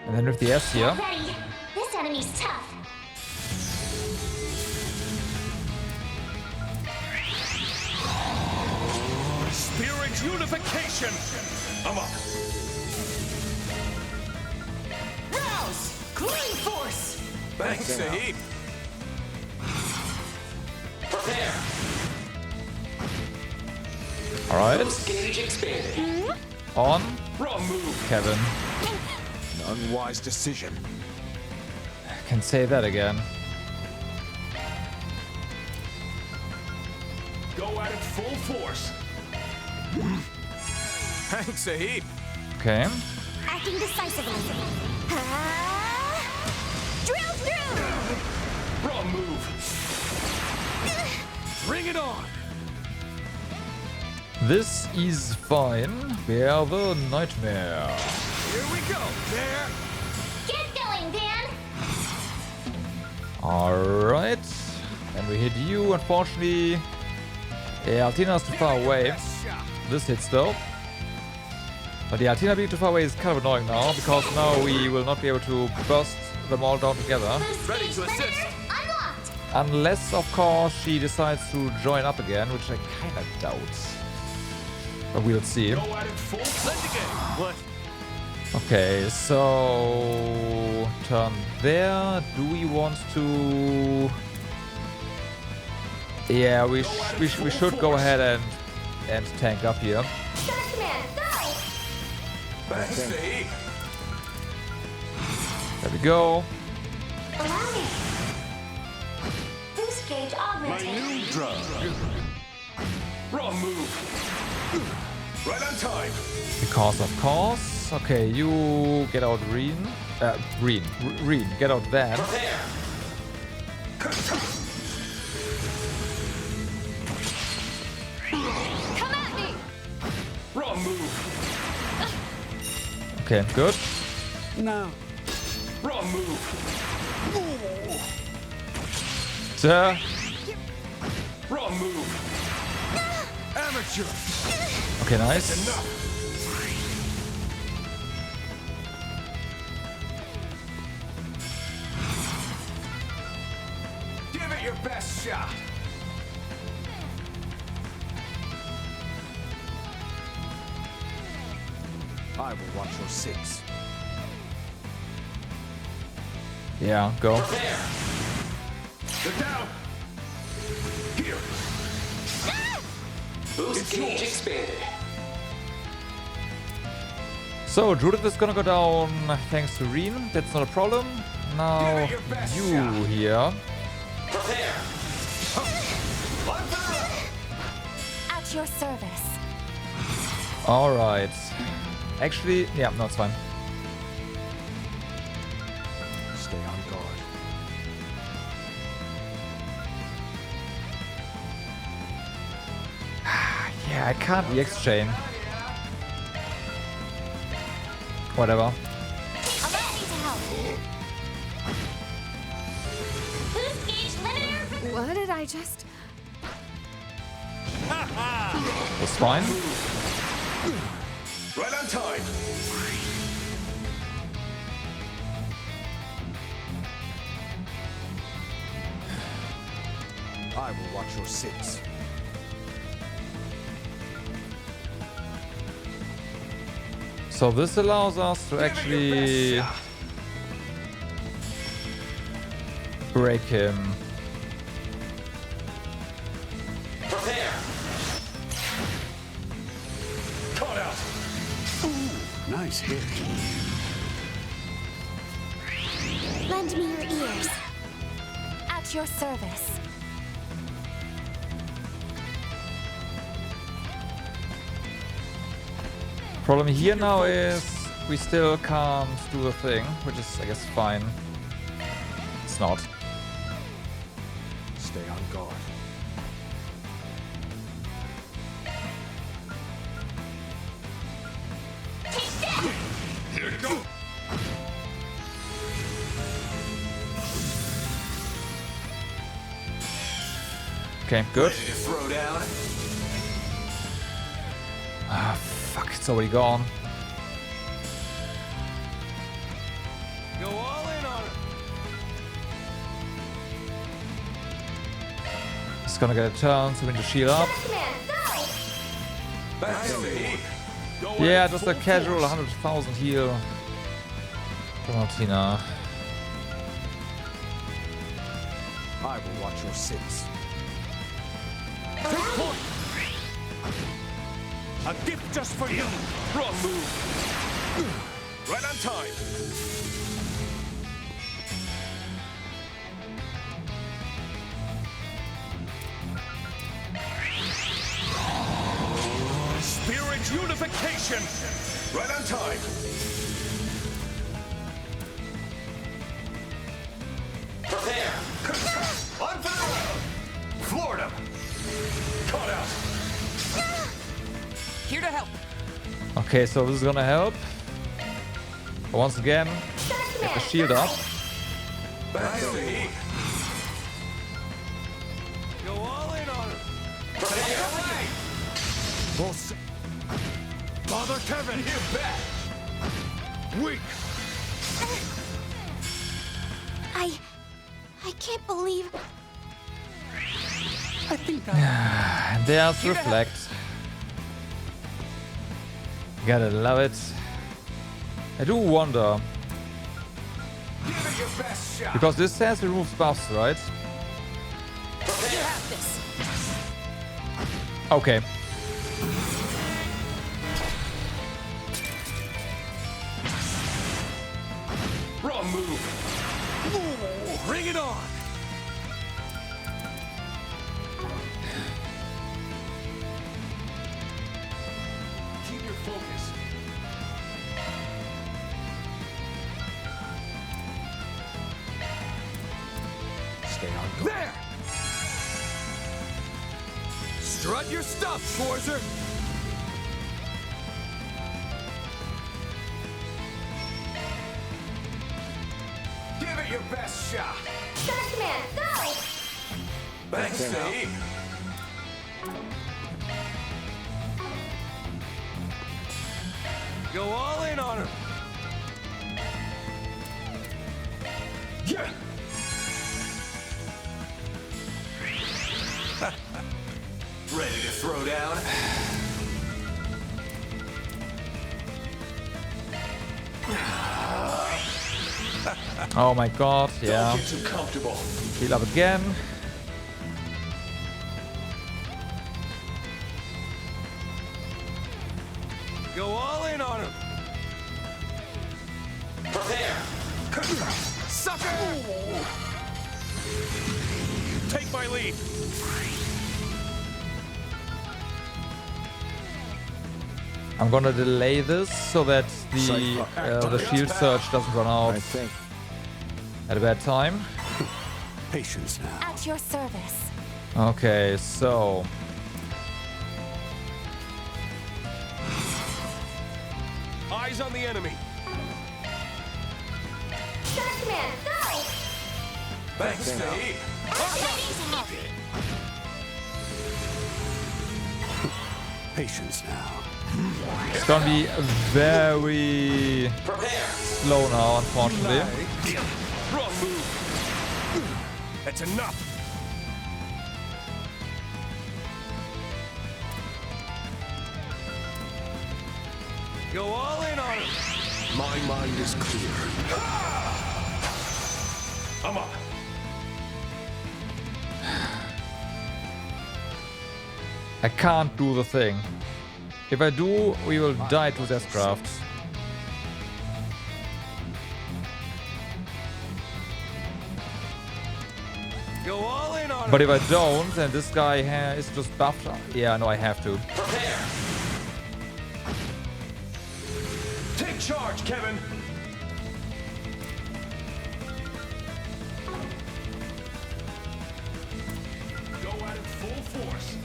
A: And then with the S here.
T: Ready. This enemy's tough.
R: Spirit unification. I'm up.
T: Rouse! Green force!
R: Thanks a heap.
G: Prepare.
A: Alright.
G: Boost gauge expanded.
A: On.
G: Wrong move.
A: Kevin.
L: An unwise decision.
A: Can say that again.
R: Go at it full force. Thanks a heap.
A: Okay.
F: Acting decisively. Drill through!
R: Wrong move. Bring it on.
A: This is fine. We have a nightmare.
R: Here we go, there.
T: Get going, Van!
A: Alright. And we hit you, unfortunately. Yeah, Altina's too far away. This hits though. But the Altina being too far away is kind of annoying now, because now we will not be able to burst them all down together.
R: Ready to assist.
T: Unlocked!
A: Unless, of course, she decides to join up again, which I kind of doubt. But we'll see.
R: Go at it full send again. What?
A: Okay, so turn there. Do we want to? Yeah, we should go ahead and tank up here.
T: Shark Man, go!
R: Thanks a heap.
A: There we go.
T: Allow me. Boost gauge
R: My
T: augmented.
R: new drug. Wrong move. Right on time.
A: Because of course. Okay, you get out Reen. Reen, get out Van.
G: Prepare.
T: Come at me!
R: Wrong move.
A: Okay, good.
R: No. Wrong move.
A: Sir.
R: Wrong move. Amateur.
A: Okay, nice.
R: Enough.
L: I will watch your six.
A: Yeah, go.
G: Prepare. Get down. Here. Boost gauge expanded.
A: So Judith is gonna go down thanks to Reen. That's not a problem. Now you here.
G: Prepare.
F: At your service.
A: All right. Actually, yeah, no, it's fine.
L: Stay on guard.
A: Yeah, I can't EX chain. Whatever.
F: Allow me to help.
T: Boost gauge limiter.
B: What did I just...
A: That's fine.
G: Right on time.
L: I will watch your six.
A: So this allows us to actually break him.
G: Prepare. Caught out.
E: Ooh, nice hit.
F: Lend me your ears. At your service.
A: Problem here now is we still can't do the thing, which is, I guess, fine. It's not.
L: Stay on guard.
G: Here it goes.
A: Okay, good.
G: Ready to throw down.
A: Ah, fuck, it's already gone.
G: Go all in on it.
A: It's gonna get a turn, so we need to shield up.
G: Back to me.
A: Yeah, just a casual 100,000 heal. Tina.
L: I will watch your six.
R: A gift just for you. Wrong move. Right on time. Spirit unification.
G: Right on time. Prepare. On fire. Floored him. Caught out.
D: Here to help.
A: Okay, so this is gonna help. But once again, get the shield up.
G: Back to me.
R: Go all in on it.
G: Prepare.
R: Boss. Father Kevin.
G: You're back.
R: Weak.
F: I can't believe...
R: I think
A: And there's Reflect. Gotta love it. I do wonder,
G: Give it your best shot.
A: because this says removes buffs, right?
D: You have this.
A: Okay.
G: Wrong move.
R: Ooh, bring it on.
G: Keep your focus.
L: Stay on guard.
R: There. Strut your stuff, Schwarzer.
G: Give it your best shot.
T: Dustman, go!
G: Thanks, Steve.
R: Go all in on her.
G: Yeah. Ready to throw down?
A: Oh my god, yeah.
G: Don't get too comfortable.
A: Heal up again.
O: Go all in on him.
G: Prepare.
O: Sucker!
R: Take my lead.
A: I'm gonna delay this so that the shield surge doesn't run out at a bad time.
E: Patience now.
F: At your service.
A: Okay, so
O: Eyes on the enemy.
T: Shark Man, go!
G: Thanks, Steve.
E: Patience now.
A: it's gonna be very slow now, unfortunately.
O: Wrong move.
R: That's enough.
O: Go all in on him.
R: My mind is clear. I'm up.
A: I can't do the thing. If I do, we will die to this craft.
O: Go all in on him.
A: But if I don't, then this guy is just buffed. Yeah, no, I have to.
R: Take charge, Kevin. Go at it full force.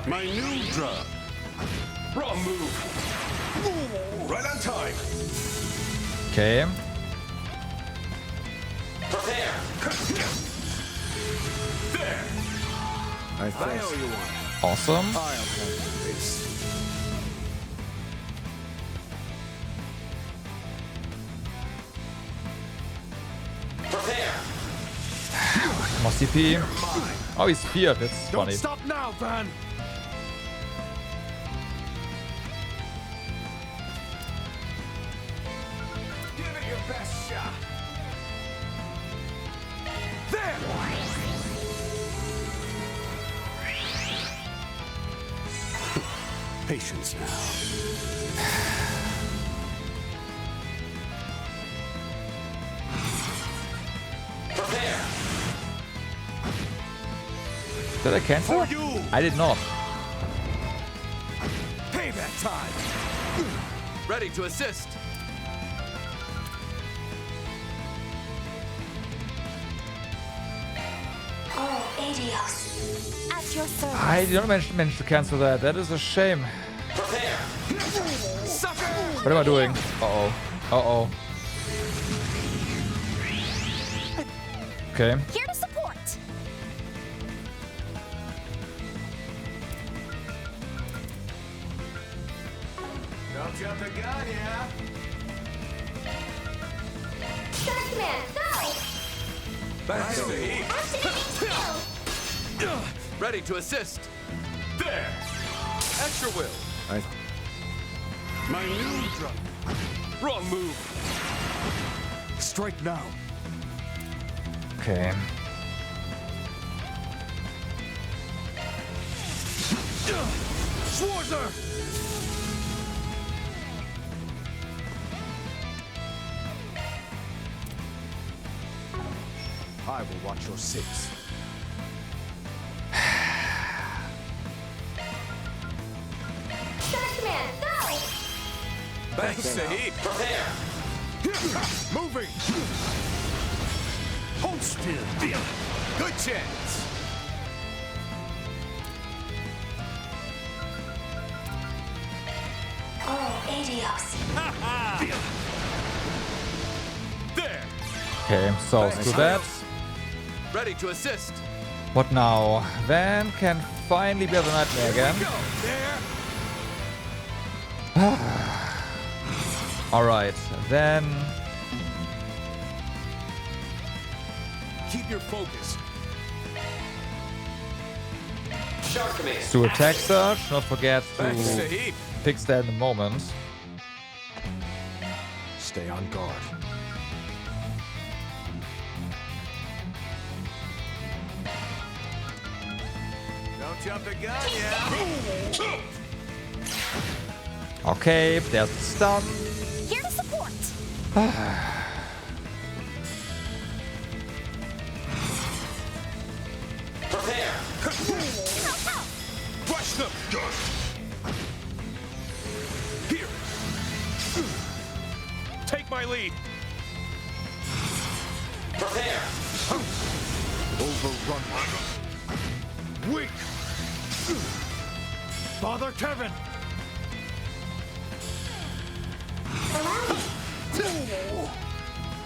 E: My new drug.
R: Wrong move. Right on time.
A: Okay.
G: Prepare.
R: There.
L: I know you want.
A: Awesome.
L: I'll handle this.
G: Prepare.
A: More CP. Oh, he's feared. That's
R: Don't
A: funny.
R: stop now, Van.
G: Give it your best shot.
R: There.
E: Patience now.
G: Prepare.
A: Did I cancel? I did not.
R: Payback time.
O: Ready to assist.
T: Oh, adios.
F: At your service.
A: I did not manage to cancel that. That is a shame.
G: Prepare.
A: What am I doing? Uh-oh. Uh-oh. Okay.
F: Here to support.
G: Don't jump the gun, yeah?
T: Shark Man, go!
O: Back to the heat.
T: Activating skill!
O: Ready to assist.
R: There.
O: At your will.
E: My new drug.
O: Wrong move.
R: Strike now.
A: Okay.
R: Schwarzer!
L: I will watch your six.
T: Shark Man, go!
O: Back to the heat.
G: Prepare.
R: Moving. Hold still.
O: Good chance.
T: Oh, adios.
O: There.
A: Okay, so let's do that.
O: Ready to assist.
A: What now? Van can finally bear the nightmare again.
O: There.
A: Alright, then...
R: Keep your focus.
A: To attack search, not forget to fix that in a moment.
L: Stay on guard.
N: Don't jump the gun, yeah?
A: Okay, there's the stun.
F: Here to support.
G: Prepare.
R: Rush them. Here. Take my lead.
G: Prepare.
N: Overrun.
R: Weak. Father Kevin.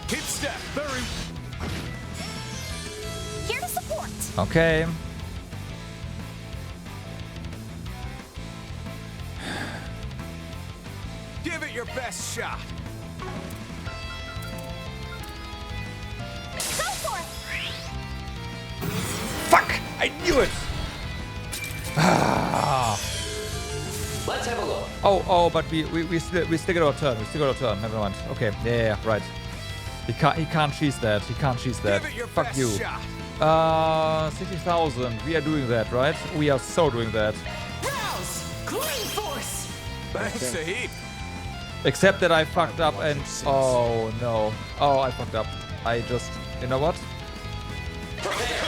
R: Hit step. Very.
F: Here to support.
A: Okay.
N: Give it your best shot.
F: Go for it.
A: Fuck! I knew it!
G: Let's have a look.
A: Oh, but we still got our turn. We still got our turn. Never mind. Okay, yeah, right. He can't cheese that. He can't cheese that. Fuck you. 60,000. We are doing that, right? We are so doing that.
S: Rouse! Green force!
N: Thanks a heap.
A: Except that I fucked up and... Oh, no. Oh, I fucked up. I just... You know what?
G: Prepare.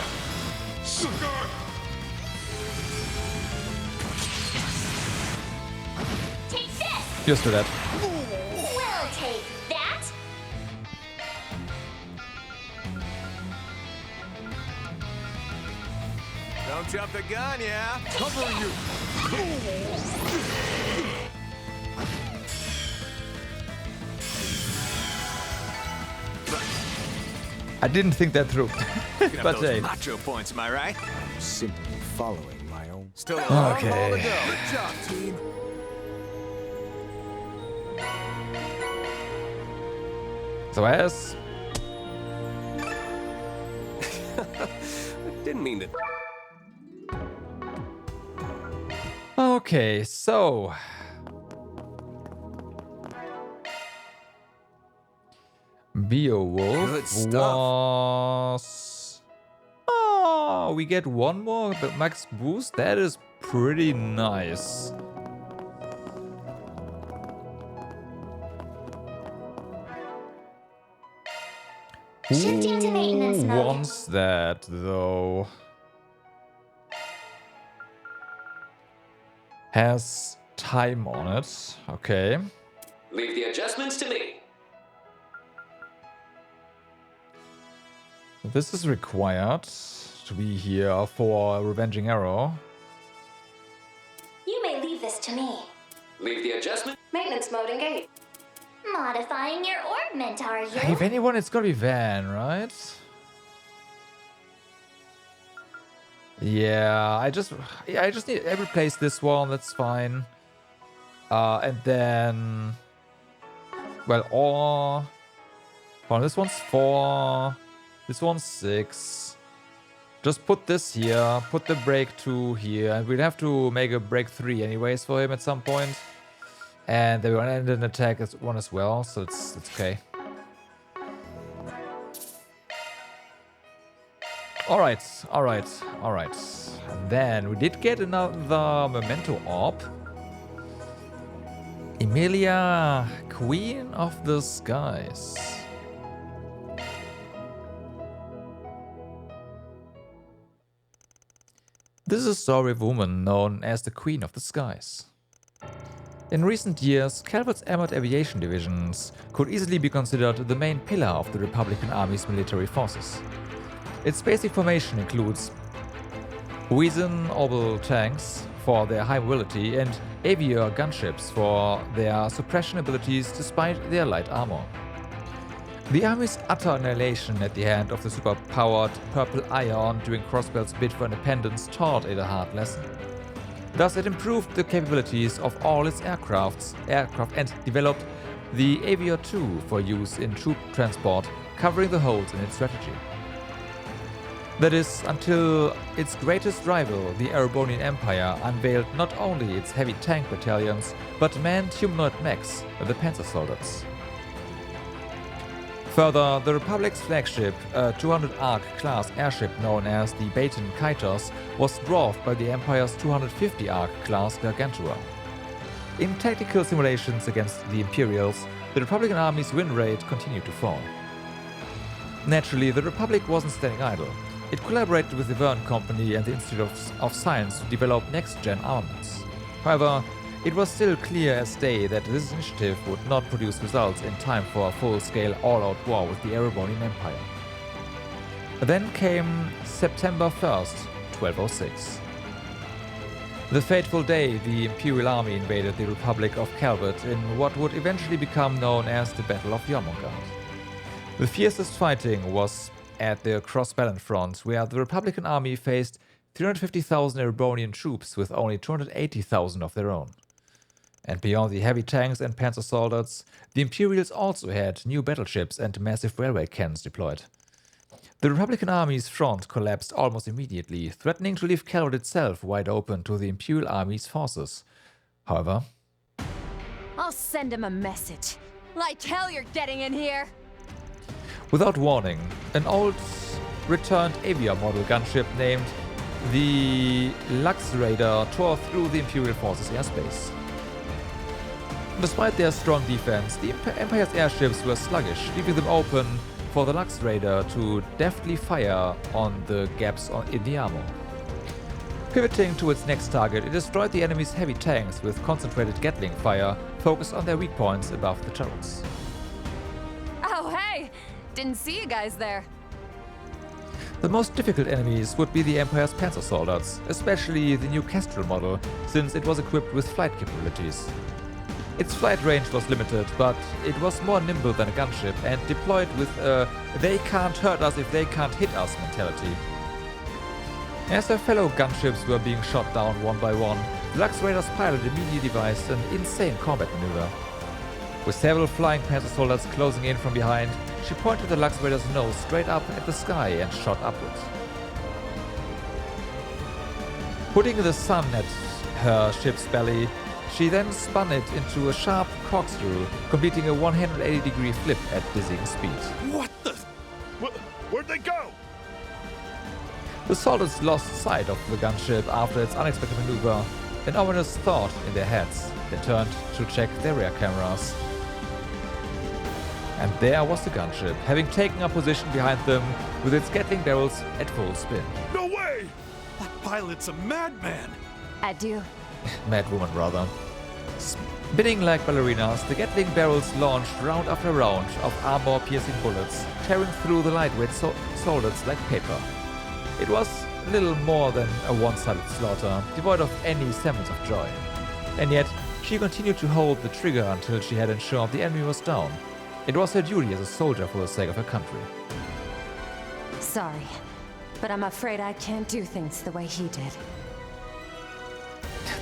T: Take this!
A: Just do that.
T: We'll take that!
N: Don't jump the gun, yeah?
R: Cover you.
A: I didn't think that through. But hey.
N: Macho points, am I right?
L: Simply following my own.
N: Still a long
A: Okay.
N: ball to go. Good job, team.
A: So as...
O: Didn't mean to.
A: Okay, so... Beowulf
N: Good stuff.
A: was... Oh, we get one more max boost? That is pretty nice.
T: Shifting to maintenance
A: Who
T: mode.
A: wants that, though? Has time on it. Okay.
G: Leave the adjustments to me.
A: This is required to be here for Revenging Arrow.
T: You may leave this to me.
G: Leave the adjustment.
S: Maintenance mode engaged.
T: Modifying your orbment, are you?
A: If anyone, it's gonna be Van, right? Yeah, I just need to replace this one. That's fine. And then, well, or well, this one's 4. This one's 6. Just put this here. Put the break 2 here, and we'll have to make a break 3 anyways for him at some point. And they will end an attack as one as well, so it's okay. Alright. And then we did get another Memento orb. Emilia, Queen of the Skies. This is a story of a woman known as the Queen of the Skies. In recent years, Calvert's armored aviation divisions could easily be considered the main pillar of the Republican Army's military forces. Its basic formation includes Wheezen orbital tanks for their high mobility and Avior gunships for their suppression abilities despite their light armor. The Army's utter annihilation at the hand of the superpowered Purple Ion during Crossbell's bid for independence taught it a hard lesson. Thus, it improved the capabilities of all its aircraft and developed the Avior 2 for use in troop transport, covering the holes in its strategy. That is, until its greatest rival, the Erebonian Empire, unveiled not only its heavy tank battalions, but manned humanoid mechs, the Panzer Soldates. Further, the Republic's flagship, a 200 ARC class airship known as the Baton Kaitos, was dwarfed by the Empire's 250 ARC class Gargantua. In tactical simulations against the Imperials, the Republican Army's win rate continued to fall. Naturally, the Republic wasn't standing idle. It collaborated with the Verne Company and the Institute of Science to develop next-gen armaments. However, it was still clear as day that this initiative would not produce results in time for a full-scale all-out war with the Erebonian Empire. Then came September 1st, 1206. The fateful day the Imperial Army invaded the Republic of Calvert in what would eventually become known as the Battle of Jormungand. The fiercest fighting was at the Cross-Balance Front, where the Republican Army faced 350,000 Erebonian troops with only 280,000 of their own. And beyond the heavy tanks and panzer soldates, the Imperials also had new battleships and massive railway cannons deployed. The Republican Army's front collapsed almost immediately, threatening to leave Calvert itself wide open to the Imperial Army's forces. However,
K: I'll send him a message. Like hell you're getting in here!
A: without warning, an old, returned Avia model gunship named the Lux Raider tore through the Imperial forces' airspace. Despite their strong defense, the Empire's airships were sluggish, leaving them open for the Lux Raider to deftly fire on the gaps in the armor. Pivoting to its next target, it destroyed the enemy's heavy tanks with concentrated Gatling fire focused on their weak points above the turrets.
K: Oh hey! Didn't see you guys there.
A: The most difficult enemies would be the Empire's panzer soldates, especially the new Kestrel model, since it was equipped with flight capabilities. Its flight range was limited, but it was more nimble than a gunship and deployed with a "they can't hurt us if they can't hit us" mentality. As their fellow gunships were being shot down one by one, the Lux Raider's pilot immediately devised an insane combat maneuver. With several flying panzer soldates closing in from behind, she pointed the Lux Raider's nose straight up at the sky and shot upwards. Putting the sun at her ship's belly, she then spun it into a sharp corkscrew, completing a 180-degree flip at dizzying speed.
U: What the? Where'd they go?
A: The soldiers lost sight of the gunship after its unexpected maneuver, an ominous thought in their heads. They turned to check their rear cameras. And there was the gunship, having taken up position behind them with its Gatling barrels at full spin.
U: No way! That pilot's a madman!
K: Adieu.
A: Madwoman, rather. Spinning like ballerinas, the Gatling barrels launched round after round of armor-piercing bullets, tearing through the lightweight soldates like paper. It was little more than a one-sided slaughter, devoid of any semblance of joy. And yet, she continued to hold the trigger until she had ensured the enemy was down. It was her duty as a soldier for the sake of her country.
K: Sorry, but I'm afraid I can't do things the way he did.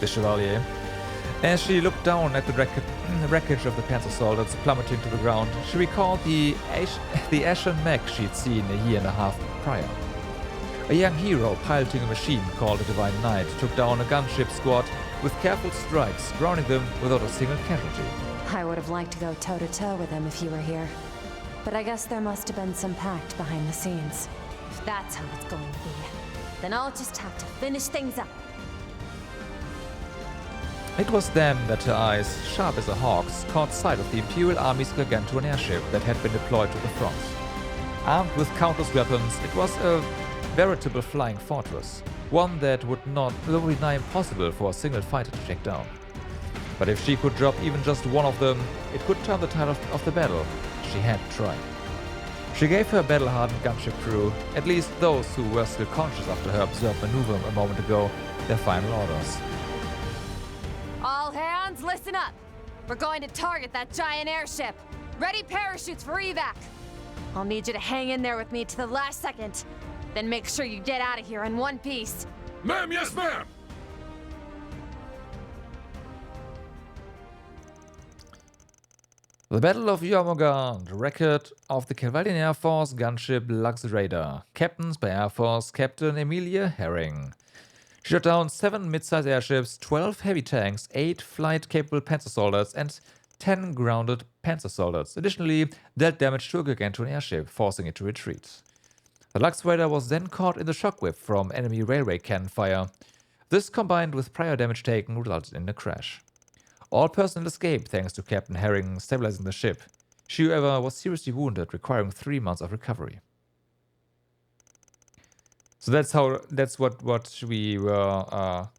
A: The Chevalier. As she looked down at the wreckage of the panzer soldates plummeting to the ground, she recalled the ashen mech she'd seen a year and a half prior. A young hero piloting a machine called the Divine Knight took down a gunship squad with careful strikes, drowning them without a single casualty.
K: I would have liked to go toe-to-toe with him if you were here. But I guess there must have been some pact behind the scenes. If that's how it's going to be, then I'll just have to finish things up.
A: It was then that her eyes, sharp as a hawk's, caught sight of the Imperial Army's gargantuan airship that had been deployed to the front. Armed with countless weapons, it was a veritable flying fortress, one that would be nigh impossible for a single fighter to take down. But if she could drop even just one of them, it could turn the tide of the battle. She had to try. She gave her battle-hardened gunship crew, at least those who were still conscious after her absurd maneuver a moment ago, their final orders.
K: All hands, listen up! We're going to target that giant airship! Ready parachutes for evac! I'll need you to hang in there with me to the last second. Then make sure you get out of here in one piece.
U: Ma'am, yes ma'am!
A: The Battle of Jormungand, record of the Cavalian Air Force gunship Lux Raider, captained by Air Force Captain Emilia Herring. She shot down 7 mid-size airships, 12 heavy tanks, 8 flight-capable panzer soldiers, and 10 grounded panzer soldiers. Additionally, dealt damage to a gargantuan airship, forcing it to retreat. The Lux Raider was then caught in the shockwave from enemy railway cannon fire. This, combined with prior damage taken, resulted in a crash. All personnel escaped thanks to Captain Herring stabilizing the ship. She, however, was seriously wounded, requiring 3 months of recovery. So that's what we were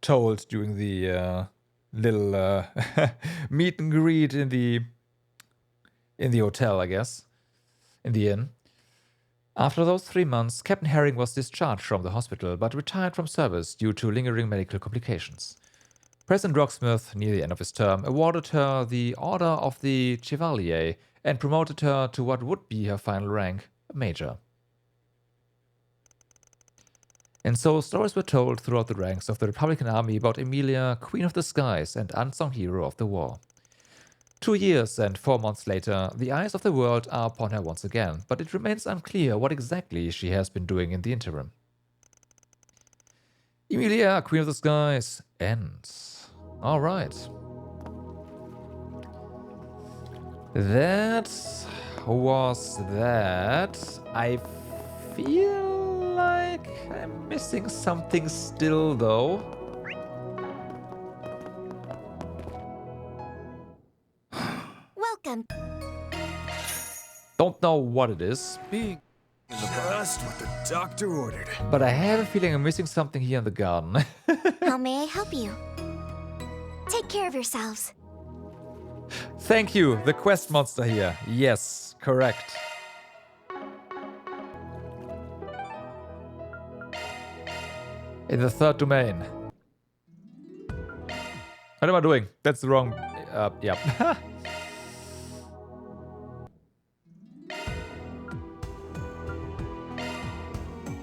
A: told during the little meet and greet in the hotel, I guess, in the inn. After those 3 months, Captain Herring was discharged from the hospital, but retired from service due to lingering medical complications. President Rocksmith, near the end of his term, awarded her the Order of the Chevalier and promoted her to what would be her final rank, a major. And so stories were told throughout the ranks of the Republican Army about Emilia, Queen of the Skies and unsung hero of the war. 2 years and 4 months later, the eyes of the world are upon her once again, but it remains unclear what exactly she has been doing in the interim. Emilia, Queen of the Skies, ends. Alright. That was that. I feel like I'm missing something still, though.
F: Welcome.
A: Don't know what it is.
C: Just what the doctor ordered.
A: But I have a feeling I'm missing something here in the garden.
F: How may I help you? Take care of yourselves.
A: Thank you, the quest monster here. Yes, correct. In the 3rd domain. What am I doing? That's the wrong... yep.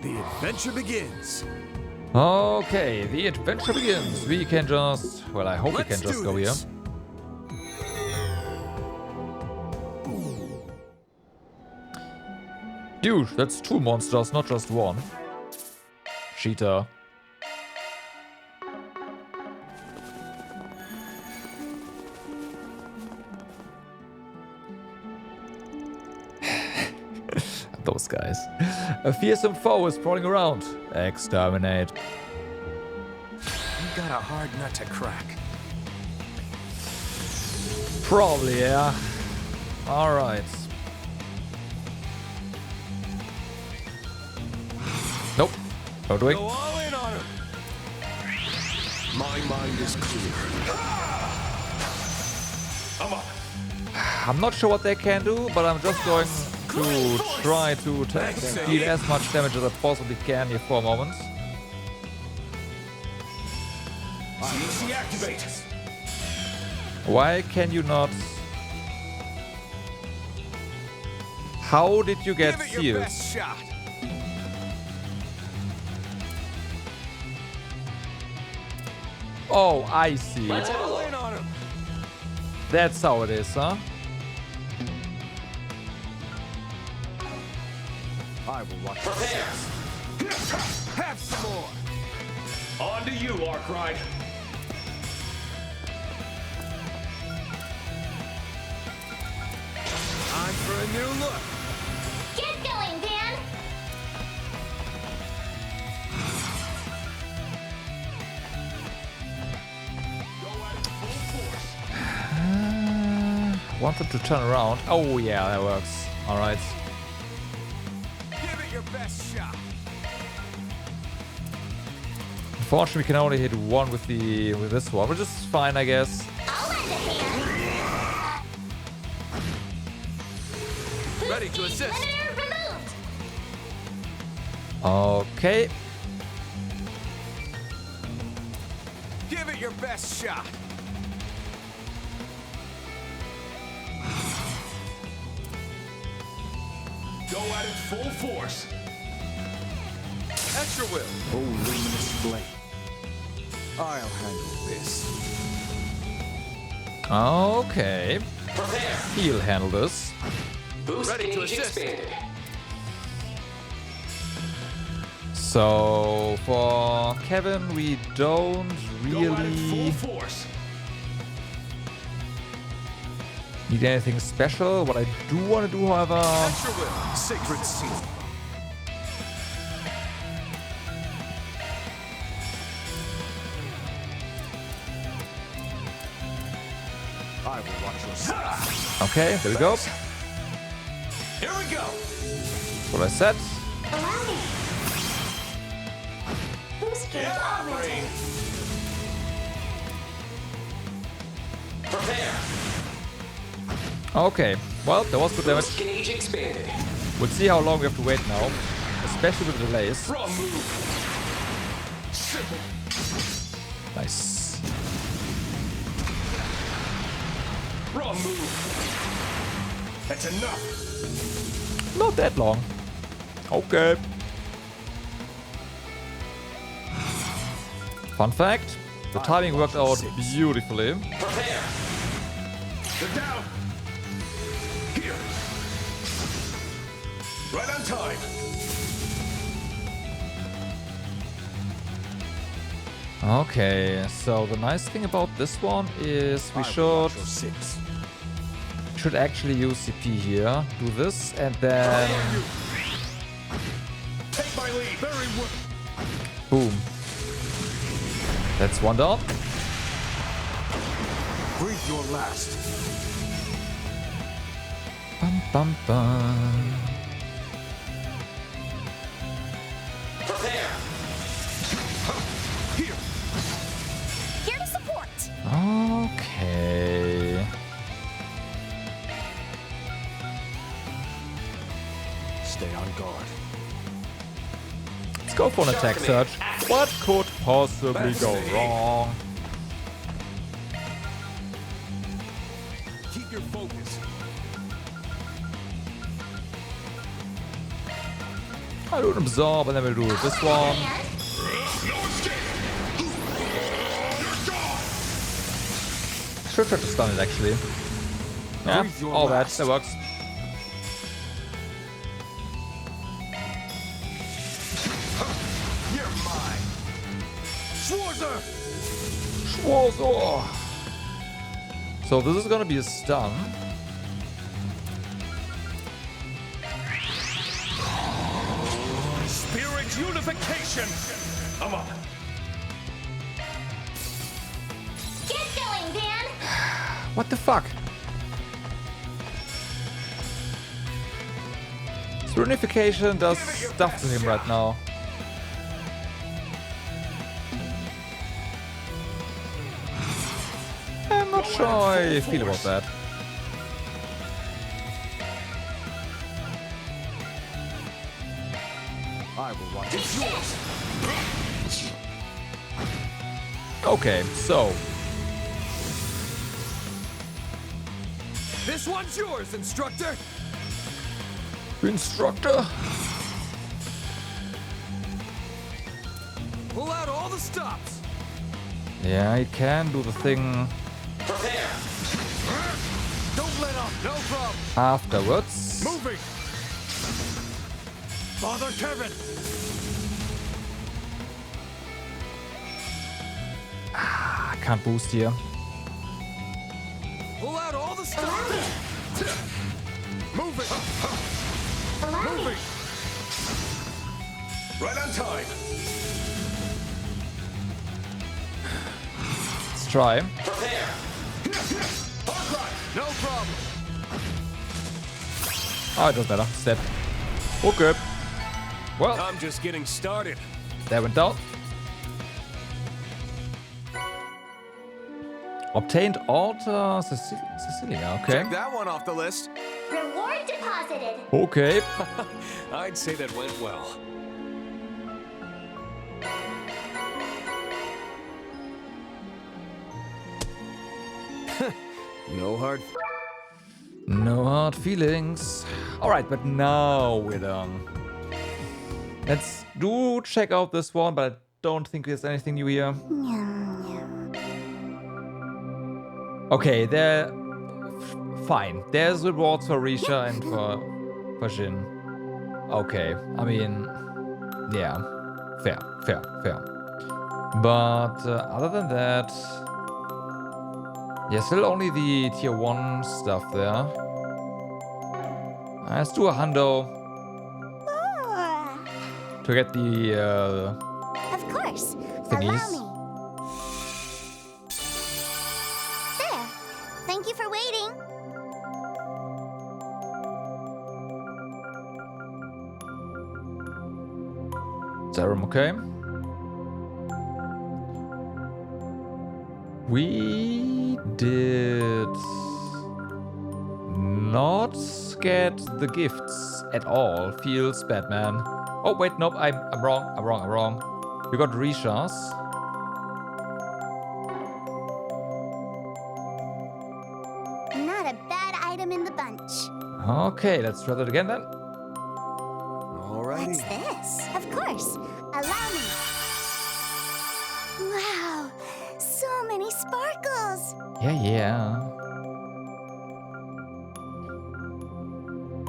C: The adventure begins.
A: Okay, the adventure begins. We can just... Well, I hope we can just go here. Dude, that's 2 monsters, not just 1. Cheater. Those guys. A fearsome foe is crawling around. Exterminate.
N: You got a hard nut to crack.
A: Probably, yeah. Alright. Nope. No doing.
N: Go all in on her.
O: My mind is clear.
A: I'm not sure what they can do, but I'm just going to try to deal as much damage as I possibly can here for a moment. Why can you not? How did you get sealed? Oh, I see. That's how it is, huh?
N: I will watch this.
O: Have some more. On to you, Arkwright.
N: Time for a new look.
T: Get going, Dan!
A: Wanted to turn around. Oh yeah, that works. All right.
N: Give it your best shot.
A: Unfortunately, we can only hit one with this one, which is fine, I guess.
T: I'll lend a hand.
N: Ready to assist.
T: Limiter removed.
A: Okay.
N: Give it your best shot.
O: Go at it full force.
N: Extra will.
L: Oh, luminous flame. I'll handle this.
A: Okay. He'll handle this.
G: Boost gauge expanded.
A: So for Kevin, we don't really need anything special. What I do want to do, however,
R: Sacred seal.
N: I will watch your step.
A: okay, there we go.
R: Here we go.
A: That's what I said.
T: Boost gauge augmented.
G: Prepare.
A: Okay, well, there was good damage.
G: Boost gauge expanded.
A: We'll see how long we have to wait now, especially with the delays.
R: Raw move. Simple.
A: Nice.
R: Raw move. That's enough.
A: Not that long. Okay. Fun fact, the timing worked out beautifully.
G: Prepare.
R: They're down. Here. Right on time.
A: Okay, so the nice thing about this one is we should actually use CP here. Do this and then
R: Take my lead. Very well.
A: boom. That's one down.
N: Breathe your last.
A: Bum bum bum.
G: Prepare.
R: Here.
F: Here to support.
A: Okay.
N: Stay on guard.
A: Let's go for an attack surge. What could possibly go wrong?
R: Keep your focus.
A: I'll do an absorb and then we'll do this one. Should try to stun it actually. Yeah, all that works.
R: You're mine. Schwarzer.
A: Schwarzer. So this is gonna be a stun.
R: Spirit unification. Come on.
T: Get going, Dan.
A: What the fuck? Unification does stuff to him right now. I'm not sure how I feel about that.
N: I will watch it.
A: Okay, so
N: This one's yours, instructor.
A: Instructor.
N: Pull out all the stops.
A: Yeah, he can do the thing
G: Prepare.
N: Don't let up. No problem.
A: afterwards.
R: Moving. Father Kevin.
A: I can't boost here.
N: Pull out all the stops.
R: Moving. Moving. Right on time.
A: Let's try.
G: Prepare.
R: No problem.
A: Oh, it doesn't matter. Step. Okay. Well,
R: I'm just getting started.
A: that went down. Obtained Alta Cecilia. Okay.
C: Check that one off the list.
T: Reward deposited.
A: Okay.
O: I'd say that went well.
C: No hard.
A: No hard feelings. Alright, but now we're done. Let's do check out this one, but I don't think there's anything new here. Okay, there. Fine. There's rewards for Risha and for Jin. Okay, I mean, yeah, fair. But other than that, yeah, still only the tier 1 stuff there. Let's do a hundo to get the
F: Of course.
A: thingies.
F: Allow me. There. Thank you for waiting.
A: Serum, okay. We did not get the gifts at all. Feels bad, man. Oh wait, nope, I'm wrong. We got Risha's.
F: Not a bad item in the bunch.
A: Okay, let's try that again then.
C: Alrighty.
F: What's this? Of course. Allow me. Wow. So many sparkles.
A: Yeah.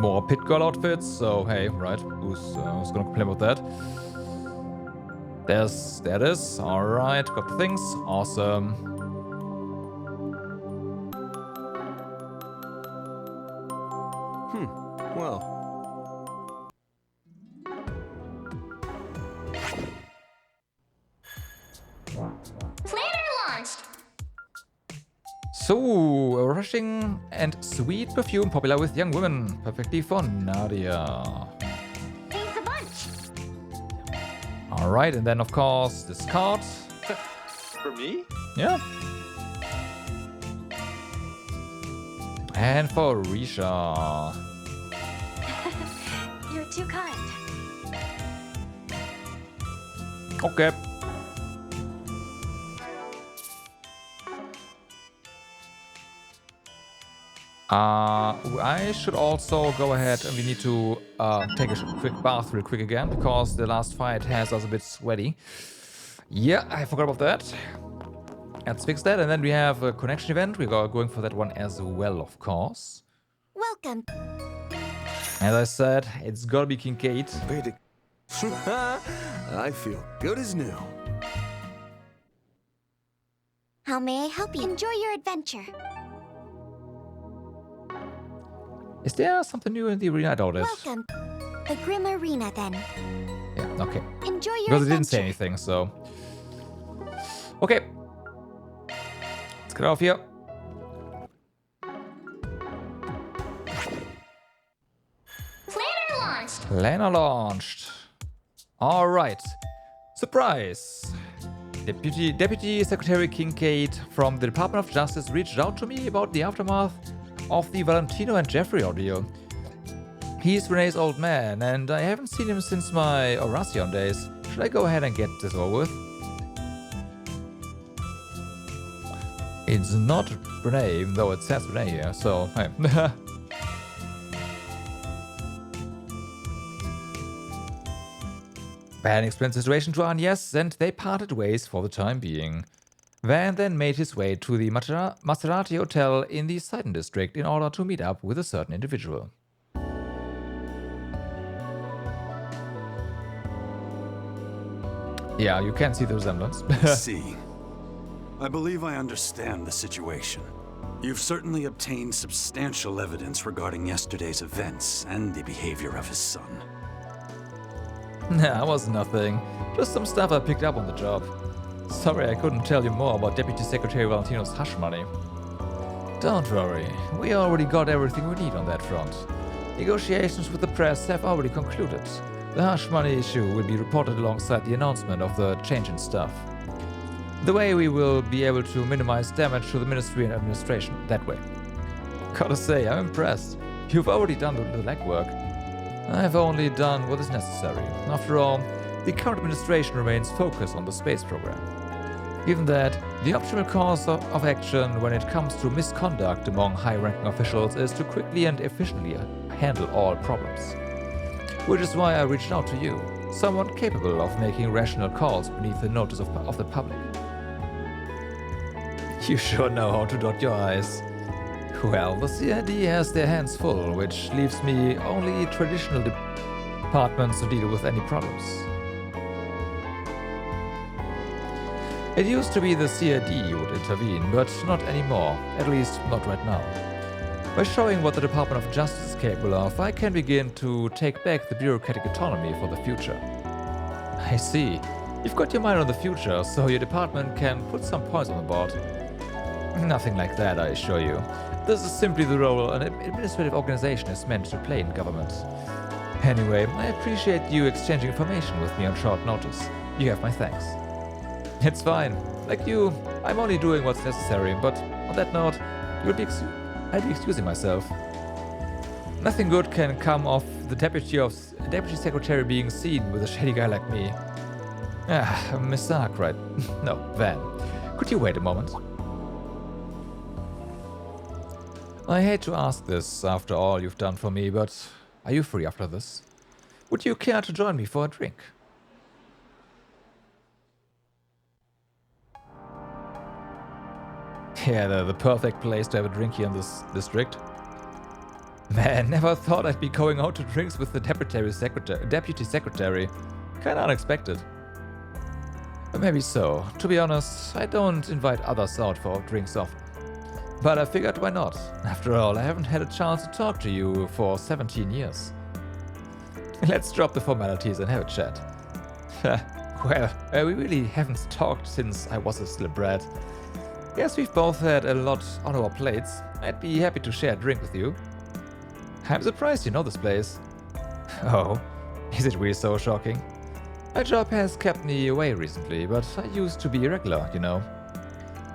A: More pit girl outfits, so hey, right. Who's gonna complain about that? There it is. Alright, got the things. Awesome.
C: Well.
S: Planner launched.
A: So, a rushing and sweet perfume popular with young women. Perfectly for Nadia.
S: Thanks a bunch.
A: Alright, and then of course this card.
J: For me?
A: Yeah. And for Risha.
S: You're too kind.
A: Okay. I should also go ahead and we need to take a quick bath real quick again because the last fight has us a bit sweaty. Yeah, I forgot about that. Let's fix that, and then we have a connection event. We're going for that one as well, of course.
F: Welcome.
A: As I said, it's gotta be Kincaid.
C: I feel good as new.
F: How may I help you? Enjoy your adventure.
A: Is there something new in the arena? I doubt it.
F: Welcome. The Grim Arena, then.
A: Yeah, okay.
F: Enjoy your
A: Because it
F: adventure.
A: didn't say anything, so. Okay. Let's get off here.
S: Planner launched.
A: Planner launched. All right. Surprise. Deputy Secretary Kincaid from the Department of Justice reached out to me about the aftermath of the Valentino and Jeffrey ordeal. He's René's old man, and I haven't seen him since my Oracion days. Should I go ahead and get this over with? It's not René, even though it says René here, so hey. Van explained the situation to Angès, and they parted ways for the time being. Van then made his way to the Maserati Hotel in the Sidon District in order to meet up with a certain individual. Yeah, you can see the resemblance.
R: See. I believe I understand the situation. You've certainly obtained substantial evidence regarding yesterday's events and the behavior of his son.
A: Nah, it was nothing. Just some stuff I picked up on the job. Sorry I couldn't tell you more about Deputy Secretary Valentino's hush money. Don't worry, we already got everything we need on that front. Negotiations with the press have already concluded. The hush money issue will be reported alongside the announcement of the change in staff. The way we will be able to minimize damage to the Ministry and Administration that way. Gotta say, I'm impressed. You've already done the legwork. I've only done what is necessary. After all, the current administration remains focused on the space program. Given that, the optimal course of action when it comes to misconduct among high-ranking officials is to quickly and efficiently handle all problems. Which is why I reached out to you, someone capable of making rational calls beneath the notice of the public. You sure know how to dot your I's. Well, the CID has their hands full, which leaves me only traditional departments to deal with any problems. It used to be the CID would intervene, but not anymore, at least not right now. By showing what the Department of Justice is capable of, I can begin to take back the bureaucratic autonomy for the future. I see. You've got your mind on the future, so your department can put some points on the board. Nothing like that, I assure you. This is simply the role an administrative organization is meant to play in government. Anyway, I appreciate you exchanging information with me on short notice. You have my thanks. It's fine. Like you, I'm only doing what's necessary, but on that note, I'd be excusing myself. Nothing good can come of the deputy secretary being seen with a shady guy like me. Miss Sark, right? No, Van. Could you wait a moment? I hate to ask this after all you've done for me, but are you free after this? Would you care to join me for a drink? Yeah, the perfect place to have a drink here in this district. Man, never thought I'd be going out to drinks with the deputy secretary. Kinda unexpected. Maybe so. To be honest, I don't invite others out for drinks often. But I figured why not? After all, I haven't had a chance to talk to you for 17 years. Let's drop the formalities and have a chat. Well, we really haven't talked since I was a still brat. Guess we've both had a lot on our plates. I'd be happy to share a drink with you. I'm surprised you know this place. Oh, is it really so shocking? My job has kept me away recently, but I used to be a regular, you know.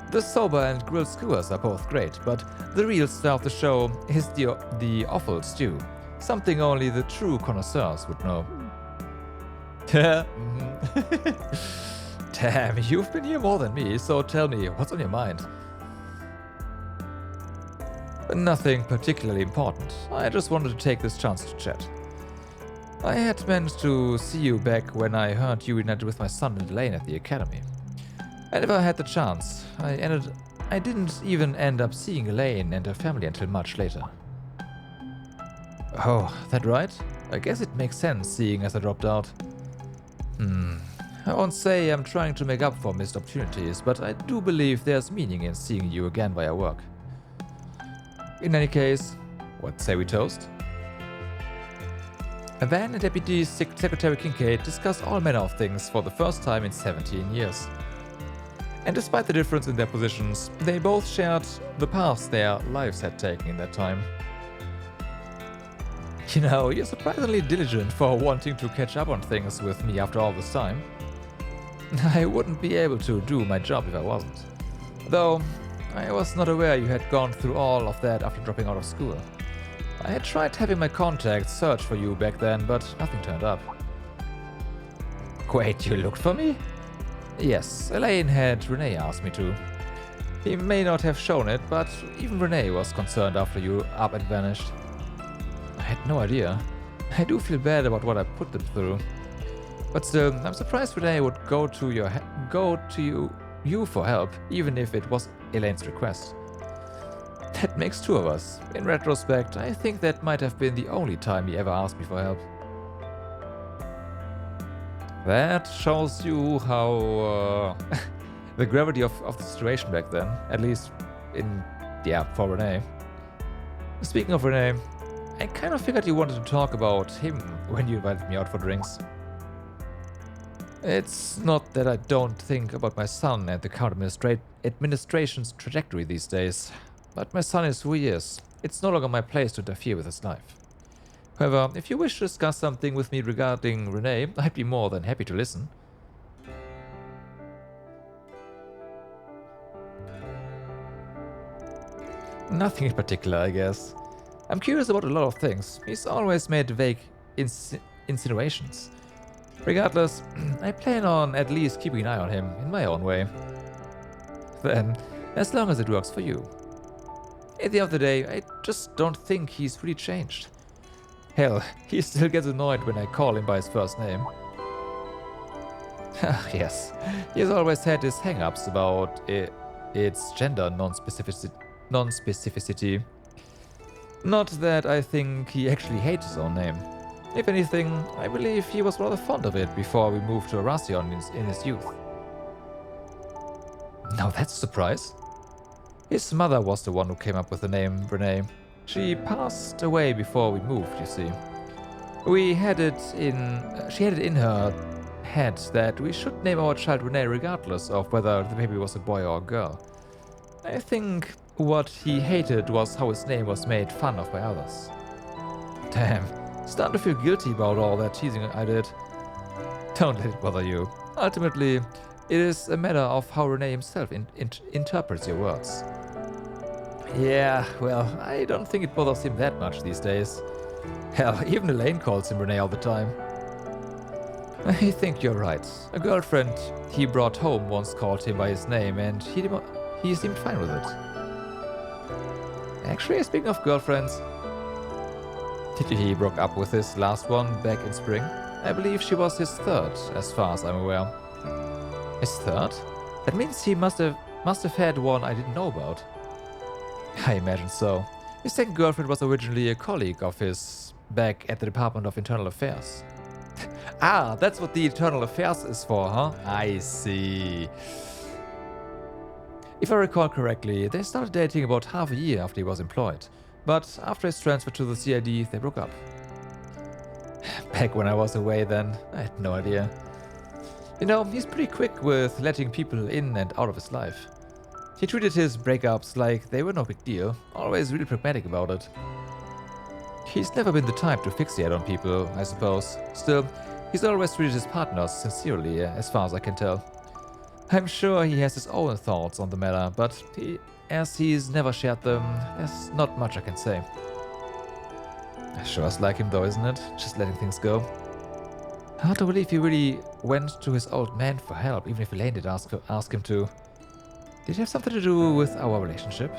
A: The soba and grilled skewers are both great, but the real star of the show is the offal stew. Something only the true connoisseurs would know. Damn, you've been here more than me, so tell me, what's on your mind? Nothing particularly important. I just wanted to take this chance to chat. I had meant to see you back when I heard you reunited with my son and Elain at the academy. I never had the chance. I didn't even end up seeing Elain and her family until much later. Oh, that right? I guess it makes sense seeing as I dropped out. I won't say I'm trying to make up for missed opportunities, but I do believe there's meaning in seeing you again via work. In any case, what say we toast? Van and Deputy Secretary Kincaid discussed all manner of things for the first time in 17 years. And despite the difference in their positions, they both shared the paths their lives had taken in that time. You know, you're surprisingly diligent for wanting to catch up on things with me after all this time. I wouldn't be able to do my job if I wasn't. Though, I was not aware you had gone through all of that after dropping out of school. I had tried having my contacts search for you back then, but nothing turned up. Wait, you looked for me? Yes, Elain had René ask me to. He may not have shown it, but even René was concerned after you up and vanished. I had no idea. I do feel bad about what I put them through. But still, I'm surprised René would go to you for help, even if it was Elain's request. That makes two of us. In retrospect, I think that might have been the only time he ever asked me for help. That shows you how the gravity of the situation back then, at least for René. Speaking of René, I kind of figured you wanted to talk about him when you invited me out for drinks. It's not that I don't think about my son and the current administration's trajectory these days, but my son is who he is. It's no longer my place to interfere with his life. However, if you wish to discuss something with me regarding René, I'd be more than happy to listen. Nothing in particular, I guess. I'm curious about a lot of things. He's always made vague insinuations. Regardless, I plan on at least keeping an eye on him in my own way. Then, as long as it works for you. At the end of the day, I just don't think he's really changed. Hell, he still gets annoyed when I call him by his first name. Yes, he has always had his hang-ups about its gender non-specificity. Not that I think he actually hates his own name. If anything, I believe he was rather fond of it before we moved to Aramis in his youth. Now that's a surprise. His mother was the one who came up with the name René. She passed away before we moved, you see. She had it in her head that we should name our child René regardless of whether the baby was a boy or a girl. I think what he hated was how his name was made fun of by others. Damn, starting to feel guilty about all that teasing I did. Don't let it bother you. Ultimately, it is a matter of how René himself interprets your words. Yeah, well, I don't think it bothers him that much these days. Hell, even Elain calls him René all the time. I think you're right. A girlfriend he brought home once called him by his name, and he seemed fine with it. Actually, speaking of girlfriends, did you hear he broke up with his last one back in spring? I believe she was his third, as far as I'm aware. His third? That means he must have had one I didn't know about. I imagine so. His second girlfriend was originally a colleague of his back at the Department of Internal Affairs. Ah, that's what the Internal Affairs is for, huh? I see. If I recall correctly, they started dating about half a year after he was employed. But after his transfer to the CID, they broke up. Back when I was away then, I had no idea. You know, he's pretty quick with letting people in and out of his life. He treated his breakups like they were no big deal, always really pragmatic about it. He's never been the type to fixate on people, I suppose. Still, he's always treated his partners sincerely, as far as I can tell. I'm sure he has his own thoughts on the matter, but as he's never shared them, there's not much I can say. Sure is like him though, isn't it? Just letting things go. Hard to believe he really went to his old man for help, even if Elain did ask him to. Did it have something to do with our relationship?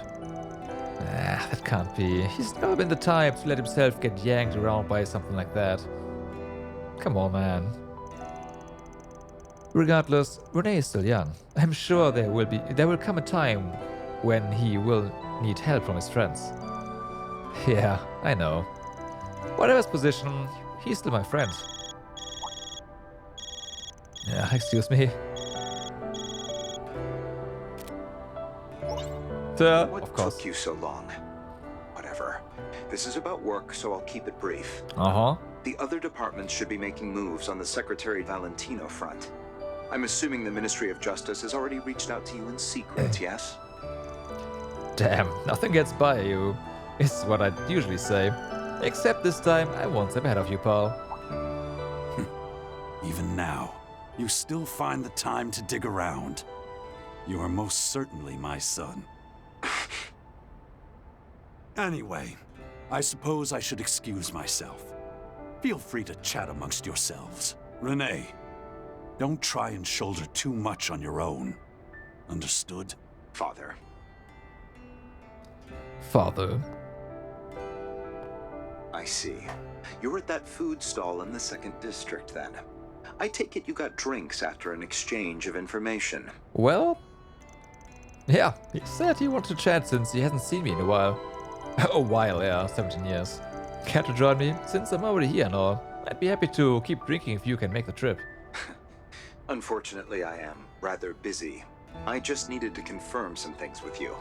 A: That can't be. He's never been the type to let himself get yanked around by something like that. Come on, man. Regardless, René is still young. I'm sure there will come a time when he will need help from his friends. Yeah, I know. Whatever his position, he's still my friend. Yeah, excuse me.
P: What took you so long? Whatever. This is about work, so I'll keep it brief. The other departments should be making moves on the Secretary Valentino front. I'm assuming the Ministry of Justice has already reached out to you in secret, yes?
A: Damn, nothing gets by you, is what I'd usually say. Except this time, I won't step ahead of you, pal.
R: Even now, you still find the time to dig around. You are most certainly my son. Anyway, I suppose I should excuse myself. Feel free to chat amongst yourselves. René, don't try and shoulder too much on your own. Understood?
P: Father.
A: Father.
P: I see. You're at that food stall in the 2nd District, then. I take it you got drinks after an exchange of information.
A: Well, yeah, he said he wanted to chat since he hasn't seen me in a while. A while, yeah, 17 years. Care to join me? Since I'm already here and all, I'd be happy to keep drinking if you can make the trip.
P: Unfortunately, I am rather busy. I just needed to confirm some things with you.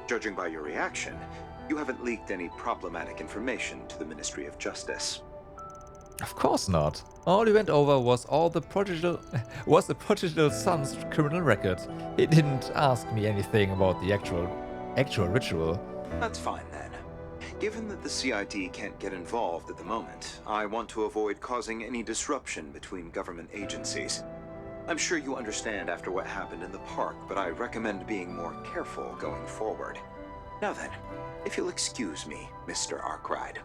P: Judging by your reaction, you haven't leaked any problematic information to the Ministry of Justice.
A: Of course not. All he went over was the prodigal son's criminal record. He didn't ask me anything about the actual ritual.
P: That's fine then. Given that the CID can't get involved at the moment, I want to avoid causing any disruption between government agencies. I'm sure you understand after what happened in the park, but I recommend being more careful going forward. Now then, if you'll excuse me, Mr. Arkwright.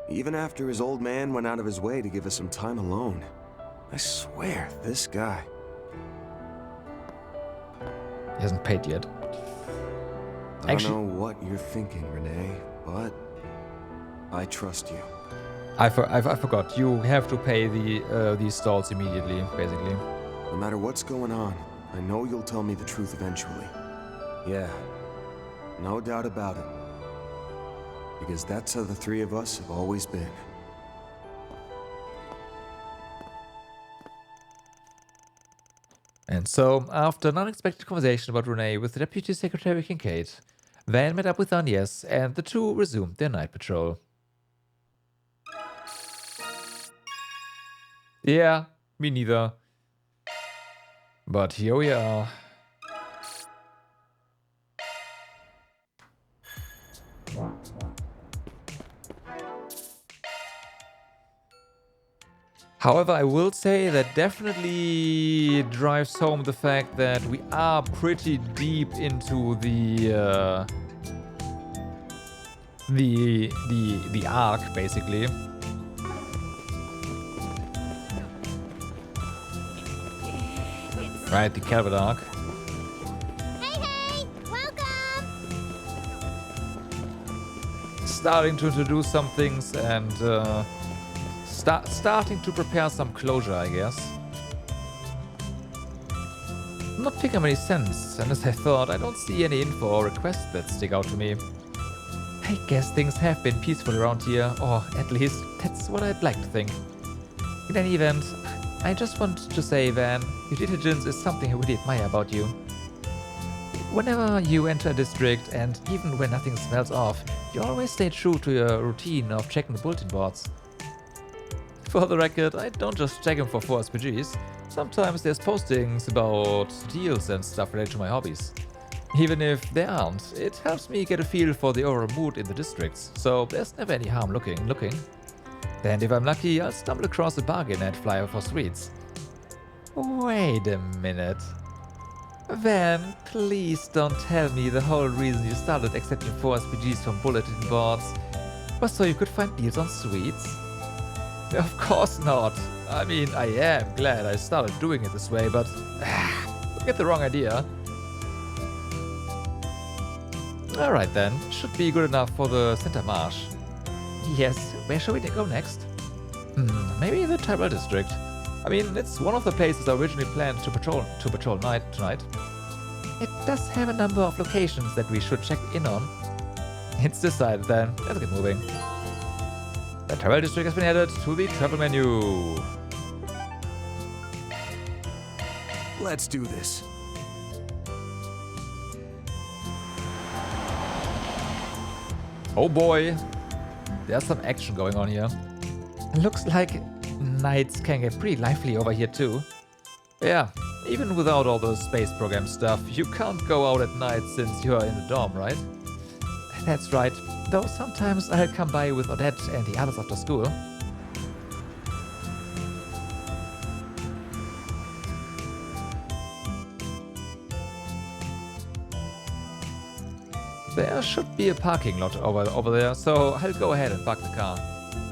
C: Even after his old man went out of his way to give us some time alone. I swear, this guy.
A: He hasn't paid yet.
C: I don't know what you're thinking, René, but I trust you.
A: I forgot. You have to pay these stalls immediately, basically.
C: No matter what's going on, I know you'll tell me the truth eventually. Yeah, no doubt about it. Because that's how the three of us have always been.
A: And so, after an unexpected conversation about René with the Deputy Secretary Kincaid, Van met up with Angès and the two resumed their night patrol. Yeah, me neither. But here we are. However, I will say that definitely drives home the fact that we are pretty deep into the arc, basically. Right, the Calvert arc.
S: Hey, welcome!
A: Starting to introduce some things and starting to prepare some closure, I guess. Not picking many sense, and as I thought, I don't see any info or requests that stick out to me. I guess things have been peaceful around here, or at least that's what I'd like to think. In any event, I just want to say, Van, your diligence is something I really admire about you. Whenever you enter a district, and even when nothing smells off, you always stay true to your routine of checking the bulletin boards. For the record, I don't just check them for 4 SPGs. Sometimes there's postings about deals and stuff related to my hobbies. Even if there aren't, it helps me get a feel for the overall mood in the districts, so there's never any harm looking. And if I'm lucky, I'll stumble across a bargain ad flyer for sweets. Wait a minute. Van, please don't tell me the whole reason you started accepting 4 SPGs from bulletin boards was so you could find deals on sweets? Of course not. I mean, I am glad I started doing it this way, but don't get the wrong idea. Alright then, should be good enough for the Center Marsh. Yes, where shall we go next? Maybe the Tyrell District. I mean, it's one of the places I originally planned to patrol tonight. It does have a number of locations that we should check in on. It's decided then, let's get moving. The Tyrell District has been added to the travel menu.
C: Let's do this.
A: Oh boy, there's some action going on here. Looks like nights can get pretty lively over here too. Yeah, even without all the space program stuff, you can't go out at night since you're in the dorm, right? That's right, though sometimes I'll come by with Odette and the others after school. There should be a parking lot over there, so I'll go ahead and park the car.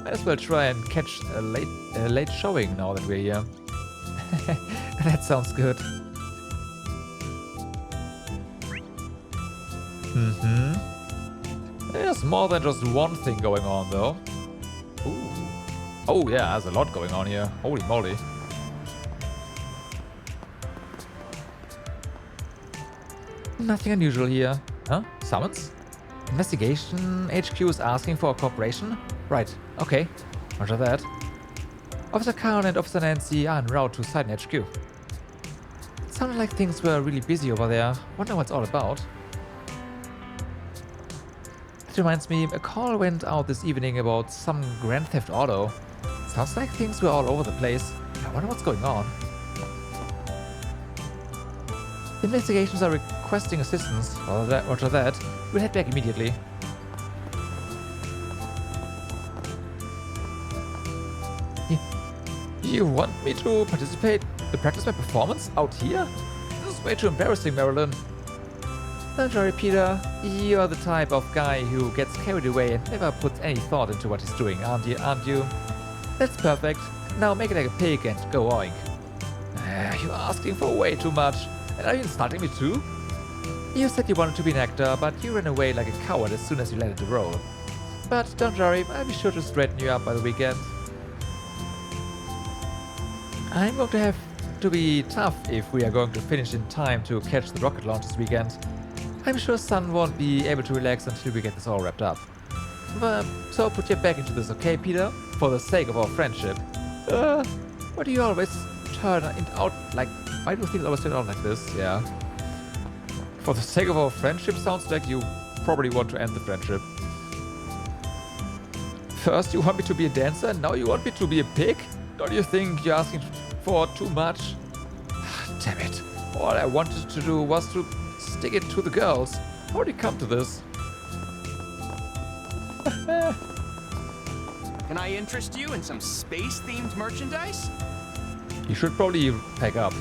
A: Might as well try and catch a late showing now that we're here. That sounds good. There's more than just one thing going on, though. Ooh. Oh yeah, there's a lot going on here. Holy moly. Nothing unusual here. Huh? Summons? Investigation HQ is asking for a cooperation? Right, okay. Roger that. Officer Karen and Officer Nancy are en route to Sidon HQ. It sounded like things were really busy over there. Wonder what it's all about. That reminds me, a call went out this evening about some Grand Theft Auto. Sounds like things were all over the place. I wonder what's going on. The investigations are requesting assistance. Roger that. We'll head back immediately. You want me to practice my performance out here? This is way too embarrassing, Marilyn. Don't worry, Peter. You're the type of guy who gets carried away and never puts any thought into what he's doing, aren't you? That's perfect. Now make it like a pig and go oink. You're asking for way too much. And are you insulting me too? You said you wanted to be an actor, but you ran away like a coward as soon as you landed the role. But don't worry, I'll be sure to straighten you up by the weekend. I'm going to have to be tough if we are going to finish in time to catch the rocket launch this weekend. I'm sure Sun won't be able to relax until we get this all wrapped up. So put your back into this, okay, Peter? For the sake of our friendship. Why do you always turn out like... Why do things always turn out like this? Yeah. For the sake of our friendship sounds like you probably want to end the friendship. First you want me to be a dancer, and now you want me to be a pig? Don't you think you're asking for too much? Damn it. All I wanted to do was to stick it to the girls. How did you come to this?
H: Can I interest you in some space-themed merchandise?
A: You should probably pack up.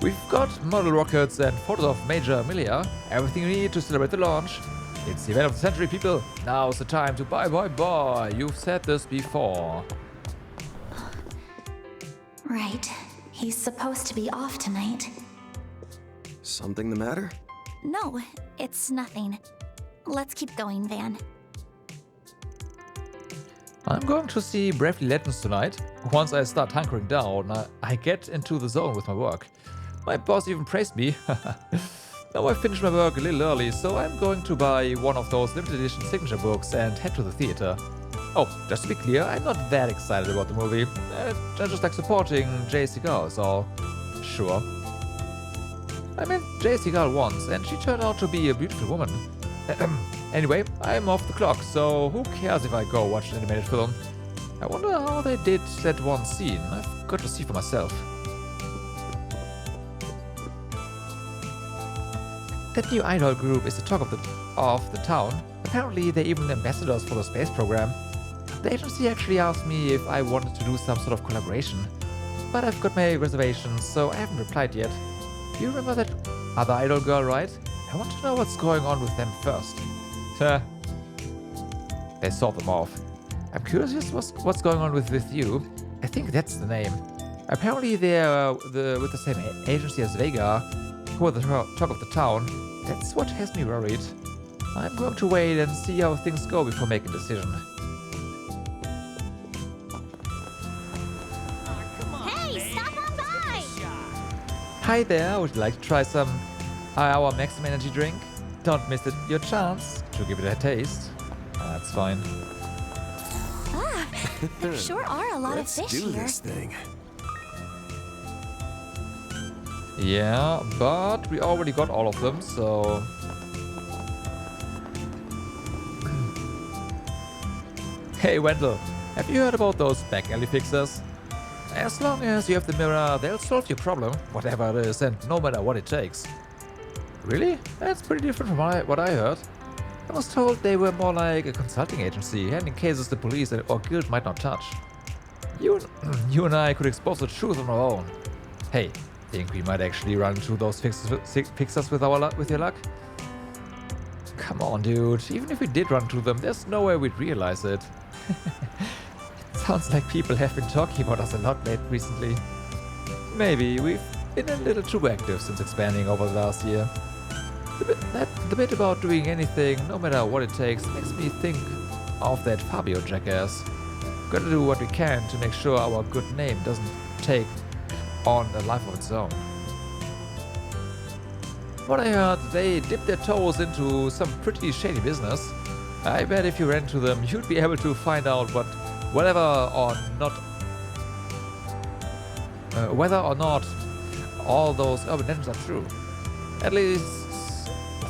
A: We've got model rockets and photos of Major Emilia. Everything we need to celebrate the launch. It's the event of the century, people. Now's the time to buy. You've said this before.
F: Right. He's supposed to be off tonight.
C: Something the matter?
F: No, it's nothing. Let's keep going, Van.
A: I'm going to see Bravely Legends tonight. Once I start hunkering down, I get into the zone with my work. My boss even praised me. Now I finished my work a little early, so I'm going to buy one of those limited edition signature books and head to the theater. Oh, just to be clear, I'm not that excited about the movie. I just like supporting Jay Segal, so sure. I met Jay Segal once, and she turned out to be a beautiful woman. Anyway, I'm off the clock, so who cares if I go watch an animated film? I wonder how they did that one scene. I've got to see for myself. That new idol group is the talk of the town. Apparently, they're even ambassadors for the space program. The agency actually asked me if I wanted to do some sort of collaboration, but I've got my reservations, so I haven't replied yet. Do you remember that other idol girl, right? I want to know what's going on with them first. They saw them off. I'm curious what's going on with you. I think that's the name. Apparently they're with the same agency as Vega, who are the talk of the town. That's what has me worried. I'm going to wait and see how things go before making a decision.
S: Hey, stop on by!
A: Hi there, would you like to try some our maximum energy drink? Don't miss your chance to give it a taste. That's fine.
F: Ah, there sure are a lot of fish here.
C: Let's do this thing.
A: Yeah, but we already got all of them, so... Hey Wendell, have you heard about those back alley fixers? As long as you have the mirror, they'll solve your problem, whatever it is, and no matter what it takes. Really? That's pretty different from what I heard. I was told they were more like a consulting agency, handling cases the police or guild might not touch. You and I could expose the truth on our own. Hey, think we might actually run into those fixers with your luck? Come on, dude. Even if we did run into them, there's no way we'd realize it. Sounds like people have been talking about us a lot recently. Maybe we've been a little too active since expanding over the last year. The bit about doing anything, no matter what it takes, makes me think of that Fabio jackass. Gotta do what we can to make sure our good name doesn't take on a life of its own. What I heard, they dipped their toes into some pretty shady business. I bet if you ran to them, you'd be able to find out whether or not all those urban legends are true. At least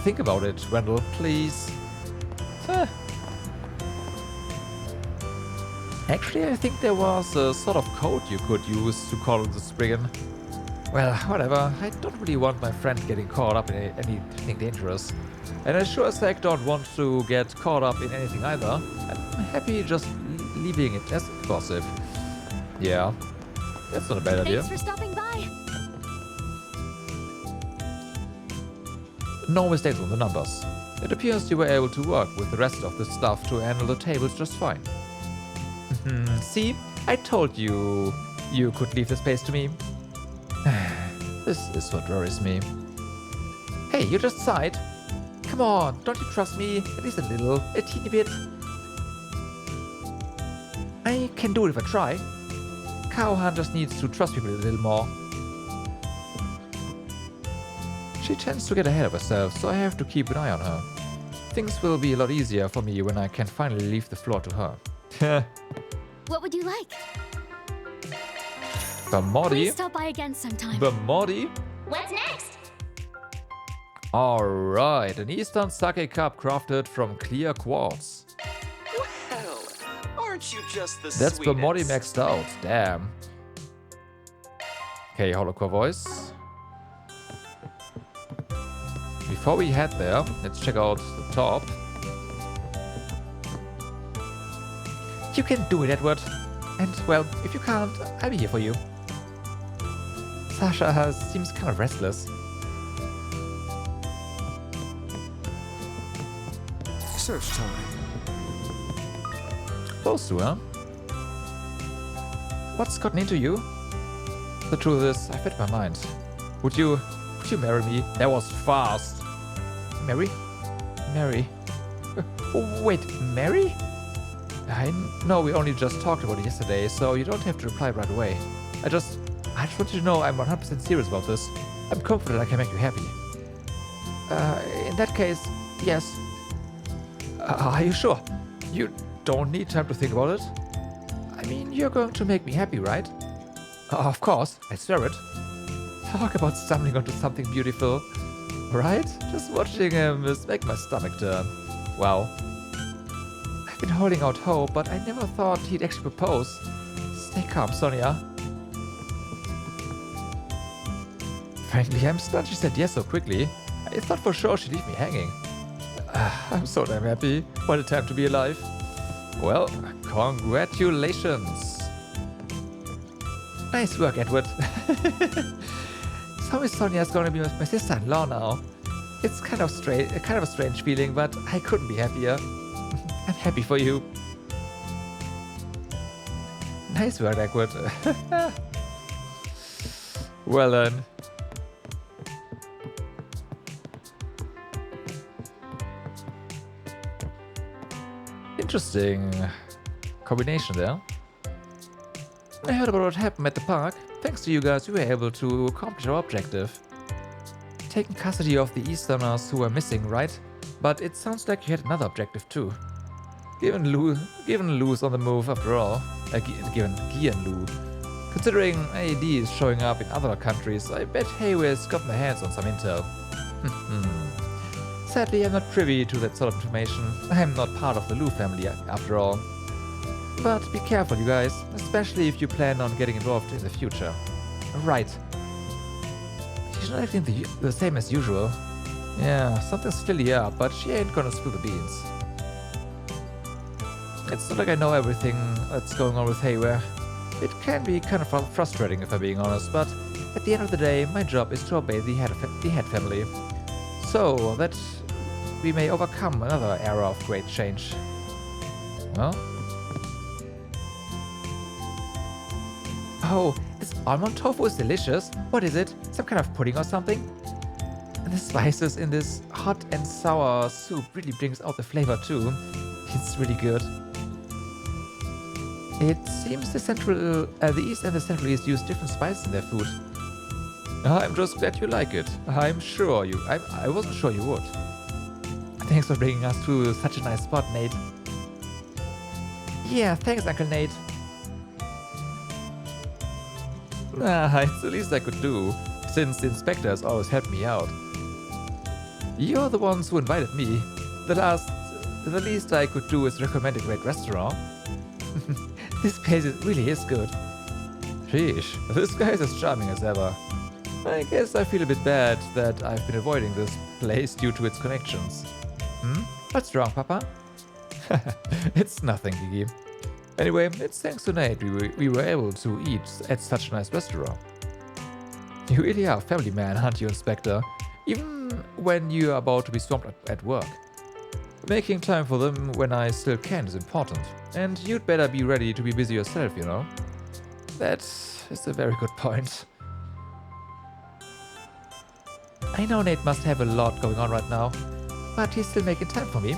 A: think about it, Wendell, please. Actually, I think there was a sort of code you could use to call the Spriggan. Well, whatever. I don't really want my friend getting caught up in anything dangerous. And I sure as heck don't want to get caught up in anything either. I'm happy just leaving it as gossip. Yeah, that's not a bad idea.
B: Thanks for stopping by.
A: No mistakes on the numbers. It appears you were able to work with the rest of the staff to handle the tables just fine. See? I told you could leave the space to me. This is what worries me. Hey, you just sighed. Come on, don't you trust me? At least a little, a teeny bit. I can do it if I try. Cowhan just needs to trust people a little more. She tends to get ahead of herself, so I have to keep an eye on her. Things will be a lot easier for me when I can finally leave the floor to her.
S: What would you like?
A: Bamodi?
S: Please stop by again sometime.
A: Bamodi?
T: What's next?
A: Alright, an Eastern sake cup crafted from clear quartz.
N: Well, aren't you just the
A: That's
N: sweetest?
A: Bamodi maxed out, damn. Okay, holocore voice. Before we head there, let's check out the top. You can do it, Edward. And, well, if you can't, I'll be here for you. Sasha seems kind of restless.
C: Search time.
A: Close to her. What's gotten into you? The truth is, I fed my mind. Would you marry me? That was fast. Marry? Marry? Wait, marry? I know we only just talked about it yesterday, so you don't have to reply right away. I just want you to know I'm 100% serious about this. I'm confident I can make you happy. In that case, yes. Are you sure? You don't need time to think about it? I mean, you're going to make me happy, right? Of course, I swear it. Talk about stumbling onto something beautiful. Right? Just watching him make my stomach turn. Wow. I've been holding out hope, but I never thought he'd actually propose. Stay calm, Sonia. Frankly, I'm stunned she said yes so quickly. I thought for sure she'd leave me hanging. I'm so damn happy. What a time to be alive. Well, congratulations. Nice work, Edward. So Miss Sonia's gonna be my sister-in-law now. It's kind of a strange feeling, but I couldn't be happier. I'm happy for you. Nice work, Edward. Well then. Interesting combination there. I heard about what happened at the park. Thanks to you guys, we were able to accomplish our objective. Taking custody of the Easterners who were missing, right? But it sounds like you had another objective too. Given Lou's on the move after all. Given Guy and Lou. Considering AD is showing up in other countries, I bet Hayware's got their hands on some intel. Sadly, I'm not privy to that sort of information. I'm not part of the Lou family after all. But be careful, you guys, especially if you plan on getting involved in the future. Right. She's not acting the same as usual. Yeah, something's clearly up, but she ain't gonna spill the beans. It's not like I know everything that's going on with Hayware. It can be kind of frustrating if I'm being honest, but at the end of the day, my job is to obey the head family. So that we may overcome another era of great change. Well? Oh, this almond tofu is delicious. What is it? Some kind of pudding or something? And the spices in this hot and sour soup really brings out the flavor too. It's really good. It seems the East and the Central East use different spices in their food. I'm just glad you like it. I'm sure you... I wasn't sure you would. Thanks for bringing us to such a nice spot, Nate. Yeah, thanks, Uncle Nate. It's the least I could do, since the inspector has always helped me out. You're the ones who invited me. The least I could do is recommend a great restaurant. This place really is good. Sheesh, this guy is as charming as ever. I guess I feel a bit bad that I've been avoiding this place due to its connections. What's wrong, Papa? It's nothing, Gigi. Anyway, it's thanks to Nate we were able to eat at such a nice restaurant. You really are a family man, aren't you, Inspector? Even when you're about to be swamped at work. Making time for them when I still can is important. And you'd better be ready to be busy yourself, you know? That is a very good point. I know Nate must have a lot going on right now, but he's still making time for me.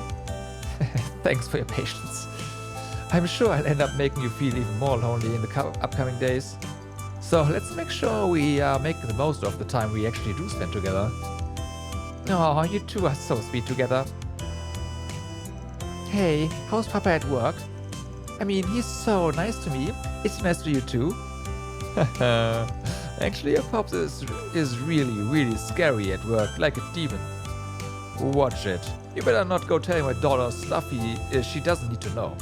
A: Thanks for your patience. I'm sure I'll end up making you feel even more lonely in the upcoming days. So let's make sure we are making the most of the time we actually do spend together. Oh, you two are so sweet together. Hey, how's Papa at work? I mean, he's so nice to me. Is he nice to you too? Actually, your pops is really scary at work, like a demon. Watch it. You better not go telling my daughter stuff she doesn't need to know.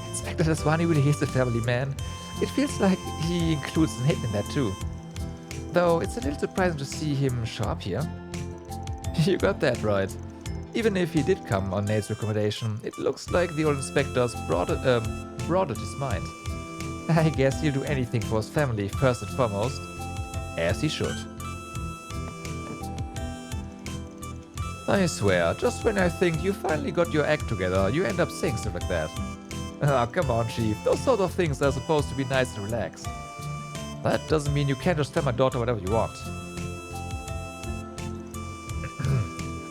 A: Inspector Daswani really is a family man. It feels like he includes Nate in that too. Though it's a little surprising to see him show up here. You got that right. Even if he did come on Nate's recommendation, it looks like the old inspector's broadened his mind. I guess he'll do anything for his family first and foremost, as he should. I swear, just when I think you finally got your act together, you end up saying stuff like that. Ah, come on, Chief, those sort of things are supposed to be nice and relaxed. That doesn't mean you can't just tell my daughter whatever you want.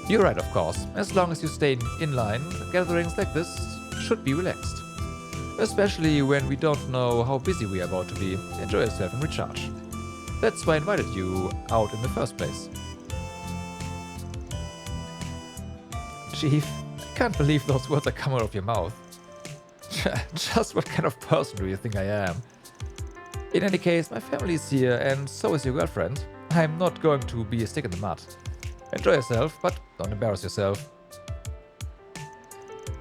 A: You're right, of course. As long as you stay in line, gatherings like this should be relaxed. Especially when we don't know how busy we are about to be. Enjoy yourself and recharge. That's why I invited you out in the first place. Chief, I can't believe those words are coming out of your mouth. Just what kind of person do you think I am? In any case, my family is here and so is your girlfriend. I'm not going to be a stick in the mud. Enjoy yourself, but don't embarrass yourself.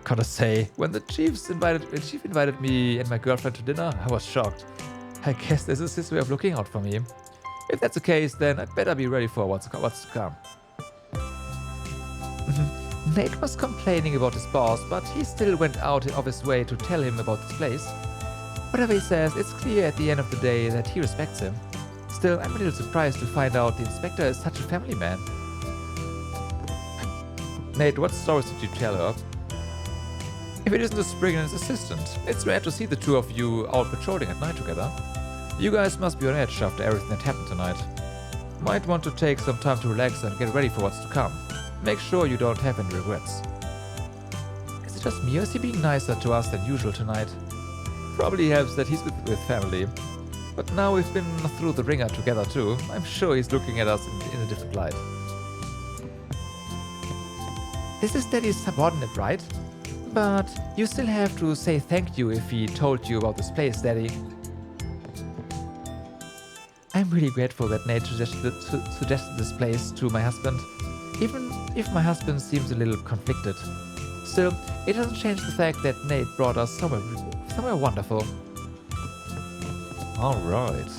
A: Gotta say, when the chief invited me and my girlfriend to dinner, I was shocked. I guess this is his way of looking out for me. If that's the case, then I'd better be ready for what's to come. Nate was complaining about his boss, but he still went out of his way to tell him about this place. Whatever he says, it's clear at the end of the day that he respects him. Still, I'm a little surprised to find out the inspector is such a family man. Nate, what stories did you tell her? If it isn't the Sprig and his assistant, it's rare to see the two of you out patrolling at night together. You guys must be on edge after everything that happened tonight. Might want to take some time to relax and get ready for what's to come. Make sure you don't have any regrets. Is it just me or is he being nicer to us than usual tonight? Probably helps that he's with family. But now we've been through the ringer together too, I'm sure he's looking at us in a different light. This is Daddy's subordinate, right? But you still have to say thank you if he told you about this place, Daddy. I'm really grateful that Nate suggested this place to my husband, even if my husband seems a little conflicted. Still, it doesn't change the fact that Nate brought us somewhere wonderful. Alright.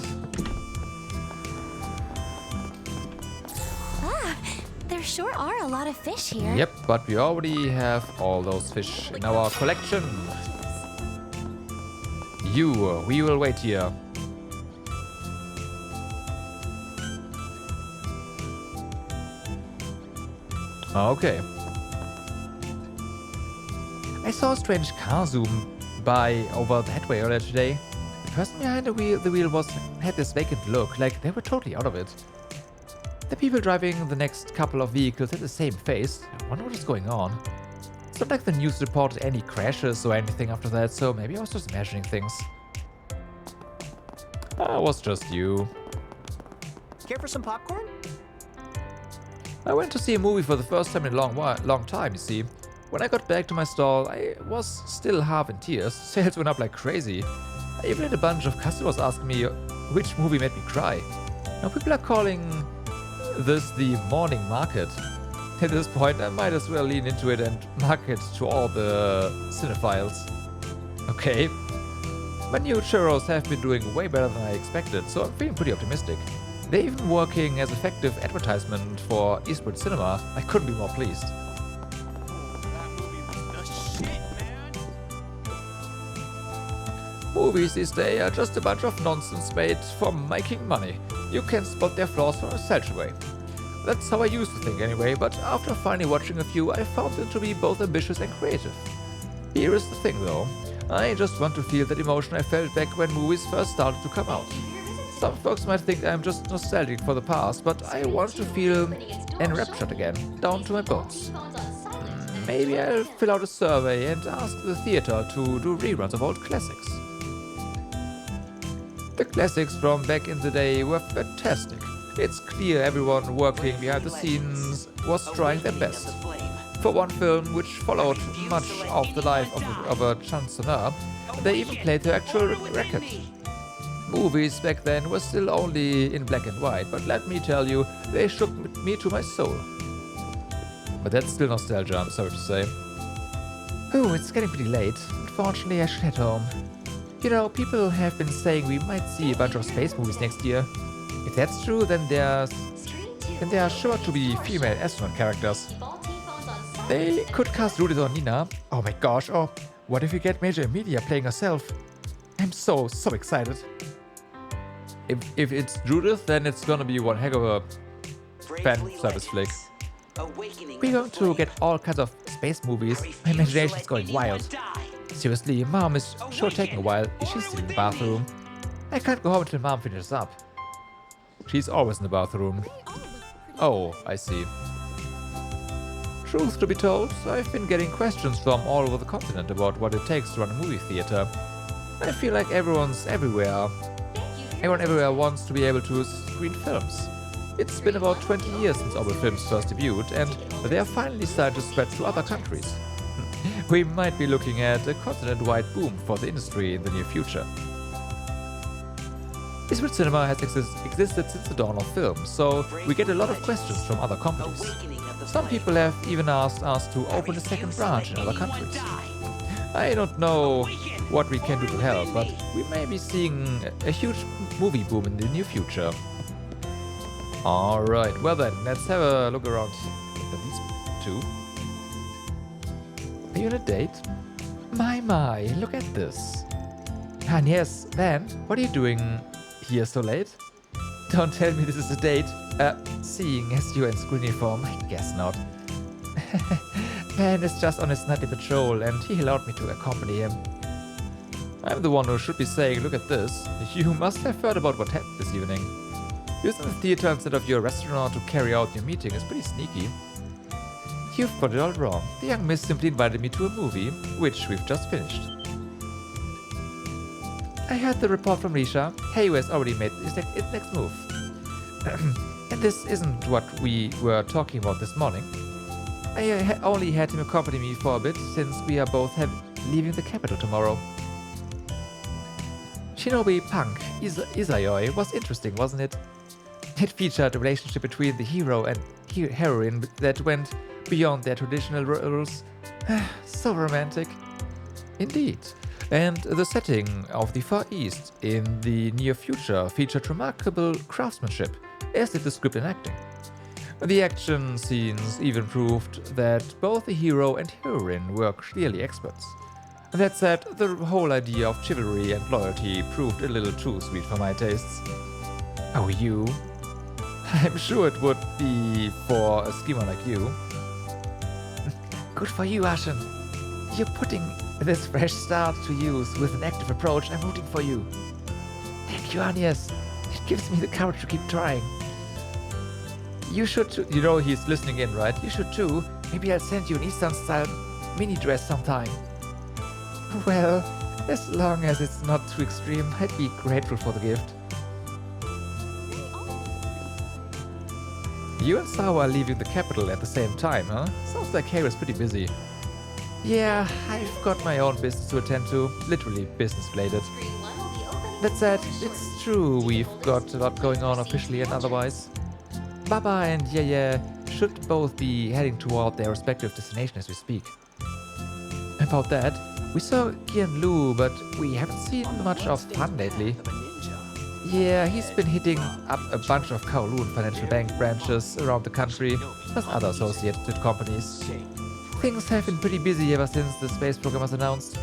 F: There sure are a lot of fish here.
A: Yep, but we already have all those fish in our collection. We will wait here. Okay. I saw a strange car zoom by over that way earlier today. The person behind the wheel had this vacant look, like they were totally out of it. The people driving the next couple of vehicles had the same face. I wonder what is going on. It's not like the news reported any crashes or anything after that, so maybe I was just imagining things. I was just you.
H: Care for some popcorn?
A: I went to see a movie for the first time in a long time, you see. When I got back to my stall, I was still half in tears. Sales went up like crazy. I even had a bunch of customers asking me which movie made me cry. Now people are calling this the morning market. At this point, I might as well lean into it and market to all the cinephiles. Okay. My new churros have been doing way better than I expected, so I'm feeling pretty optimistic. They're even working as effective advertisement for Eastwood Cinema. I couldn't be more pleased. Movies these days are just a bunch of nonsense made for making money. You can spot their flaws from a selfish way. That's how I used to think anyway, but after finally watching a few, I found them to be both ambitious and creative. Here is the thing though, I just want to feel that emotion I felt back when movies first started to come out. Some folks might think I'm just nostalgic for the past, but I want to feel enraptured again, down to my bones. Maybe I'll fill out a survey and ask the theater to do reruns of old classics. The classics from back in the day were fantastic. It's clear everyone working behind the scenes was trying their best. For one film which followed much of the life of a chansonneur, they even played the actual record. Movies back then were still only in black and white, but let me tell you, they shook me to my soul. But that's still nostalgia, I'm sorry to say. Oh, it's getting pretty late. Unfortunately, I should head home. You know, people have been saying we might see a bunch of space movies next year. If that's true, then there are sure to be female astronaut characters. They could cast Judith or Nina. Oh my gosh, or what if we get Major Emilia playing herself? I'm so excited. If it's Judith, then it's gonna be one heck of a fan service flick. We're going to get all kinds of space movies. My imagination's going wild. Seriously, Mom is sure taking a while. Is she still in the bathroom? I can't go home until Mom finishes up. She's always in the bathroom. Oh, I see. Truth to be told, I've been getting questions from all over the continent about what it takes to run a movie theater. I feel like everyone everywhere wants to be able to screen films. It's been about 20 years since our films first debuted, and they are finally starting to spread to other countries. We might be looking at a continent-wide boom for the industry in the near future. Eastwood Cinema has existed since the dawn of film, so we get a lot of questions from other companies. Some people have even asked us to open a second branch in other countries. I don't know what we can do to help, but we may be seeing a huge movie boom in the near future. Alright, well then, let's have a look around at these two. Are you on a date? My, look at this. And yes, then, what are you doing here so late? Don't tell me this is a date. Seeing as you're in school uniform, I guess not. Man is just on his nightly patrol and he allowed me to accompany him. I'm the one who should be saying, look at this. You must have heard about what happened this evening. Using the theater instead of your restaurant to carry out your meeting is pretty sneaky. You've got it all wrong. The young miss simply invited me to a movie, which we've just finished. I heard the report from Risha. Hayu has already made its next move. And this isn't what we were talking about this morning. I only had him accompany me for a bit, since we are both leaving the capital tomorrow. Shinobi Punk Izayoi was interesting, wasn't it? It featured a relationship between the hero and heroine that went beyond their traditional roles. So romantic. Indeed. And the setting of the Far East in the near future featured remarkable craftsmanship, as did the script and acting. The action scenes even proved that both the hero and heroine were clearly experts. That said, the whole idea of chivalry and loyalty proved a little too sweet for my tastes. Oh, you? I'm sure it would be for a schemer like you. Good for you, Ashen. You're putting this fresh start to use with an active approach. I'm rooting for you. Thank you, Angès. It gives me the courage to keep trying. You should too. You know he's listening in, right? You should too. Maybe I'll send you an Eastern-style mini dress sometime. Well, as long as it's not too extreme, I'd be grateful for the gift. You and Sawa are leaving the capital at the same time, huh? Sounds like Haru's pretty busy. Yeah, I've got my own business to attend to, literally business-related. That said, it's true we've got a lot going on officially and otherwise. Baba and Yeye should both be heading toward their respective destinations as we speak. About that, we saw Gian Lu, but we haven't seen much of Fan lately. Yeah, he's been hitting up a bunch of Kowloon financial bank branches around the country, plus other associated companies. Things have been pretty busy ever since the space program was announced.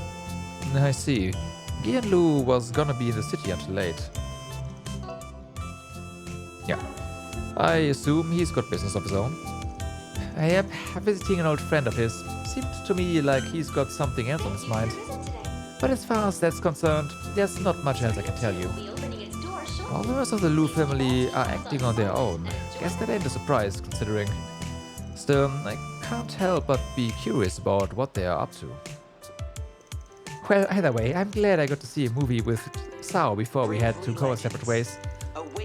A: I see. Gian Lu was gonna be in the city until late. Yeah. I assume he's got business of his own. Yep, visiting an old friend of his. Seems to me like he's got something else on his mind. But as far as that's concerned, there's not much else I can tell you. All the members of the Lu family are acting on their own. Guess that ain't a surprise, considering. Still, I can't help but be curious about what they are up to. Well, either way, I'm glad I got to see a movie with Sao before we had to go our separate ways.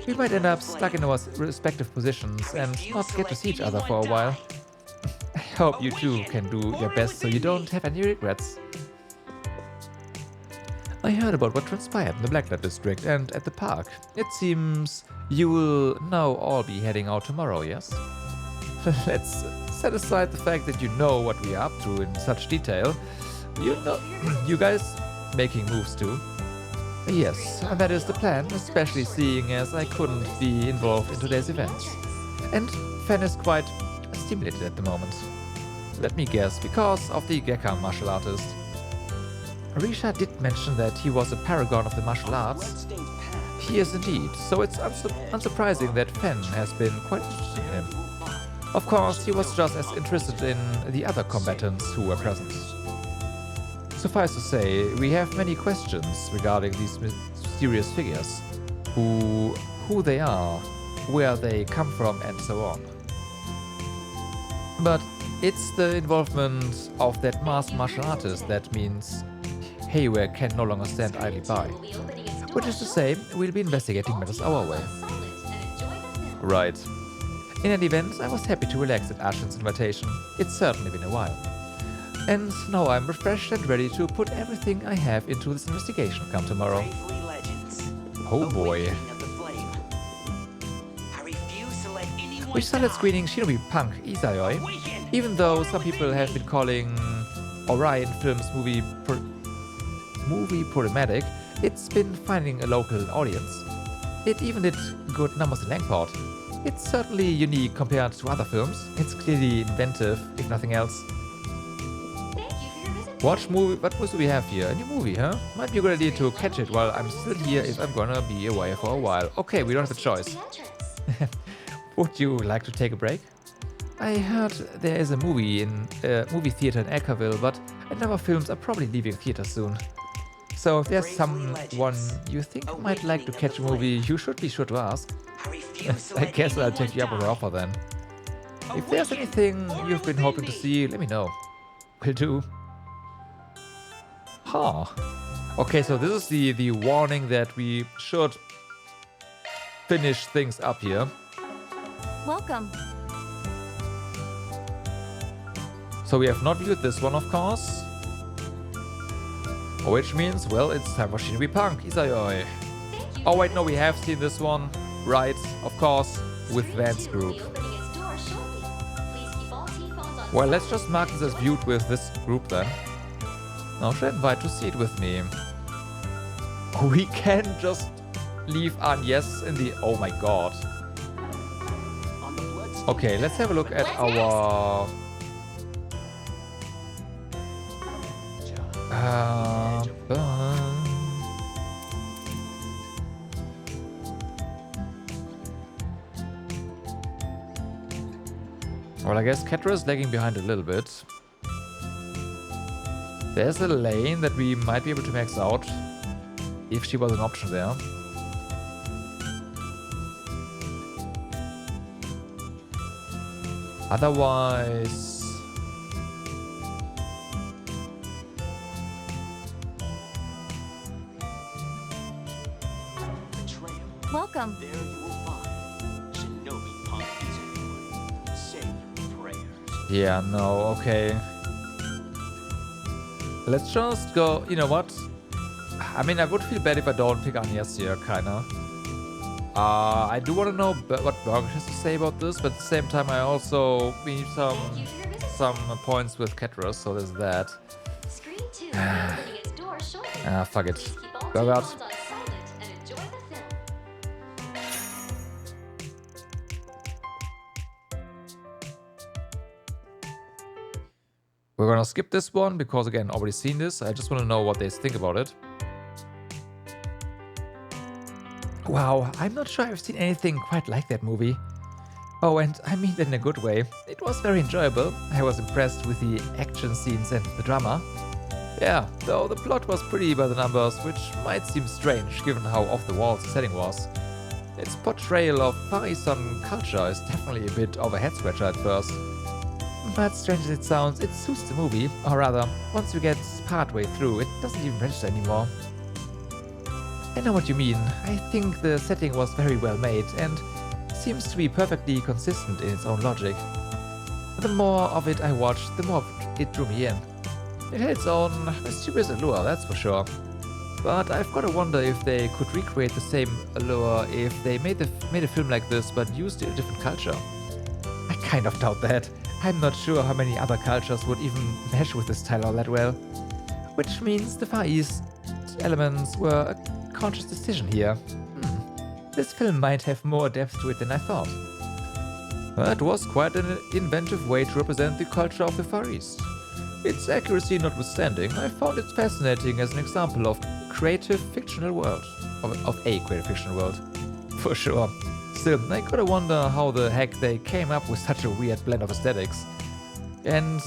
A: We might end up stuck in our respective positions and not get to see each other for a while. I hope you two can do your best so you don't have any regrets. I heard about what transpired in the Blacklight District and at the park. It seems you will now all be heading out tomorrow, yes? Let's set aside the fact that you know what we are up to in such detail. You know, you guys making moves too? Yes, that is the plan, especially seeing as I couldn't be involved in today's events. And Fen is quite stimulated at the moment. Let me guess, because of the Gekka martial artist. Risha did mention that he was a paragon of the martial arts. He is indeed, so it's unsurprising that Fen has been quite interested in him. Of course, he was just as interested in the other combatants who were present. Suffice to say, we have many questions regarding these mysterious figures. Who they are, where they come from, and so on. But it's the involvement of that masked martial artist that means Hayward can no longer stand idly by. Which is to say, we'll be investigating matters our way. Right. In any event, I was happy to relax at Ashen's invitation. It's certainly been a while. And now I'm refreshed and ready to put everything I have into this investigation come tomorrow. Oh boy. We started screening Shinobi Punk Izayoi, even though some people have been calling Orion Films movie problematic, it's been finding a local audience. It even did good numbers in Langport. It's certainly unique compared to other films. It's clearly inventive, if nothing else. What movie do we have here? A new movie, huh? Might be a good idea to catch it while I'm still here if I'm gonna be away for a while. Okay, we don't have a choice. Would you like to take a break? I heard there is a movie in movie theater in Elkerville, but a number of films are probably leaving theater soon. So if there's someone you think might like to catch a movie, you should be sure to ask. I guess I'll take you up on the offer then. If there's anything you've been hoping to see, let me know. Will do. Huh. Okay, so this is the warning that we should finish things up here.
K: Welcome.
A: So we have not viewed this one, of course. Which means, well, it's time for Shinobi Punk Izayoi. Oh wait, no, we have seen this one. Right, of course, with Van's group. Well, let's just mark this as viewed with this group then. Now should I invite to see it with me? We can just leave Angès in the... Oh my god. Okay, let's have a look at our... Well, I guess Ketra is lagging behind a little bit. There's a lane that we might be able to max out if she was an option there. Otherwise...
K: Welcome.
A: Yeah, no, okay. Let's just go, you know what? I mean, I would feel bad if I don't pick Angès here, kinda. I do want to know what Burger has to say about this, but at the same time I also need some points with Ketra, so there's that. Fuck it. Burger. We're gonna skip this one because, again, already seen this. I just want to know what they think about it. Wow, I'm not sure I've seen anything quite like that movie. Oh, and I mean that in a good way. It was very enjoyable. I was impressed with the action scenes and the drama. Yeah, though the plot was pretty by the numbers, which might seem strange given how off the walls the setting was. Its portrayal of Far Eastern culture is definitely a bit of a head scratcher at first. But strange as it sounds, it suits the movie, or rather, once you get partway through, it doesn't even register anymore. I know what you mean. I think the setting was very well made and seems to be perfectly consistent in its own logic. The more of it I watched, the more it drew me in. It had its own mysterious allure, that's for sure. But I've got to wonder if they could recreate the same allure if they made a film like this but used a different culture. I kind of doubt that. I'm not sure how many other cultures would even mesh with this style all that well. Which means the Far East elements were a conscious decision here. This film might have more depth to it than I thought. That was quite an inventive way to represent the culture of the Far East. Its accuracy notwithstanding, I found it fascinating as an example of creative fictional world. Of a creative fictional world. For sure. Still, I gotta wonder how the heck they came up with such a weird blend of aesthetics. And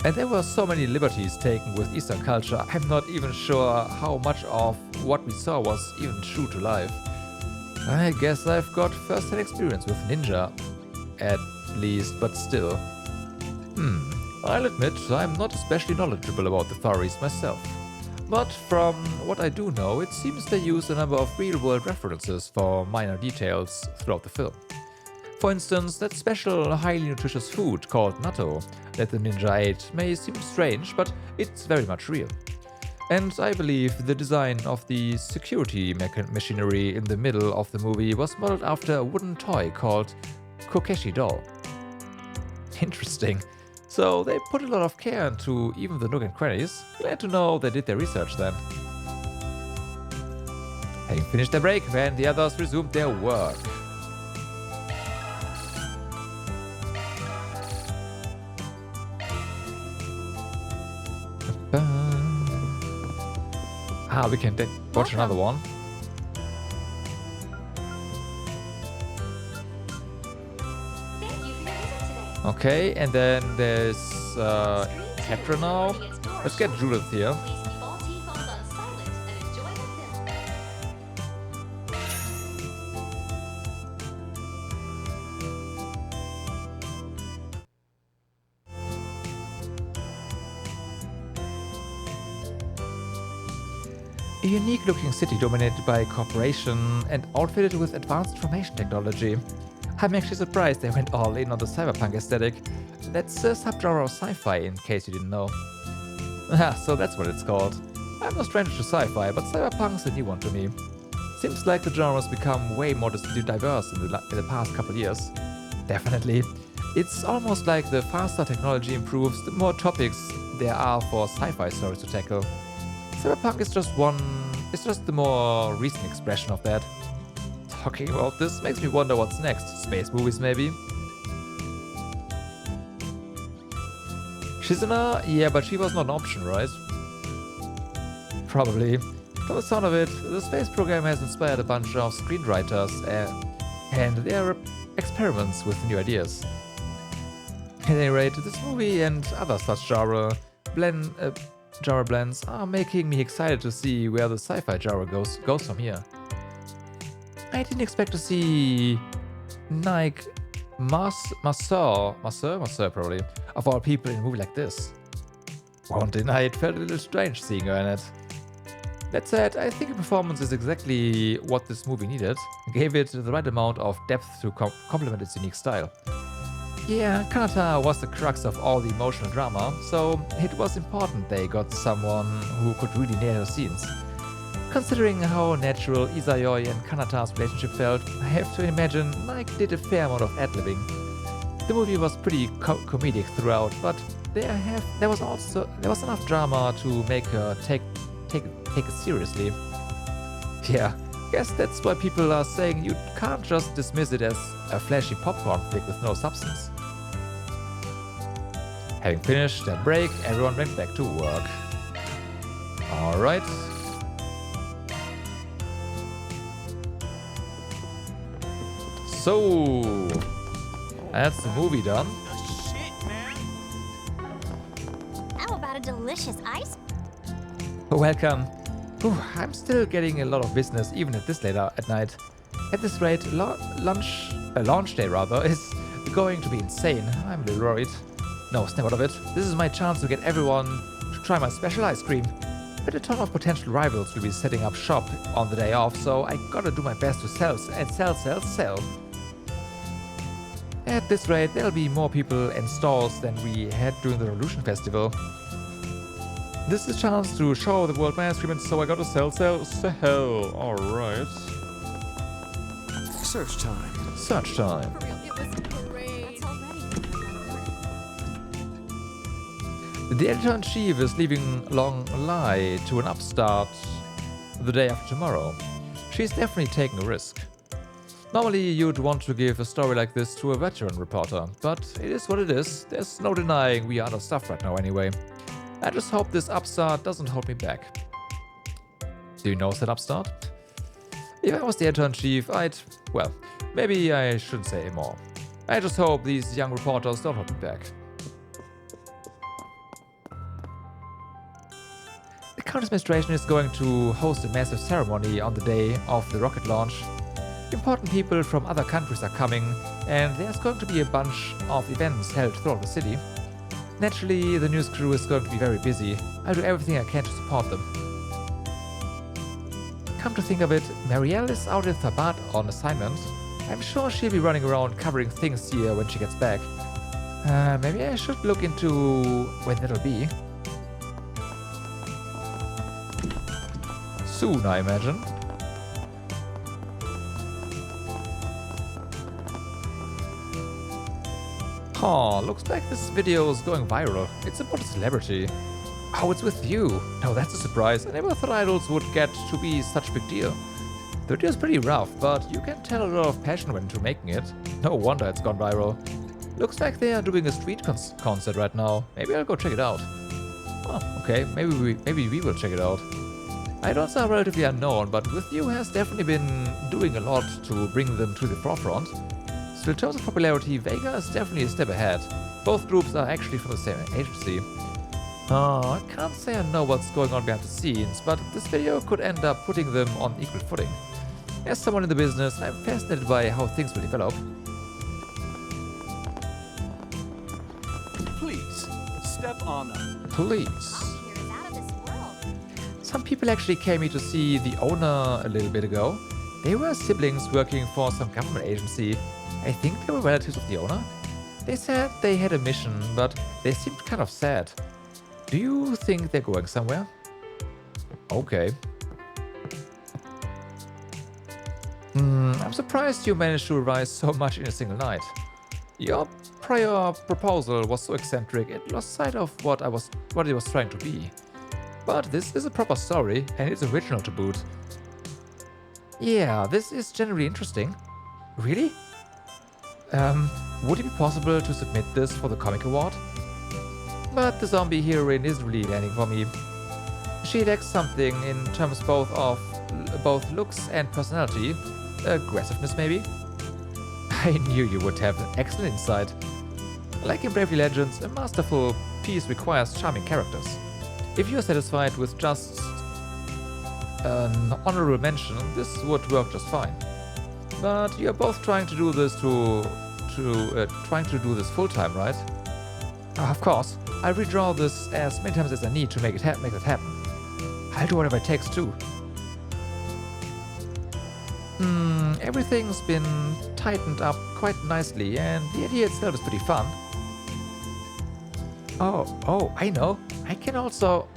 A: there were so many liberties taken with Eastern culture, I'm not even sure how much of what we saw was even true to life. I guess I've got first-hand experience with ninja, at least, but still. I'll admit I'm not especially knowledgeable about the Far East myself. But from what I do know, it seems they use a number of real-world references for minor details throughout the film. For instance, that special highly nutritious food called natto that the ninja ate may seem strange, but it's very much real. And I believe the design of the security machinery in the middle of the movie was modeled after a wooden toy called Kokeshi doll. Interesting. So they put a lot of care into even the nook and crannies. Glad to know they did their research then. Having finished their break, when the others resumed their work. We can watch another one. Okay, and then there's Petra now. Let's get Judith here. A unique-looking city dominated by a corporation and outfitted with advanced information technology. I'm actually surprised they went all in on the cyberpunk aesthetic. That's a subgenre of sci-fi, in case you didn't know. So that's what it's called. I'm no stranger to sci-fi, but cyberpunk's a new one to me. Seems like the genre's become way more diverse in the past couple years. Definitely. It's almost like the faster technology improves, the more topics there are for sci-fi stories to tackle. Cyberpunk is just the more recent expression of that. Talking about this makes me wonder what's next. Space movies, maybe? Shizuna? Yeah, but she was not an option, right? Probably. From the sound of it, the space program has inspired a bunch of screenwriters and their experiments with new ideas. At any rate, this movie and other such genre blends are making me excited to see where the sci-fi genre goes from here. I didn't expect to see Nike Marceau probably, of all people in a movie like this. Won't deny it felt a little strange seeing her in it. That said, I think the performance is exactly what this movie needed. Gave it the right amount of depth to complement its unique style. Yeah, Kanata was the crux of all the emotional drama, so it was important they got someone who could really nail her scenes. Considering how natural Izayoi and Kanata's relationship felt, I have to imagine Mike did a fair amount of ad-libbing. The movie was pretty comedic throughout, but there was enough drama to make her take it seriously. Yeah, guess that's why people are saying you can't just dismiss it as a flashy popcorn flick with no substance. Having finished their break, everyone went back to work. Alright. So, that's the movie done.
F: How about a delicious ice?
A: Welcome. I'm still getting a lot of business even at this late at night. At this rate, launch day rather is going to be insane. I'm a little worried. No, snap out of it. This is my chance to get everyone to try my special ice cream. But a ton of potential rivals will be setting up shop on the day off, so I gotta do my best to sell and sell. At this rate, there'll be more people and stalls than we had during the Revolution Festival. This is a chance to show the world my ice cream, and so I gotta sell. Alright.
C: Search time.
A: Search time. The editor-in-chief is leaving Long Lie to an upstart the day after tomorrow. She's definitely taking a risk. Normally you'd want to give a story like this to a veteran reporter, but it is what it is. There's no denying we are understaffed right now anyway. I just hope this upstart doesn't hold me back. Do you know said upstart? If I was the editor-in-chief, well, maybe I shouldn't say more. I just hope these young reporters don't hold me back. The current administration is going to host a massive ceremony on the day of the rocket launch. Important people from other countries are coming, and there's going to be a bunch of events held throughout the city. Naturally, the news crew is going to be very busy. I'll do everything I can to support them. Come to think of it, Marielle is out in Thabat on assignment. I'm sure she'll be running around covering things here when she gets back. Maybe I should look into when that'll be. Soon, I imagine. Oh, looks like this video is going viral. It's about a celebrity. Oh, it's with you. Now that's a surprise. I never thought idols would get to be such a big deal. The video is pretty rough, but you can tell a lot of passion went into making it. No wonder it's gone viral. Looks like they are doing a street concert right now. Maybe I'll go check it out. Oh, okay. Maybe we will check it out. Idols are relatively unknown, but With You has definitely been doing a lot to bring them to the forefront. So in terms of popularity, Vega is definitely a step ahead. Both groups are actually from the same agency. I can't say I know what's going on behind the scenes, but this video could end up putting them on equal footing. As someone in the business, I'm fascinated by how things will develop.
R: Please, step on up.
A: Please. Some people actually came here to see the owner a little bit ago. They were siblings working for some government agency. I think they were relatives of the owner. They said they had a mission, but they seemed kind of sad. Do you think they're going somewhere? Okay. I'm surprised you managed to revise so much in a single night. Your prior proposal was so eccentric, it lost sight of what it was trying to be. But this is a proper story, and it's original to boot. Yeah, this is generally interesting. Really? Would it be possible to submit this for the Comic Award? But the zombie heroine isn't really landing for me. She lacks something in terms both of looks and personality. Aggressiveness, maybe? I knew you would have excellent insight. Like in Bravely Legends, a masterful piece requires charming characters. If you're satisfied with just an honorable mention, this would work just fine. But you're both trying to do this full-time, right? Of course, I'll redraw this as many times as I need to make that happen. I'll do whatever it takes too. Everything's been tightened up quite nicely, and the idea itself is pretty fun. Oh, I know. I can also...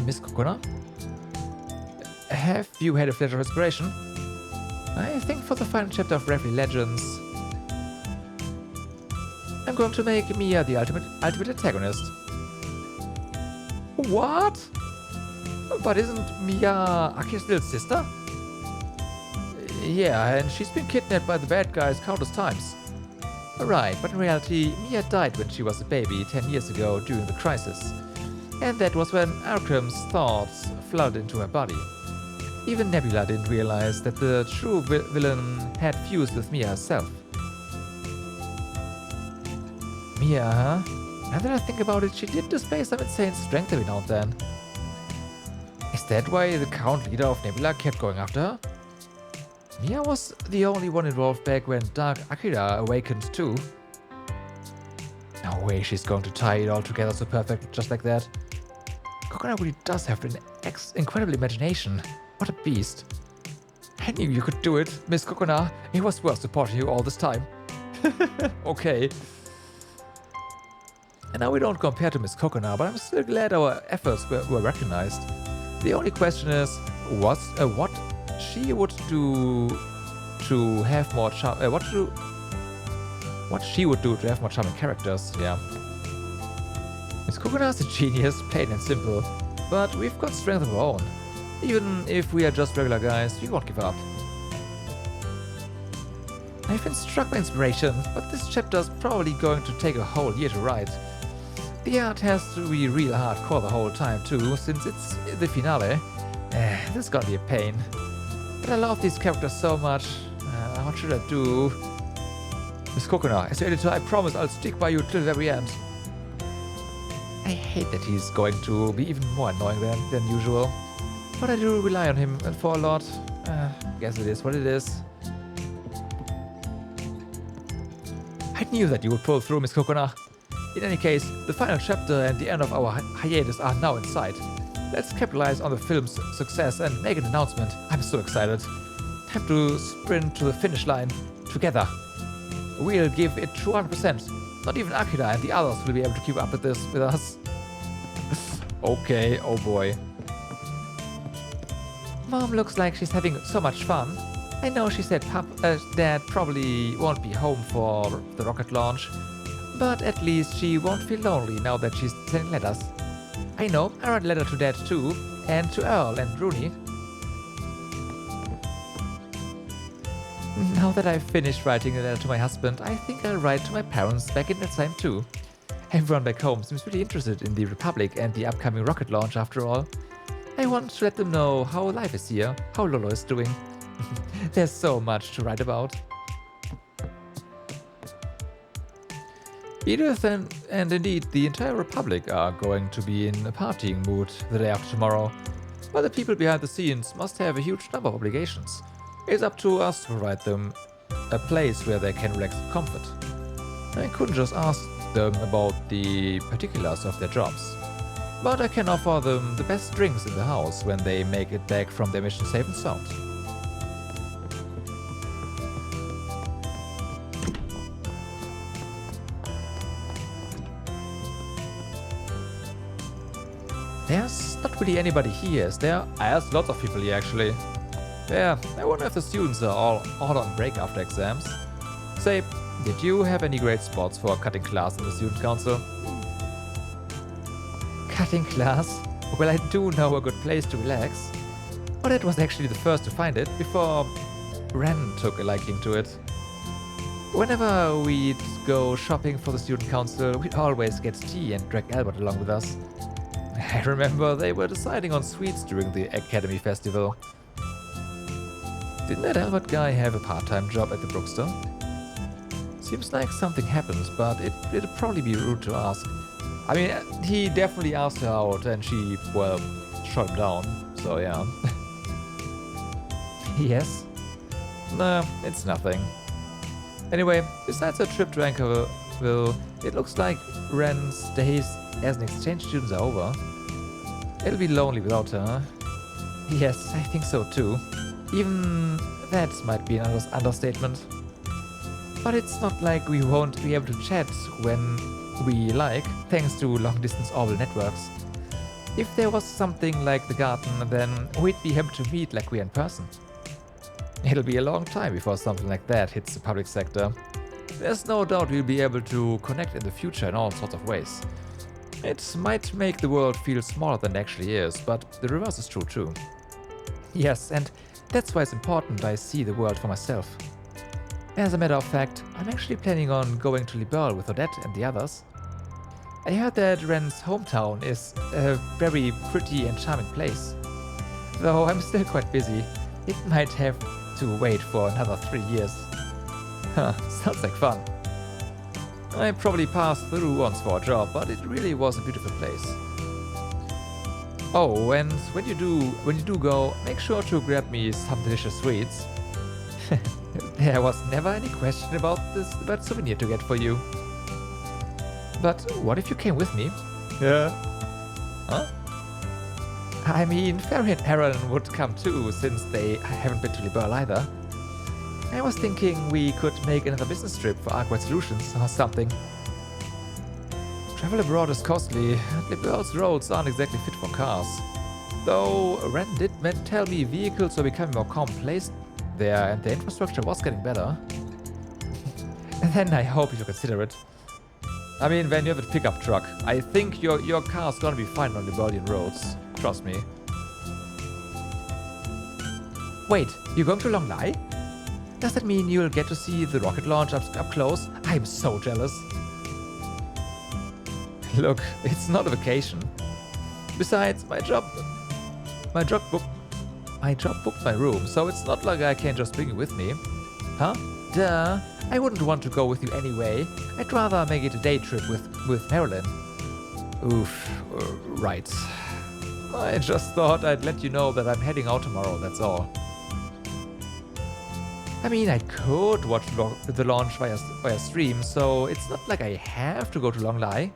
A: Miss Kokona? Have you had a flash of inspiration? I think for the final chapter of Bravely Legends, I'm going to make Mia the ultimate antagonist. What? But isn't Mia Aki's little sister? Yeah, and she's been kidnapped by the bad guys countless times. Right, but in reality, Mia died when she was a baby 10 years ago during the crisis. And that was when Arkham's thoughts flooded into her body. Even Nebula didn't realize that the true villain had fused with Mia herself. Mia, huh? Now that I think about it, she did display some insane strength every now and then. Is that why the current leader of Nebula kept going after her? Mia was the only one involved back when Dark Akira awakened too. No way she's going to tie it all together so perfectly just like that. Kokona really does have an incredible imagination. What a beast. I knew you could do it, Miss Kokona. It was worth supporting you all this time. Okay. And now we don't compare to Miss Kokona, but I'm still glad our efforts were recognized. The only question is, what she would do to have more charm. What she would do to have more charming characters. Yeah. Miss Kokona's a genius, plain and simple, but we've got strength of our own. Even if we are just regular guys, we won't give up. I've been struck by inspiration, but this chapter's probably going to take a whole year to write. The art has to be real hardcore the whole time too, since it's the finale. This is gonna be a pain. But I love these characters so much. What should I do? Miss Kokona, as your editor, I promise I'll stick by you till the very end. I hate that he's going to be even more annoying than usual. But I do rely on him for a lot. Guess it is what it is. I knew that you would pull through, Miss Kokona. In any case, the final chapter and the end of our hiatus are now in sight. Let's capitalize on the film's success and make an announcement. I'm so excited. Time to sprint to the finish line together. We'll give it 200%. Not even Akira and the others will be able to keep up with this with us. Okay, oh boy. Mom looks like she's having so much fun. I know she said Dad probably won't be home for the rocket launch, but at least she won't feel lonely now that she's sending letters. I know, I wrote a letter to Dad too, and to Earl and Rooney. Now that I've finished writing a letter to my husband, I think I'll write to my parents back in that time too. Everyone back home seems really interested in the Republic and the upcoming rocket launch after all. I want to let them know how life is here, how Lolo is doing. There's so much to write about. Edith and indeed the entire Republic are going to be in a partying mood the day after tomorrow, but the people behind the scenes must have a huge number of obligations. It's up to us to provide them a place where they can relax with comfort. I couldn't just ask them about the particulars of their jobs, but I can offer them the best drinks in the house when they make it back from their mission safe and sound. There's not really anybody here, is there? I asked lots of people here actually. Yeah, I wonder if the students are all on break after exams. Say, did you have any great spots for cutting class in the student council? Cutting class? Well, I do know a good place to relax. But it was actually the first to find it, before Ren took a liking to it. Whenever we'd go shopping for the student council, we'd always get tea and drag Albert along with us. I remember they were deciding on sweets during the Academy Festival. Didn't that Albert guy have a part-time job at the bookstore? Seems like something happened, but it'd probably be rude to ask. I mean, he definitely asked her out and she, well, shot him down, so yeah. Yes? Nah, it's nothing. Anyway, besides her trip to Anchorville, it looks like Ren's days as an exchange student are over. It'll be lonely without her. Yes, I think so too. Even that might be an understatement. But it's not like we won't be able to chat when we like, thanks to long-distance orbital networks. If there was something like the garden, then we'd be able to meet like we are in person. It'll be a long time before something like that hits the public sector. There's no doubt we'll be able to connect in the future in all sorts of ways. It might make the world feel smaller than it actually is, but the reverse is true too. Yes, and that's why it's important I see the world for myself. As a matter of fact, I'm actually planning on going to Liberl with Odette and the others. I heard that Ren's hometown is a very pretty and charming place. Though I'm still quite busy, it might have to wait for another 3 years. Huh, sounds like fun. I probably passed through once for a job, but it really was a beautiful place. Oh, and when you do go, make sure to grab me some delicious sweets. There was never any question about souvenir to get for you. But what if you came with me? Yeah. Huh? I mean, Ferry and Aaron would come too, since they haven't been to Liberl either. I was thinking we could make another business trip for Arkwright Solutions or something. Travel abroad is costly, and Liberl's roads aren't exactly fit for cars. Though Ren did tell me vehicles were becoming more commonplace there and the infrastructure was getting better. And then I hope you consider it. I mean, when you have a pickup truck, I think your car's gonna be fine on Liberlian roads. Trust me. Wait, you're going to Longlai? Does that mean you'll get to see the rocket launch up close? I'm so jealous. Look, it's not a vacation. Besides, my job booked my room, so it's not like I can just bring you with me. Huh? Duh. I wouldn't want to go with you anyway. I'd rather make it a day trip with Marilyn. Oof. Right. I just thought I'd let you know that I'm heading out tomorrow, that's all. I mean, I could watch the launch via stream, so it's not like I have to go to Longlai.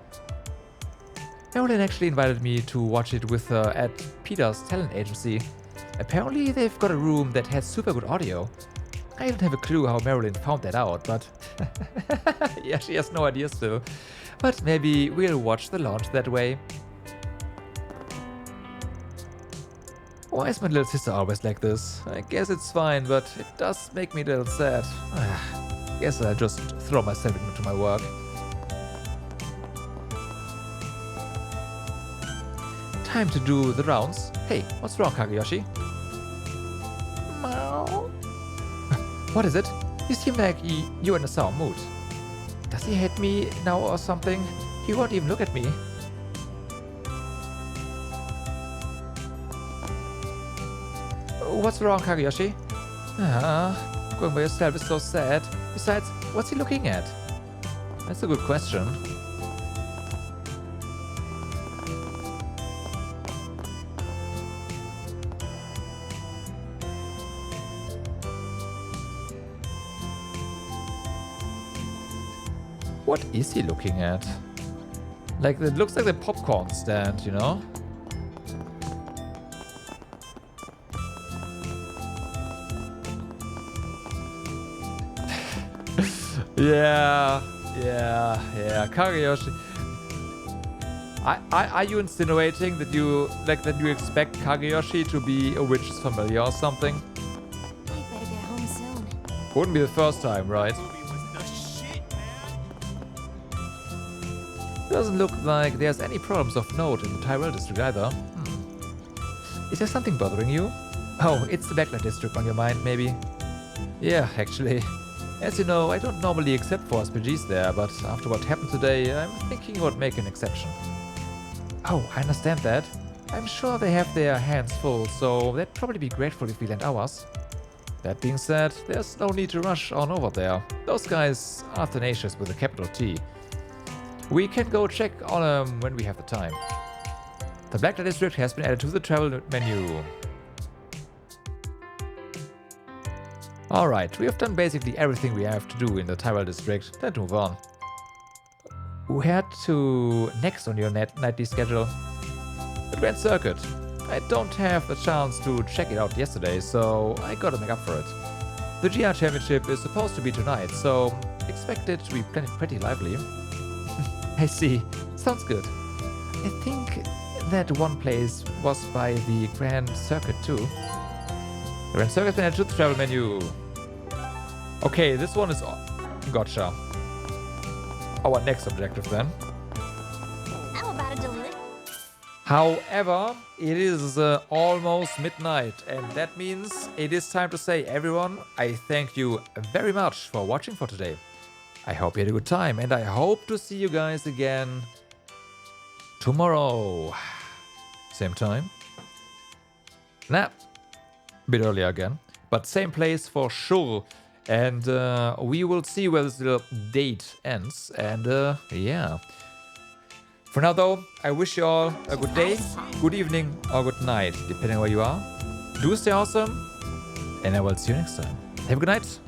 A: Marilyn actually invited me to watch it with her at Peter's talent agency. Apparently they've got a room that has super good audio. I don't have a clue how Marilyn found that out, but yeah, she has no idea still. But maybe we'll watch the launch that way. Why is my little sister always like this? I guess it's fine, but it does make me a little sad. Guess I'll just throw myself into my work. Time to do the rounds. Hey, what's wrong, Kageyoshi? Meow. What is it? You seem like you're in a sour mood. Does he hate me now or something? He won't even look at me. What's wrong, Kageyoshi? Going by yourself is so sad. Besides, what's he looking at? That's a good question. What is he looking at? Like, it looks like the popcorn stand, you know? Yeah. Kageyoshi. Are you insinuating that you expect Kageyoshi to be a witch's familiar or something?
B: I better get home soon.
A: Wouldn't be the first time, right? Doesn't look like there's any problems of note in the Tyrell District either. Is there something bothering you? Oh, it's the Blacklight District on your mind, maybe? Yeah, actually. As you know, I don't normally accept for SPGs there, but after what happened today, I'm thinking I would make an exception. Oh, I understand that. I'm sure they have their hands full, so they'd probably be grateful if we lent ours. That being said, there's no need to rush on over there. Those guys are tenacious with a capital T. We can go check on them when we have the time. The Blacklight District has been added to the travel menu. Alright, we have done basically everything we have to do in the Tyrell District. Let's move on. Where to next on your nightly schedule? The Grand Circuit. I don't have the chance to check it out yesterday, so I gotta make up for it. The GR Championship is supposed to be tonight, so expect it to be pretty lively. I see. Sounds good. I think that one place was by the Grand Circuit too. The Grand Circuit's been added to the travel menu. Okay, this one is... Gotcha. Our next objective then.
F: How about a delivery?
A: However, it is almost midnight, and that means it is time to say, everyone, I thank you very much for watching for today. I hope you had a good time, and I hope to see you guys again tomorrow. Same time. Nah, a bit earlier again, but same place for sure. And we will see where this little date ends. And yeah. For now though, I wish you all a good day, good evening, or good night, depending on where you are. Do stay awesome, and I will see you next time. Have a good night.